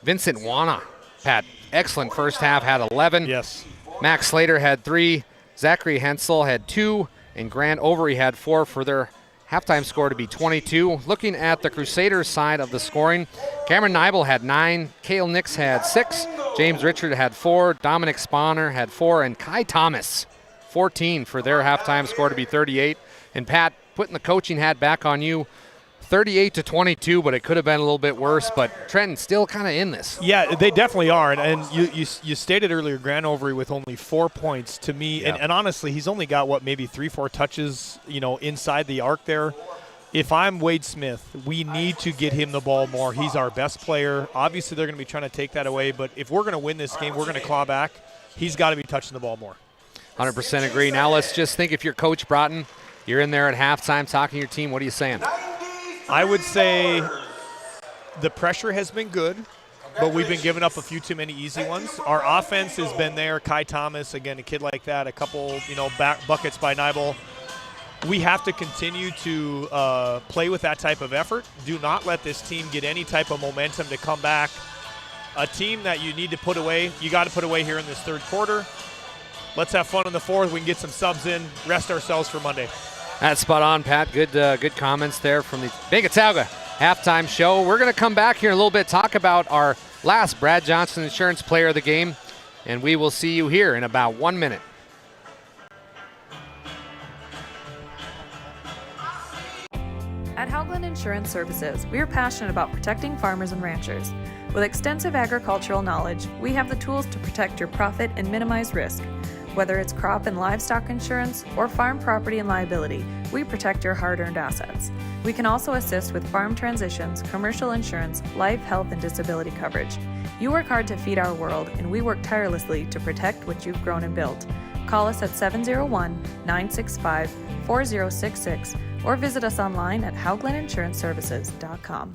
Vincent Wana, Pat, excellent first half, had 11. Yes. Max Slater had 3. Zachary Hensel had 2. And Grant Overy had 4 for their halftime score to be 22. Looking at the Crusaders side of the scoring, Cameron Nibel had 9. Cale Nix had 6. James Richard had 4. Dominic Spawner had 4. And Kai Thomas, 14 for their halftime score to be 38. And Pat, putting the coaching hat back on you, 38-22, but it could have been a little bit worse. But Trenton still kind of in this. Yeah, they definitely are. And you stated earlier, Grant Overy with only 4 points to me. Yeah. And honestly, he's only got, maybe 3-4 touches, inside the arc there. If I'm Wade Smith, we need to get him the ball more. He's our best player. Obviously, they're going to be trying to take that away. But if we're going to win this game, we're going to claw back. He's got to be touching the ball more. 100% agree. Now let's just think, if you're Coach Broughton, you're in there at halftime talking to your team, what are you saying? I would say the pressure has been good, but we've been giving up a few too many easy ones. Our offense has been there. Kai Thomas, again, a kid like that, a couple, back buckets by Nibel. We have to continue to play with that type of effort. Do not let this team get any type of momentum to come back. A team that you need to put away, you got to put away here in this third quarter. Let's have fun in the fourth. We can get some subs in, rest ourselves for Monday. That's spot on, Pat. Good comments there from the Bank of Tioga halftime show. We're going to come back here in a little bit, talk about our last Brad Johnson Insurance Player of the Game, and we will see you here in about 1 minute. At Haugland Insurance Services, we are passionate about protecting farmers and ranchers. With extensive agricultural knowledge, we have the tools to protect your profit and minimize risk. Whether it's crop and livestock insurance or farm property and liability, we protect your hard-earned assets. We can also assist with farm transitions, commercial insurance, life, health, and disability coverage. You work hard to feed our world, and we work tirelessly to protect what you've grown and built. Call us at 701-965-4066 or visit us online at hauglandinsuranceservices.com.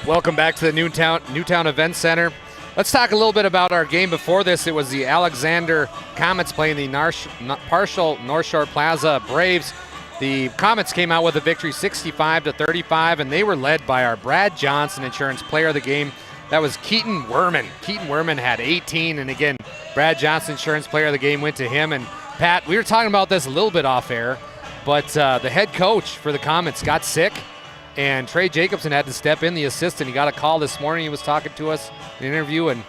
Welcome back to the Newtown Event Center. Let's talk a little bit about our game before this. It was the Alexander Comets playing the partial North Shore Plaza Braves. The Comets came out with a victory 65-35, and they were led by our Brad Johnson Insurance Player of the Game. That was Keaton Werman. Keaton Werman had 18, and again, Brad Johnson Insurance Player of the Game went to him. And Pat, we were talking about this a little bit off air, but the head coach for the Comets got sick, and Trey Jacobson had to step in, the assistant. He got a call this morning. He was talking to us in an interview, and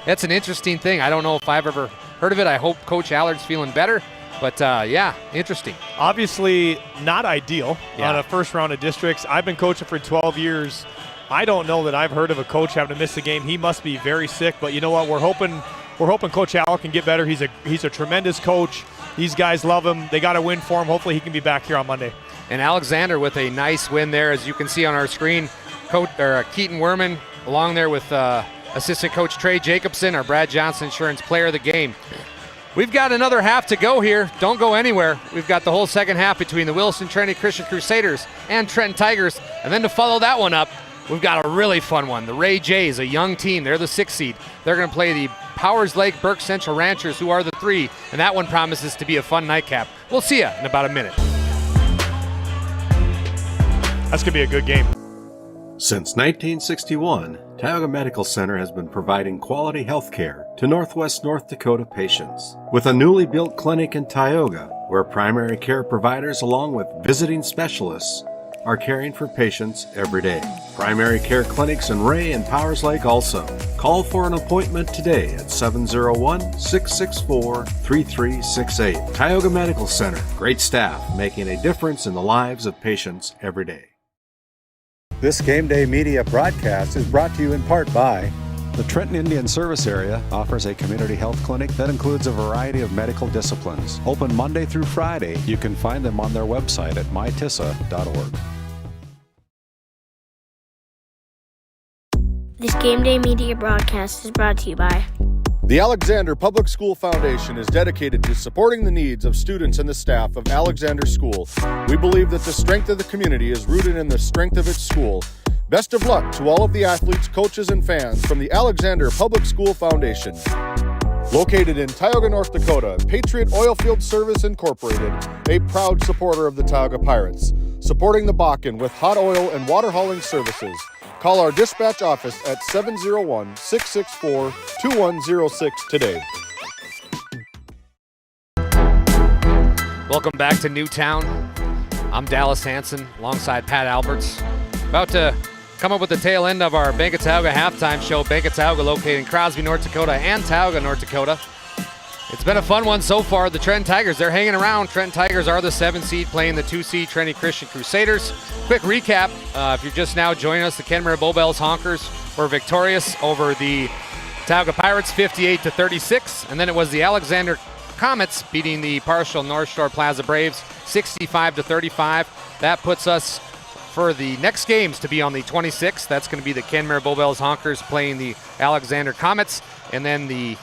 that's an interesting thing. I don't know if I've ever heard of it. I hope Coach Allard's feeling better, but yeah, interesting. Obviously not ideal on a first round of districts. I've been coaching for 12 years. I don't know that I've heard of a coach having to miss a game. He must be very sick, but you know what? We're hoping Coach Allard can get better. He's a tremendous coach. These guys love him. They got to win for him. Hopefully he can be back here on Monday. And Alexander with a nice win there, as you can see on our screen. Keaton Werman along there with assistant coach Trey Jacobson, our Brad Johnson Insurance Player of the Game. We've got another half to go here. Don't go anywhere. We've got the whole second half between the Williston Trinity Christian Crusaders and Trenton Tigers. And then to follow that one up, we've got a really fun one. The Ray Jays, a young team. They're the 6th seed. They're going to play the Powers Lake Burke Central Ranchers, who are the 3, and that one promises to be a fun nightcap. We'll see you in about a minute. That's going to be a good game. Since 1961, Tioga Medical Center has been providing quality health care to Northwest North Dakota patients. With a newly built clinic in Tioga, where primary care providers along with visiting specialists are caring for patients every day. Primary care clinics in Ray and Powers Lake also. Call for an appointment today at 701-664-3368. Tioga Medical Center. Great staff making a difference in the lives of patients every day. This Game Day Media broadcast is brought to you in part by the Trenton Indian Service Area offers a community health clinic that includes a variety of medical disciplines. Open Monday through Friday. You can find them on their website at mytissa.org. This Game Day Media broadcast is brought to you by the Alexander Public School Foundation is dedicated to supporting the needs of students and the staff of Alexander School. We believe that the strength of the community is rooted in the strength of its school. Best of luck to all of the athletes, coaches, and fans from the Alexander Public School Foundation. Located in Tioga, North Dakota, Patriot Oilfield Service Incorporated, a proud supporter of the Tioga Pirates, supporting the Bakken with hot oil and water hauling services. Call our dispatch office at 701-664-2106 today. Welcome back to Newtown. I'm Dallas Hansen alongside Pat Alberts. About to come up with the tail end of our Bank of Tioga halftime show. Bank of Tioga located in Crosby, North Dakota and Tioga, North Dakota. It's been a fun one so far. The Trenton Tigers, they're hanging around. Trenton Tigers are the 7th seed playing the 2 seed Trinity Christian Crusaders. Quick recap, if you're just now joining us, the Kenmare Bowbells Honkers were victorious over the Tioga Pirates 58-36. And then it was the Alexander Comets beating the partial North Shore Plaza Braves 65-35. That puts us for the next games to be on the 26th. That's going to be the Kenmare Bowbells Honkers playing the Alexander Comets. And then the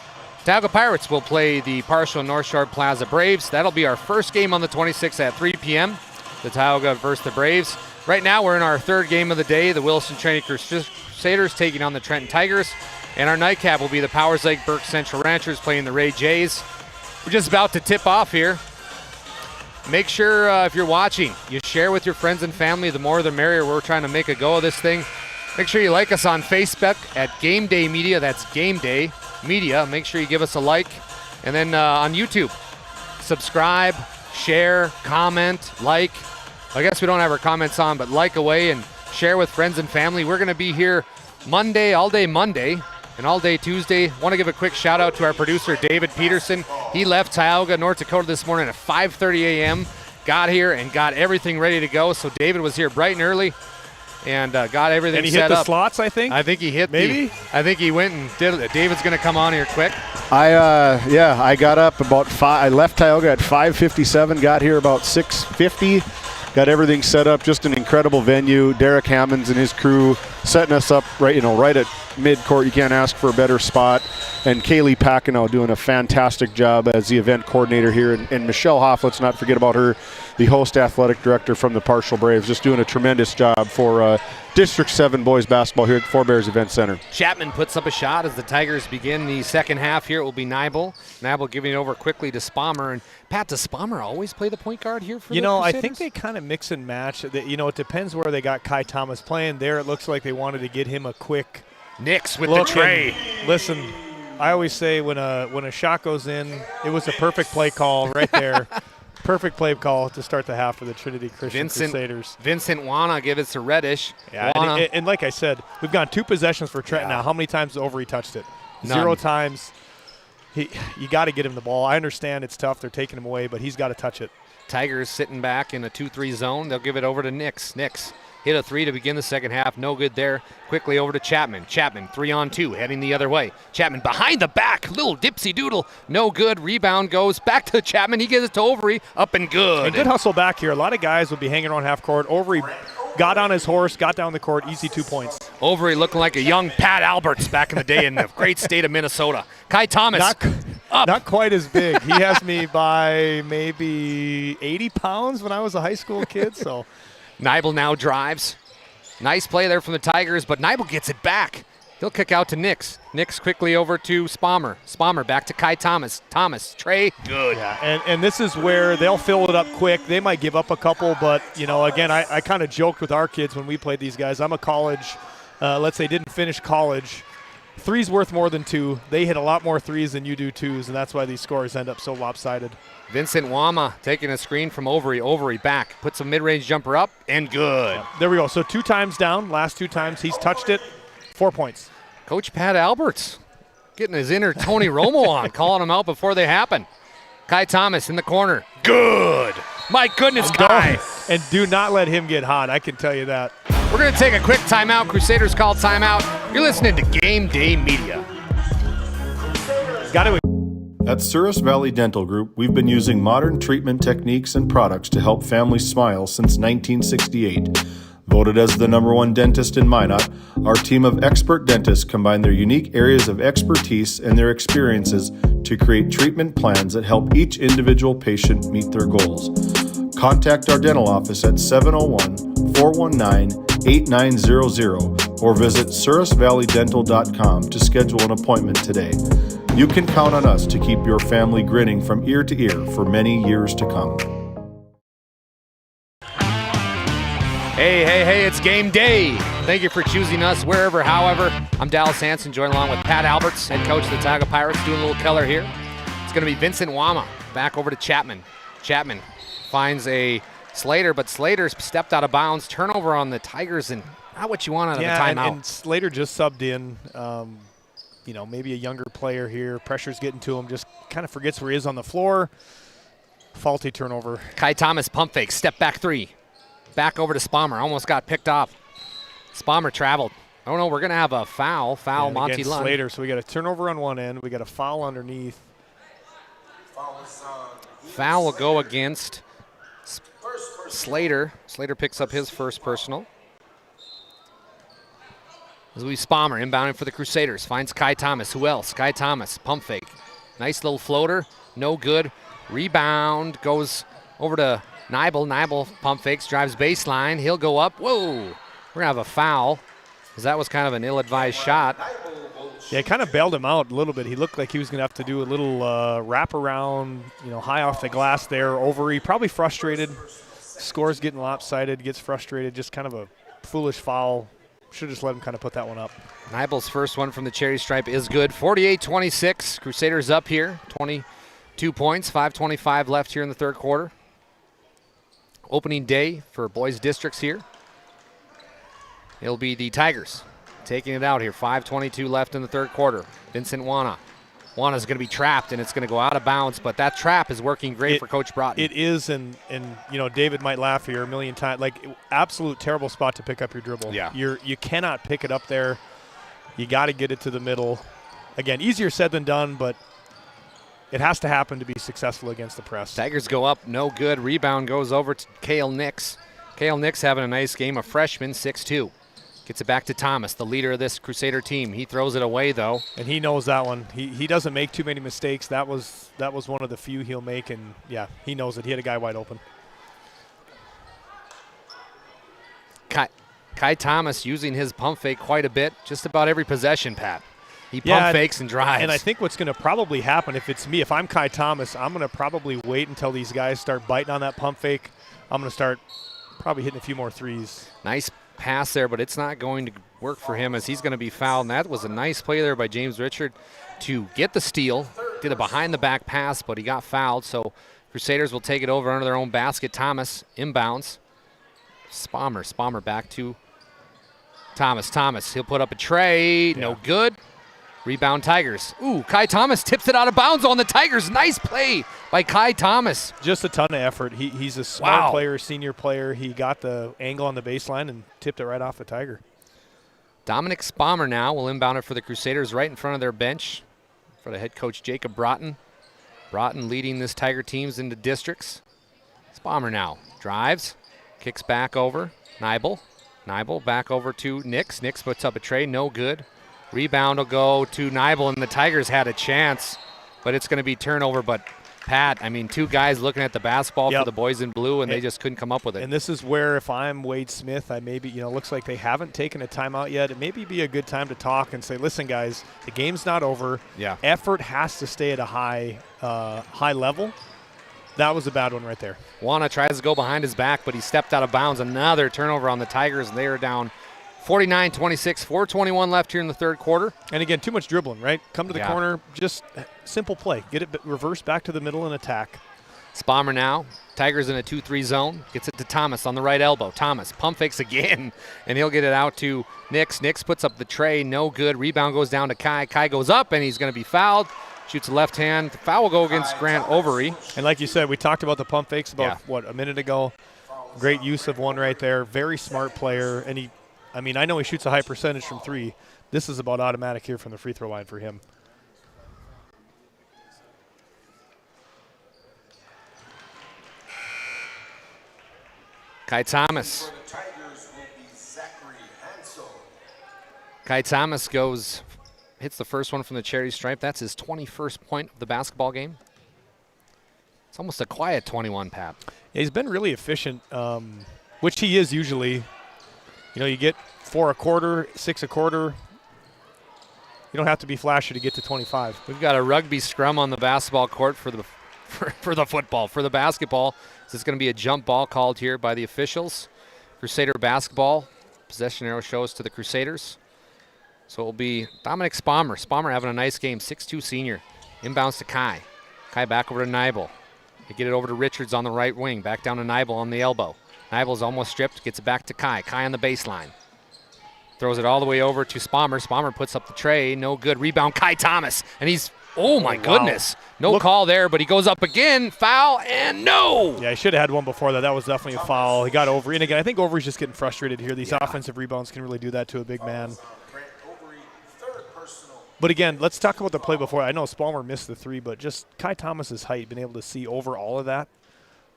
Tioga Pirates will play the partial North Shore Plaza Braves. That'll be our first game on the 26th at 3 p.m. The Tioga versus the Braves. Right now we're in our 3rd game of the day. The Wilson Trinity Crusaders taking on the Trenton Tigers. And our nightcap will be the Powers Lake Burke Central Ranchers playing the Ray Jays. We're just about to tip off here. Make sure if you're watching, you share with your friends and family. The more the merrier. We're trying to make a go of this thing. Make sure you like us on Facebook at Game Day Media. That's Game Day Media. Make sure you give us a like. And then on YouTube, subscribe, share, comment, like. I guess we don't have our comments on, but like away and share with friends and family. We're going to be here Monday, all day Monday, and all day Tuesday. Want to give a quick shout out to our producer, David Peterson. He left Tioga, North Dakota this morning at 5:30 a.m. Got here and got everything ready to go. So David was here bright and early and got everything set up. And he hit the slots, I think? I think he hit I think he went and did it. David's going to come on here quick. I got up about 5. I left Tioga at 5:57, got here about 6:50. Got everything set up, just an incredible venue. Derek Hammonds and his crew setting us up right at mid-court. You can't ask for a better spot. And Kaylee Packenow doing a fantastic job as the event coordinator here. And Michelle Hoff, let's not forget about her, the host athletic director from the Partial Braves, just doing a tremendous job for District 7 boys basketball here at Four Bears Event Center. Chapman puts up a shot as the Tigers begin the second half here. It will be Nibel. Nibel giving it over quickly to Spalmer. And Pat, does Spalmer always play the point guard here for the Crusaders? I think they kind of mix and match. It depends where they got Kai Thomas playing. There it looks like they wanted to get him a quick Nix with the tray. Listen, I always say when a shot goes in, it was a perfect play call right there. Perfect play call to start the half for the Trinity Christian Crusaders. Vincent Wana give it to Reddish. Yeah, and like I said, we've gone 2 possessions for Trenton now. How many times has Overy touched it? None. 0 times. You got to get him the ball. I understand it's tough. They're taking him away, but he's got to touch it. Tigers sitting back in a 2-3 zone. They'll give it over to Nix. Nix hit a 3 to begin the second half. No good there. Quickly over to Chapman. Chapman 3-on-2 heading the other way. Chapman behind the back. Little dipsy doodle. No good. Rebound goes back to Chapman. He gives it to Overy. Up and good. And good hustle back here. A lot of guys will be hanging around half court. Overy got on his horse, got down the court. Easy 2 points. Overy looking like a young Pat Alberts back in the day in the great state of Minnesota. Kai Thomas. Not quite as big. He has me by maybe 80 pounds when I was a high school kid. So Nibel now drives. Nice play there from the Tigers, but Nibel gets it back. He'll kick out to Nix. Nix quickly over to Spalmer. Spalmer back to Kai Thomas. Thomas, Trey, good. Yeah, and this is where they'll fill it up quick. They might give up a couple, but, you know, again, I kind of joked with our kids when we played these guys. I'm a college, let's say didn't finish college. Three's worth more than two. They hit a lot more threes than you do twos, and that's why these scores end up so lopsided. Vincent Wama taking a screen from Overy. Overy back. Puts a mid-range jumper up, and good. Yeah, there we go. So 2 times down. Last 2 times he's touched it. 4 points. Coach Pat Alberts getting his inner Tony Romo on, calling them out before they happen. Kai Thomas in the corner. Good. My goodness, Kai. And do not let him get hot. I can tell you that. We're going to take a quick timeout. Crusaders call timeout. You're listening to Game Day Media. Got it. At Souris Valley Dental Group, we've been using modern treatment techniques and products to help families smile since 1968. Voted as the #1 dentist in Minot, our team of expert dentists combine their unique areas of expertise and their experiences to create treatment plans that help each individual patient meet their goals. Contact our dental office at 701-419-8900 or visit sourisvalleydental.com to schedule an appointment today. You can count on us to keep your family grinning from ear to ear for many years to come. Hey, it's game day. Thank you for choosing us wherever, however. I'm Dallas Hansen, joined along with Pat Alberts, head coach of the Tioga Pirates, doing a little color here. It's going to be Vincent Wama back over to Chapman. Chapman finds a Slater, but Slater stepped out of bounds. Turnover on the Tigers, and not what you want out of a timeout. And Slater just subbed in. You know, maybe a younger player here. Pressure's getting to him. Just kind of forgets where he is on the floor. Faulty turnover. Kai Thomas pump fake, step back 3. Back over to Spalmer, almost got picked off. Spalmer traveled. Oh no, we're going to have a foul. Monty Lund. Slater, so we got a turnover on one end. We got a foul underneath. Foul will go against Slater. Slater picks up his first personal. This will be Spalmer inbounding for the Crusaders. Finds Kai Thomas. Who else? Kai Thomas, pump fake. Nice little floater, no good. Rebound goes over to Nibel. Nibel pump fakes, drives baseline. He'll go up. Whoa, we're going to have a foul because that was kind of an ill-advised shot. Yeah, it kind of bailed him out a little bit. He looked like he was going to have to do a little wraparound, you know, high off the glass there. Overy, probably frustrated. Score's getting lopsided, gets frustrated. Just kind of a foolish foul. Should have just let him kind of put that one up. Nibel's first one from the cherry stripe is good. 48-26. Crusaders up here. 22 points, 5:25 left here in the third quarter. Opening day for boys districts here. It'll be the Tigers taking it out here. 5:22 left in the third quarter. Vincent Wana's going to be trapped, and it's going to go out of bounds, but that trap is working great for Coach Broughton. It is, and you know, David might laugh here a million times. Like, absolute terrible spot to pick up your dribble. Yeah. You cannot pick it up there. You got to get it to the middle. Again, easier said than done, but it has to happen to be successful against the press. Tigers go up, no good. Rebound goes over to Cale Nix. Cale Nix having a nice game, a freshman, 6'2". Gets it back to Thomas, the leader of this Crusader team. He throws it away, though. And he knows that one. He doesn't make too many mistakes. That was one of the few he'll make, and, yeah, he knows it. He had a guy wide open. Kai Thomas using his pump fake quite a bit, just about every possession, Pat. He pump fakes and drives. And I think what's going to probably happen, if it's me, if I'm Kai Thomas, I'm going to probably wait until these guys start biting on that pump fake. I'm going to start probably hitting a few more threes. Nice pass there, but it's not going to work for him as he's going to be fouled. And that was a nice play there by James Richard to get the steal. Did a behind-the-back pass, but he got fouled. So Crusaders will take it over under their own basket. Thomas inbounds. Spalmer back to Thomas. He'll put up a tray. No good. Rebound Tigers. Ooh, Kai Thomas tips it out of bounds on the Tigers. Nice play by Kai Thomas. Just a ton of effort. He's a smart player, senior player. He got the angle on the baseline and tipped it right off the Tiger. Dominic Spalmer now will inbound it for the Crusaders right in front of their bench for the head coach Jacob Broughton. Broughton leading this Tiger teams into districts. Spalmer now drives, kicks back over. Nibel back over to Nix. Nix puts up a tray, no good. Rebound will go to Nibel, and the Tigers had a chance, but it's going to be turnover. But Pat, I mean, two guys looking at the basketball for the boys in blue, and they just couldn't come up with it. And this is where, if I'm Wade Smith, I maybe, looks like they haven't taken a timeout yet. It maybe be a good time to talk and say, listen, guys, the game's not over. Yeah. Effort has to stay at a high level. That was a bad one right there. Wana tries to go behind his back, but he stepped out of bounds. Another turnover on the Tigers, and they are down 49-26, 4:21 left here in the third quarter. And again, too much dribbling, right? Come to the corner, just simple play. Get it reverse back to the middle and attack. Spommer now. Tigers in a 2-3 zone. Gets it to Thomas on the right elbow. Thomas pump fakes again, and he'll get it out to Nix. Nix puts up the tray, no good. Rebound goes down to Kai. Kai goes up, and he's going to be fouled. Shoots a left hand. The foul will go against Grant Overy. And like you said, we talked about the pump fakes about, a minute ago. Great use of one right there. Very smart player. And I know he shoots a high percentage from three. This is about automatic here from the free throw line for him. Kai Thomas. Kai Thomas hits the first one from the charity stripe. That's his 21st point of the basketball game. It's almost a quiet 21, Pat. Yeah, he's been really efficient, which he is usually. You get 4 a quarter, 6 a quarter. You don't have to be flashy to get to 25. We've got a rugby scrum on the basketball court for the football. For the basketball, this is going to be a jump ball called here by the officials. Crusader basketball. Possession arrow shows to the Crusaders. So it will be Dominic Spommer. Spommer having a nice game, 6'2 senior. Inbounds to Kai. Kai back over to Nibel. They get it over to Richards on the right wing. Back down to Nibel on the elbow. Nibel's almost stripped. Gets it back to Kai. Kai on the baseline. Throws it all the way over to Spommer. Spommer puts up the tray. No good. Rebound, Kai Thomas. And he's, oh my goodness. No call there, but he goes up again. Foul, and no. Yeah, he should have had one before that. That was definitely a foul. He got over. And again, I think Overy's just getting frustrated here. These offensive rebounds can really do that to a big man. But again, let's talk about the play before. I know Spalmer missed the three, but just Kai Thomas's height, being able to see over all of that,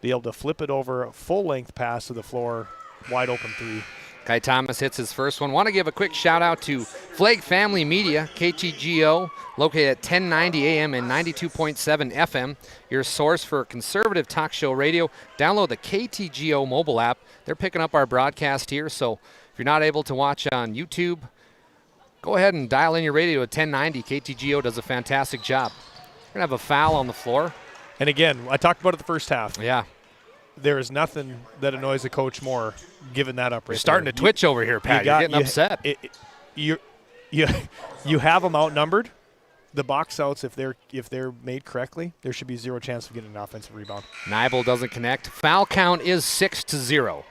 be able to flip it over, a full-length pass to the floor, wide open three. Kai Thomas hits his first one. Want to give a quick shout-out to Flake Family Media, KTGO, located at 1090 AM and 92.7 FM, your source for conservative talk show radio. Download the KTGO mobile app. They're picking up our broadcast here, so if you're not able to watch on YouTube, go ahead and dial in your radio at 1090. KTGO does a fantastic job. We're going to have a foul on the floor. And again, I talked about it the first half. Yeah. There is nothing that annoys a coach more, giving that up right You're starting there. to twitch over here, Pat. You're getting upset. You have them outnumbered. The box outs, if they're made correctly, there should be zero chance of getting an offensive rebound. Nibel doesn't connect. Foul count is 6-0.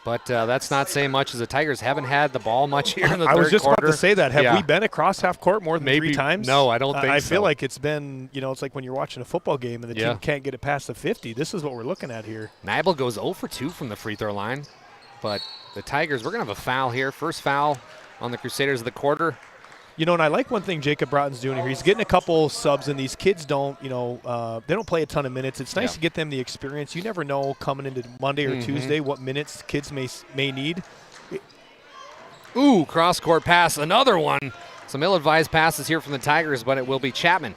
But that's not saying much, as the Tigers haven't had the ball much here in the third quarter. I was just about to say that. Have we been across half court more than Maybe 3 times? No, I don't think so. I feel like it's been, it's like when you're watching a football game and the team can't get it past the 50. This is what we're looking at here. Nibel goes 0 for 2 from the free throw line. But the Tigers, we're going to have a foul here. First foul on the Crusaders of the quarter. And I like one thing Jacob Broughton's doing here. He's getting a couple subs, and these kids don't, they don't play a ton of minutes. It's nice to get them the experience. You never know coming into Monday or Tuesday what minutes kids may need. Ooh, cross-court pass, another one. Some ill-advised passes here from the Tigers, but it will be Chapman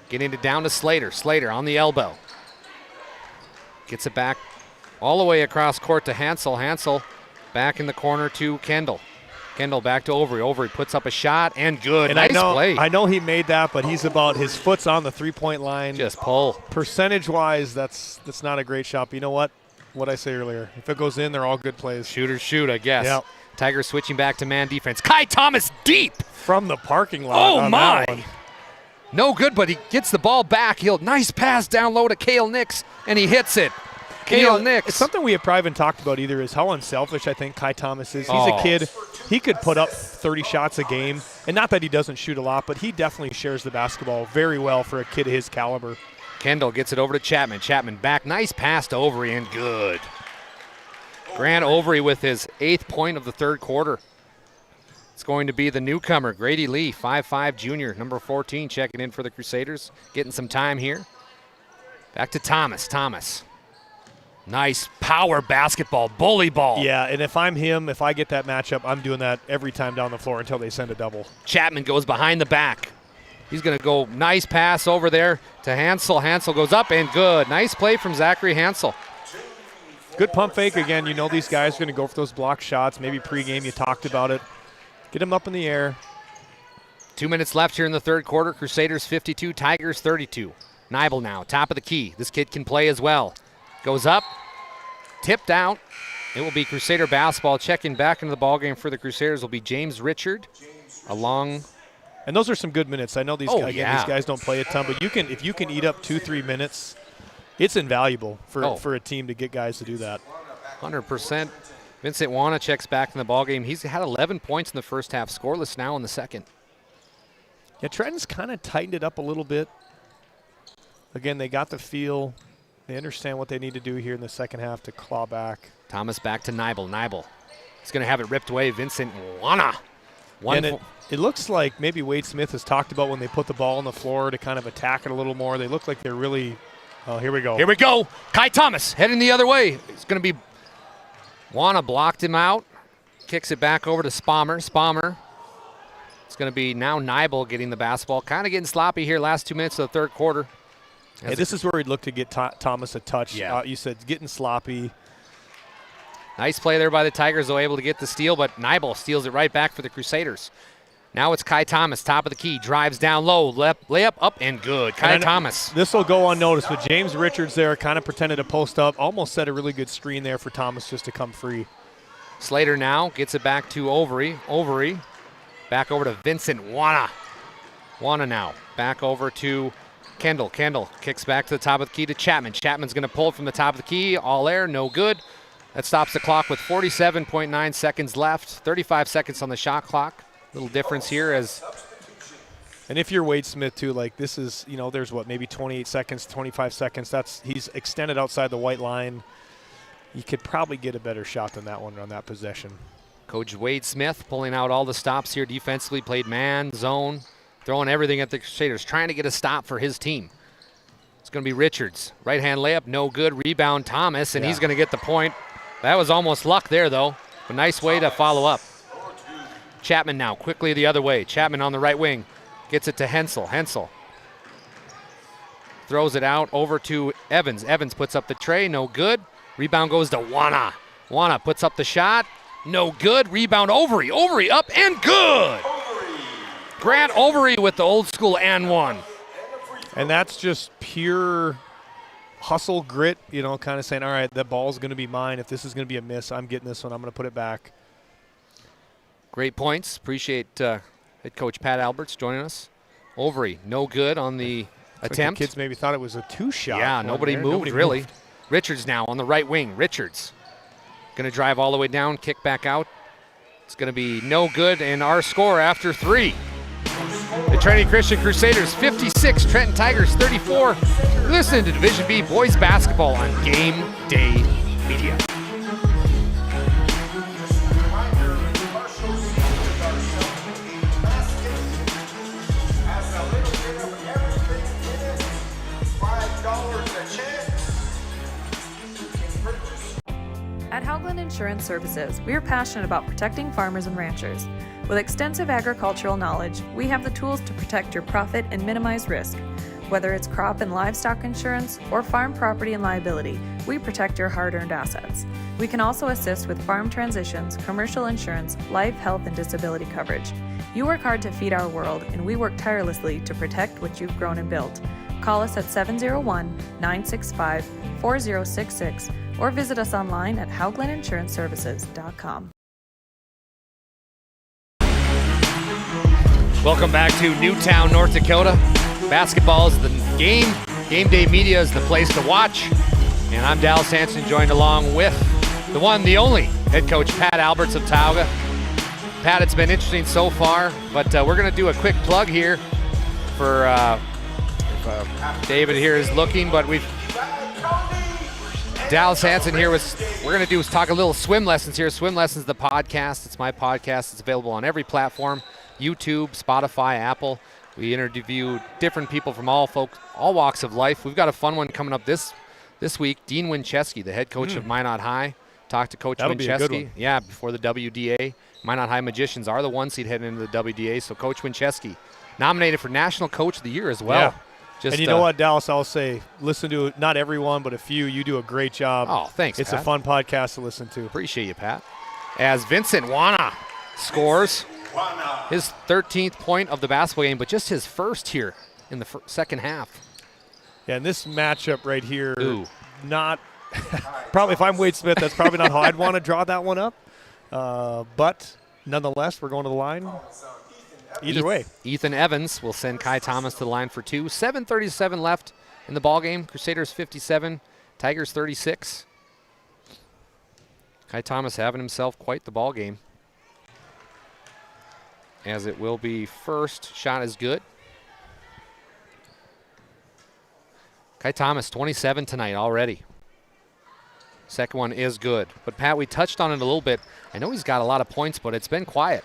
getting it down to Slater. Slater on the elbow. Gets it back all the way across court to Hansel. Hansel back in the corner to Kendall. Kendall back to Overy. Overy puts up a shot, and good. Nice play. I know he made that, but he's about his foot's on the three-point line. Just pull. Percentage-wise, that's not a great shot. But you know what? What I say earlier. If it goes in, they're all good plays. Shooters shoot, I guess. Yep. Tigers switching back to man defense. Kai Thomas deep. From the parking lot. Oh, my. No good, but he gets the ball back. Nice pass down low to Cale Nix, and he hits it. Cale Nix. It's something we have probably been talked about either is how unselfish I think Kai Thomas is. He's a kid. He could put up 30 shots a game. And not that he doesn't shoot a lot, but he definitely shares the basketball very well for a kid of his caliber. Kendall gets it over to Chapman. Chapman back. Nice pass to Overy, and good. Grant Overy with his 8th point of the third quarter. It's going to be the newcomer, Grady Lee, 5'5", junior, number 14, checking in for the Crusaders. Getting some time here. Back to Thomas. Thomas. Nice power basketball, bully ball. Yeah, and if I'm him, if I get that matchup, I'm doing that every time down the floor until they send a double. Chapman goes behind the back. He's going to go nice pass over there to Hansel. Hansel goes up and good. Nice play from Zachary Hansel. Good pump fake again. You know these guys are going to go for those block shots. Maybe pregame you talked about it. Get him up in the air. 2 minutes left here in the third quarter. Crusaders 52, Tigers 32. Nibel now, top of the key. This kid can play as well. Goes up, tipped out. It will be Crusader basketball. Checking back into the ballgame for the Crusaders will be James Richard along. And those are some good minutes. I know these, these guys don't play a ton, but if you can eat up 2-3 minutes, it's invaluable for a team to get guys to do that. 100%. Vincent Wana checks back in the ballgame. He's had 11 points in the first half, scoreless now in the second. Yeah, Trenton's kind of tightened it up a little bit. Again, they got the feel. They understand what they need to do here in the second half to claw back. Thomas back to Nibel. Nibel is going to have it ripped away. Vincent Wana. It looks like maybe Wade Smith has talked about when they put the ball on the floor to kind of attack it a little more. They look like they're really – oh, here we go. Here we go. Kai Thomas heading the other way. It's going to be – Wana blocked him out. Kicks it back over to Spommer. Spommer. It's going to be now Nibel getting the basketball. Kind of getting sloppy here last 2 minutes of the third quarter. Hey, this is where he'd look to get Thomas a touch. Yeah. You said getting sloppy. Nice play there by the Tigers, though, able to get the steal, but Nibel steals it right back for the Crusaders. Now it's Kai Thomas, top of the key, drives down low, layup up and good. Kai Thomas. This will go unnoticed, but James Richards there kind of pretended to post up, almost set a really good screen there for Thomas just to come free. Slater now gets it back to Overy. Overy back over to Vincent Wana. Wana now back over to Kendall. Kendall kicks back to the top of the key to Chapman. Chapman's going to pull it from the top of the key. All air, no good. That stops the clock with 47.9 seconds left. 35 seconds on the shot clock. Little difference here as. And if you're Wade Smith too, like this is, there's what, maybe 28 seconds, 25 seconds. He's extended outside the white line. You could probably get a better shot than that one on that possession. Coach Wade Smith pulling out all the stops here defensively, played man, zone, throwing everything at the Crusaders, trying to get a stop for his team. It's going to be Richards. Right-hand layup, no good. Rebound, Thomas, and he's going to get the point. That was almost luck there, though. A nice way to follow up. Chapman now, quickly the other way. Chapman on the right wing. Gets it to Hensel. Hensel throws it out over to Evans. Evans puts up the tray, no good. Rebound goes to Wana. Wana puts up the shot, no good. Rebound, Overy. Overy up and good. Grant Overy with the old school and one. And that's just pure hustle, grit, kind of saying, all right, that ball's going to be mine. If this is going to be a miss, I'm getting this one. I'm going to put it back. Great points. Appreciate head coach Pat Alberts joining us. Overy, no good on the attempt. The kids maybe thought it was a two-shot. Yeah, nobody moved, really. Richards now on the right wing. Richards going to drive all the way down, kick back out. It's going to be no good, and our score after 3. The Trinity Christian Crusaders 56, Trenton Tigers 34. Listen to Division B boys basketball on Game Day Media. At Haugland Insurance Services, we are passionate about protecting farmers and ranchers. With extensive agricultural knowledge, we have the tools to protect your profit and minimize risk. Whether it's crop and livestock insurance or farm property and liability, we protect your hard-earned assets. We can also assist with farm transitions, commercial insurance, life, health, and disability coverage. You work hard to feed our world, and we work tirelessly to protect what you've grown and built. Call us at 701-965-4066 or visit us online at hauglandinsuranceservices.com. Welcome back to Newtown, North Dakota. Basketball is the game. Game Day Media is the place to watch. And I'm Dallas Hanson, joined along with the one, the only head coach, Pat Alberts of Tioga. Pat, it's been interesting so far, but we're going to do a quick plug here for David here is looking, but Dallas Hanson here we're going to do is talk a little swim lessons here. Swim Lessons, the podcast. It's my podcast. It's available on every platform, YouTube, Spotify, Apple. We interview different people from all walks of life. We've got a fun one coming up this week. Dean Winchesky, the head coach of Minot High. Talked to Coach That'll Winchesky. be a good one. Yeah, before the WDA. Minot High Magicians are the 1 seed heading into the WDA, so Coach Winchesky nominated for National Coach of the Year as well. Yeah. And you know what, Dallas, I'll say, listen to not everyone, but a few. You do a great job. Oh, thanks, It's Pat. a fun podcast to listen to. Appreciate you, Pat. As Vincent Wana scores his 13th point of the basketball game, but just his first here in the second half. Yeah, and this matchup right here, not probably if I'm Wade Smith, that's probably not how I'd want to draw that one up. But nonetheless, we're going to the line. Either way. Ethan Evans will send Kai Thomas to the line for 2. 7:37 left in the ball game. Crusaders 57, Tigers 36. Kai Thomas having himself quite the ball game. As it will be first shot is good. Kai Thomas 27 tonight already. Second one is good. But Pat, we touched on it a little bit. I know he's got a lot of points, but it's been quiet.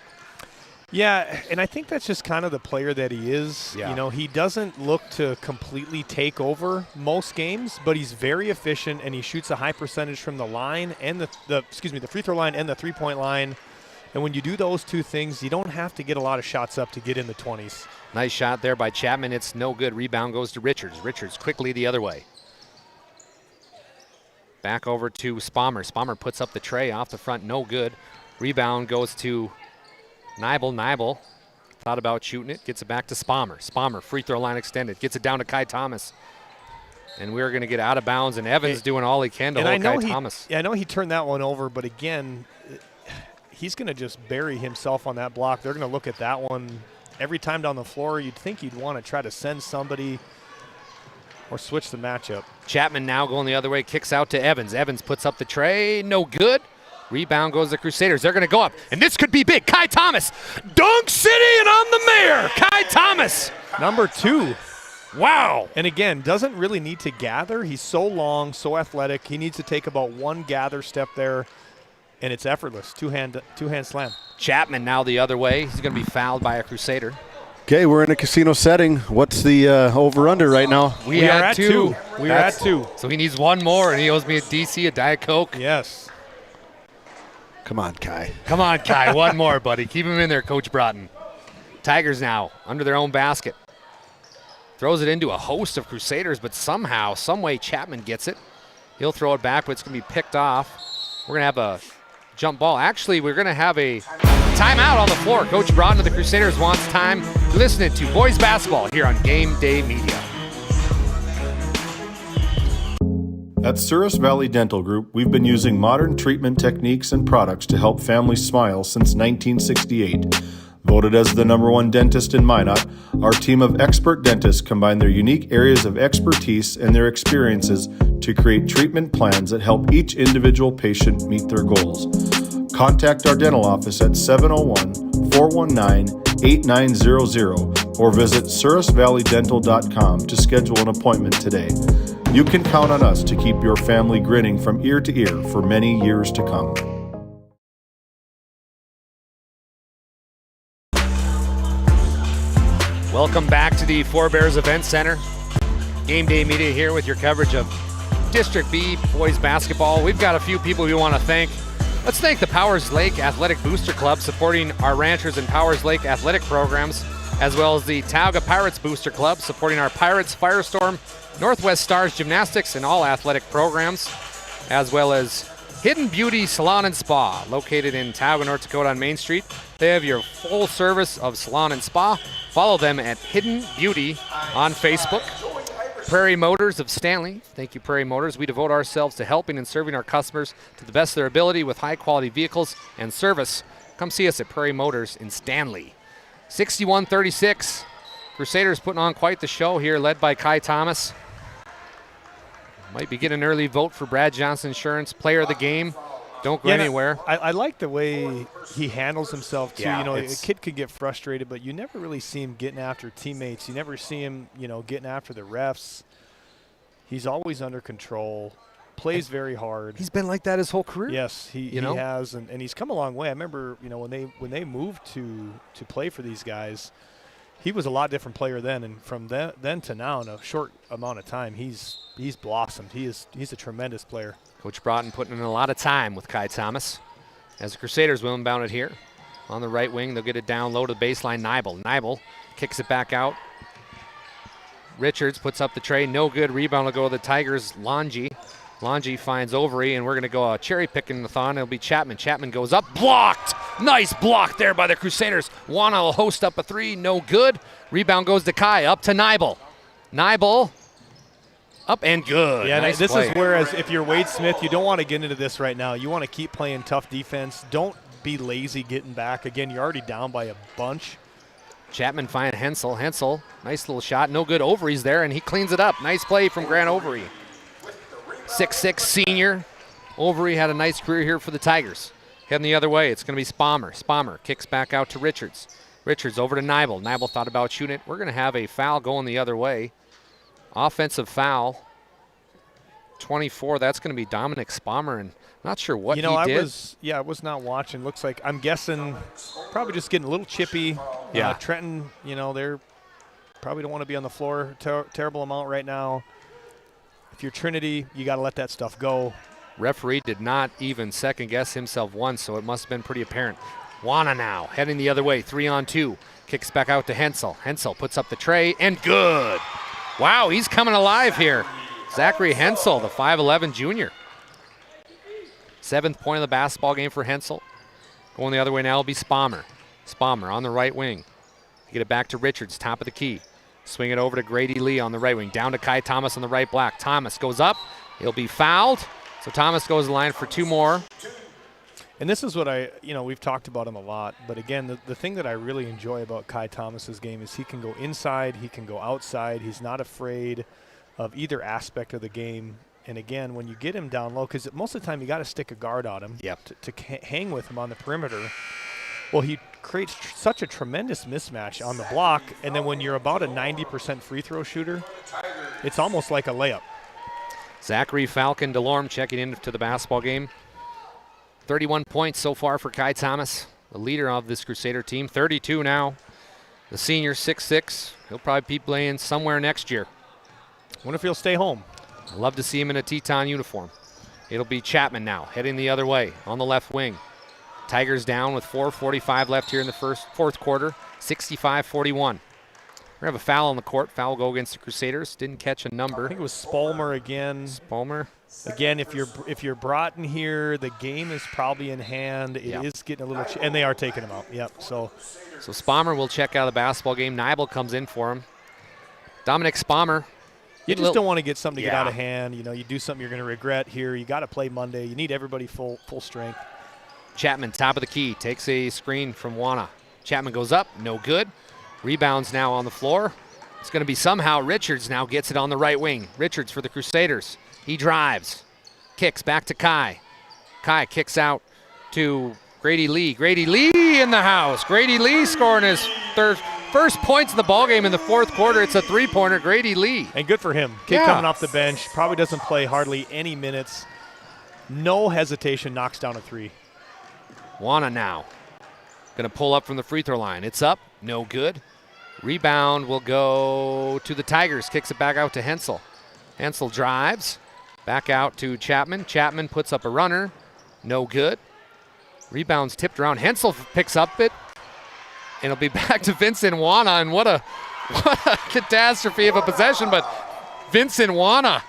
Yeah, and I think that's just kind of the player that he is. Yeah. You know, he doesn't look to completely take over most games, but he's very efficient and he shoots a high percentage from the line and the free throw line and the three-point line. And when you do those two things, you don't have to get a lot of shots up to get in the 20s. Nice shot there by Chapman. It's no good. Rebound goes to Richards. Richards quickly the other way. Back over to Spommer. Spommer puts up the tray off the front. No good. Rebound goes to Nibel. Nibel thought about shooting it. Gets it back to Spommer. Spommer, free throw line extended. Gets it down to Kai Thomas. And we're going to get out of bounds. And Evans doing all he can to hold Kai Thomas. Yeah, I know he turned that one over, but again, he's going to just bury himself on that block. They're going to look at that one every time down the floor. You'd think he'd want to try to send somebody or switch the matchup. Chapman now going the other way, kicks out to Evans. Evans puts up the tray, no good. Rebound goes to Crusaders. They're going to go up, and this could be big. Kai Thomas, Dunk City and on the mayor. Kai Thomas. Number 2. Wow. And again, doesn't really need to gather. He's so long, so athletic. He needs to take about one gather step there, and it's effortless. Two-hand slam. Chapman now the other way. He's going to be fouled by a Crusader. Okay, we're in a casino setting. What's the over-under right now? We are at 2. We are at 2. So he needs one more, and he owes me a DC, a Diet Coke. Yes. Come on, Kai. Come on, Kai. One more, buddy. Keep him in there, Coach Broughton. Tigers now under their own basket. Throws it into a host of Crusaders, but somehow, some way, Chapman gets it. He'll throw it back, but it's going to be picked off. We're going to have a jump ball. Actually, we're going to have a timeout on the floor. Coach Broughton of the Crusaders wants time. You're listening to Boys Basketball here on Game Day Media. At Souris Valley Dental Group, we've been using modern treatment techniques and products to help families smile since 1968. Voted as the #1 dentist in Minot, our team of expert dentists combine their unique areas of expertise and their experiences to create treatment plans that help each individual patient meet their goals. Contact our dental office at 701-419-8900 or visit sourisvalleydental.com to schedule an appointment today. You can count on us to keep your family grinning from ear to ear for many years to come. Welcome back to the Four Bears Event Center. Game Day Media here with your coverage of District B boys basketball. We've got a few people we want to thank. Let's thank the Powers Lake Athletic Booster Club supporting our Ranchers and Powers Lake athletic programs, as well as the Tioga Pirates Booster Club supporting our Pirates, Firestorm, Northwest Stars Gymnastics and all athletic programs, as well as Hidden Beauty Salon and Spa, located in Tioga, North Dakota on Main Street. They have your full service of salon and spa. Follow them at Hidden Beauty on Facebook. Prairie Motors of Stanley. Thank you, Prairie Motors. We devote ourselves to helping and serving our customers to the best of their ability with high-quality vehicles and service. Come see us at Prairie Motors in Stanley. 61-36. Crusaders putting on quite the show here, led by Kai Thomas. Might be getting an early vote for Brad Johnson Insurance Player of the Game. Don't go anywhere. I like the way he handles himself, too. Yeah, you know, a kid could get frustrated, but you never really see him getting after teammates. You never see him, you know, getting after the refs. He's always under control, plays very hard. He's been like that his whole career. Yes, he has, and he's come a long way. I remember, you know, when they moved to play for these guys, he was a lot different player then, and from then to now, in a short amount of time, he's blossomed. He's a tremendous player. Coach Broughton putting in a lot of time with Kai Thomas as the Crusaders will inbound it here. on the right wing. They'll get it down low to the baseline. Nibel kicks it back out. Richards puts up the tray. No good. Rebound will go to the Tigers. Longy finds Overy, and we're going to go cherry picking the thon. It'll be Chapman. Chapman goes up. Blocked. Nice block there by the Crusaders. Wana will host up a three. No good. Rebound goes to Kai. Up to Nibel. Nibel. Up and good. Yeah, nice this play. is whereas if you're Wade Smith, you don't want to get into this right now. You want to keep playing tough defense. Don't be lazy getting back. Again, you're already down by a bunch. Chapman finds Hensel. Hensel, nice little shot. No good. Overy's there, and he cleans it up. Nice play from Grant Overy. 6'6" senior. Overy had a nice career here for the Tigers. Heading the other way, it's going to be Spommer. Spommer kicks back out to Richards. Richards over to Nibel. Nibel thought about shooting it. We're going to have a foul going the other way. Offensive foul. 24, that's going to be Dominic Spommer, and not sure what he did. I was not watching. Looks like, I'm guessing, probably just getting a little chippy. Yeah. Trenton, they're probably don't want to be on the floor. Terrible amount right now. If you're Trinity, you got to let that stuff go. Referee did not even second guess himself once, so it must have been pretty apparent. Wana now heading the other way, 3-on-2. Kicks back out to Hensel. Hensel puts up the tray, and good. Wow, he's coming alive here. Zachary Hensel, the 5'11 junior. 7th point of the basketball game for Hensel. Going the other way now will be Spommer. Spommer on the right wing. Get it back to Richards, top of the key. Swing it over to Grady Lee on the right wing. Down to Kai Thomas on the right block. Thomas goes up. He'll be fouled. So Thomas goes to the line for 2 more. And this is what we've talked about him a lot. But again, the thing that I really enjoy about Kai Thomas's game is he can go inside, he can go outside. He's not afraid of either aspect of the game. And again, when you get him down low, because most of the time you got to stick a guard on him to hang with him on the perimeter. Well, he creates such a tremendous mismatch on the block. And then when you're about a 90% free throw shooter, it's almost like a layup. Zachary Falcon DeLorme checking into the basketball game. 31 points so far for Kai Thomas, the leader of this Crusader team. 32 now. The senior, 6'6". He'll probably be playing somewhere next year. Wonder if he'll stay home. I'd love to see him in a Teton uniform. It'll be Chapman now, heading the other way on the left wing. Tigers down with 4:45 left here in the fourth quarter, 65-41. We're going to have a foul on the court. Foul will go against the Crusaders. Didn't catch a number. I think it was Spolmer again. Spolmer. Again, if you're brought in here, the game is probably in hand. It is getting a little, and they are taking him out. Yep. So Spommer will check out of the basketball game. Nibel comes in for him. Dominic Spommer. You just don't want to get something to get out of hand. You do something you're going to regret here. You got to play Monday. You need everybody full strength. Chapman, top of the key, takes a screen from Wana. Chapman goes up, no good. Rebounds now on the floor. It's going to be somehow Richards now gets it on the right wing. Richards for the Crusaders. He drives, kicks back to Kai. Kai kicks out to Grady Lee. Grady Lee in the house. Grady Lee scoring his first points in the ballgame in the fourth quarter. It's a three-pointer, Grady Lee. And good for him. Kid coming off the bench, probably doesn't play hardly any minutes. No hesitation, knocks down a three. Wana now. Going to pull up from the free throw line. It's up, no good. Rebound will go to the Tigers. Kicks it back out to Hensel. Hensel drives. Back out to Chapman. Chapman puts up a runner. No good. Rebounds tipped around. Hensel picks up it. And it'll be back to Vincent Wana. And what a catastrophe of a possession. But Vincent Wana.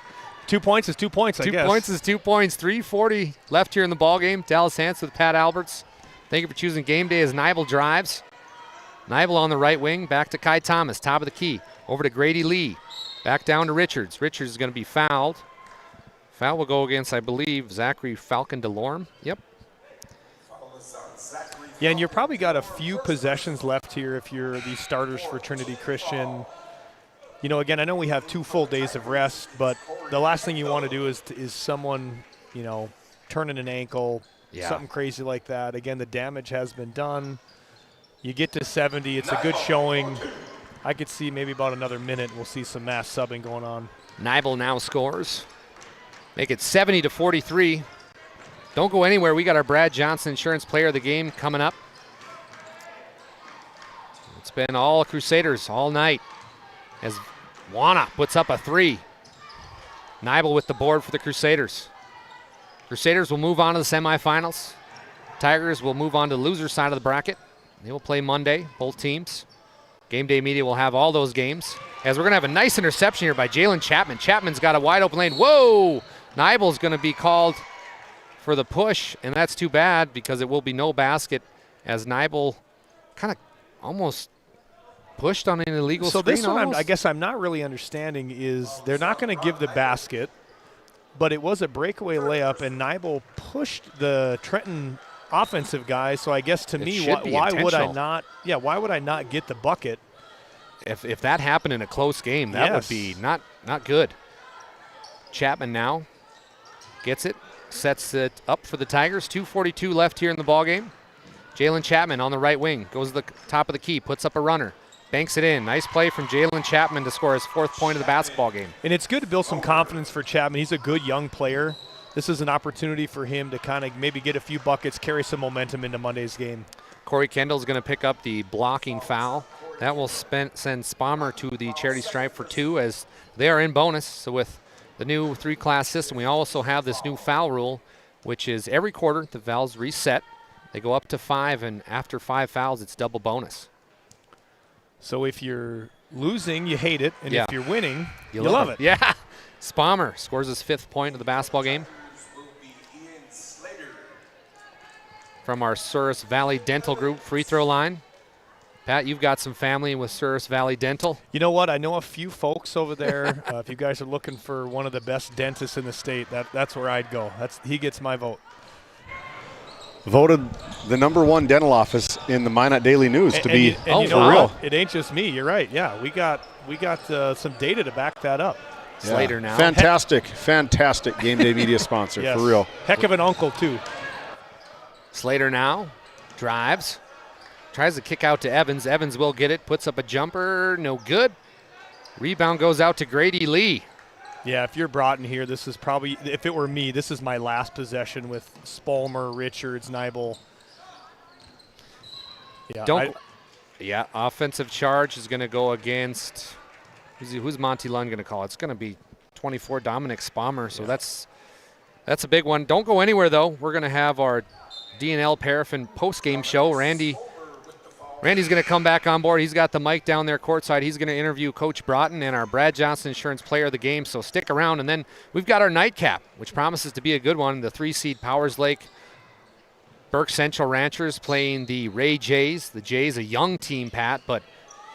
2 points is 2 points, I guess. 2 points is 2 points. 3:40 left here in the ballgame. Dallas Hance with Pat Alberts. Thank you for choosing game day as Nibel drives. Nibel on the right wing. Back to Kai Thomas. Top of the key. Over to Grady Lee. Back down to Richards. Richards is going to be fouled. Foul will go against, I believe, Zachary Falcon DeLorme. Yep. Yeah, and you've probably got a few possessions left here if you're the starters for Trinity Christian. Again, I know we have 2 full days of rest, but the last thing you want to do is someone, turning an ankle, something crazy like that. Again, the damage has been done. You get to 70, it's a good showing. I could see maybe about another minute we'll see some mass subbing going on. Nibel now scores. Make it 70-43. Don't go anywhere. We got our Brad Johnson Insurance Player of the Game coming up. It's been all Crusaders all night as Wana puts up a 3. Nibel with the board for the Crusaders. Crusaders will move on to the semifinals. Tigers will move on to the loser side of the bracket. They will play Monday, both teams. Game Day Media will have all those games. As we're going to have a nice interception here by Jalen Chapman. Chapman's got a wide open lane. Whoa! Nibel's going to be called for the push, and that's too bad because it will be no basket as Nibel kind of almost pushed on an illegal so screen. This one I guess I'm not really understanding is they're not going to give the basket, but it was a breakaway layup, and Nibel pushed the Trenton offensive guy. So I guess to me, why would I not? Yeah, why would I not get the bucket? If that happened in a close game, that would be not good. Chapman now gets it, sets it up for the Tigers. 2:42 left here in the ballgame. Jalen Chapman on the right wing, goes to the top of the key, puts up a runner, banks it in. Nice play from Jalen Chapman to score his 4th point of the basketball game. And it's good to build some confidence for Chapman. He's a good young player. This is an opportunity for him to kind of maybe get a few buckets, carry some momentum into Monday's game. Corey Kendall's going to pick up the blocking foul. That will send Spommer to the charity stripe for 2 as they are in bonus. So with the new 3-class system, we also have this new foul rule, which is every quarter the fouls reset. They go up to 5, and after 5 fouls, it's double bonus. So if you're losing, you hate it, and if you're winning, you love it. Yeah. Spommer scores his 5th point of the basketball game. From our Souris Valley Dental Group free throw line. Pat, you've got some family with Souris Valley Dental. You know what? I know a few folks over there. If you guys are looking for one of the best dentists in the state, that's where I'd go. He gets my vote. Voted the #1 dental office in the Minot Daily News to be for real. It ain't just me. You're right. Yeah, we got some data to back that up. Slater now. Fantastic Game Day Media sponsor, yes. for real. Heck of an uncle, too. Slater now drives. Tries to kick out to Evans. Evans will get it. Puts up a jumper. No good. Rebound goes out to Grady Lee. Yeah, if you're Broughton here, this is probably, if it were me, this is my last possession with Spalmer, Richards, Nibel. Yeah, offensive charge is going to go against, who's Monty Lund going to call? It's going to be 24 Dominic Spalmer, so that's a big one. Don't go anywhere, though. We're going to have our DNL Paraffin post-game show. Randy's going to come back on board. He's got the mic down there courtside. He's going to interview Coach Broughton and our Brad Johnson Insurance Player of the Game, so stick around. And then we've got our nightcap, which promises to be a good one. The 3-seed Powers Lake Burke Central Ranchers playing the Ray Jays. The Jays, a young team, Pat, but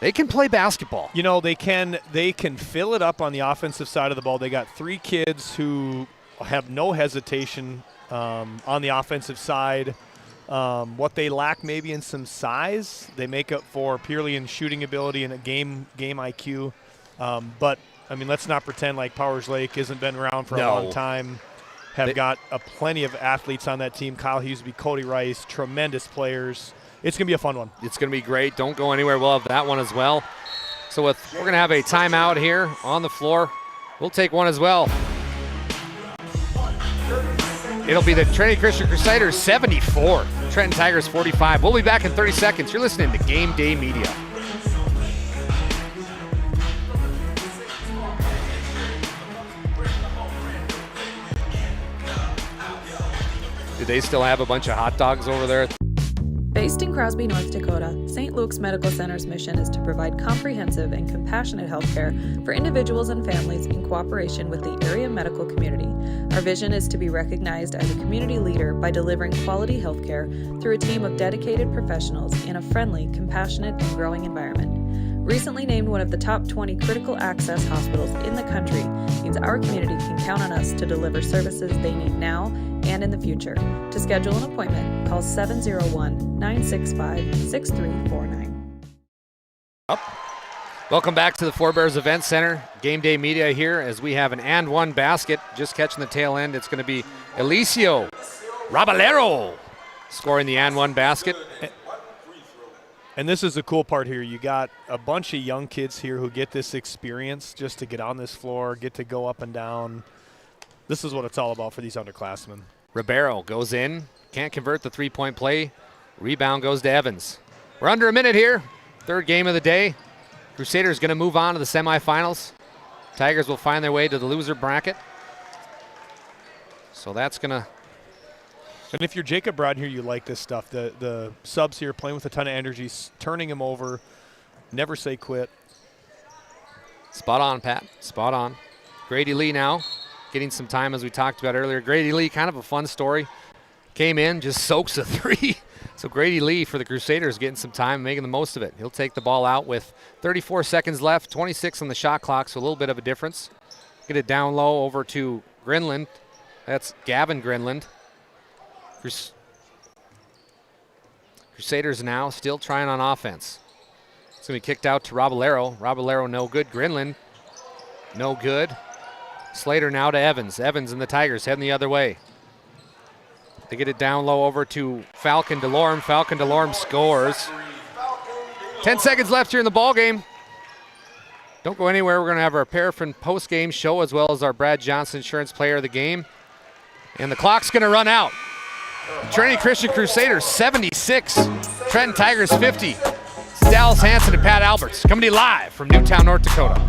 they can play basketball. You know, they can fill it up on the offensive side of the ball. They got 3 kids who have no hesitation on the offensive side. What they lack maybe in some size, they make up for purely in shooting ability and a game IQ. But, I mean, let's not pretend like Powers Lake hasn't been around for a long time. Have got plenty of athletes on that team. Kyle Hughesby, Cody Rice, tremendous players. It's going to be a fun one. It's going to be great. Don't go anywhere. We'll have that one as well. So we're going to have a timeout here on the floor. We'll take one as well. It'll be the Trinity Christian Crusaders 74, Trenton Tigers 45. We'll be back in 30 seconds. You're listening to Game Day Media. Do they still have a bunch of hot dogs over there? Based in Crosby, North Dakota, St. Luke's Medical Center's mission is to provide comprehensive and compassionate health care for individuals and families in cooperation with the area medical community. Our vision is to be recognized as a community leader by delivering quality health care through a team of dedicated professionals in a friendly, compassionate, and growing environment. Recently named one of the top 20 critical access hospitals in the country means our community can count on us to deliver services they need now and in the future. To schedule an appointment, call 701-965-6349. Welcome back to the Forebears Event Center. Game Day Media here as we have an and one basket. Just catching the tail end. It's going to be Elicio Raballero scoring the and one basket. And this is the cool part here. You got a bunch of young kids here who get this experience just to get on this floor, get to go up and down. This is what it's all about for these underclassmen. Ribeiro goes in, can't convert the three-point play. Rebound goes to Evans. We're under a minute here. Third game of the day. Crusaders going to move on to the semifinals. Tigers will find their way to the loser bracket. So that's going to And if you're Jacob Broad here, you like this stuff. The subs here playing with a ton of energy, turning him over, never say quit. Spot on, Pat. Spot on. Grady Lee now getting some time, as we talked about earlier. Grady Lee, kind of a fun story. Came in, just soaks a three. So Grady Lee for the Crusaders getting some time, making the most of it. He'll take the ball out with 34 seconds left, 26 on the shot clock, so a little bit of a difference. Get it down low over to Grinland. That's Gavin Grinland. Crusaders now still trying on offense. It's going to be kicked out to Robillero. Robillero no good. Grinland no good. Slater now to Evans. Evans and the Tigers heading the other way. They get it down low over to Falcon Delorme. Falcon Delorme scores. 10 seconds left here in the ball game. Don't go anywhere. We're going to have our Paraffin post-game show as well as our Brad Johnson Insurance Player of the Game. And the clock's going to run out. Trinity Christian Crusaders 76. Trenton Tigers 50. It's Dallas Hansen and Pat Alberts coming to you live from Newtown, North Dakota.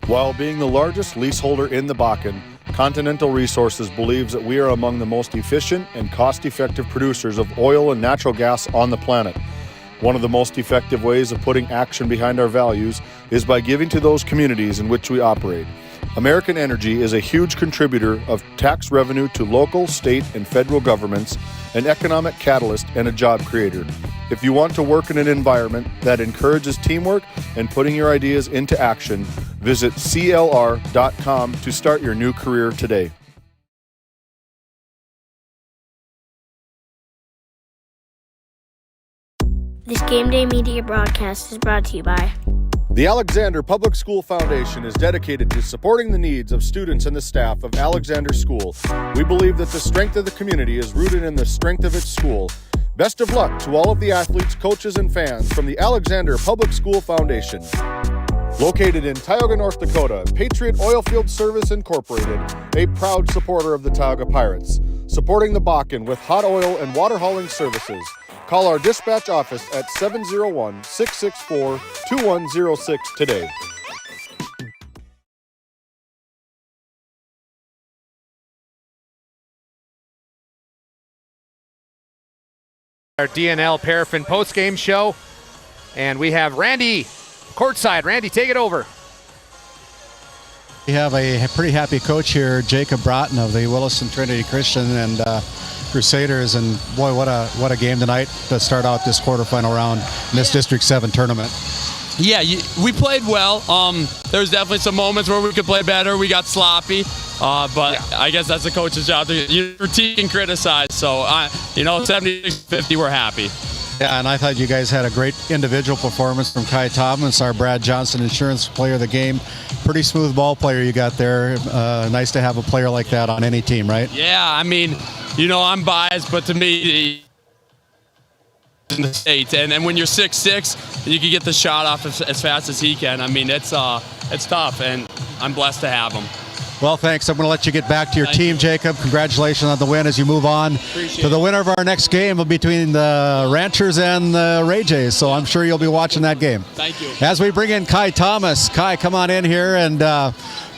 While being the largest leaseholder in the Bakken, Continental Resources believes that we are among the most efficient and cost-effective producers of oil and natural gas on the planet. One of the most effective ways of putting action behind our values is by giving to those communities in which we operate. American Energy is a huge contributor of tax revenue to local, state, and federal governments, an economic catalyst, and a job creator. If you want to work in an environment that encourages teamwork and putting your ideas into action, visit CLR.com to start your new career today. This Game Day Media broadcast is brought to you by The Alexander Public School Foundation is dedicated to supporting the needs of students and the staff of Alexander School. We believe that the strength of the community is rooted in the strength of its school. Best of luck to all of the athletes, coaches, and fans from the Alexander Public School Foundation. Located in Tioga, North Dakota, Patriot Oilfield Service Incorporated, a proud supporter of the Tioga Pirates, supporting the Bakken with hot oil and water hauling services. Call our dispatch office at 701-664-2106 today. Our DNL Paraffin post-game show, and we have Randy courtside. Randy, take it over. We have a pretty happy coach here, Jacob Broughton of the Williston Trinity Christian and Crusaders, and boy, what a game tonight to start out this quarterfinal round in this District 7 tournament. Yeah, we played well. There was definitely some moments where we could play better. We got sloppy, but yeah. I guess that's the coach's job to critique and criticize. So, 76-50, we're happy. Yeah, and I thought you guys had a great individual performance from Kai Thomas, our Brad Johnson Insurance Player of the Game. Pretty smooth ball player you got there. Nice to have a player like that on any team, right? Yeah, I mean, I'm biased, but to me, in the state, and when you're 6'6", you can get the shot off as fast as he can. I mean, it's tough, and I'm blessed to have him. Well, thanks. I'm going to let you get back to your team, Jacob. Congratulations on the win as you move on to the winner of our next game between the Ranchers and the Ray Jays. So I'm sure you'll be watching that game. Thank you. As we bring in Kai Thomas. Kai, come on in here. And,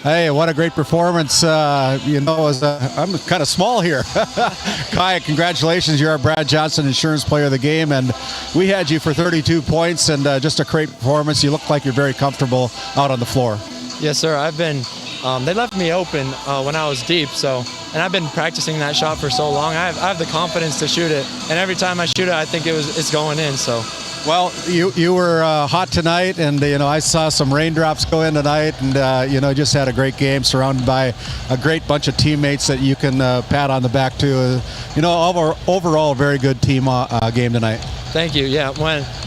hey, what a great performance. I'm kind of small here. Kai, congratulations. You're our Brad Johnson Insurance Player of the Game. And we had you for 32 points and just a great performance. You look like you're very comfortable out on the floor. Yes, sir. I've been they left me open when I was deep, and I've been practicing that shot for so long. I have the confidence to shoot it, and every time I shoot it, I think it's going in. So, well, you were hot tonight, and I saw some raindrops go in tonight, and just had a great game, surrounded by a great bunch of teammates that you can pat on the back to. Overall, a very good team game tonight. Thank you. Yeah,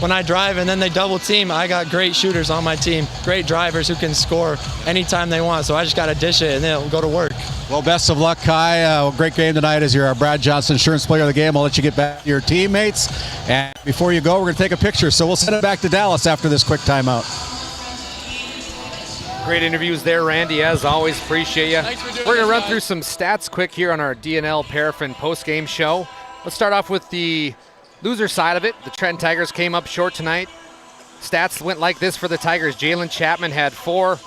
when I drive and then they double team, I got great shooters on my team, great drivers who can score anytime they want. So I just got to dish it and then it'll go to work. Well, best of luck, Kai. Great game tonight as you're our Brad Johnson Insurance Player of the Game. I'll let you get back to your teammates. And before you go, we're going to take a picture. So we'll send it back to Dallas after this quick timeout. Great interviews there, Randy. As always, appreciate you. We're going to run through some stats quick here on our DNL Paraffin post-game show. Let's start off with the loser side of it. The Trenton Tigers came up short tonight. Stats went like this for the Tigers. Jalen Chapman had 4.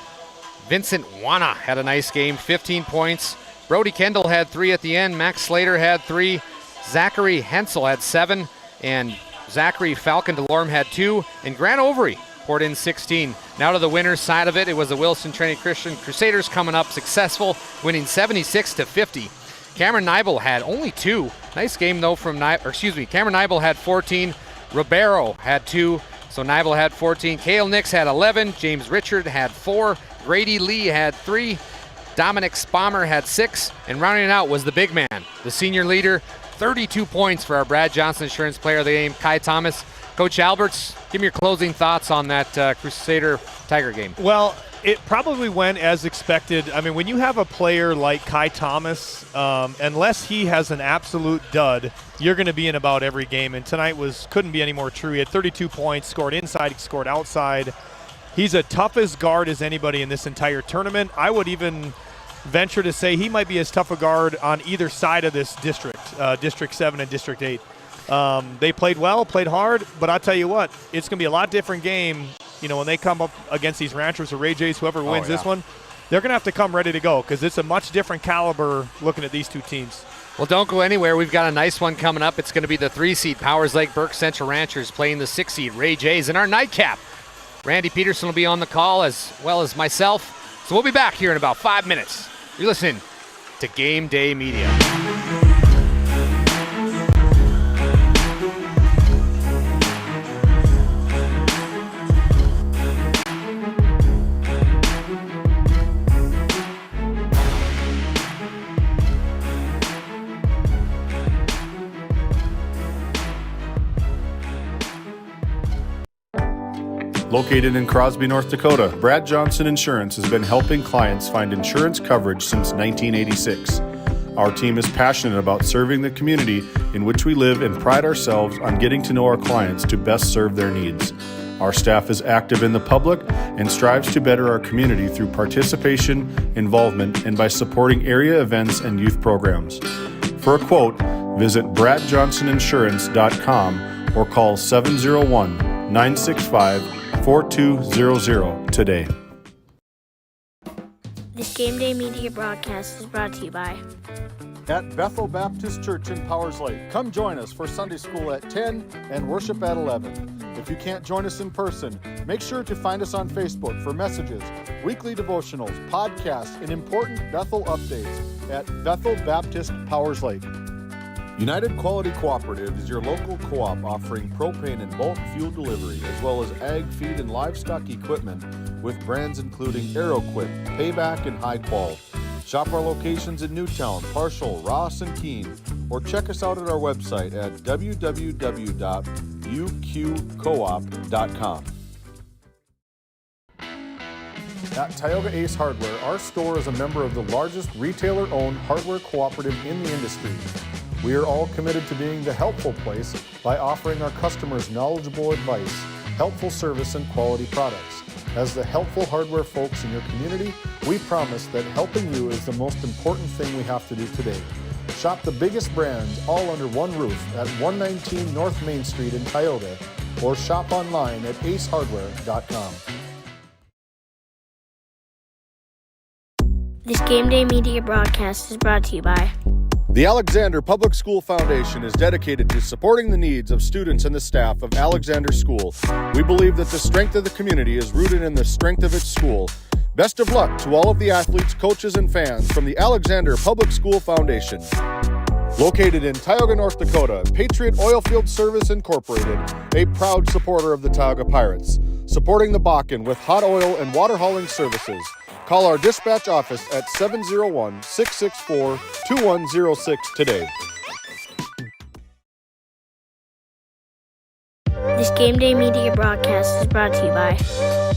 Vincent Wana had a nice game, 15 points. Brody Kendall had 3 at the end. Max Slater had 3. Zachary Hensel had 7. And Zachary Falcon DeLorme had 2. And Grant Overy poured in 16. Now to the winners side of it, it was the Wilson Trinity Christian Crusaders coming up successful, winning 76-50. Cameron Nibel had only 2. Nice game though from Cameron Nibel had 14. Ribeiro had 2. So Nibel had 14. Cale Nix had 11. James Richard had 4. Grady Lee had 3. Dominic Spommer had 6. And rounding it out was the big man, the senior leader, 32 points for our Brad Johnson Insurance Player of the Game, Kai Thomas. Coach Alberts, give me your closing thoughts on that Crusader Tiger game. Well, it probably went as expected. I mean, when you have a player like Kai Thomas, unless he has an absolute dud, you're going to be in about every game. And tonight couldn't be any more true. He had 32 points, scored inside, scored outside. He's a tough as guard as anybody in this entire tournament. I would even venture to say he might be as tough a guard on either side of this district, District 7 and District 8. They played well, played hard, but I'll tell you what, it's going to be a lot different game. When they come up against these Ranchers or Ray Jays, whoever wins this one, they're going to have to come ready to go because it's a much different caliber looking at these two teams. Well, don't go anywhere. We've got a nice one coming up. It's going to be the 3-seed Powers Lake Burke Central Ranchers playing the 6-seed Ray Jays in our nightcap. Randy Peterson will be on the call as well as myself. So we'll be back here in about 5 minutes. You're listening to Game Day Media. Located in Crosby, North Dakota, Brad Johnson Insurance has been helping clients find insurance coverage since 1986. Our team is passionate about serving the community in which we live and pride ourselves on getting to know our clients to best serve their needs. Our staff is active in the public and strives to better our community through participation, involvement, and by supporting area events and youth programs. For a quote, visit bradjohnsoninsurance.com or call 701-965-4200 today. This Game Day Media broadcast is brought to you by At Bethel Baptist Church in Powers Lake. Come join us for Sunday school at 10 and worship at 11. If you can't join us in person, make sure to find us on Facebook for messages, weekly devotionals, podcasts, and important Bethel updates at Bethel Baptist Powers Lake. United Quality Cooperative is your local co-op offering propane and bulk fuel delivery, as well as ag, feed, and livestock equipment with brands including AeroQuip, Payback, and High Qual. Shop our locations in Newtown, Parshall, Ross, and Keene, or check us out at our website at www.uqcoop.com. At Tioga Ace Hardware, our store is a member of the largest retailer-owned hardware cooperative in the industry. We are all committed to being the helpful place by offering our customers knowledgeable advice, helpful service, and quality products. As the helpful hardware folks in your community, we promise that helping you is the most important thing we have to do today. Shop the biggest brands all under one roof at 119 North Main Street in Tioga, or shop online at acehardware.com. This Game Day Media broadcast is brought to you by The Alexander Public School Foundation is dedicated to supporting the needs of students and the staff of Alexander School. We believe that the strength of the community is rooted in the strength of its school. Best of luck to all of the athletes, coaches, and fans from the Alexander Public School Foundation. Located in Tioga, North Dakota, Patriot Oilfield Service Incorporated, a proud supporter of the Tioga Pirates, supporting the Bakken with hot oil and water hauling services. Call our dispatch office at 701-664-2106 today. This Game Day Media broadcast is brought to you by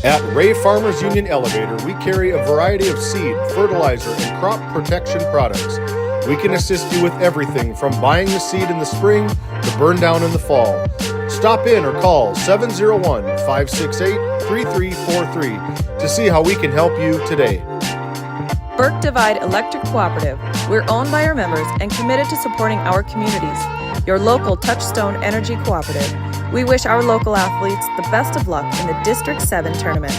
At Ray Farmers Union Elevator, we carry a variety of seed, fertilizer, and crop protection products. We can assist you with everything from buying the seed in the spring to burn down in the fall. Stop in or call 701-568-3343 to see how we can help you today. Burke Divide Electric Cooperative. We're owned by our members and committed to supporting our communities. Your local Touchstone Energy Cooperative. We wish our local athletes the best of luck in the District 7 tournament.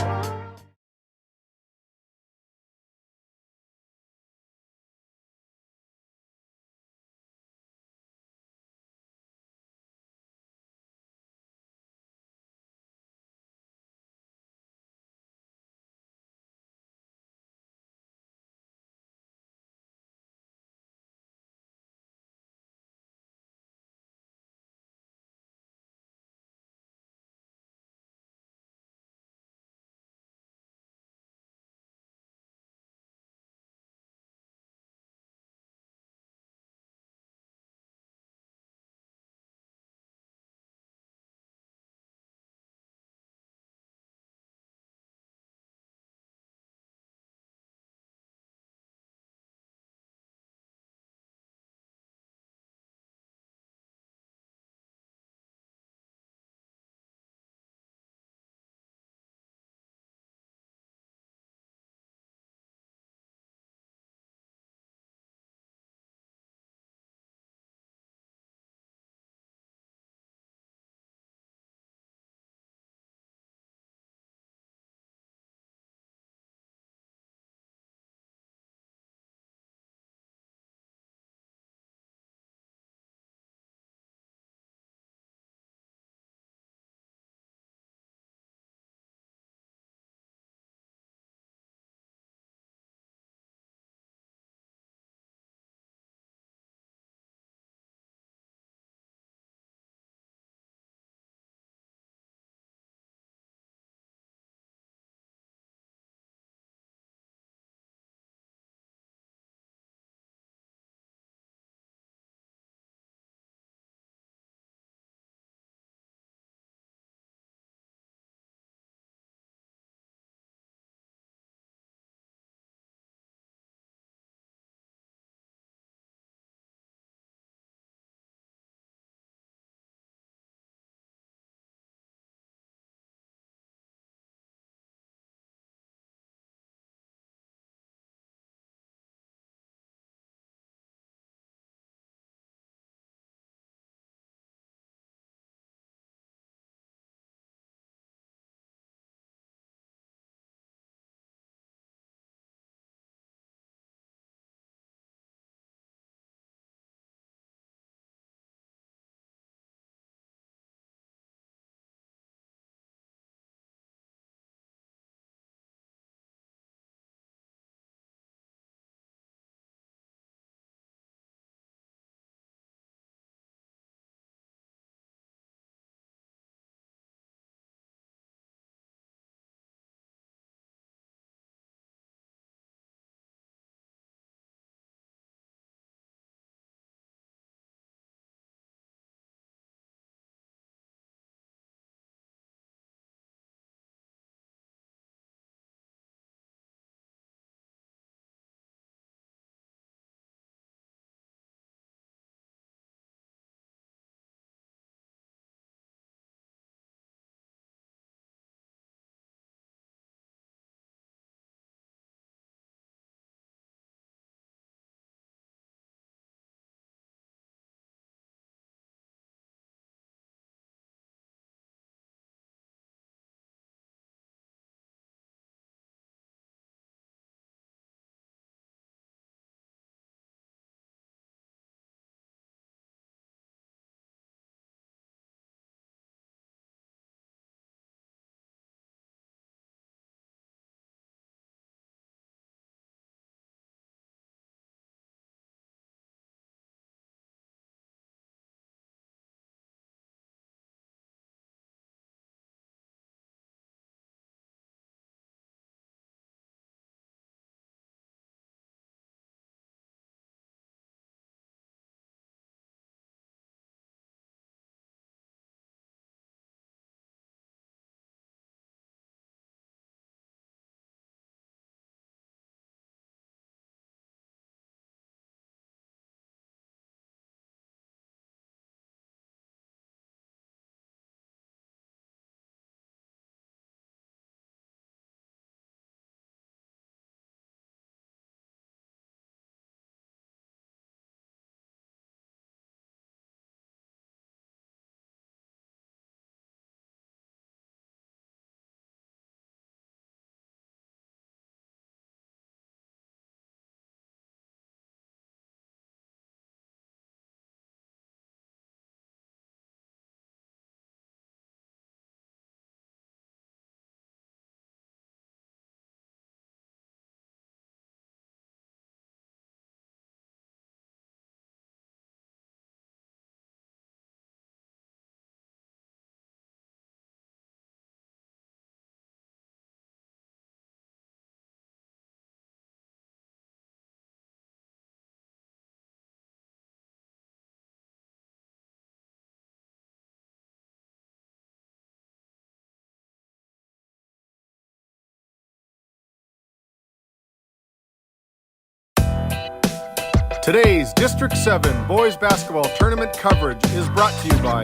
Today's District 7 Boys Basketball Tournament coverage is brought to you by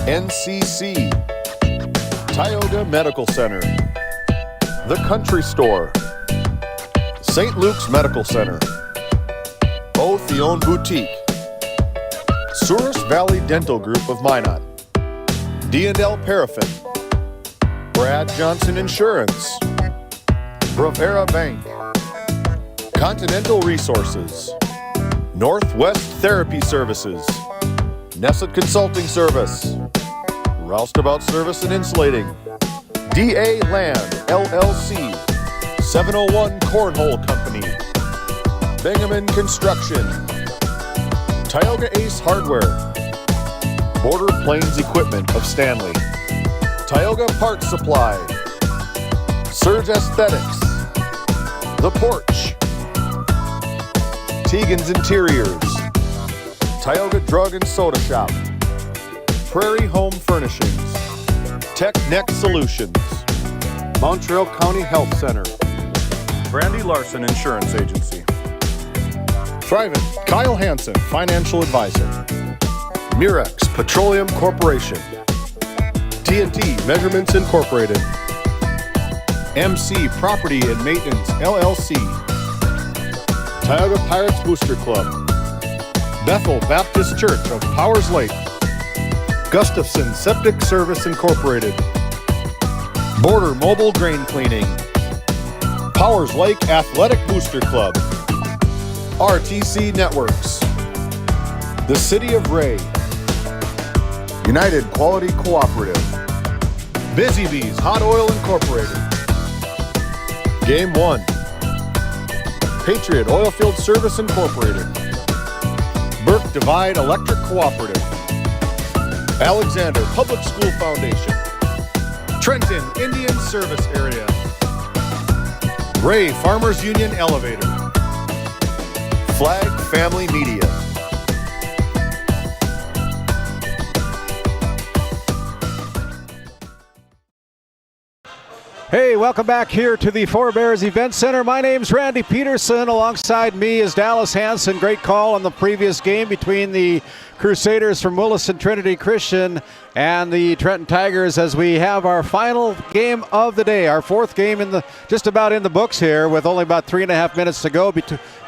NCC, Tioga Medical Center, The Country Store, St. Luke's Medical Center, O Theone Boutique, Souris Valley Dental Group of Minot, D&L Paraffin, Brad Johnson Insurance, Bravera Bank, Continental Resources, Northwest Therapy Services, Nesset Consulting Service, Roustabout Service and Insulating, DA Land LLC, 701 Cornhole Company, Bingaman Construction, Tioga Ace Hardware, Border Plains Equipment of Stanley, Tioga Parts Supply, Surge Aesthetics, The Porch, Tegan's Interiors, Tioga Drug and Soda Shop, Prairie Home Furnishings, Tech Neck Solutions, Montreal County Health Center, Brandy Larson Insurance Agency, Thrivent, Kyle Hansen, Financial Advisor, Mirex Petroleum Corporation, TNT Measurements Incorporated, MC Property and Maintenance LLC, Tioga Pirates Booster Club, Bethel Baptist Church of Powers Lake, Gustafson Septic Service Incorporated, Border Mobile Grain Cleaning, Powers Lake Athletic Booster Club, RTC Networks, the City of Ray, United Quality Cooperative, Busy Bees Hot Oil Incorporated, Game 1, Patriot Oilfield Service Incorporated, Burke Divide Electric Cooperative, Alexander Public School Foundation, Trenton Indian Service Area, Ray Farmers Union Elevator, Flag Family Media. Hey, welcome back here to the Four Bears Event Center. My name's Randy Peterson. Alongside me is Dallas Hansen. Great call on the previous game between the Crusaders from Williston Trinity Christian and the Trenton Tigers, as we have our final game of the day, our fourth game just about in the books here, with only about 3.5 minutes to go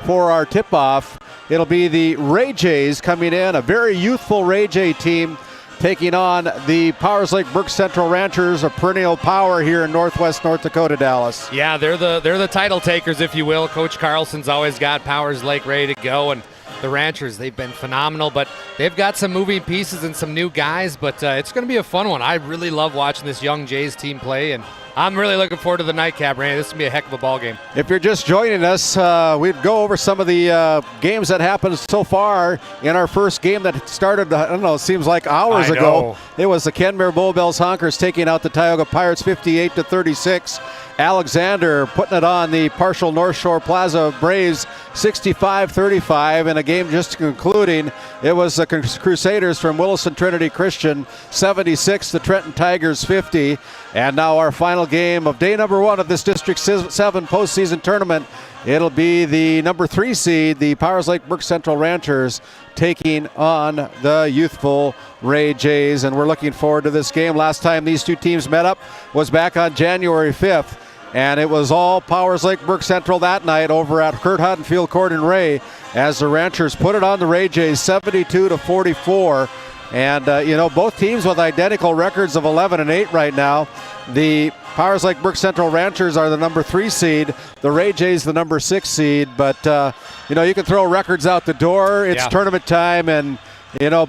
for our tip-off. It'll be the Ray Jays coming in, a very youthful Ray Jay team, taking on the Powers Lake Brook Central Ranchers, a perennial power here in northwest North Dakota, Dallas. Yeah, they're the title takers, if you will. Coach Carlson's always got Powers Lake ready to go, and the Ranchers, they've been phenomenal, but they've got some moving pieces and some new guys, but it's going to be a fun one. I really love watching this young Jays team play, and I'm really looking forward to the nightcap, Randy. This is going to be a heck of a ball game. If you're just joining us, we'd go over some of the games that happened so far in our first game that started, I don't know, it seems like hours ago. It was the Kenmare Bullbells Honkers taking out the Tioga Pirates 58-36. Alexander putting it on the partial North Shore Plaza Braves 65-35 in a game just concluding. It was the Crusaders from Williston Trinity Christian 76, the Trenton Tigers 50. And now our final game of day number 1 of this District 7 postseason tournament. It'll be the number 3 seed, the Powers Lake Brook Central Ranchers, taking on the youthful Ray Jays. And we're looking forward to this game. Last time these two teams met up was back on January 5th. And it was all Powers Lake Brook Central that night over at Kurt Hutton Field Court in Ray, as the Ranchers put it on the Ray Jays 72-44. And, both teams with identical records of 11-8 right now. The Powers Lake Brook Central Ranchers are the number 3 seed. The Ray Jays the number 6 seed. But, you can throw records out the door. It's tournament time, and,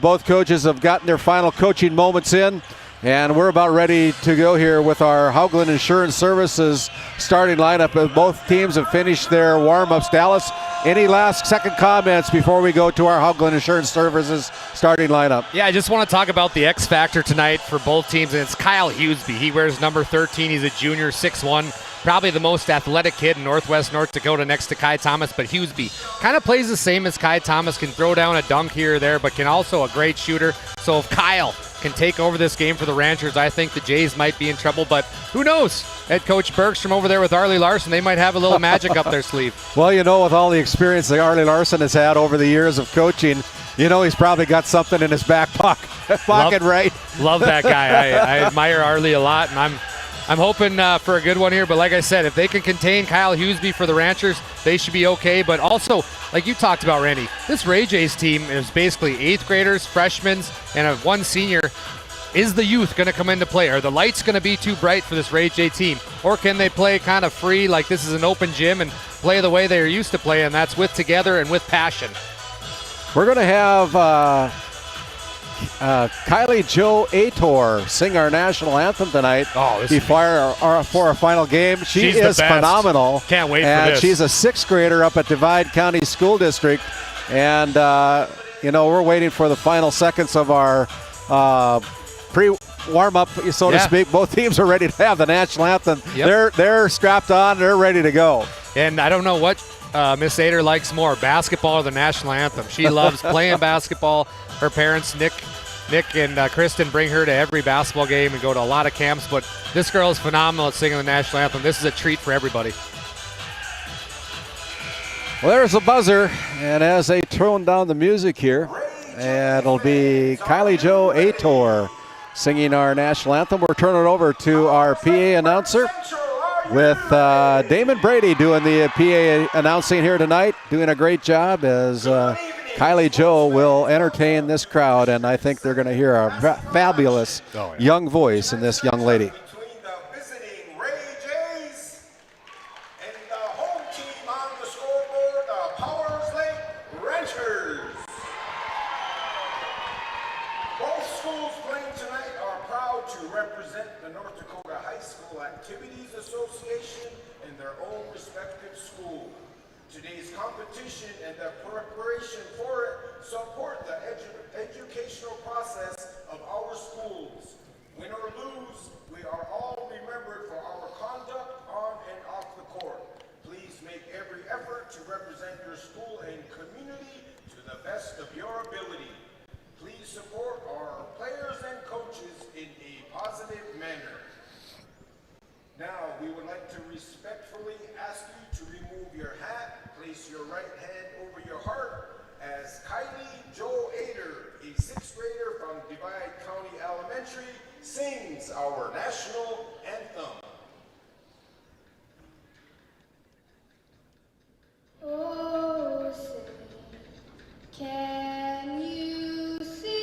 both coaches have gotten their final coaching moments in. And we're about ready to go here with our Haugland Insurance Services starting lineup. Both teams have finished their warm-ups. Dallas, any last second comments before we go to our Haugland Insurance Services starting lineup? Yeah, I just want to talk about the X factor tonight for both teams, and it's Kyle Hughesby. He wears number 13. He's a junior, 6'1", probably the most athletic kid in northwest North Dakota next to Kai Thomas. But Hughesby kind of plays the same as Kai Thomas, can throw down a dunk here or there, but can also a great shooter. So if Kyle can take over this game for the Ranchers, I think the Jays might be in trouble, but who knows? Head coach Bergstrom over there with Arlie Larson, they might have a little magic up their sleeve. Well, with all the experience that Arlie Larson has had over the years of coaching, he's probably got something in his back pocket, right? Love that guy. I admire Arlie a lot, and I'm hoping for a good one here. But like I said, if they can contain Kyle Hughesby for the Ranchers, they should be okay. But also, like you talked about, Randy, this Ray Jays team is basically 8th graders, freshmen, and one senior. Is the youth going to come into play? Are the lights going to be too bright for this Ray J team? Or can they play kind of free, like this is an open gym, and play the way they're used to play, and that's with together and with passion? We're going to have Kylie Jo Ator sing our national anthem tonight for our final game. She's is phenomenal. Can't wait for this. She's a 6th grader up at Divide County School District. And, we're waiting for the final seconds of our pre-warm-up, so to speak. Both teams are ready to have the national anthem. Yep. They're strapped on. They're ready to go. And I don't know what Miss Ader likes more, basketball or the national anthem. She loves playing basketball. Her parents, Nick and Kristen, bring her to every basketball game and go to a lot of camps. But this girl is phenomenal at singing the national anthem. This is a treat for everybody. Well, there's the buzzer. And as they tone down the music here, and it'll be Kylie Jo Ator singing our national anthem. We're turning it over to our PA announcer with Damon Brady doing the PA announcing here tonight, doing a great job as Kylie Jo will entertain this crowd, and I think they're going to hear a fabulous young voice in this young lady. Between the visiting Ray Jays and the home team on the scoreboard, the Powers Lake Ranchers. Both schools playing tonight are proud to represent the North Dakota High School Activities Association in their own respective school. Today's competition and the preparation for it support the educational process of our schools. Win or lose, we are all remembered for our conduct on and off the court. Please make every effort to represent your school and community to the best of your ability. Please support our players and coaches in a positive manner. Now, we would like to respectfully ask you to remove your hat, place your right hand over your heart, as Kylie Jo Ator, a 6th grader from Divide County Elementary, sings our national anthem. Oh, say, can you see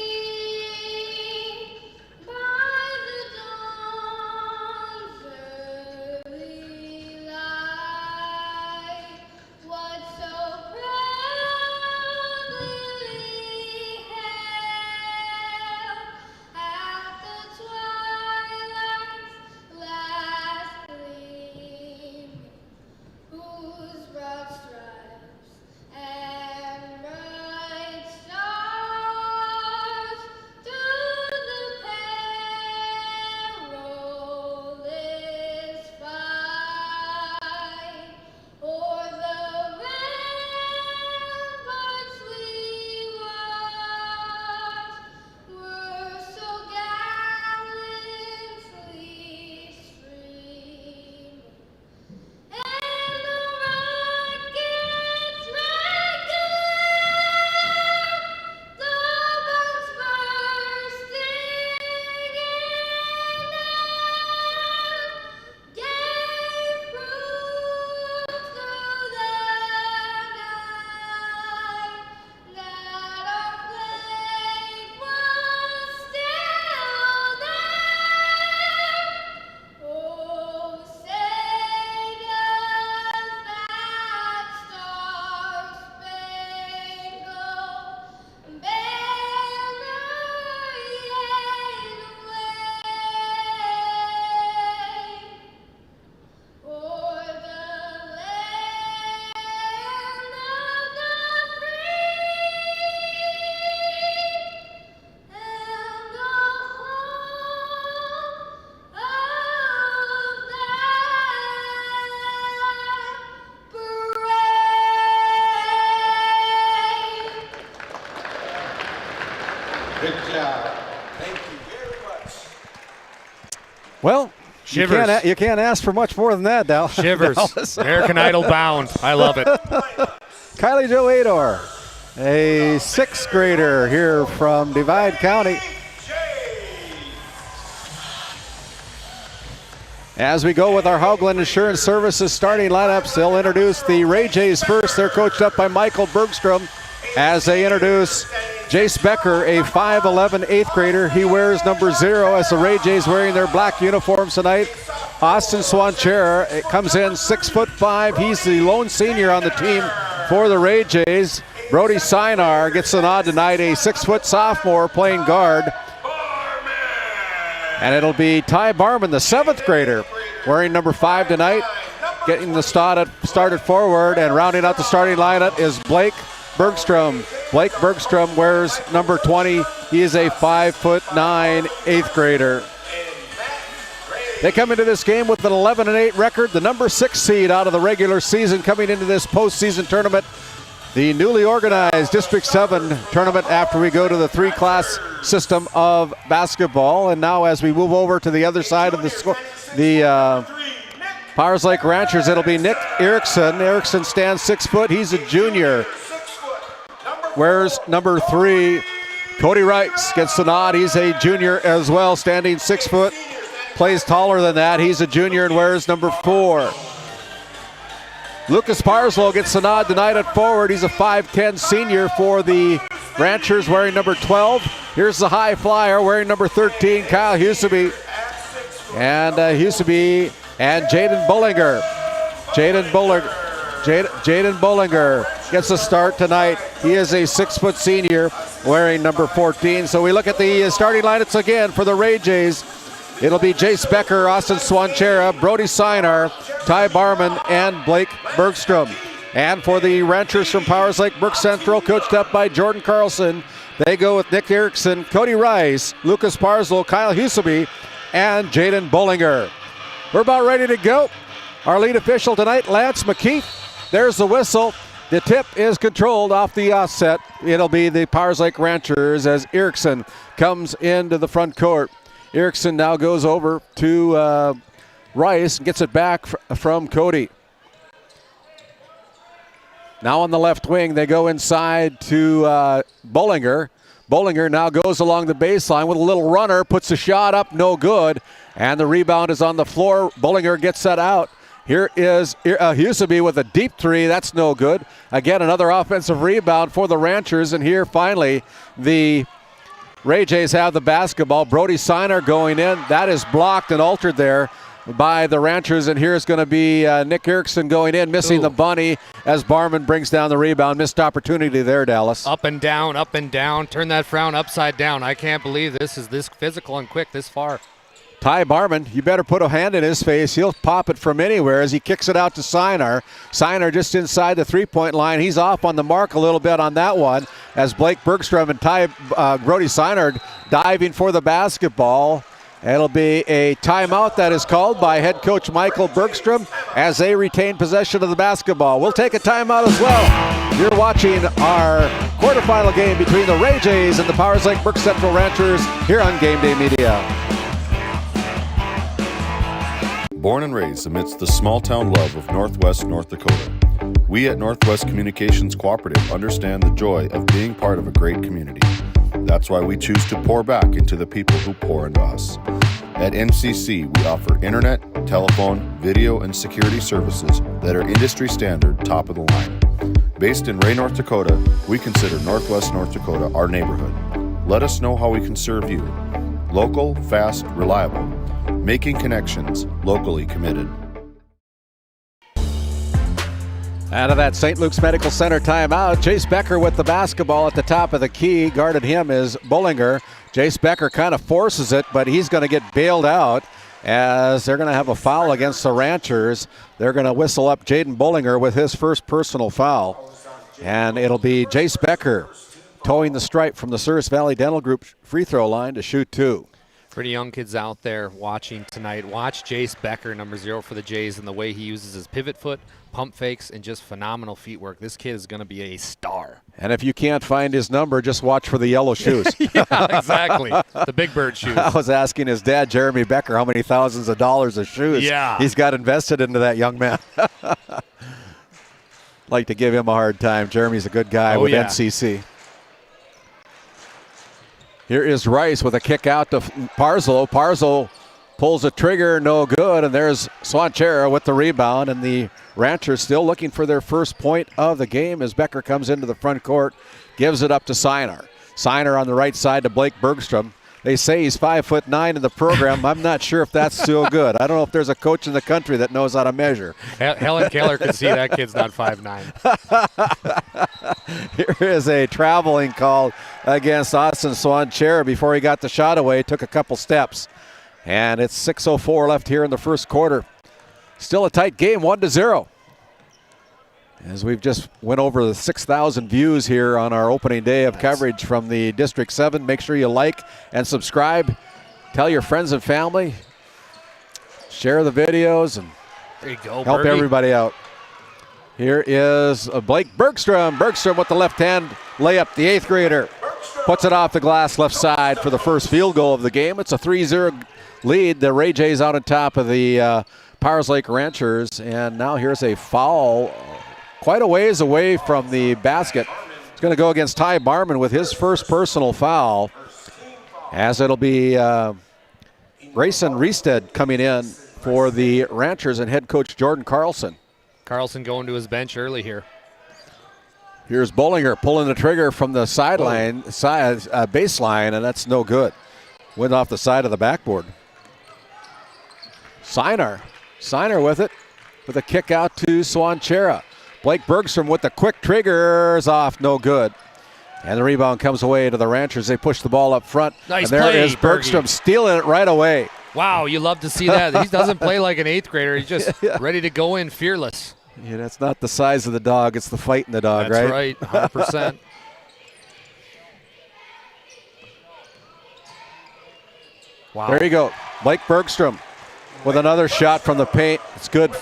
by the dawn's early light what so proudly hailed at the twilight's last gleam, whose broad stripes and bright stars through the perilous fight o'er the ramparts we watched were so gallantly streamed. And the rockets regular, the bombs bursting in air, gave proof through the night that our flag was still there. Oh, say does that star-spangled banner yet wave o'er the land of the free and the home of that brave? Good job. Thank you. Well, Shivers. You can't ask for much more than that, Shivers. Dallas. Shivers. You can't ask for much more than that, Shivers. Dallas. American Idol bound. I love it. Kylie Jo Ador, a 6th grader here from Divide County. As we go with our Haugland Insurance Services starting lineups, they'll introduce the Ray Jays first. They're coached up by Michael Bergstrom as they introduce Jace Becker, a 5'11" 8th grader. He wears number 0 as the Ray Jays wearing their black uniforms tonight. Austin Swanchera comes in 6'5". He's the lone senior on the team for the Ray Jays. Brody Sinar gets the nod tonight, a 6' sophomore playing guard. And it'll be Ty Barman, the 7th grader, wearing number 5 tonight, getting the started forward, and rounding out the starting lineup is Blake Bergstrom. Blake Bergstrom wears number 20. He is a 5'9" 8th grader. They come into this game with an 11-8 record, the number 6 seed out of the regular season, coming into this postseason tournament. The newly organized District 7 tournament after we go to the 3-class system of basketball. And now as we move over to the other side of the Powers Lake Ranchers, it'll be Nick Erickson. Erickson stands 6 foot. He's a junior. Wears number 3. Cody Rice gets the nod. He's a junior as well, standing 6 foot. Plays taller than that. He's a junior and wears number 4. Lucas Parslow gets the nod tonight at forward. He's a 5'10" senior for the Ranchers, wearing number 12. Here's the high flyer wearing number 13, Kyle Huseby. And Huseby and Jaden Bullinger. Jaden Bullinger gets a start tonight. He is a 6 foot senior wearing number 14. So we look at the starting lineups again for the Ray Jays. It'll be Jace Becker, Austin Swanchera, Brody Sinar, Ty Barman, and Blake Bergstrom. And for the Ranchers from Powers Lake Brook Central, coached up by Jordan Carlson, they go with Nick Erickson, Cody Rice, Lucas Parslow, Kyle Huseby, and Jaden Bullinger. We're about ready to go. Our lead official tonight, Lance McKeith. There's the whistle. The tip is controlled off the offset. It'll be the Powers Lake Ranchers as Erickson comes into the front court. Erickson now goes over to Rice and gets it back from Cody. Now on the left wing, they go inside to Bullinger. Bullinger now goes along the baseline with a little runner, puts a shot up, no good. And the rebound is on the floor. Bullinger gets that out. Here is Huseby with a deep 3. That's no good. Again, another offensive rebound for the Ranchers. And here finally the Ray Jays have the basketball. Brody Sinar going in. That is blocked and altered there by the Ranchers. And here's going to be Nick Erickson going in, missing the bunny as Barman brings down the rebound. Missed opportunity there, Dallas. Up and down, up and down. Turn that frown upside down. I can't believe this is this physical and quick this far. Ty Barman, you better put a hand in his face. He'll pop it from anywhere as he kicks it out to Sinar. Sinar just inside the three-point line. He's off on the mark a little bit on that one as Blake Bergstrom and Brody Sinar diving for the basketball. It'll be a timeout that is called by head coach Michael Bergstrom as they retain possession of the basketball. We'll take a timeout as well. You're watching our quarterfinal game between the Ray Jays and the Powers Lake Brook Central Ranchers here on Game Day Media. Born and raised amidst the small-town love of Northwest North Dakota, we at Northwest Communications Cooperative understand the joy of being part of a great community. That's why we choose to pour back into the people who pour into us. At NCC, we offer internet, telephone, video, and security services that are industry standard, top of the line. Based in Ray, North Dakota, we consider Northwest North Dakota our neighborhood. Let us know how we can serve you. Local, fast, reliable. Making connections, locally committed. Out of that St. Luke's Medical Center timeout, Jace Becker with the basketball at the top of the key. Guarded him is Bullinger. Jace Becker kind of forces it, but he's going to get bailed out as they're going to have a foul against the Ranchers. They're going to whistle up Jaden Bullinger with his first personal foul. And it'll be Jace Becker towing the stripe from the Service Valley Dental Group free throw line to shoot 2. Pretty young kids out there watching tonight. Watch Jace Becker, number 0 for the Jays, and the way he uses his pivot foot, pump fakes, and just phenomenal feet work. This kid is going to be a star. And if you can't find his number, just watch for the yellow shoes. Yeah, exactly. The Big Bird shoes. I was asking his dad, Jeremy Becker, how many thousands of dollars of shoes he's got invested into that young man. Like to give him a hard time. Jeremy's a good guy with NCC. Here is Rice with a kick out to Parslow. Parslow pulls the trigger, no good, and there's Swanchera with the rebound, and the Ranchers still looking for their first point of the game as Becker comes into the front court, gives it up to Sinar. Sinar on the right side to Blake Bergstrom. They say he's 5'9" in the program. I'm not sure if that's so good. I don't know if there's a coach in the country that knows how to measure. Helen Keller could see that kid's not 5'9". Here is a traveling call against Austin Swanchera before he got the shot away. Took a couple steps. And it's 6:04 left here in the first quarter. Still a tight game, 1-0. As we've just went over the 6,000 views here on our opening day of coverage from the District 7. Make sure you like and subscribe. Tell your friends and family. Share the videos and there you go, help everybody out. Here is Blake Bergstrom. Bergstrom with the left hand layup, the 8th grader. Puts it off the glass left side for the first field goal of the game. It's a 3-0 lead. The Ray Jays out on top of the Powers Lake Ranchers. And now here's a foul quite a ways away from the basket. It's going to go against Ty Barman with his first personal foul, as it'll be Grayson Reested coming in for the Ranchers and head coach Jordan Carlson. Carlson going to his bench early here. Here's Bollinger pulling the trigger from the baseline, and that's no good. Went off the side of the backboard. Sinar with it, with a kick out to Swanchera. Blake Bergstrom with the quick triggers off, no good. And the rebound comes away to the Ranchers. They push the ball up front. Nice and there play, is Bergstrom Bergie. Stealing it right away. Wow, you love to see that. He doesn't play like an 8th grader. He's just ready to go in fearless. Yeah, that's not the size of the dog. It's the fight in the dog, right? That's right, 100%. Wow. There you go. Blake Bergstrom with another shot from the paint. It's good.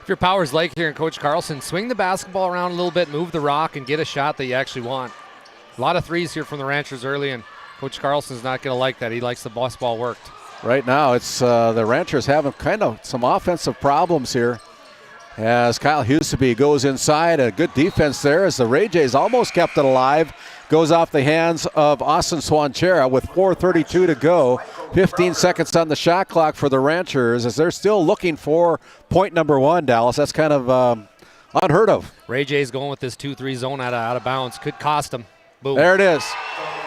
If your Powers Lake here and Coach Carlson, swing the basketball around a little bit, move the rock, and get a shot that you actually want. A lot of threes here from the Ranchers early, and Coach Carlson's not going to like that. He likes the ball worked. Right now, it's the Ranchers having kind of some offensive problems here. As Kyle Huseby goes inside, a good defense there as the Ray Jays almost kept it alive. Goes off the hands of Austin Swanchera with 4:32 to go. 15 seconds on the shot clock for the Ranchers as they're still looking for point number 1, Dallas. That's kind of unheard of. Ray Jays going with this 2-3 zone out of bounds. Could cost him. Boom. There it is.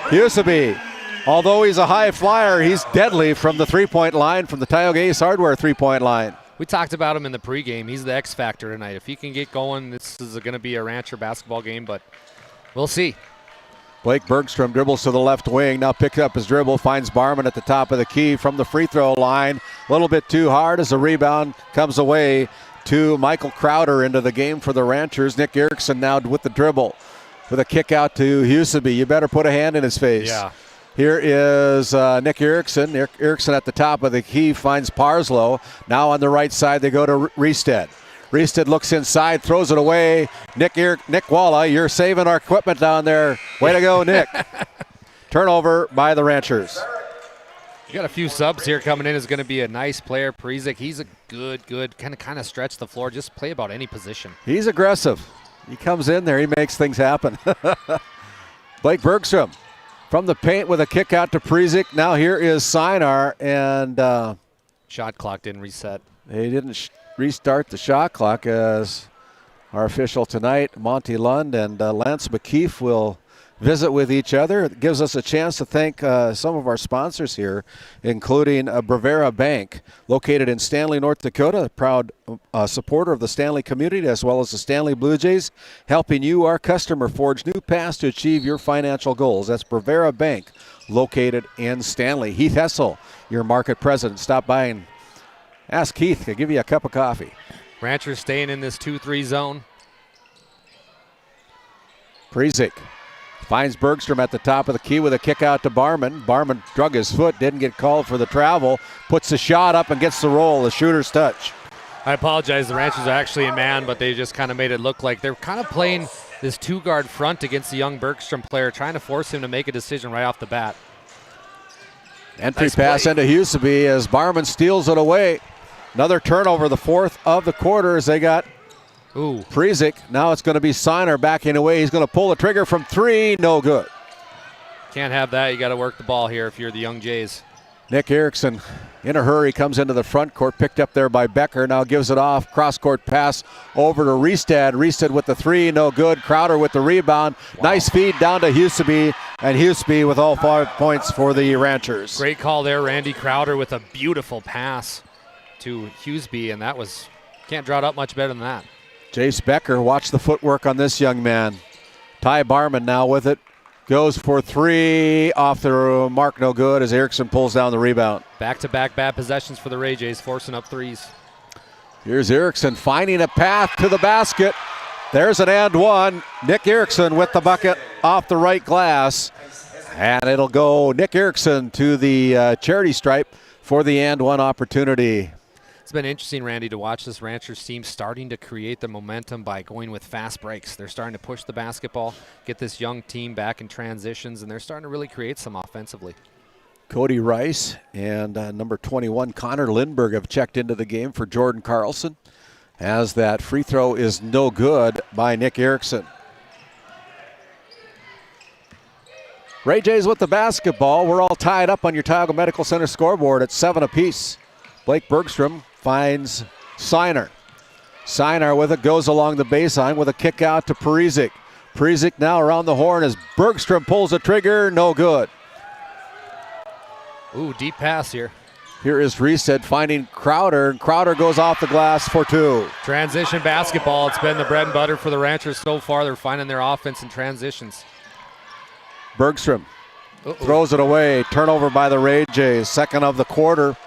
Huseby, although he's a high flyer, he's deadly from the three-point line, from the Tioga Ace Hardware three-point line. We talked about him in the pregame. He's the X factor tonight. If he can get going, this is going to be a Rancher basketball game, but we'll see. Blake Bergstrom dribbles to the left wing, now picks up his dribble, finds Barman at the top of the key from the free throw line. A little bit too hard as the rebound comes away to Michael Crowder into the game for the Ranchers. Nick Erickson now with the dribble with a kick out to Huseby. You better put a hand in his face. Yeah. Here is Nick Erickson. Erickson at the top of the key finds Parslow. Now on the right side they go to Reested. Reested looks inside, throws it away. Nick Walla, you're saving our equipment down there. Way to go, Nick. Turnover by the Ranchers. You got a few subs here coming in. Is going to be a nice player. Prizik, he's a good kind of stretch the floor. Just play about any position. He's aggressive. He comes in there. He makes things happen. Blake Bergstrom from the paint with a kick out to Prizik. Now here is Sinar, and shot clock didn't reset. They didn't restart the shot clock as our official tonight, Monty Lund and Lance McKeefe, will visit with each other. It gives us a chance to thank some of our sponsors here, including Brevera Bank, located in Stanley, North Dakota, a proud supporter of the Stanley community as well as the Stanley Blue Jays, helping you, our customer, forge new paths to achieve your financial goals. That's Brevera Bank, located in Stanley. Heath Hessel, your market president. Stop by and ask Keith to give you a cup of coffee. Ranchers staying in this 2-3 zone. Prizik finds Bergstrom at the top of the key with a kick out to Barman. Barman drug his foot, didn't get called for the travel. Puts the shot up and gets the roll, the shooter's touch. I apologize. The Ranchers are actually in man, but they just kind of made it look like they're kind of playing this two-guard front against the young Bergstrom player, trying to force him to make a decision right off the bat. Entry pass into Huseby as Barman steals it away. Another turnover, the fourth of the quarter, as they got Prezik. Now it's going to be Siner backing away. He's going to pull the trigger from three. No good. Can't have that. You got to work the ball here if you're the young Jays. Nick Erickson in a hurry comes into the front court, picked up there by Becker. Now gives it off. Cross-court pass over to Riestad. Riestad with the three, no good. Crowder with the rebound. Nice feed down to Huseby, and Huseby with all 5 points for the Ranchers. Great call there, Randy Crowder with a beautiful pass to Huseby, and that was, can't draw it up much better than that. Jace Becker, watch the footwork on this young man. Ty Barman now with it. Goes for three, off the mark, no good, as Erickson pulls down the rebound. Back-to-back bad possessions for the Ray Jays, forcing up threes. Here's Erickson finding a path to the basket. There's an and one. Nick Erickson with the bucket off the right glass. And it'll go Nick Erickson to the charity stripe for the and one opportunity. It's been interesting, Randy, to watch this Ranchers team starting to create the momentum by going with fast breaks. They're starting to push the basketball, get this young team back in transitions, and they're starting to really create some offensively. Cody Rice and number 21, Connor Lindberg, have checked into the game for Jordan Carlson, as that free throw is no good by Nick Erickson. Ray Jays with the basketball. We're all tied up on your Tioga Medical Center scoreboard at 7 apiece. Blake Bergstrom finds Siner. Siner with it, goes along the baseline with a kick out to Perizic. Perizic now around the horn as Bergstrom pulls the trigger, no good. Ooh, deep pass here. Here is Reset finding Crowder, and Crowder goes off the glass for two. Transition basketball, it's been the bread and butter for the Ranchers so far. They're finding their offense in transitions. Bergstrom throws it away, turnover by the Ray Jays, second of the quarter.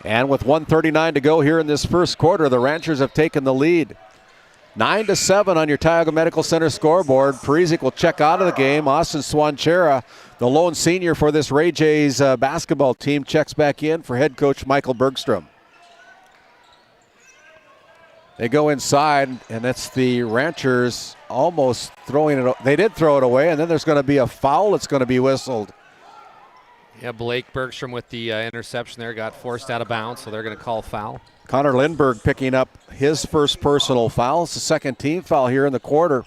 And with 1:39 to go here in this first quarter, the Ranchers have taken the lead. 9-7 on your Tioga Medical Center scoreboard. Perizic will check out of the game. Austin Swanchera, the lone senior for this Ray Jays basketball team, checks back in for head coach Michael Bergstrom. They go inside, and that's the Ranchers almost throwing it. They did throw it away, and then there's going to be a foul that's going to be whistled. Yeah, Blake Bergstrom with the interception there got forced out of bounds, so they're going to call foul. Connor Lindberg picking up his first personal foul. It's the second team foul here in the quarter.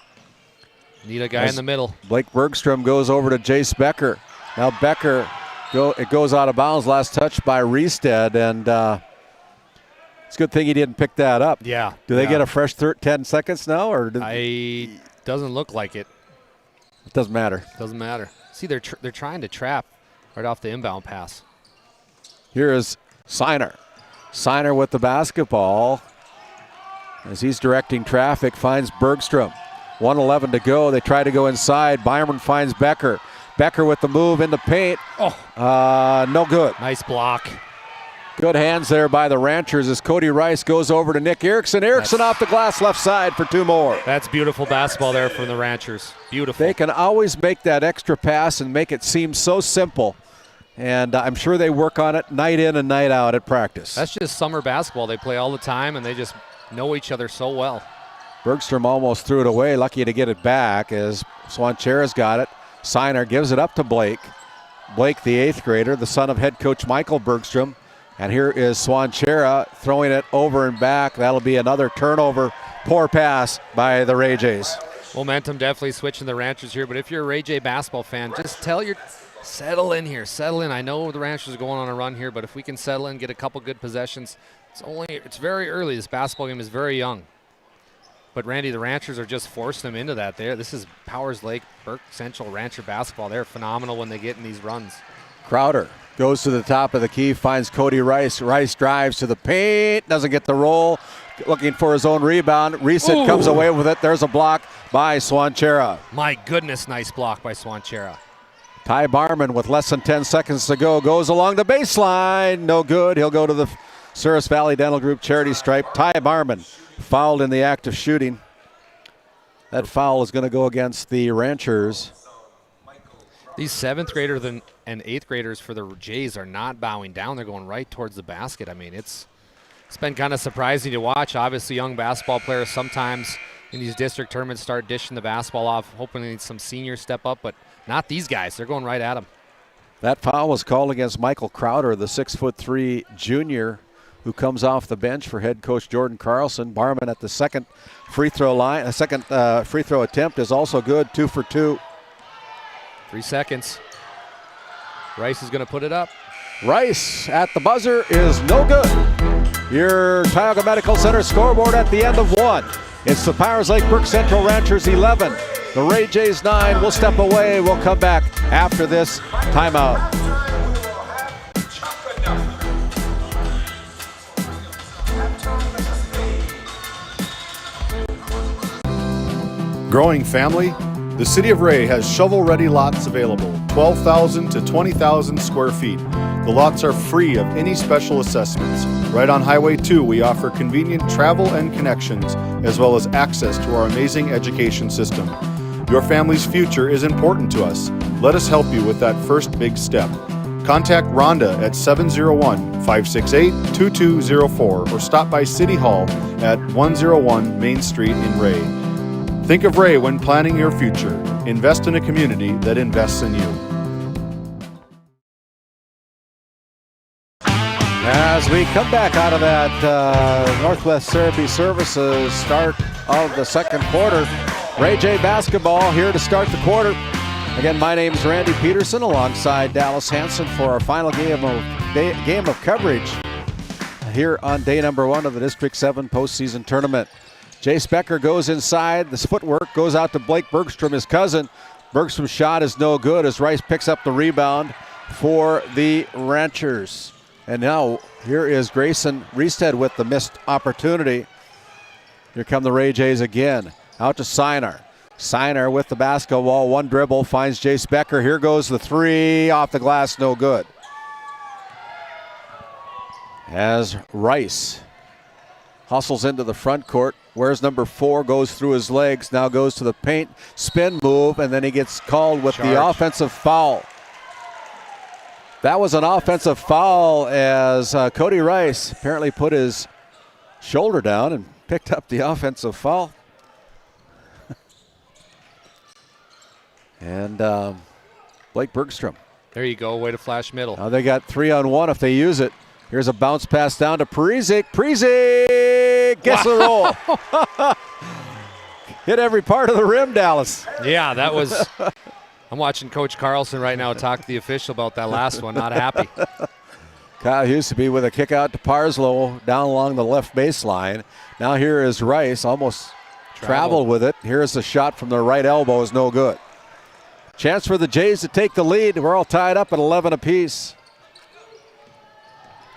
Need a guy in the middle. Blake Bergstrom goes over to Jace Becker. Now Becker, it goes out of bounds. Last touch by Riestad, and it's a good thing he didn't pick that up. Yeah. Do they get a fresh 10 seconds now? Or doesn't look like it. It doesn't matter. Doesn't matter. See, they're trying to trap right off the inbound pass. Here is Siner. Siner with the basketball. As he's directing traffic, finds Bergstrom. 1:11 to go. They try to go inside. Byron finds Becker. Becker with the move in the paint. No good. Nice block. Good hands there by the Ranchers as Cody Rice goes over to Nick Erickson. Erickson off the glass left side for two more. That's beautiful basketball there from the Ranchers. Beautiful. They can always make that extra pass and make it seem so simple. And I'm sure they work on it night in and night out at practice. That's just summer basketball. They play all the time, and they just know each other so well. Bergstrom almost threw it away, lucky to get it back as Swanchera's got it. Siner gives it up to Blake. Blake, the 8th grader, the son of head coach Michael Bergstrom. And here is Swanchera throwing it over and back. That'll be another turnover. Poor pass by the Ray Jays. Momentum definitely switching the Ranchers here, but if you're a Ray J basketball fan, just settle in here. Settle in. I know the Ranchers are going on a run here, but if we can settle in, get a couple good possessions, it's very early. This basketball game is very young. But Randy, the Ranchers are just forcing them into that there. This is Powers Lake, Burke Central Rancher basketball. They're phenomenal when they get in these runs. Crowder goes to the top of the key, finds Cody Rice. Rice drives to the paint, doesn't get the roll, looking for his own rebound. Reset comes away with it. There's a block by Swanchera. My goodness, nice block by Swanchera. Ty Barman with less than 10 seconds to go goes along the baseline. No good. He'll go to the Souris Valley Dental Group charity stripe. Ty Barman fouled in the act of shooting. That foul is going to go against the Ranchers. These 7th graders and 8th graders for the Jays are not bowing down. They're going right towards the basket. I mean, it's been kind of surprising to watch. Obviously, young basketball players sometimes in these district tournaments start dishing the basketball off, hoping some seniors step up, but not these guys. They're going right at them. That foul was called against Michael Crowder, the 6'3" junior who comes off the bench for head coach Jordan Carlson. Barman at the second free throw line. A second free throw attempt is also good, 2 for 2. 3 seconds. Rice is going to put it up. Rice at the buzzer is no good. Your Tioga Medical Center scoreboard at the end of 1. It's the Powers Lake Brook Central Ranchers 11. The Ray Jays 9. We'll step away. We'll come back after this timeout. Growing family? The City of Ray has shovel-ready lots available, 12,000 to 20,000 square feet. The lots are free of any special assessments. Right on Highway 2, we offer convenient travel and connections, as well as access to our amazing education system. Your family's future is important to us. Let us help you with that first big step. Contact Rhonda at 701-568-2204 or stop by City Hall at 101 Main Street in Ray. Think of Ray when planning your future. Invest in a community that invests in you. As we come back out of that Northwest Therapy Services start of the second quarter, Ray J basketball here to start the quarter. Again, my name is Randy Peterson alongside Dallas Hansen for our final game of coverage here on day number 1 of the District 7 postseason tournament. Jace Becker goes inside. This footwork goes out to Blake Bergstrom, his cousin. Bergstrom's shot is no good as Rice picks up the rebound for the Ranchers. And now here is Grayson Reestead with the missed opportunity. Here come the Ray Jays again. Out to Sinar. Sinar with the basketball. One dribble finds Jace Becker. Here goes the three. Off the glass, no good. As Rice hustles into the front court. Where's number 4? Goes through his legs. Now goes to the paint. Spin move. And then he gets called with the offensive foul. That was an offensive foul as Cody Rice apparently put his shoulder down and picked up the offensive foul. And Blake Bergstrom. There you go, way to flash middle. Now they got 3-on-1 if they use it. Here's a bounce pass down to Parizek. Parizek gets the roll. Hit every part of the rim, Dallas. Yeah, that was... I'm watching Coach Carlson right now talk to the official about that last one. Not happy. Kyle Huseby with a kick out to Parslow down along the left baseline. Now here is Rice, almost traveled with it. Here's the shot from the right elbow, is no good. Chance for the Jays to take the lead. We're all tied up at 11 apiece.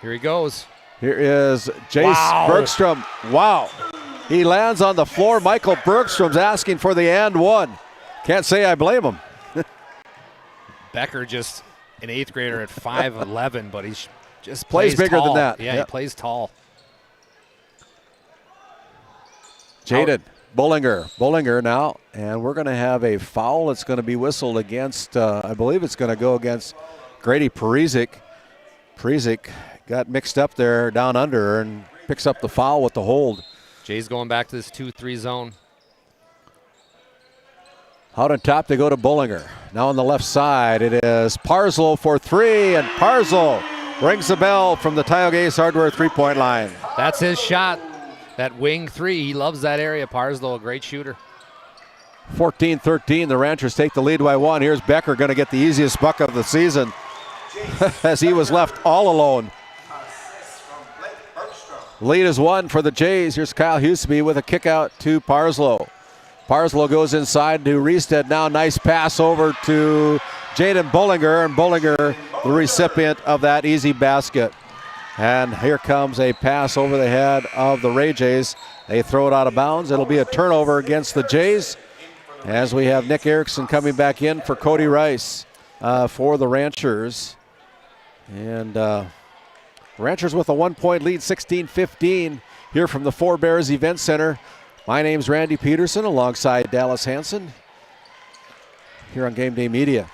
Here he goes. Here is Jace Bergstrom. Wow. He lands on the floor. Michael Bergstrom's asking for the and one. Can't say I blame him. Becker just an 8th grader at 5'11", but he just plays bigger tall. than that. Yeah, he plays tall. Jaden Bullinger now, and we're going to have a foul that's going to be whistled against, I believe it's going to go against Grady Parizek. Parizek got mixed up there down under and picks up the foul with the hold. Jay's going back to this 2-3 zone. Out on top, they go to Bullinger. Now on the left side, it is Parslow for 3, and Parslow rings the bell from the Tioga Ace Hardware three-point line. That's his shot, that wing 3. He loves that area. Parslow, a great shooter. 14-13, the Ranchers take the lead by 1. Here's Becker going to get the easiest buck of the season as he was left all alone. Lead is 1 for the Jays. Here's Kyle Huseby with a kick out to Parslow. Parslow goes inside to Reestead. Now nice pass over to Jaden Bullinger, and Bullinger the recipient of that easy basket. And here comes a pass over the head of the Ray Jays. They throw it out of bounds. It'll be a turnover against the Jays as we have Nick Erickson coming back in for Cody Rice for the Ranchers. And Ranchers with a 1-point lead, 16-15 here from the Four Bears Event Center. My name's Randy Peterson alongside Dallas Hansen here on Game Day Media.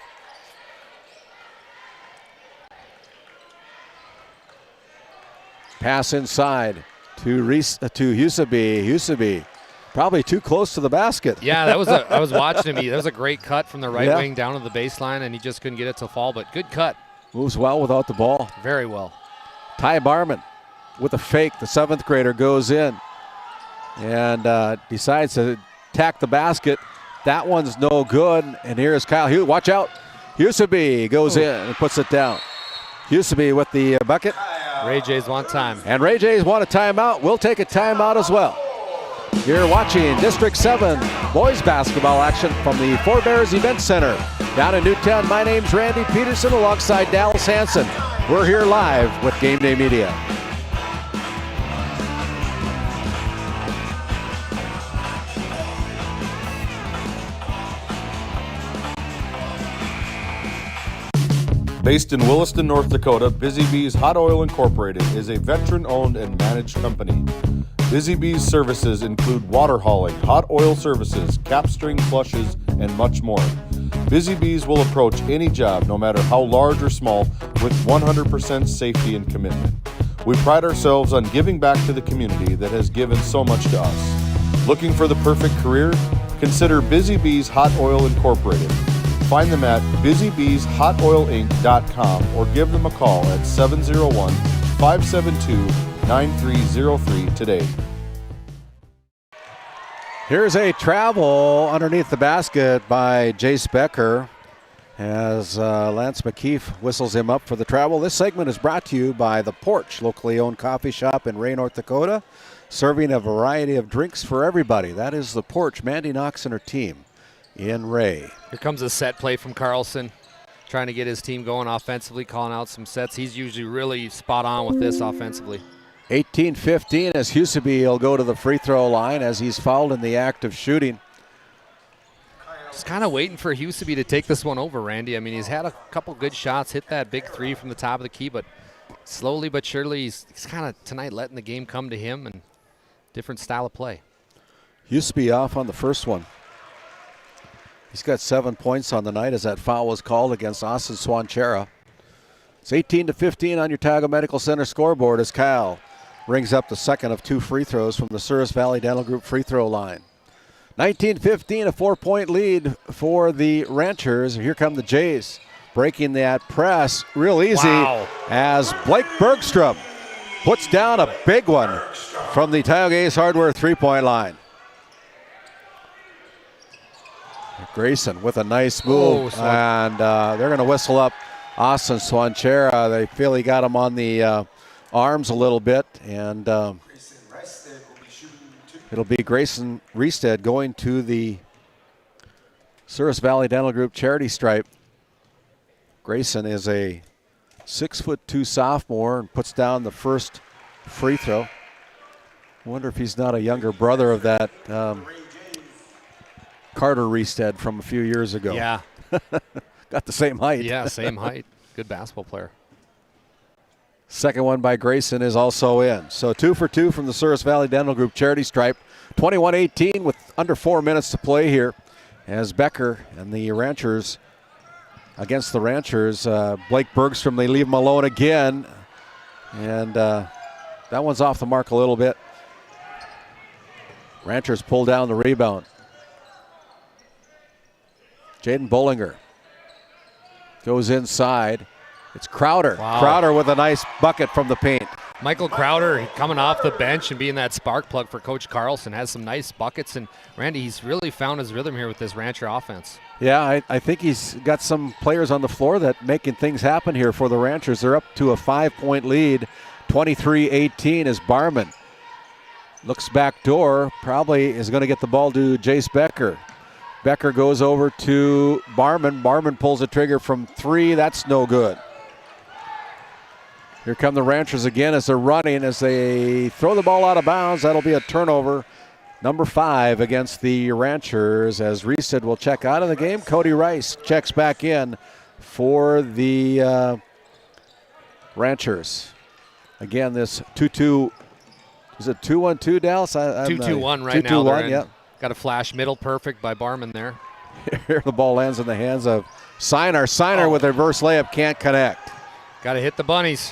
Pass inside to Huseby. Huseby Probably too close to the basket. Yeah, that was I was watching him. That was a great cut from the right Yeah. wing down to the baseline, and he just couldn't get it to fall, but good cut. Moves well without the ball. Very well. Ty Barman with a fake. The 7th grader goes in and decides to attack the basket. That one's no good. And here's Kyle Hughes. Watch out. Huseby goes in and puts it down. Huseby with the bucket. Ray Jays want time. And Ray Jays want a timeout. We'll take a timeout as well. You're watching District 7 boys basketball action from the Four Bears Event Center down in Newtown. My name's Randy Peterson alongside Dallas Hansen. We're here live with Game Day Media. Based in Williston, North Dakota, Busy Bees Hot Oil Incorporated is a veteran-owned and managed company. Busy Bees services include water hauling, hot oil services, cap string flushes, and much more. Busy Bees will approach any job, no matter how large or small, with 100% safety and commitment. We pride ourselves on giving back to the community that has given so much to us. Looking for the perfect career? Consider Busy Bees Hot Oil Incorporated. Find them at busybeeshotoilinc.com or give them a call at 701-572-9303 today. Here's a travel underneath the basket by Jace Becker as Lance McKeef whistles him up for the travel. This segment is brought to you by The Porch, locally owned coffee shop in Ray, North Dakota, serving a variety of drinks for everybody. That is The Porch. Mandy Knox and her team in Ray. Here comes a set play from Carlson, trying to get his team going offensively, calling out some sets. He's usually really spot on with this offensively. 18-15 as Huseby will go to the free throw line as he's fouled in the act of shooting. Just kind of waiting for Huseby to take this one over, Randy. I mean, he's had a couple good shots, hit that big three from the top of the key, but slowly but surely he's kind of tonight letting the game come to him and different style of play. Huseby off on the first one. He's got 7 points on the night as that foul was called against Austin Swanchera. It's 18-15 on your Tioga Medical Center scoreboard as Kyle rings up the second of 2 free throws from the Souris Valley Dental Group free throw line. 19-15, a 4-point lead for the Ranchers. Here come the Jays, breaking that press real easy. Wow. As Blake Bergstrom puts down a big one from the Tioga Ace Hardware three-point line. Grayson with a nice move, and they're going to whistle up Austin Swanchera. They feel he got him on the arms a little bit, and it'll be Grayson Riestead going to the Souris Valley Dental Group charity stripe. Grayson is a 6'2" sophomore and puts down the first free throw. I wonder if he's not a younger brother of that Carter Riestead from a few years ago. Yeah. Got the same height. Yeah, same height. Good basketball player. Second one by Grayson is also in. So 2 for 2 from the Souris Valley Dental Group charity stripe. 21-18 with under 4 minutes to play here as Becker and the Ranchers against the Ranchers. Blake Bergstrom, they leave him alone again. And that one's off the mark a little bit. Ranchers pull down the rebound. Jaden Bollinger goes inside. It's Crowder. Wow. Crowder with a nice bucket from the paint. Michael Crowder coming off the bench and being that spark plug for Coach Carlson, has some nice buckets. And Randy, he's really found his rhythm here with this Rancher offense. Yeah, I think he's got some players on the floor that making things happen here for the Ranchers. They're up to a 5-point lead, 23-18 as Barman looks back door, probably is going to get the ball to Jace Becker. Becker goes over to Barman. Barman pulls the trigger from 3. That's no good. Here come the Ranchers again as they're running, as they throw the ball out of bounds. That'll be a turnover. Number 5 against the Ranchers as Riestead will check out of the game. Cody Rice checks back in for the Ranchers. Again, this 2-2. Is it 2-1-2, Dallas? 2-2-1 right now. 2-2-1, yeah. Got a flash middle perfect by Barman there. Here the ball lands in the hands of Siner. Siner with a reverse layup, can't connect. Got to hit the bunnies.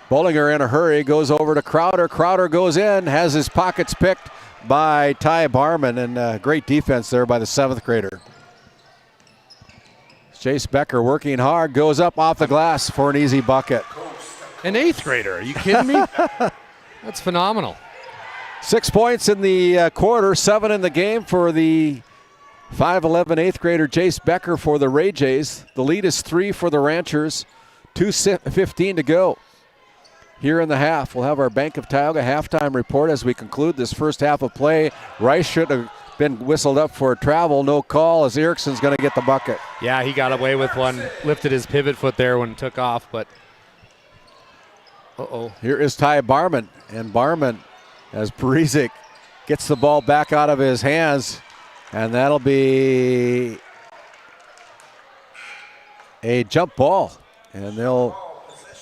Bollinger in a hurry, goes over to Crowder. Crowder goes in, has his pockets picked by Ty Barman, and great defense there by the 7th grader. Chase Becker working hard, goes up off the glass for an easy bucket. An 8th grader, are you kidding me? That's phenomenal. 6 points in the quarter, 7 in the game for the 5'11" 8th grader Jace Becker for the Ray Jays. The lead is 3 for the Ranchers, 2:15 to go here in the half. We'll have our Bank of Tioga halftime report as we conclude this first half of play. Rice should have been whistled up for a travel, no call, as Erickson's going to get the bucket. Yeah, he got away with one, lifted his pivot foot there when it took off, but Here is Ty Barman, and Barman, as Perizic gets the ball back out of his hands, and that'll be a jump ball, and they'll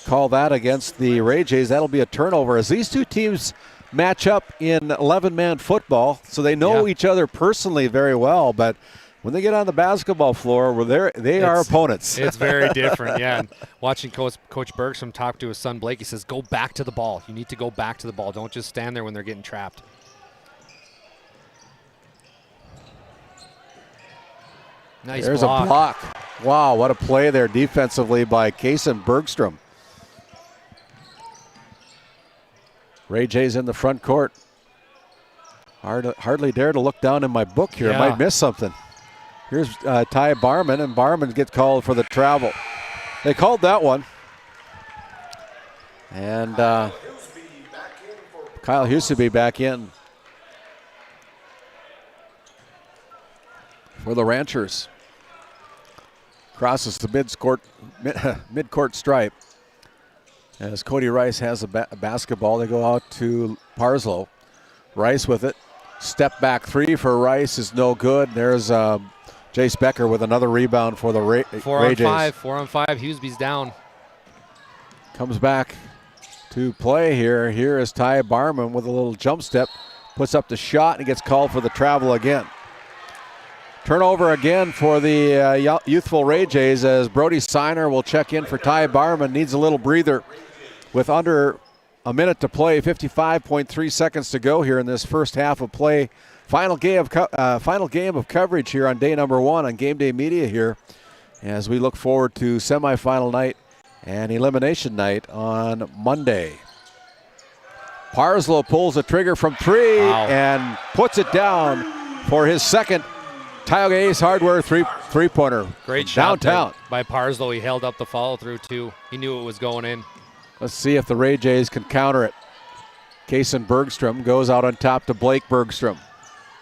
call that against the Ray Jays. That'll be a turnover, as these two teams match up in 11-man football, so they know each other personally very well, but when they get on the basketball floor, they are opponents. It's very different, yeah. And watching Coach Bergstrom talk to his son Blake, he says, go back to the ball. You need to go back to the ball. Don't just stand there when they're getting trapped. Nice There's block. a block. Wow, what a play there defensively by Kason Bergstrom. Ray Jays in the front court. Hardly dare to look down in my book here. I might miss something. Here's Ty Barman, and Barman gets called for the travel. They called that one. And Kyle Huseby back in for the Ranchers. Crosses the mid-court stripe. As Cody Rice has a basketball, they go out to Parslow. Rice with it. Step back three for Rice is no good. There's Jace Becker with another rebound for the Ray Jays. 4 on 5. Huseby's down. Comes back to play here. Here is Ty Barman with a little jump step. Puts up the shot and gets called for the travel again. Turnover again for the youthful Ray Jays, as Brody Siner will check in for Ty Barman. Needs a little breather with under a minute to play, 55.3 seconds to go here in this first half of play. Final game of coverage here on day number 1 on Game Day Media here, as we look forward to semifinal night and elimination night on Monday. Parslow pulls the trigger from 3 and puts it down for his second Tioga Ace Hardware three-pointer. Great shot downtown by Parslow. He held up the follow-through too. He knew it was going in. Let's see if the Ray Jays can counter it. Kason Bergstrom goes out on top to Blake Bergstrom.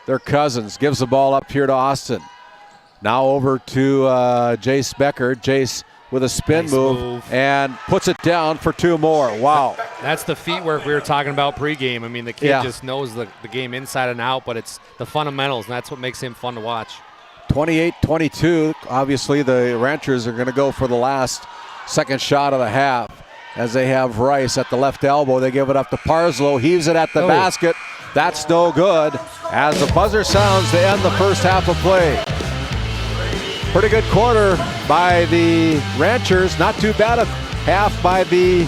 Their cousins, gives the ball up here to Austin. Now over to Jace Becker. Jace with a spin move and puts it down for 2 more. Wow. That's the feet work we were talking about pregame. I mean, the kid just knows the game inside and out, but it's the fundamentals, and that's what makes him fun to watch. 28-22. Obviously, the Ranchers are going to go for the last second shot of the half, as they have Rice at the left elbow. They give it up to Parslow. Heaves it at the basket. That's no good. As the buzzer sounds to end the first half of play. Pretty good quarter by the Ranchers. Not too bad a half by the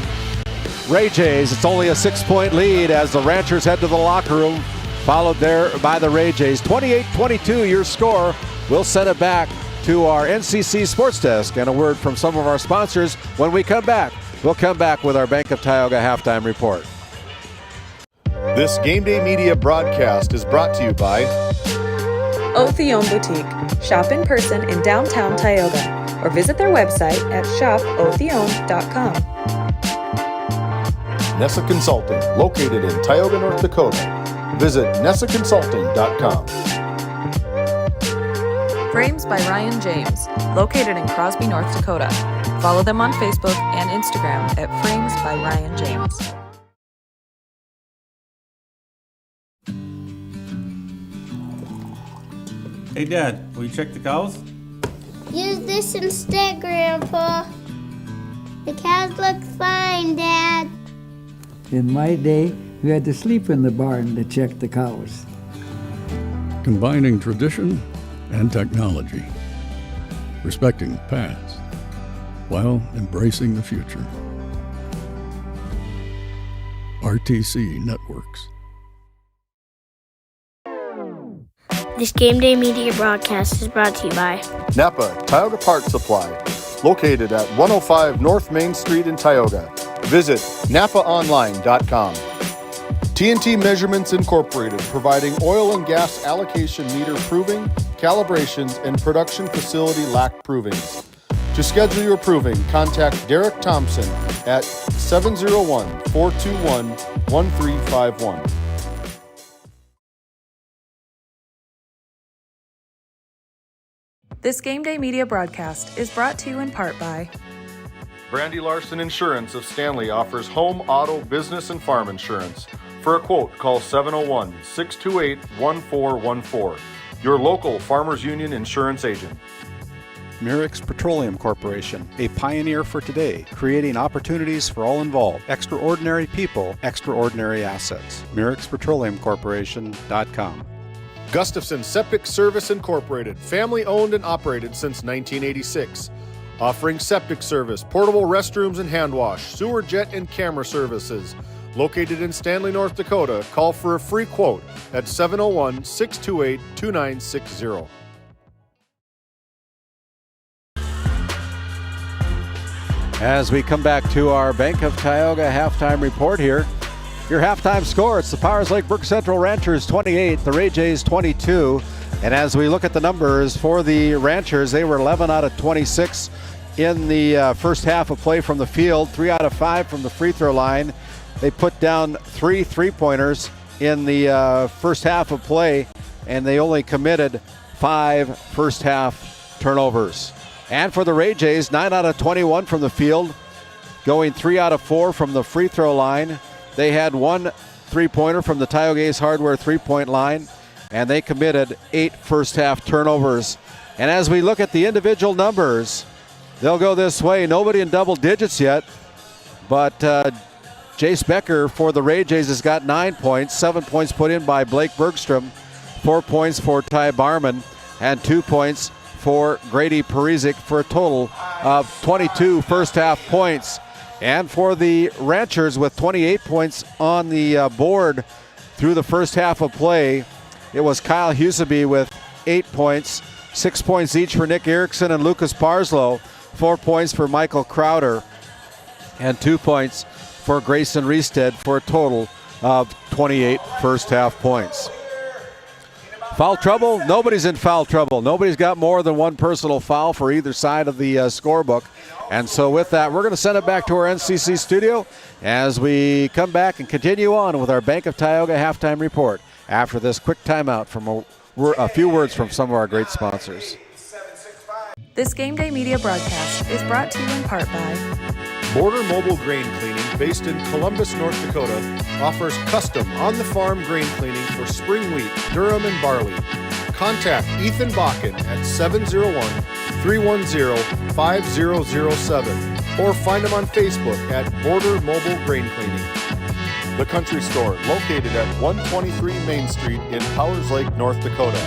Ray Jays. It's only a 6-point lead as the Ranchers head to the locker room, followed there by the Ray Jays. 28-22 your score. We'll send it back to our NCC Sports Desk and a word from some of our sponsors when we come back. We'll come back with our Bank of Tioga halftime report. This Game Day Media broadcast is brought to you by Otheon Boutique. Shop in person in downtown Tioga or visit their website at shopotheon.com. Nessa Consulting, located in Tioga, North Dakota. Visit nessaconsulting.com. Frames by Ryan James, located in Crosby, North Dakota. Follow them on Facebook and Instagram at Frames by Ryan James. Hey, Dad, will you check the cows? Use this instead, Grandpa. The cows look fine, Dad. In my day, we had to sleep in the barn to check the cows. Combining tradition and technology, respecting the past while embracing the future. RTC Networks. This Game Day Media broadcast is brought to you by Napa Tioga Parts Supply, located at 105 North Main Street in Tioga. Visit napaonline.com. TNT Measurements Incorporated, providing oil and gas allocation meter proving, calibrations, and production facility lac provings. To schedule your proving, contact Derek Thompson at 701-421-1351. This Game Day Media broadcast is brought to you in part by Brandy Larson Insurance of Stanley offers home, auto, business, and farm insurance. For a quote, call 701-628-1414. Your local Farmers Union insurance agent. Murex Petroleum Corporation, a pioneer for today, creating opportunities for all involved. Extraordinary people, extraordinary assets. MurexPetroleumCorporation.com. Gustafson Septic Service Incorporated, family owned and operated since 1986. Offering septic service, portable restrooms and hand wash, sewer jet and camera services. Located in Stanley, North Dakota, call for a free quote at 701-628-2960. As we come back to our Bank of Tioga halftime report here, your halftime score, it's the Powers Lake Brook Central Ranchers 28, the Ray Jays 22. And as we look at the numbers for the Ranchers, they were 11 out of 26 in the first half of play from the field, 3 out of 5 from the free throw line. They put down 3 3-pointers in the first half of play, and they only committed 5 first half turnovers. And for the Ray Jays, 9 out of 21 from the field, going 3 out of 4 from the free throw line. They had 1 3-pointer from the Tioga Ace Hardware 3-point line, and they committed 8 first half turnovers. And as we look at the individual numbers, they'll go this way. Nobody in double digits yet, but Jace Becker for the Ray Jays has got 9 points, 7 points put in by Blake Bergstrom, 4 points for Ty Barman, and 2 points for Grady Parizic for a total of 22 first half points. And for the Ranchers, with 28 points on the board through the first half of play, it was Kyle Huseby with 8 points, 6 points each for Nick Erickson and Lucas Parslow, 4 points for Michael Crowder, and 2 points for Grayson Reested for a total of 28 first half points. Foul trouble? Nobody's in foul trouble. Nobody's got more than 1 personal foul for either side of the scorebook. And so with that, we're going to send it back to our NCC studio as we come back and continue on with our Bank of Tioga halftime report after this quick timeout from a few words from some of our great sponsors. This Game Day Media broadcast is brought to you in part by Border Mobile Grain Cleaning, based in Columbus, North Dakota, offers custom on-the-farm grain cleaning for spring wheat, durum, and barley. Contact Ethan Bakken at 701-310-5007 or find him on Facebook at Border Mobile Grain Cleaning. The Country Store, located at 123 Main Street in Powers Lake, North Dakota.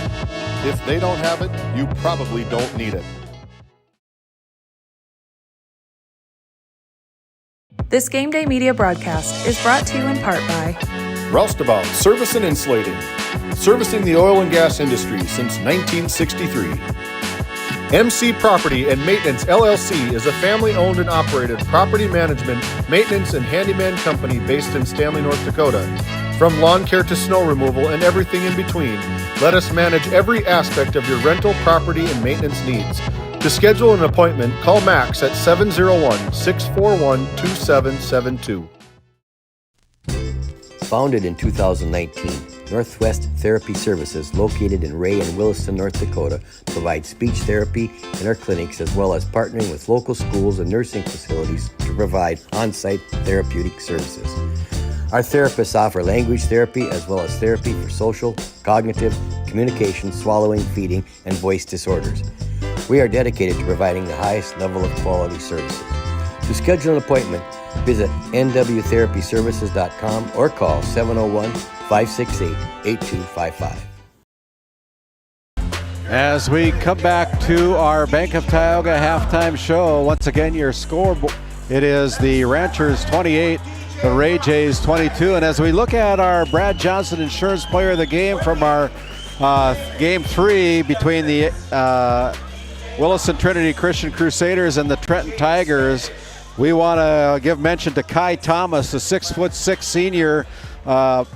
If they don't have it, you probably don't need it. This Game Day Media broadcast is brought to you in part by Roustabout Service and Insulating, servicing the oil and gas industry since 1963. MC Property and Maintenance LLC is a family-owned and operated property management, maintenance, and handyman company based in Stanley, North Dakota. From lawn care to snow removal and everything in between, let us manage every aspect of your rental, property, and maintenance needs. To schedule an appointment, call Max at 701-641-2772. Founded in 2019, Northwest Therapy Services, located in Ray and Williston, North Dakota, provides speech therapy in our clinics as well as partnering with local schools and nursing facilities to provide on-site therapeutic services. Our therapists offer language therapy as well as therapy for social, cognitive, communication, swallowing, feeding, and voice disorders. We are dedicated to providing the highest level of quality services. To schedule an appointment, visit nwtherapyservices.com or call 701-568-8255. As we come back to our Bank of Tioga halftime show, once again your score, it is the Ranchers 28, the Ray Jays 22. And as we look at our Brad Johnson Insurance Player of the Game from our Game 3 between the Williston Trinity Christian Crusaders and the Trenton Tigers. We want to give mention to Kai Thomas, the 6'6" senior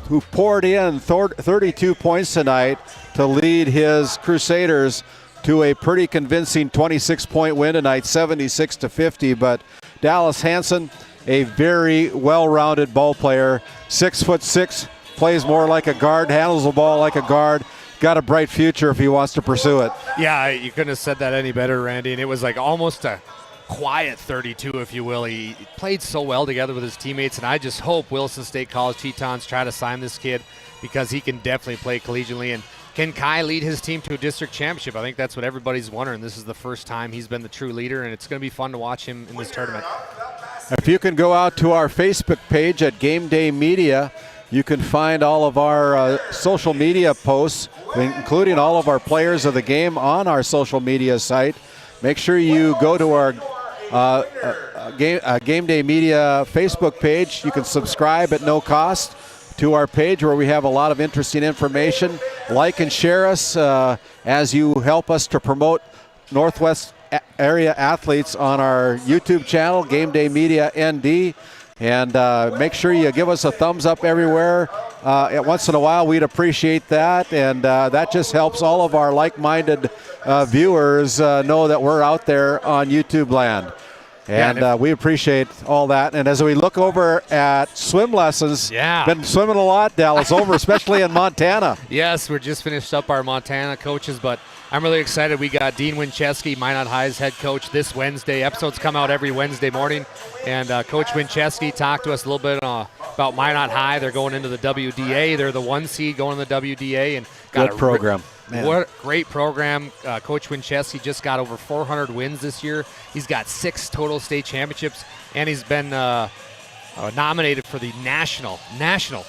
who poured in 32 points tonight to lead his Crusaders to a pretty convincing 26-point win tonight, 76-50. But Dallas Hansen, a very well-rounded ball player, 6'6", plays more like a guard, handles the ball like a guard. Got a bright future if he wants to pursue it. Yeah, you couldn't have said that any better, Randy. And it was like almost a quiet 32, if you will. He played so well together with his teammates, and I just hope Wilson State College Tetons try to sign this kid because he can definitely play collegiately. And can Kai lead his team to a district championship? I think that's what everybody's wondering. This is the first time he's been the true leader, and it's going to be fun to watch him in this tournament. If you can go out to our Facebook page at Game Day Media, you can find all of our social media posts, including all of our players of the game on our social media site. Make sure you go to our Game Day Media Facebook page. You can subscribe at no cost to our page where we have a lot of interesting information. Like and share us as you help us to promote Northwest area athletes on our YouTube channel, Game Day Media ND. And make sure you give us a thumbs up everywhere. Once in a while, we'd appreciate that. And that just helps all of our like-minded viewers know that we're out there on YouTube land. And we appreciate all that. And as we look over at swim lessons, been swimming a lot, Dallas, especially in Montana. Yes, we're just finished up our Montana coaches, but I'm really excited. We got Dean Winchesky, Minot High's head coach, this Wednesday. Episodes come out every Wednesday morning. And Coach Winchesky talked to us a little bit about Minot High. They're going into the WDA. They're the 1 seed going to the WDA. And got Good program. What a great program. Coach Winchesky just got over 400 wins this year. He's got 6 total state championships, and he's been nominated for the National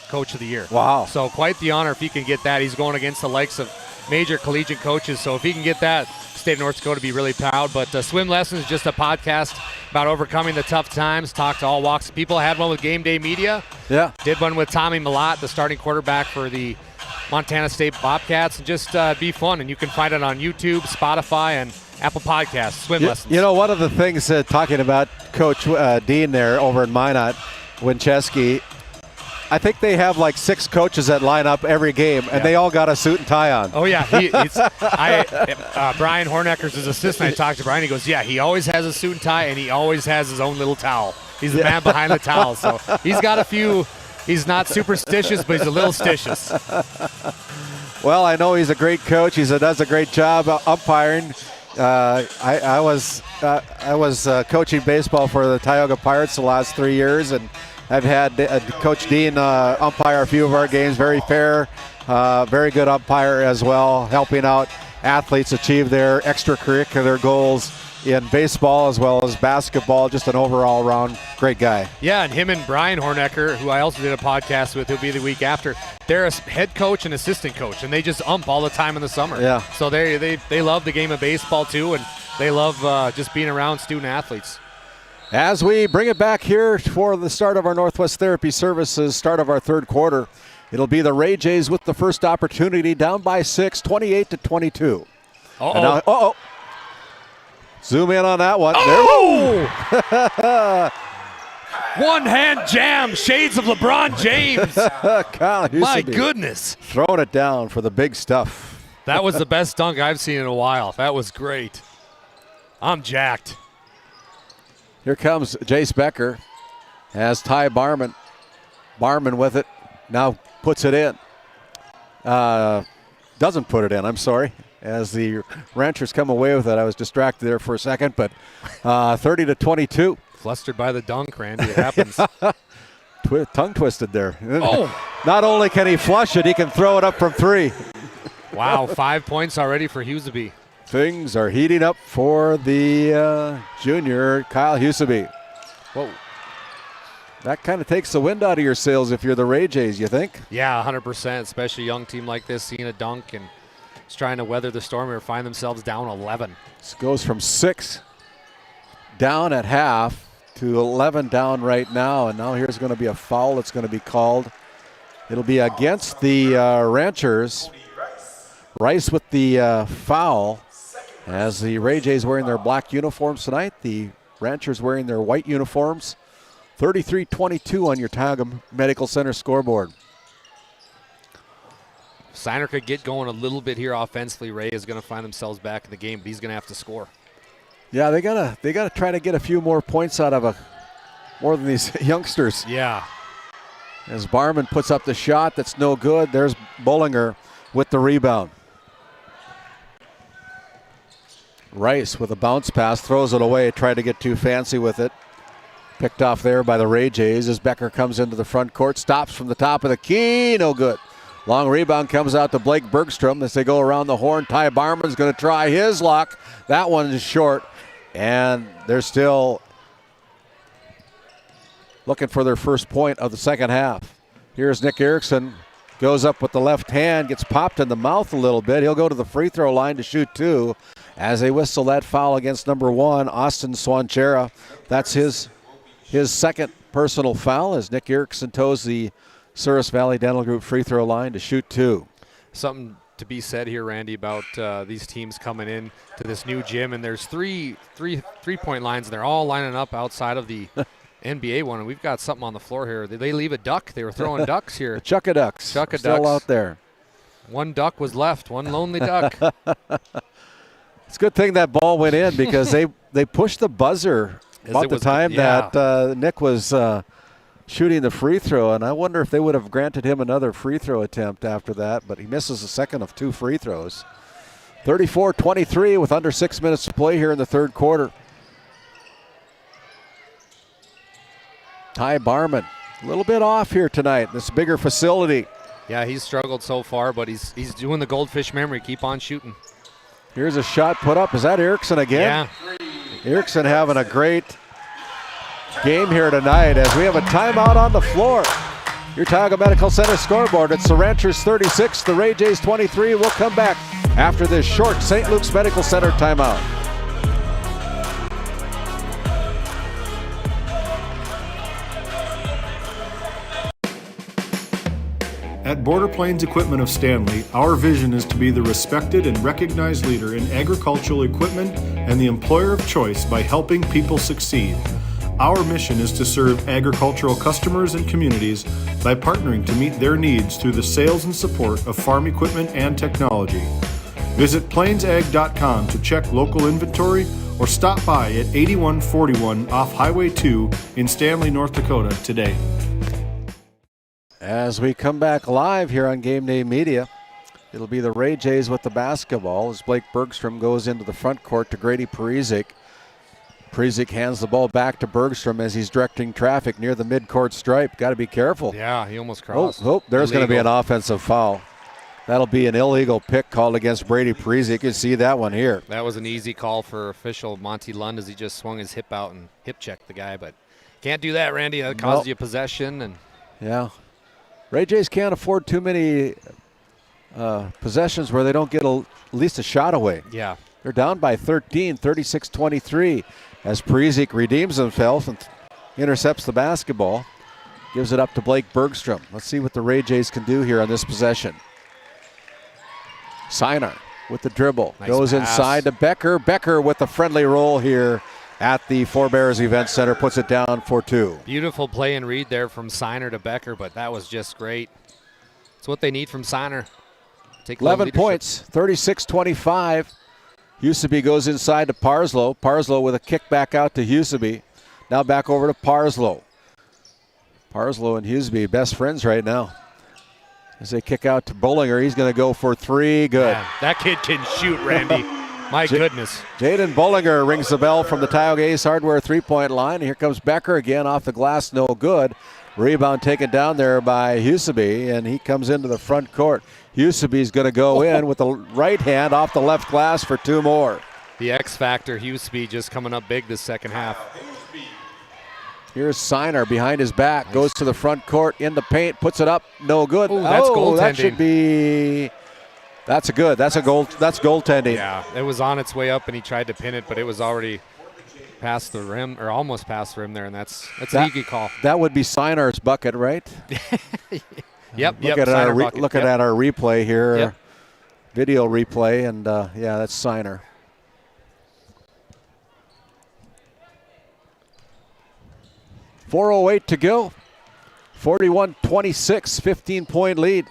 Coach of the Year. Wow. So quite the honor if he can get that. He's going against the likes of major collegiate coaches. So if he can get that, state of North Dakota be really proud. But Swim Lessons is just a podcast about overcoming the tough times. Talk to all walks of people. I had one with Game Day Media. Yeah. Did one with Tommy Malott, the starting quarterback for the Montana State Bobcats, and just be fun. And you can find it on YouTube, Spotify, and Apple Podcasts. Swim Lessons. You know, one of the things talking about Coach Dean there over in Minot, Winchesky, I think they have like 6 coaches that line up every game, and they all got a suit and tie on. Oh, yeah. Brian Hornecker's his assistant. I talked to Brian. He goes, yeah, he always has a suit and tie, and he always has his own little towel. He's the man behind the towel. So he's got a few. He's not superstitious, but he's a little stitious. Well, I know he's a great coach. He does a great job umpiring. I was coaching baseball for the Tioga Pirates the last 3 years, and I've had Coach Dean umpire a few of our games. Very fair, very good umpire as well, helping out athletes achieve their extracurricular goals in baseball as well as basketball. Just an overall round great guy. Yeah, and him and Brian Hornecker, who I also did a podcast with, he'll be the week after. They're a head coach and assistant coach, and they just ump all the time in the summer. Yeah. So they love the game of baseball too, and they love just being around student athletes. As we bring it back here for the start of our Northwest Therapy Services, start of our third quarter, it'll be the Ray Jays with the first opportunity, down by 6, 28-22. Uh-oh. Zoom in on that one. Oh! One-hand jam, shades of LeBron James. My goodness. Throwing it down for the big stuff. That was the best dunk I've seen in a while. That was great. I'm jacked. Here comes Jace Becker. Has Ty Barman. Barman with it. Now puts it in. Doesn't put it in, I'm sorry. As the Ranchers come away with it. I was distracted there for a second, but 30-22. Flustered by the dunk, Randy. It happens. Tongue twisted there. Oh. Not only can he flush it, he can throw it up from 3. Wow, 5 points already for Huseby. Things are heating up for the junior, Kyle Huseby. Whoa. That kind of takes the wind out of your sails if you're the Ray Jays, you think? Yeah, 100%, especially a young team like this, seeing a dunk and just trying to weather the storm or find themselves down 11. This goes from 6 down at half to 11 down right now, and now here's going to be a foul that's going to be called. It'll be against the Ranchers. Rice with the foul, as the Ray Jays wearing their black uniforms tonight. The Ranchers wearing their white uniforms. 33-22 on your Tioga Medical Center scoreboard. Steiner could get going a little bit here offensively. Ray is going to find themselves back in the game, but he's going to have to score. Yeah, they gotta try to get a few more points out of more than these youngsters. Yeah. As Barman puts up the shot, that's no good. There's Bollinger with the rebound. Rice with a bounce pass, throws it away, tried to get too fancy with it. Picked off there by the Ray Jays as Becker comes into the front court, stops from the top of the key, no good. Long rebound comes out to Blake Bergstrom as they go around the horn. Ty Barman's going to try his luck. That one is short, and they're still looking for their first point of the second half. Here's Nick Erickson, goes up with the left hand, gets popped in the mouth a little bit. He'll go to the free throw line to shoot two as they whistle that foul against number 1, Austin Swanchera. That's his second personal foul as Nick Erickson toes the Souris Valley Dental Group free throw line to shoot two. Something to be said here, Randy, about these teams coming in to this new gym, and there's three-point lines, and they're all lining up outside of the NBA one, and we've got something on the floor here. Did they leave a duck? They were throwing ducks here. Chuck-a-ducks. Still out there. One duck was left, one lonely duck. It's a good thing that ball went in because they pushed the buzzer about the time that Nick was shooting the free throw, and I wonder if they would have granted him another free throw attempt after that, but he misses the second of 2 free throws. 34-23 with under 6 minutes to play here in the third quarter. Ty Barman, a little bit off here tonight, this bigger facility. Yeah, he's struggled so far, but he's doing the goldfish memory. Keep on shooting. Here's a shot put up. Is that Erickson again? Yeah. Erickson having a great game here tonight as we have a timeout on the floor. Your Tioga Medical Center scoreboard. It's the Ranchers 36, the Ray Jays 23. We'll come back after this short St. Luke's Medical Center timeout. At Border Plains Equipment of Stanley, our vision is to be the respected and recognized leader in agricultural equipment and the employer of choice by helping people succeed. Our mission is to serve agricultural customers and communities by partnering to meet their needs through the sales and support of farm equipment and technology. Visit plainsag.com to check local inventory or stop by at 8141 off Highway 2 in Stanley, North Dakota today. As we come back live here on Game Day Media, it'll be the Ray Jays with the basketball as Blake Bergstrom goes into the front court to Grady Parizek. Parizek hands the ball back to Bergstrom as he's directing traffic near the midcourt stripe. Got to be careful. Yeah, he almost crossed. There's going to be an offensive foul. That'll be an illegal pick called against Brady Parizek. You can see that one here. That was an easy call for official Monty Lund as he just swung his hip out and hip checked the guy, but can't do that, Randy. That caused you possession. And yeah. Ray Jays can't afford too many possessions where they don't get at least a shot away. Yeah. They're down by 13, 36-23, as Parizek redeems himself and intercepts the basketball. Gives it up to Blake Bergstrom. Let's see what the Ray Jays can do here on this possession. Siner with the dribble. Nice goes pass. Inside to Becker. Becker with a friendly roll here at the Forebears Event Center. Puts it down for two. Beautiful play and read there from Siner to Becker, but that was just great. It's what they need from Siner. 11 points, 36-25. Huseby goes inside to Parslow. Parslow with a kick back out to Huseby. Now back over to Parslow. Parslow and Huseby, best friends right now. As they kick out to Bollinger, he's going to go for three. Good. Yeah, that kid can shoot, Randy. My goodness. Jaden Bollinger rings the bell from the Tioga Ace Hardware three-point line. Here comes Becker again off the glass, no good. Rebound taken down there by Huseby, and he comes into the front court. Huseby's going to go in with the right hand off the left glass for two more. The X factor, Huseby, just coming up big this second half. Here's Siner behind his back, goes to the front court in the paint, puts it up, no good. Ooh, that's goaltending. That should be. That's a good. That's a goal. That's goaltending. Yeah, it was on its way up, and he tried to pin it, but it was already past the rim, or almost past the rim there, and that's an easy call. That would be Siner's bucket, right? Yep. Looking at our replay here. Yep. video replay, and yeah, that's Signer. .408 to go. 41-26, 15-point lead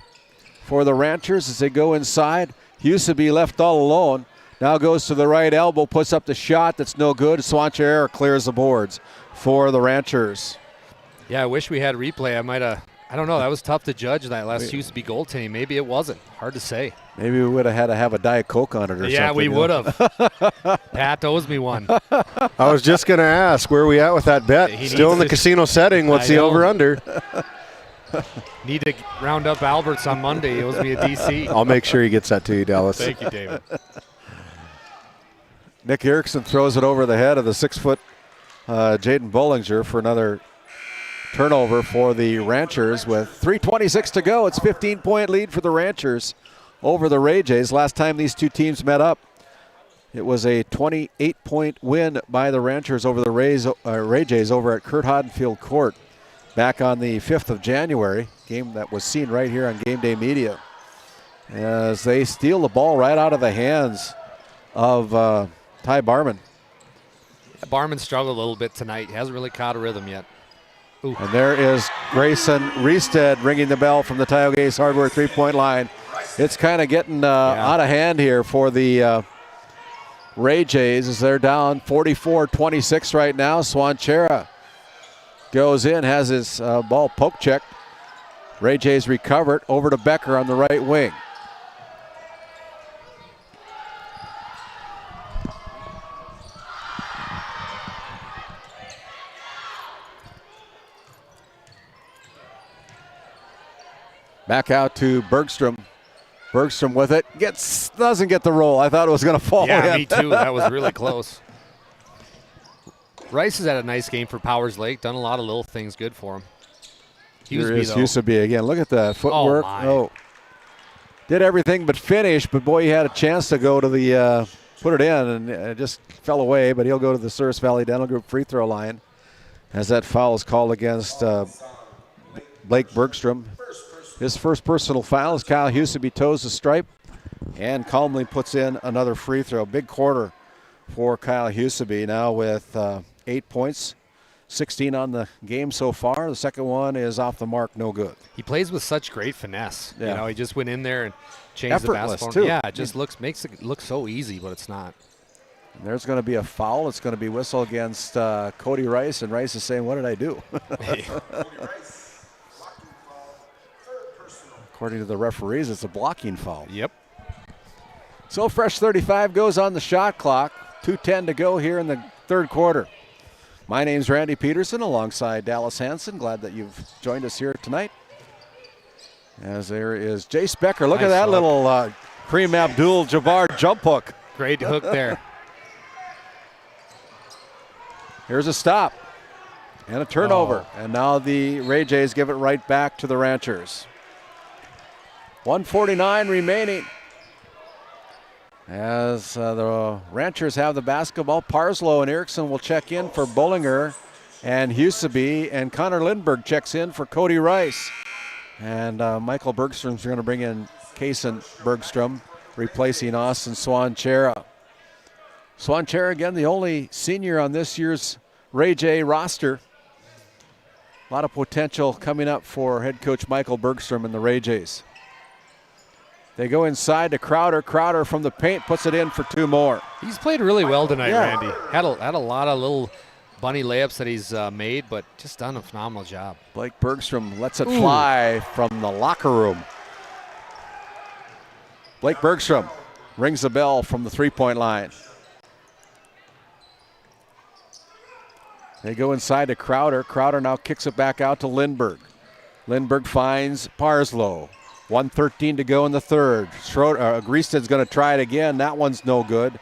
for the Ranchers as they go inside. Huseby left all alone. Now goes to the right elbow, puts up the shot that's no good. Swancher clears the boards for the Ranchers. Yeah, I wish we had replay. I don't know, that was tough to judge that last Huseby goaltending. Maybe it wasn't. Hard to say. Maybe we would have had to have a Diet Coke on it or something. Yeah, we would have. Pat owes me one. I was just going to ask, where are we at with that bet? Still in the casino setting. What's the over-under? Need to round up Alberts on Monday. He owes me a DC. I'll make sure he gets that to you, Dallas. Thank you, David. Nick Erickson throws it over the head of the 6-foot Jaden Bollinger for another turnover for the Ranchers with 3:26 to go. It's 15-point lead for the Ranchers over the Ray Jays. Last time these two teams met up, it was a 28-point win by the Ranchers over the Ray Jays over at Kurt Hoddenfield Court back on the 5th of January, game that was seen right here on Game Day Media, as they steal the ball right out of the hands of Ty Barman. Barman struggled a little bit tonight. He hasn't really caught a rhythm yet. Ooh. And there is Grayson Reested ringing the bell from the Tioga Ace Hardware 3-point line. It's kind of getting out of hand here for the Ray Jays as they're down 44-26 right now. Swanchera goes in, has his ball poke checked. Ray Jays recover it over to Becker on the right wing. Back out to Bergstrom. Bergstrom with it. Doesn't get the roll. I thought it was going to fall in. Me too. That was really close. Rice has had a nice game for Powers Lake. Done a lot of little things good for him. Here is Huseby again. Look at the footwork. Did everything but finish, but boy, he had a chance to go to the put it in, and it just fell away. But he'll go to the Souris Valley Dental Group free throw line as that foul is called against Blake Bergstrom. His first personal foul as Kyle Huseby toes the stripe and calmly puts in another free throw. Big quarter for Kyle Huseby now with 8 points, 16 on the game so far. The second one is off the mark, no good. He plays with such great finesse. Yeah. You know, he just went in there and changed effortless the basketball. too. Yeah, it just makes it look so easy, but it's not. And there's going to be a foul. It's going to be whistle against Cody Rice, and Rice is saying, "What did I do?" According to the referees, it's a blocking foul. Yep. So Fresh 35 goes on the shot clock. 2:10 to go here in the third quarter. My name's Randy Peterson alongside Dallas Hansen. Glad that you've joined us here tonight. As there is Jace Becker. Look at that little Kareem Abdul-Jabbar jump hook. Great hook there. Here's a stop and a turnover. And now the Ray Jays give it right back to the Ranchers. 1:49 remaining. As the Ranchers have the basketball, Parslow and Erickson will check in for Bollinger and Huseby, and Connor Lindberg checks in for Cody Rice. And Michael Bergstrom's going to bring in Kason Bergstrom, replacing Austin Swanchera. Swanchera, again, the only senior on this year's Ray J roster. A lot of potential coming up for head coach Michael Bergstrom and the Ray Jays. They go inside to Crowder. Crowder from the paint puts it in for two more. He's played really well tonight, Randy. Had a lot of little bunny layups that he's made, but just done a phenomenal job. Blake Bergstrom lets it fly from the locker room. Blake Bergstrom rings the bell from the three-point line. They go inside to Crowder. Crowder now kicks it back out to Lindberg. Lindberg finds Parslow. 1:13 to go in the third. Greested's going to try it again. That one's no good.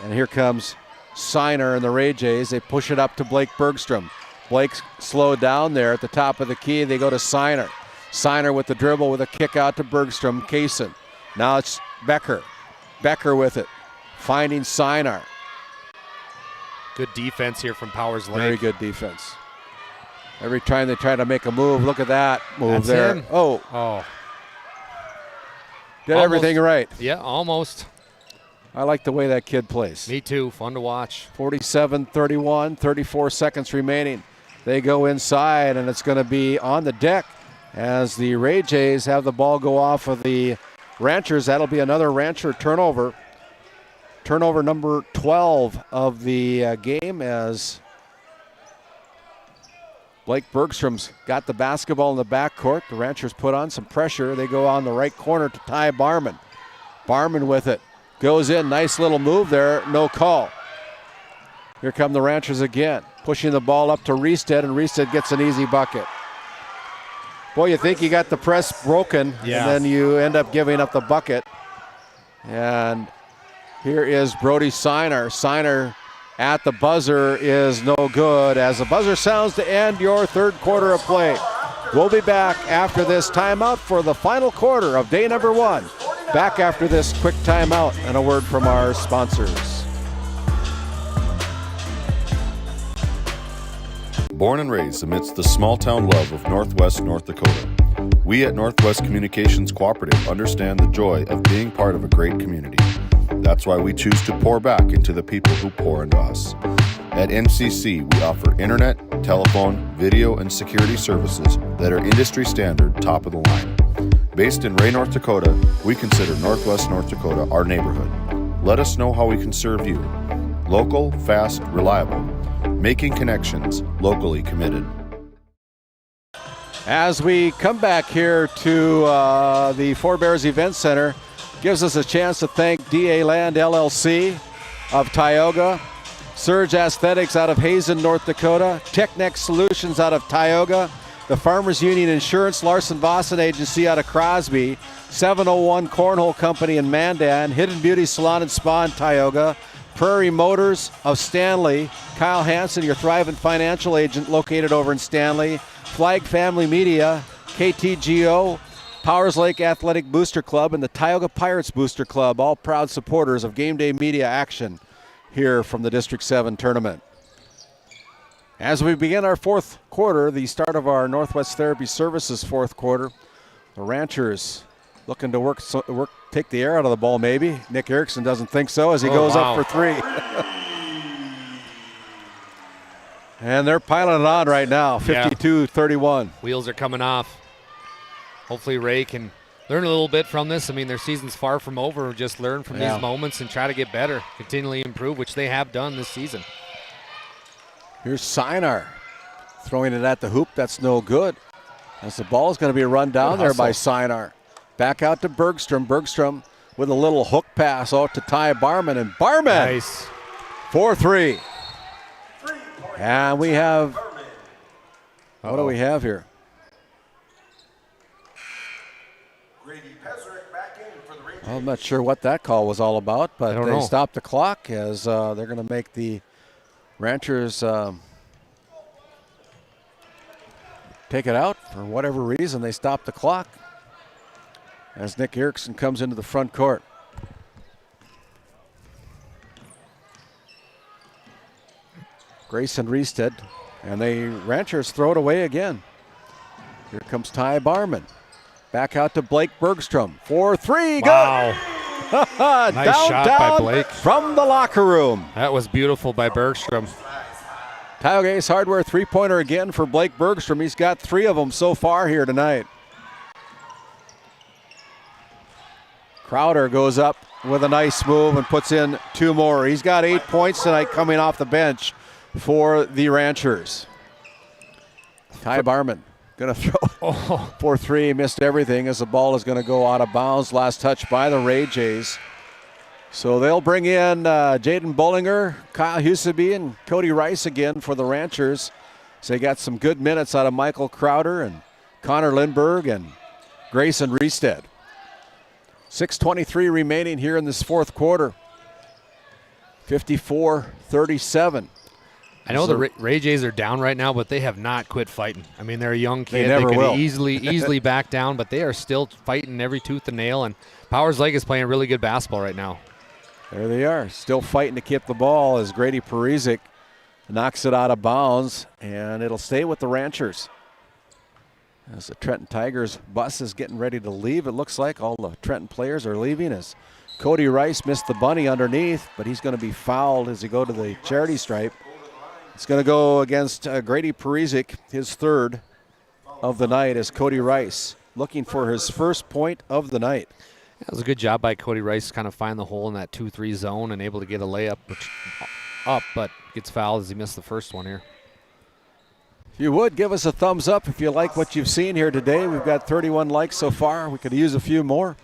And here comes Signer and the Ray Jays. They push it up to Blake Bergstrom. Blake's slowed down there at the top of the key. They go to Signer. Signer with the dribble with a kick out to Bergstrom. Kaysen. Now it's Becker. Becker with it. Finding Signer. Good defense here from Powers Lake. Very good defense. Every time they try to make a move, look at that move. That's there. Him. Oh. Did everything right. Yeah, almost. I like the way that kid plays. Me too. Fun to watch. 47-31, 34 seconds remaining. They go inside, and it's going to be on the deck as the Ray Jays have the ball go off of the Ranchers. That'll be another Rancher turnover. Turnover number 12 of the game as Blake Bergstrom's got the basketball in the backcourt. The Ranchers put on some pressure. They go on the right corner to Ty Barman. Barman with it. Goes in. Nice little move there. No call. Here come the Ranchers again. Pushing the ball up to Reestead, and Reestead gets an easy bucket. Boy, you think you got the press broken, and then you end up giving up the bucket. And here is Brody Siner. Siner at the buzzer is no good as the buzzer sounds to end your third quarter of play. We'll be back after this timeout for the final quarter of day number 1. Back after this quick timeout and a word from our sponsors. Born and raised amidst the small-town love of Northwest North Dakota, we at Northwest Communications Cooperative understand the joy of being part of a great community. That's why we choose to pour back into the people who pour into us. At NCC, we offer internet, telephone, video, and security services that are industry standard, top of the line. Based in Ray, North Dakota, we consider Northwest North Dakota our neighborhood. Let us know how we can serve you. Local, fast, reliable. Making connections, locally committed. As we come back here to the Four Bears Event Center, gives us a chance to thank DA Land LLC of Tioga, Surge Aesthetics out of Hazen, North Dakota, Technex Solutions out of Tioga, the Farmers Union Insurance, Larson Vossen Agency out of Crosby, 701 Cornhole Company in Mandan, Hidden Beauty Salon and Spa in Tioga, Prairie Motors of Stanley, Kyle Hansen, your thriving financial agent located over in Stanley, Flag Family Media, KTGO, Powers Lake Athletic Booster Club, and the Tioga Pirates Booster Club, all proud supporters of game day media action here from the District 7 tournament. As we begin our fourth quarter, the start of our Northwest Therapy Services fourth quarter, the Ranchers looking to take the air out of the ball maybe. Nick Erickson doesn't think so as he goes up for 3. And they're piling it on right now, 52-31. Wheels are coming off. Hopefully Ray can learn a little bit from this. I mean, their season's far from over. Just learn from these moments and try to get better, continually improve, which they have done this season. Here's Sinar throwing it at the hoop. That's no good. As the ball is going to be run down there by Sinar. Back out to Bergstrom. Bergstrom with a little hook pass out to Ty Barman. And Barman! Nice. 4-3. And we have, what do we have here? I'm not sure what that call was all about, but they stopped the clock as they're going to make the Ranchers take it out. For whatever reason, they stopped the clock as Nick Erickson comes into the front court. Grayson Reestead, and the Ranchers throw it away again. Here comes Ty Barman. Back out to Blake Bergstrom. 4-3, wow. Good! Nice shot by Blake. From the locker room. That was beautiful by Bergstrom. Tioga Ace Hardware three-pointer again for Blake Bergstrom. He's got 3 of them so far here tonight. Crowder goes up with a nice move and puts in 2 more. He's got 8 points tonight coming off the bench for the Ranchers. Ty Barman going to throw 4-3, missed everything as the ball is going to go out of bounds. Last touch by the Ray Jays. So they'll bring in Jaden Bollinger, Kyle Huseby, and Cody Rice again for the Ranchers. So they got some good minutes out of Michael Crowder and Connor Lindberg and Grayson Reestead. 6:23 remaining here in this fourth quarter. 54-37. I know the Ray Jays are down right now, but they have not quit fighting. I mean, they're a young kid. They can easily back down, but they are still fighting every tooth and nail. And Powers Lake is playing really good basketball right now. There they are, still fighting to keep the ball as Grady Parizek knocks it out of bounds, and it'll stay with the Ranchers. As the Trenton Tigers bus is getting ready to leave, it looks like all the Trenton players are leaving as Cody Rice missed the bunny underneath, but he's going to be fouled as he go to the charity stripe. It's going to go against Grady Parizek, his third of the night, as Cody Rice looking for his first point of the night. That was a good job by Cody Rice to kind of find the hole in that 2-3 zone and able to get a layup up, but gets fouled as he missed the first one here. If you would, give us a thumbs up if you like what you've seen here today. We've got 31 likes so far. We could use a few more.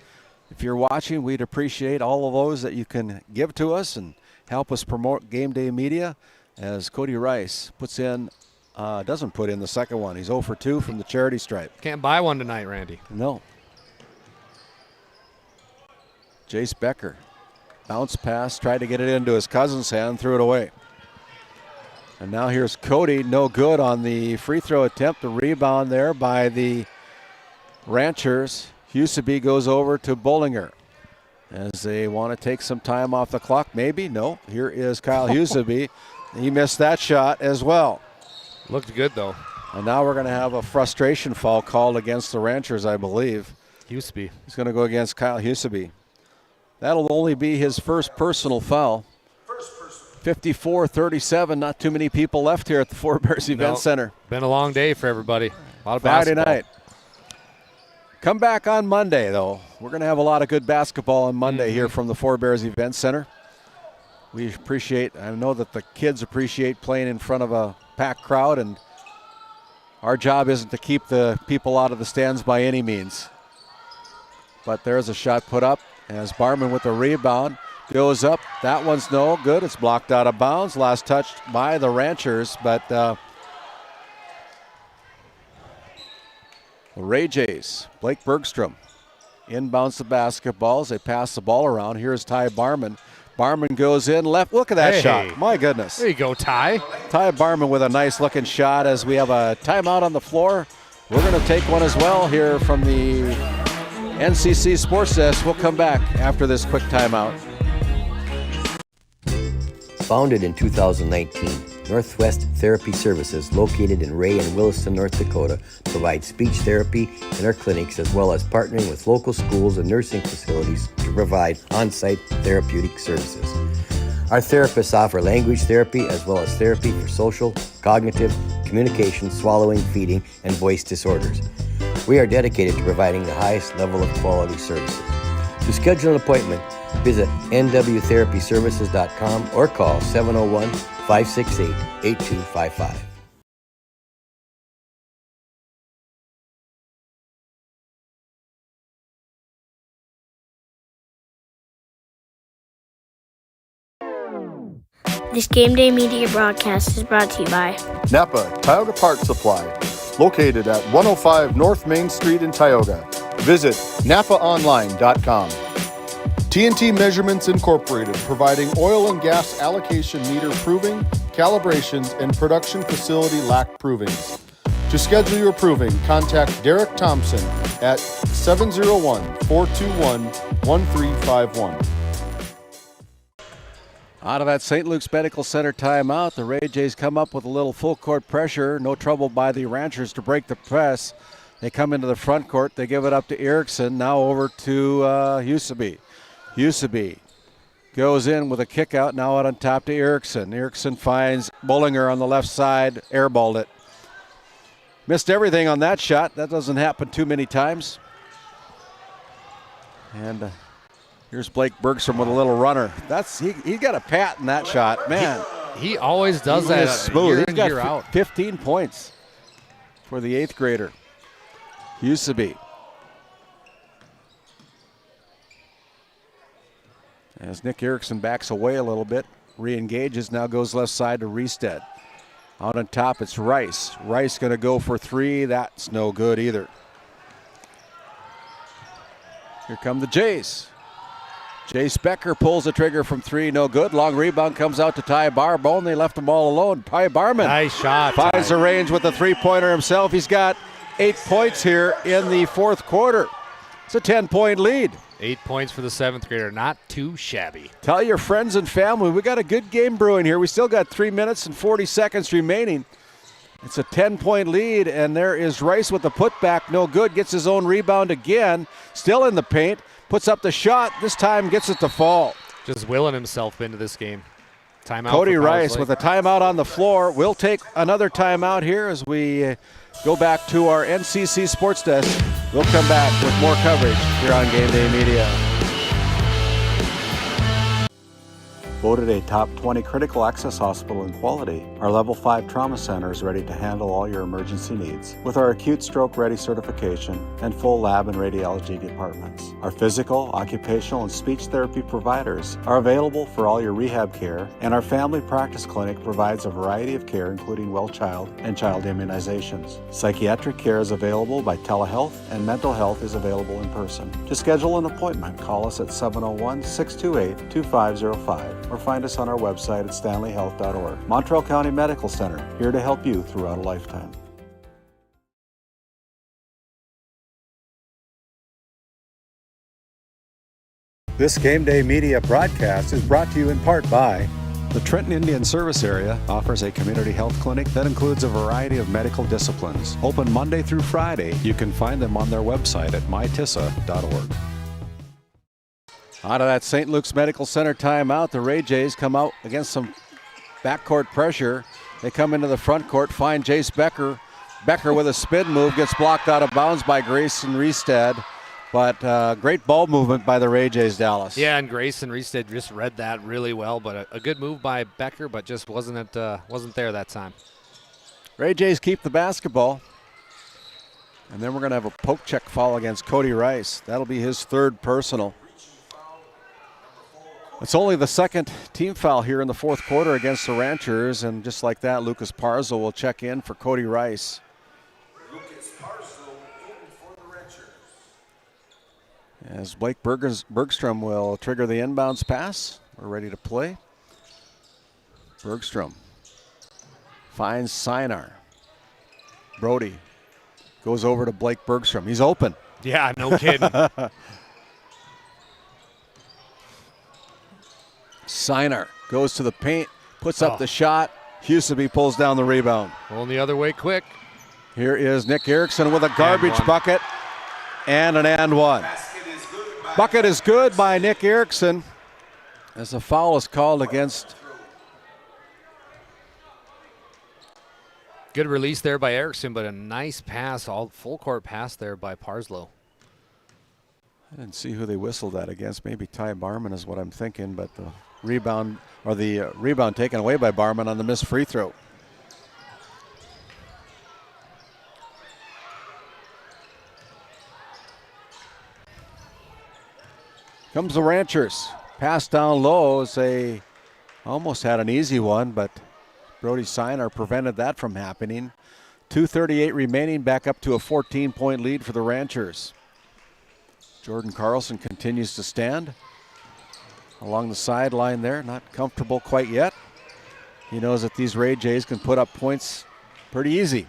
If you're watching, we'd appreciate all of those that you can give to us and help us promote Game Day Media, as Cody Rice doesn't put in the second one. He's 0 for 2 from the charity stripe. Can't buy one tonight, Randy. No. Jace Becker, bounce pass, tried to get it into his cousin's hand, threw it away. And now here's Cody, no good on the free throw attempt. The rebound there by the Ranchers. Huseby goes over to Bollinger as they want to take some time off the clock. Maybe, no. Here is Kyle Huseby. He missed that shot as well. Looked good, though. And now we're going to have a frustration foul called against the Ranchers, I believe. Huseby. He's going to go against Kyle Huseby. That'll only be his first personal foul. 54-37, not too many people left here at the Four Bears Event Center. Been a long day for everybody. A lot of Friday basketball. night. Come back on Monday, though. We're going to have a lot of good basketball on Monday here from the Four Bears Event Center. We appreciate, I know that the kids appreciate playing in front of a packed crowd, and our job isn't to keep the people out of the stands by any means. But there's a shot put up as Barman with the rebound. Goes up. That one's no good. It's blocked out of bounds. Last touched by the Ranchers, but the Ray Jays, Blake Bergstrom, inbounds the basketball as they pass the ball around. Here's Ty Barman. Barman goes in left. Look at that shot. My goodness. There you go, Ty. Ty Barman with a nice looking shot as we have a timeout on the floor. We're going to take one as well here from the NCC Sports Desk. We'll come back after this quick timeout. Founded in 2019, Northwest Therapy Services, located in Ray and Williston, North Dakota, provides speech therapy in our clinics, as well as partnering with local schools and nursing facilities to provide on-site therapeutic services. Our therapists offer language therapy as well as therapy for social, cognitive, communication, swallowing, feeding, and voice disorders. We are dedicated to providing the highest level of quality services. To schedule an appointment, visit nwtherapyservices.com or call 701-568-8255. This Game Day Media broadcast is brought to you by Napa Tioga Parts Supply, located at 105 North Main Street in Tioga. Visit napaonline.com. TNT Measurements Incorporated, providing oil and gas allocation meter proving, calibrations, and production facility lack provings. To schedule your proving, contact Derek Thompson at 701-421-1351. Out of that St. Luke's Medical Center timeout, the Ray Jays come up with a little full court pressure. No trouble by the Ranchers to break the press. They come into the front court. They give it up to Erickson. Now over to Huseby. Huseby goes in with a kick out. Now out on top to Erickson. Erickson finds Bollinger on the left side. Airballed it. Missed everything on that shot. That doesn't happen too many times. And here's Blake Bergstrom with a little runner. He got a pat in that shot. Man. He always does that smooth. year He's in, got year out. 15 points for the 8th grader. Huseby. As Nick Erickson backs away a little bit, re-engages, now goes left side to Reestead. Out on top, it's Rice. Rice going to go for three. That's no good either. Here come the Jays. Jace Becker pulls the trigger from three, no good. Long rebound comes out to Ty Barbone. They left them all alone. Ty Barman. Nice shot. Finds the range with the three-pointer himself. He's got 8 points here in the fourth quarter. It's a 10-point lead. 8 points for the 7th grader. Not too shabby. Tell your friends and family, we got a good game brewing here. We still got 3 minutes and 40 seconds remaining. It's a 10-point lead, and there is Rice with the putback. No good. Gets his own rebound again. Still in the paint. Puts up the shot. This time gets it to fall. Just willing himself into this game. Timeout. Cody Rice with a timeout on the floor. We'll take another timeout here as we go back to our NCC Sports Desk. We'll come back with more coverage here on Game Day Media. Voted a top 20 critical access hospital in quality, our Level 5 Trauma Center is ready to handle all your emergency needs with our acute stroke ready certification and full lab and radiology departments. Our physical, occupational, and speech therapy providers are available for all your rehab care, and our family practice clinic provides a variety of care including well child and child immunizations. Psychiatric care is available by telehealth, and mental health is available in person. To schedule an appointment, call us at 701-628-2505 or find us on our website at stanleyhealth.org. Montreal County Medical Center, here to help you throughout a lifetime. This Game Day Media broadcast is brought to you in part by The Trenton Indian Service Area offers a community health clinic that includes a variety of medical disciplines. Open Monday through Friday. You can find them on their website at mytissa.org. Out of that St. Luke's Medical Center timeout, the Ray Jays come out against some backcourt pressure. They come into the front court, find Jace Becker. Becker with a spin move gets blocked out of bounds by Grayson Reestad. But great ball movement by the Ray Jays, Dallas. Yeah, and Grayson Reestad just read that really well, but a good move by Becker, but just wasn't there that time. Ray Jays keep the basketball. And then we're going to have a poke check foul against Cody Rice. That'll be his third personal. It's only the second team foul here in the fourth quarter against the Ranchers, and just like that, Lucas Parzo will check in for Cody Rice. Lucas Parzo in for the Ranchers. As Blake Bergstrom will trigger the inbounds pass. We're ready to play. Bergstrom finds Sinar. Brody goes over to Blake Bergstrom. He's open. Yeah, no kidding. Sinar goes to the paint, puts up the shot. Huseby pulls down the rebound. Going the other way quick. Here is Nick Erickson with a garbage bucket and an and one. Bucket is good by Nick Erickson as a foul is called against. Good release there by Erickson, but a nice pass, all full court pass there by Parslow. I didn't see who they whistled that against. Maybe Ty Barman is what I'm thinking, but the rebound taken away by Barman on the missed free throw. Comes the Ranchers. Pass down low as they almost had an easy one, but Brody Sinar prevented that from happening. 2:38 remaining, back up to a 14-point lead for the Ranchers. Jordan Carlson continues to stand along the sideline there, not comfortable quite yet. He knows that these Ray Jays can put up points pretty easy.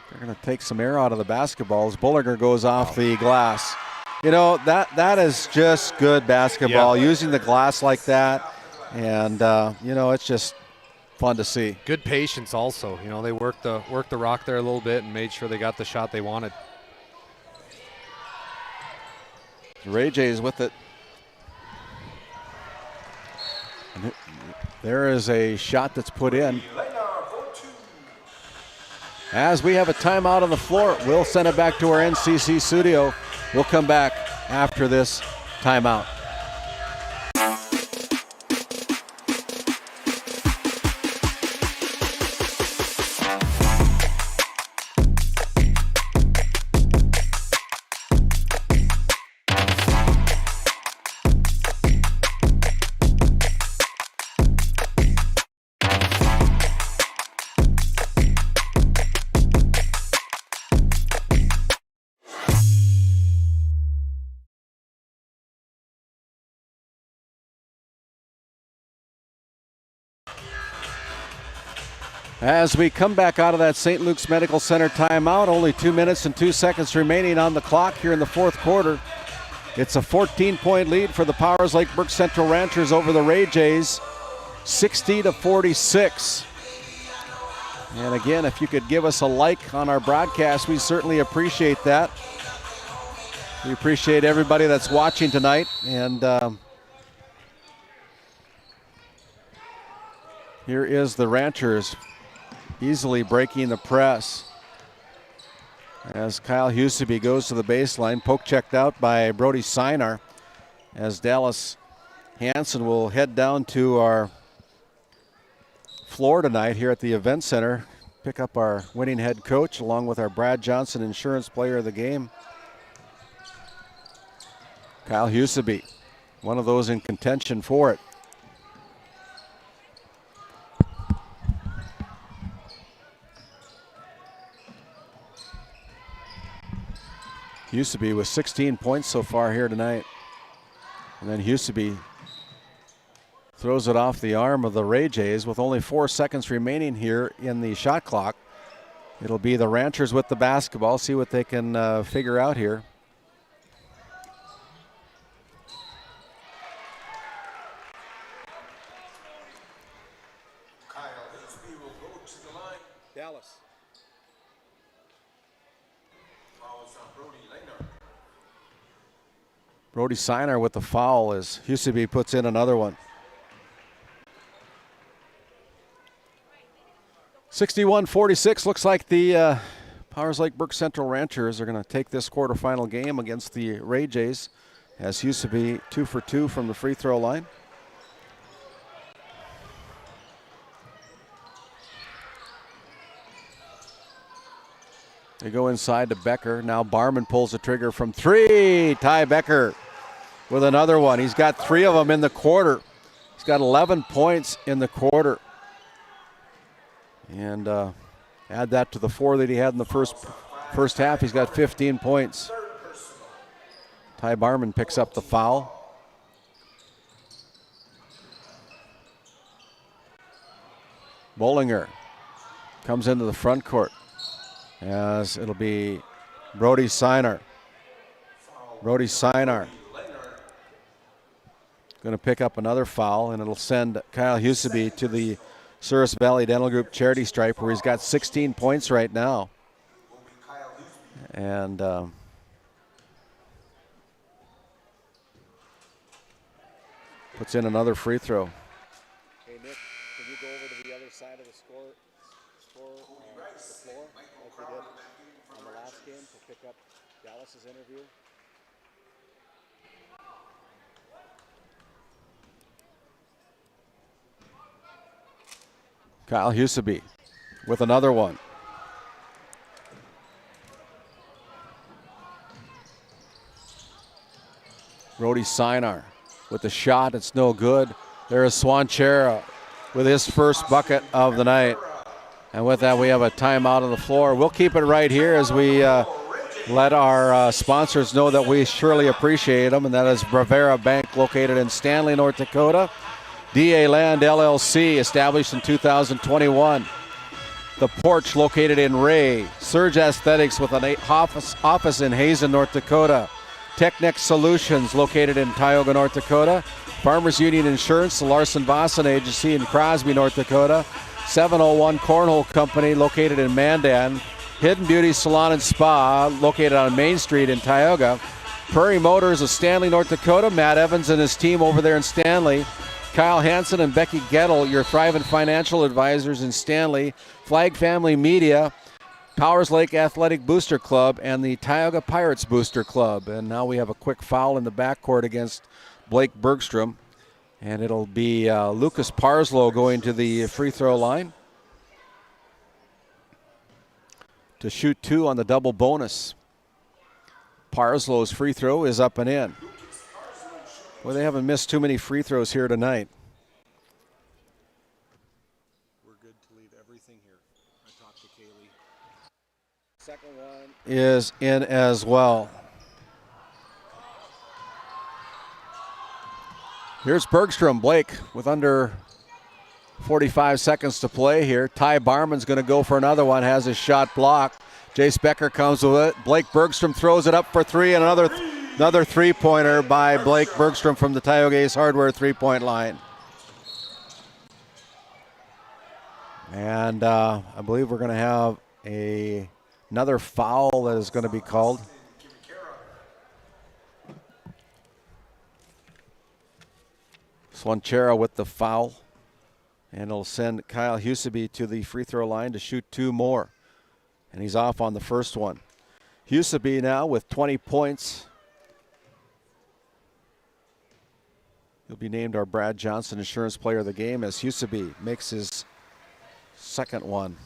They're going to take some air out of the basketball as Bullinger goes off the glass. You know, that is just good basketball, using the glass like that. And, you know, it's just fun to see. Good patience also. You know, they worked the rock there a little bit and made sure they got the shot they wanted. The Ray Jays with it. And there is a shot that's put in. As we have a timeout on the floor, we'll send it back to our NCC studio. We'll come back after this timeout. As we come back out of that St. Luke's Medical Center timeout, only 2 minutes and 2 seconds remaining on the clock here in the fourth quarter. It's a 14-point lead for the Powers Lake Burke Central Ranchers over the Ray Jays, 60-46. And again, if you could give us a like on our broadcast, we certainly appreciate that. We appreciate everybody that's watching tonight. And here is the Ranchers easily breaking the press as Kyle Huseby goes to the baseline. Poke checked out by Brody Sinar as Dallas Hansen will head down to our floor tonight here at the event center, pick up our winning head coach along with our Brad Johnson Insurance Player of the Game, Kyle Huseby, one of those in contention for it. Huseby with 16 points so far here tonight. And then Huseby throws it off the arm of the Ray Jays with only 4 seconds remaining here in the shot clock. It'll be the Ranchers with the basketball. See what they can figure out here. Kyle Huseby will go to the line. Dallas. Fouls on Brody Sinar. Brody Sinar with the foul as Huseby puts in another one. 61-46, looks like the Powers Lake Burke Central Ranchers are going to take this quarterfinal game against the Ray Jays as Huseby 2 for 2 from the free throw line. They go inside to Becker. Now Barman pulls the trigger from 3. Ty Becker with another one. He's got 3 of them in the quarter. He's got 11 points in the quarter. And add that to the 4 that he had in the first half. He's got 15 points. Ty Barman picks up the foul. Bollinger comes into the front court as it'll be Brody Sinar. Brody Sinar going to pick up another foul, and it'll send Kyle Huseby to the Souris Valley Dental Group charity stripe where he's got 16 points right now. And puts in another free throw. Hey Nick, can you go over to the other side of the floor like we did on the last game to pick up Dallas's interview? Kyle Huseby with another one. Brody Sinar with the shot. It's no good. There's Swanchera with his first bucket of the night. And with that, we have a timeout on the floor. We'll keep it right here as we let our sponsors know that we surely appreciate them, and that is Bravera Bank, located in Stanley, North Dakota. DA Land LLC, established in 2021. The Porch, located in Ray. Surge Aesthetics with an office in Hazen, North Dakota. Technic Solutions, located in Tioga, North Dakota. Farmers Union Insurance, the Larson Boston Agency in Crosby, North Dakota. 701 Cornhole Company, located in Mandan. Hidden Beauty Salon and Spa, located on Main Street in Tioga. Prairie Motors of Stanley, North Dakota. Matt Evans and his team over there in Stanley. Kyle Hansen and Becky Gettle, your Thrivent Financial Advisors in Stanley. Flag Family Media, Powers Lake Athletic Booster Club, and the Tioga Pirates Booster Club. And now we have a quick foul in the backcourt against Blake Bergstrom. And it'll be Lucas Parslow going to the free throw line to shoot 2 on the double bonus. Parslow's free throw is up and in. Well, they haven't missed too many free throws here tonight. We're good to leave everything here. I talked to Kaylee. Second one is in as well. Here's Bergstrom. Blake with under 45 seconds to play here. Ty Barman's going to go for another one, has his shot blocked. Jace Becker comes with it. Blake Bergstrom throws it up for 3, and another three-pointer by Blake Bergstrom from the Tioga Ace Hardware three-point line. And I believe we're going to have another foul that is going to be called. Swanchera with the foul. And it'll send Kyle Huseby to the free throw line to shoot 2 more. And he's off on the first one. Huseby now with 20 points. He'll be named our Brad Johnson Insurance Player of the Game as Huseby makes his second one.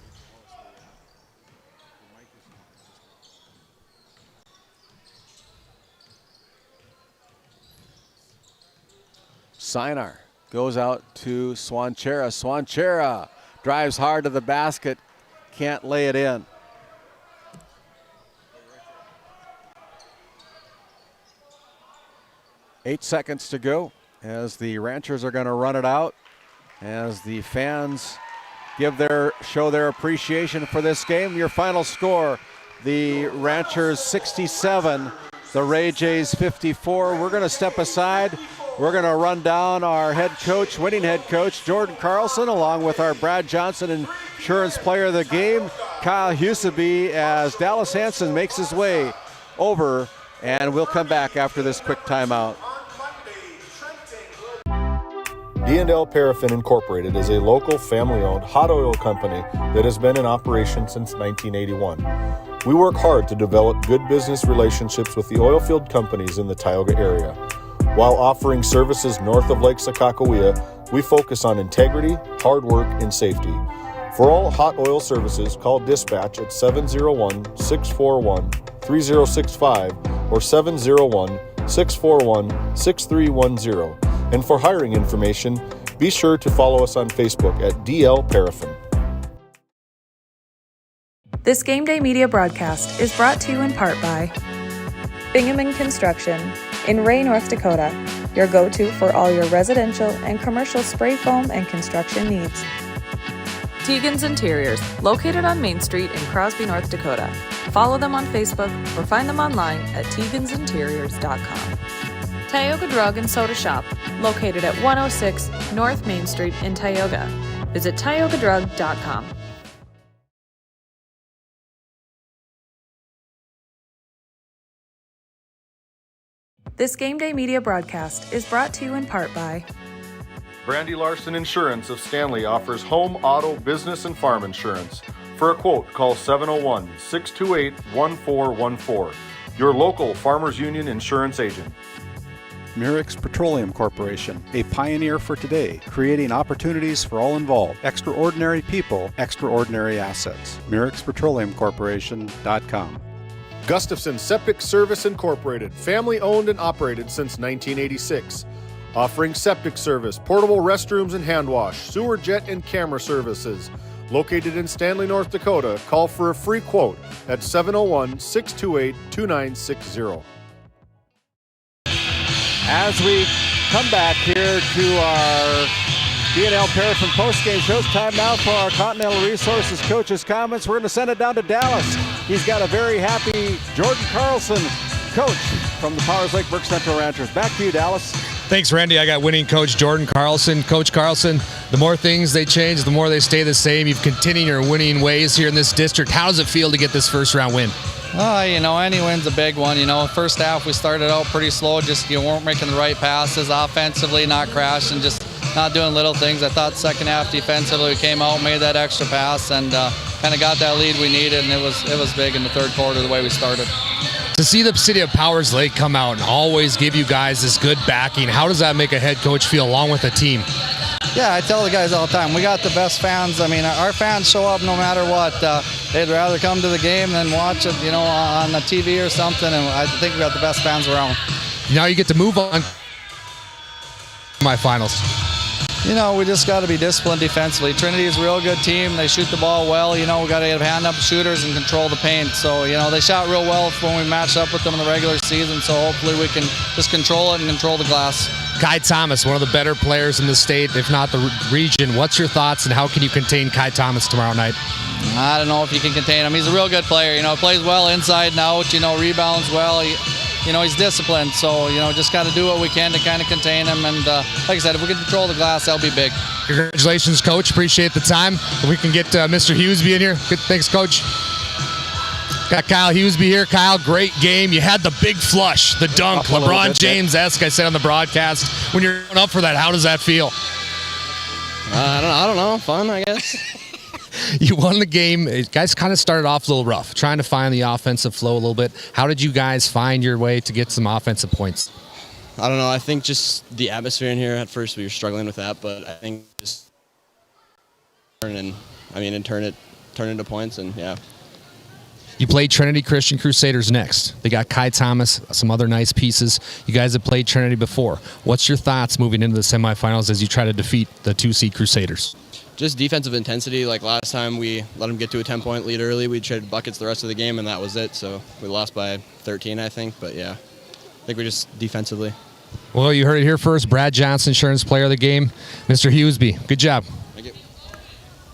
Sinar goes out to Swanchera. Swanchera drives hard to the basket, can't lay it in. Eight seconds to go as the Ranchers are going to run it out, as the fans show their appreciation for this game. Your final score, the Ranchers 67, the Ray Jays 54. We're going to step aside. We're going to run down our head coach, winning head coach, Jordan Carlson, along with our Brad Johnson Insurance Player of the Game, Kyle Huseby, as Dallas Hansen makes his way over, and we'll come back after this quick timeout. D&L Paraffin Incorporated is a local family-owned hot oil company that has been in operation since 1981. We work hard to develop good business relationships with the oil field companies in the Tioga area. While offering services north of Lake Sakakawea, we focus on integrity, hard work, and safety. For all hot oil services, call dispatch at 701-641-3065 or 701-641-6310. And for hiring information, be sure to follow us on Facebook at DL Paraffin. This Game Day Media broadcast is brought to you in part by Bingaman Construction in Ray, North Dakota, your go-to for all your residential and commercial spray foam and construction needs. Tegan's Interiors, located on Main Street in Crosby, North Dakota. Follow them on Facebook or find them online at tegansinteriors.com. Tioga Drug and Soda Shop, located at 106 North Main Street in Tioga. Visit tiogadrug.com. This Game Day Media broadcast is brought to you in part by Brandy Larson Insurance of Stanley offers home, auto, business, and farm insurance. For a quote, call 701-628-1414. Your local Farmers Union insurance agent. Murex Petroleum Corporation, a pioneer for today, creating opportunities for all involved. Extraordinary people, extraordinary assets. MurexPetroleumCorporation.com. Gustafson Septic Service Incorporated, family owned and operated since 1986. Offering septic service, portable restrooms and hand wash, sewer jet and camera services. Located in Stanley, North Dakota, call for a free quote at 701-628-2960. As we come back here to our D&L Paraffin postgame show, it's time now for our Continental Resources coach's comments. We're going to send it down to Dallas. He's got a very happy Jordan Carlson, coach from the Powers Lake Burke Central Ranchers. Back to you, Dallas. Thanks, Randy. I got winning coach Jordan Carlson. Coach Carlson, the more things they change, the more they stay the same. You've continued your winning ways here in this district. How does it feel to get this first round win? Any win's a big one. First half we started out pretty slow, just weren't making the right passes offensively, not crashing, just not doing little things. I thought second half defensively we came out, made that extra pass, and kind of got that lead we needed, and it was big in the third quarter the way we started. To see the city of Powers Lake come out and always give you guys this good backing, how does that make a head coach feel along with the team? Yeah, I tell the guys all the time, we got the best fans. Our fans show up no matter what. They'd rather come to the game than watch it, on the TV or something, and I think we got the best fans around. Now you get to move on my finals. We just got to be disciplined defensively. Trinity is a real good team. They shoot the ball well. We got to have hand-up shooters and control the paint. So, they shot real well when we matched up with them in the regular season. So hopefully we can just control it and control the glass. Kai Thomas, one of the better players in the state, if not the region. What's your thoughts, and how can you contain Kai Thomas tomorrow night? I don't know if you can contain him. He's a real good player. Plays well inside and out. Rebounds well. he's disciplined. So, just got to do what we can to kind of contain him. And like I said, if we can control the glass, that'll be big. Congratulations, Coach. Appreciate the time. If we can get Mr. Hughesby in here. Good, thanks, Coach. Got Kyle Hughesby here. Kyle, great game. You had the big flush, the dunk, LeBron James-esque, I said on the broadcast. When you're up for that, how does that feel? I don't know. Fun, I guess. You won the game. You guys kind of started off a little rough, trying to find the offensive flow a little bit. How did you guys find your way to get some offensive points? I don't know. I think just the atmosphere in here. At first, we were struggling with that, but I think just turn it into points, and yeah. You played Trinity Christian Crusaders next. They got Kai Thomas, some other nice pieces. You guys have played Trinity before. What's your thoughts moving into the semifinals as you try to defeat the 2-seed Crusaders? Just defensive intensity. Like last time, we let them get to a 10-point lead early. We traded buckets the rest of the game, and that was it. So we lost by 13, I think. But yeah, I think we're just defensively. Well, you heard it here first. Brad Johnson, insurance player of the game. Mr. Hughesby, good job. Thank you.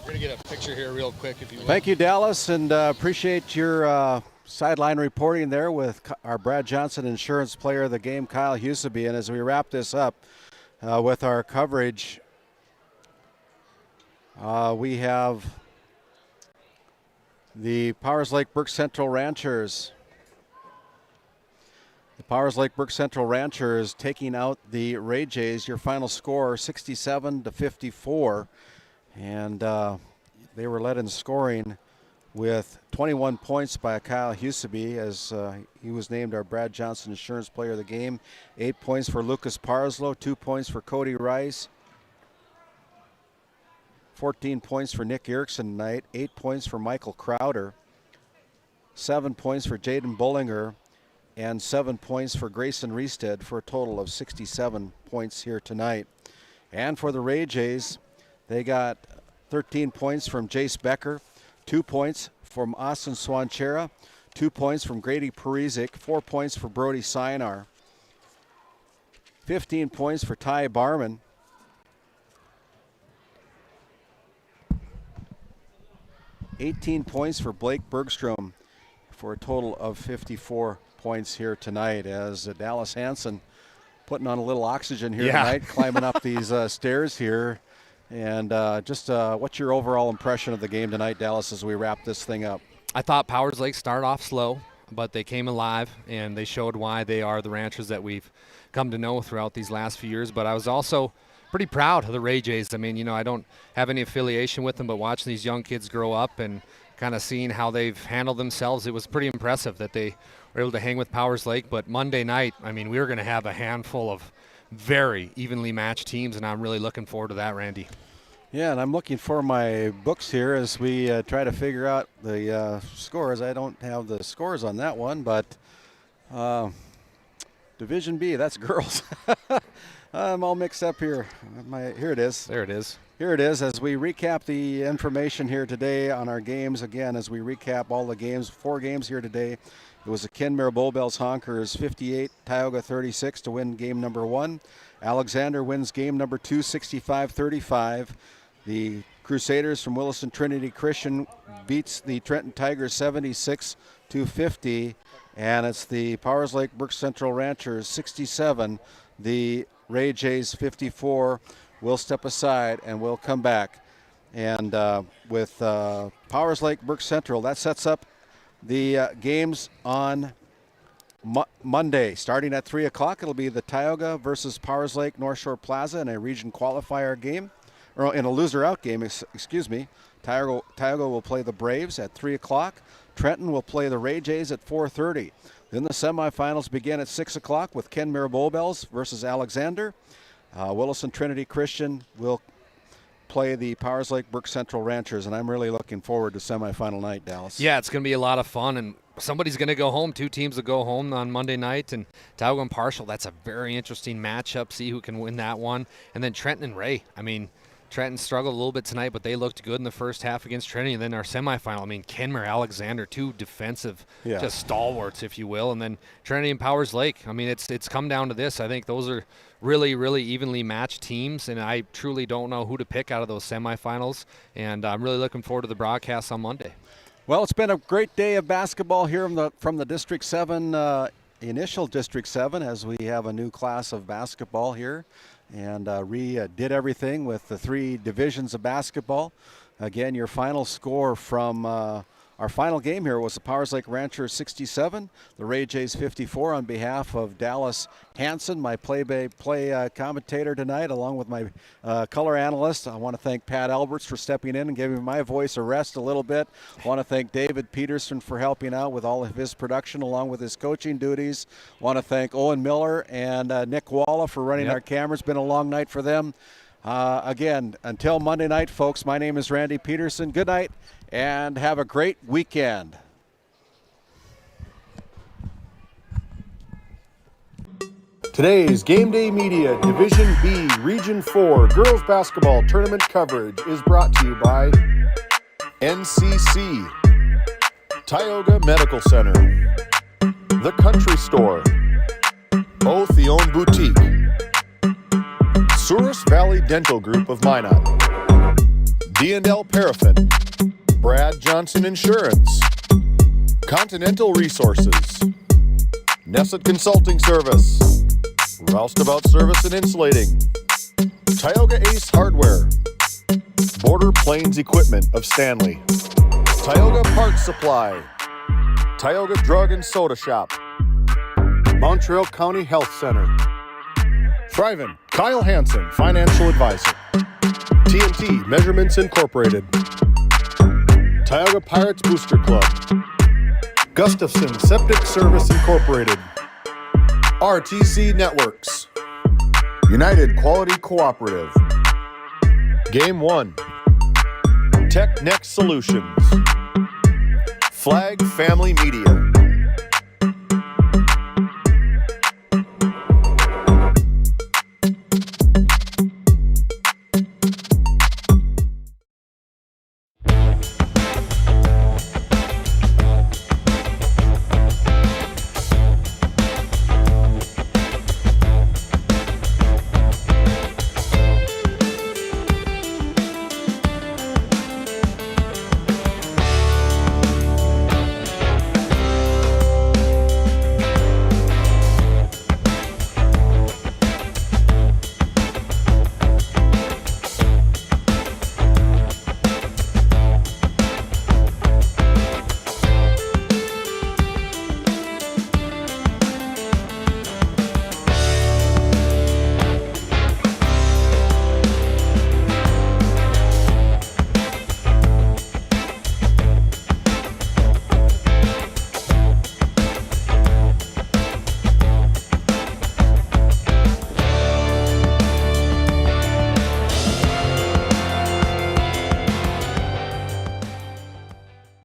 We're going to get a picture here real quick, if you will. Thank you, Dallas, and appreciate your sideline reporting there with our Brad Johnson insurance player of the game, Kyle Hughesby. And as we wrap this up with our coverage, we have the Powers Lake Burke Central Ranchers. The Powers Lake Burke Central Ranchers taking out the Ray Jays. Your final score, 67-54. And they were led in scoring with 21 points by Kyle Hughesby, as he was named our Brad Johnson Insurance Player of the Game. 8 points for Lucas Parslow, 2 points for Cody Rice, 14 points for Nick Erickson tonight, 8 points for Michael Crowder, 7 points for Jaden Bullinger, and 7 points for Grayson Reestead, for a total of 67 points here tonight. And for the Ray Jays, they got 13 points from Jace Becker, 2 points from Austin Swanchera, 2 points from Grady Parizic, 4 points for Brody Sinar, 15 points for Ty Barman, 18 points for Blake Bergstrom, for a total of 54 points here tonight, as Dallas Hansen putting on a little oxygen here tonight, climbing up these stairs here. And just what's your overall impression of the game tonight, Dallas, as we wrap this thing up? I thought Powers Lake started off slow, but they came alive, and they showed why they are the Ranchers that we've come to know throughout these last few years. But I was also pretty proud of the Ray Jays. I mean, I don't have any affiliation with them, but watching these young kids grow up and kind of seeing how they've handled themselves, it was pretty impressive that they were able to hang with Powers Lake. But Monday night, I mean, we were going to have a handful of very evenly matched teams, and I'm really looking forward to that, Randy. Yeah, and I'm looking for my books here as we try to figure out the scores. I don't have the scores on that one, but Division B, that's girls. I'm all mixed up here. Here it is. There it is. Here it is as we recap the information here today on our games. Again, as we recap all the games, 4 games here today. It was the Kenmare Bullbells Honkers 58, Tioga 36 to win game number 1. Alexander wins game number 2, 65-35. The Crusaders from Williston Trinity Christian beats the Trenton Tigers 76-50. And it's the Powers Lake Burke Central Ranchers 67, the Ray Jays 54. We'll step aside and we'll come back. And with Powers Lake Burke Central, that sets up the games on Monday. Starting at 3 o'clock, it'll be the Tioga versus Powers Lake North Shore Plaza in a region qualifier game, or in a loser-out game, excuse me. Tioga will play the Braves at 3 o'clock. Trenton will play the Ray Jays at 4:30. Then the semifinals begin at 6 o'clock with Kenmare Bullbells versus Alexander. Williston Trinity Christian will play the Powers Lake Burke Central Ranchers, and I'm really looking forward to semifinal night, Dallas. Yeah, it's going to be a lot of fun, and somebody's going to go home. 2 teams will go home on Monday night, and Tioga and Parshall, that's a very interesting matchup. See who can win that one. And then Trenton and Ray. I mean, Trenton struggled a little bit tonight, but they looked good in the first half against Trinity. And then our semifinal, I mean, Kenmare, Alexander, 2 defensive, just stalwarts, if you will. And then Trinity and Powers Lake. I mean, it's come down to this. I think those are really, really evenly matched teams, and I truly don't know who to pick out of those semifinals. And I'm really looking forward to the broadcast on Monday. Well, it's been a great day of basketball here from the District 7 initial District 7 as we have a new class of basketball here. And did everything with the 3 divisions of basketball. Again, your final score from our final game here was the Powers Lake Ranchers 67, the Ray Jays 54 on behalf of Dallas Hanson, my play-by-play commentator tonight, along with my color analyst. I want to thank Pat Alberts for stepping in and giving my voice a rest a little bit. I want to thank David Peterson for helping out with all of his production along with his coaching duties. I want to thank Owen Miller and Nick Walla for running our cameras. It's been a long night for them. Again, until Monday night, folks, my name is Randy Peterson. Good night and have a great weekend. Today's Game Day Media Division B Region 4 Girls Basketball Tournament coverage is brought to you by NCC, Tioga Medical Center, The Country Store, Otheon Boutique, Souris Valley Dental Group of Minot, D&L Paraffin, Brad Johnson Insurance, Continental Resources, Nesset Consulting Service, Roustabout Service and Insulating, Tioga Ace Hardware, Border Plains Equipment of Stanley, Tioga Parts Supply, Tioga Drug and Soda Shop, Montreal County Health Center, Thrivin, Kyle Hansen, Financial Advisor, TNT Measurements Incorporated, Tioga Pirates Booster Club, Gustafson Septic Service Incorporated, RTC Networks, United Quality Cooperative, Game 1, Tech Next Solutions, Flag Family Media,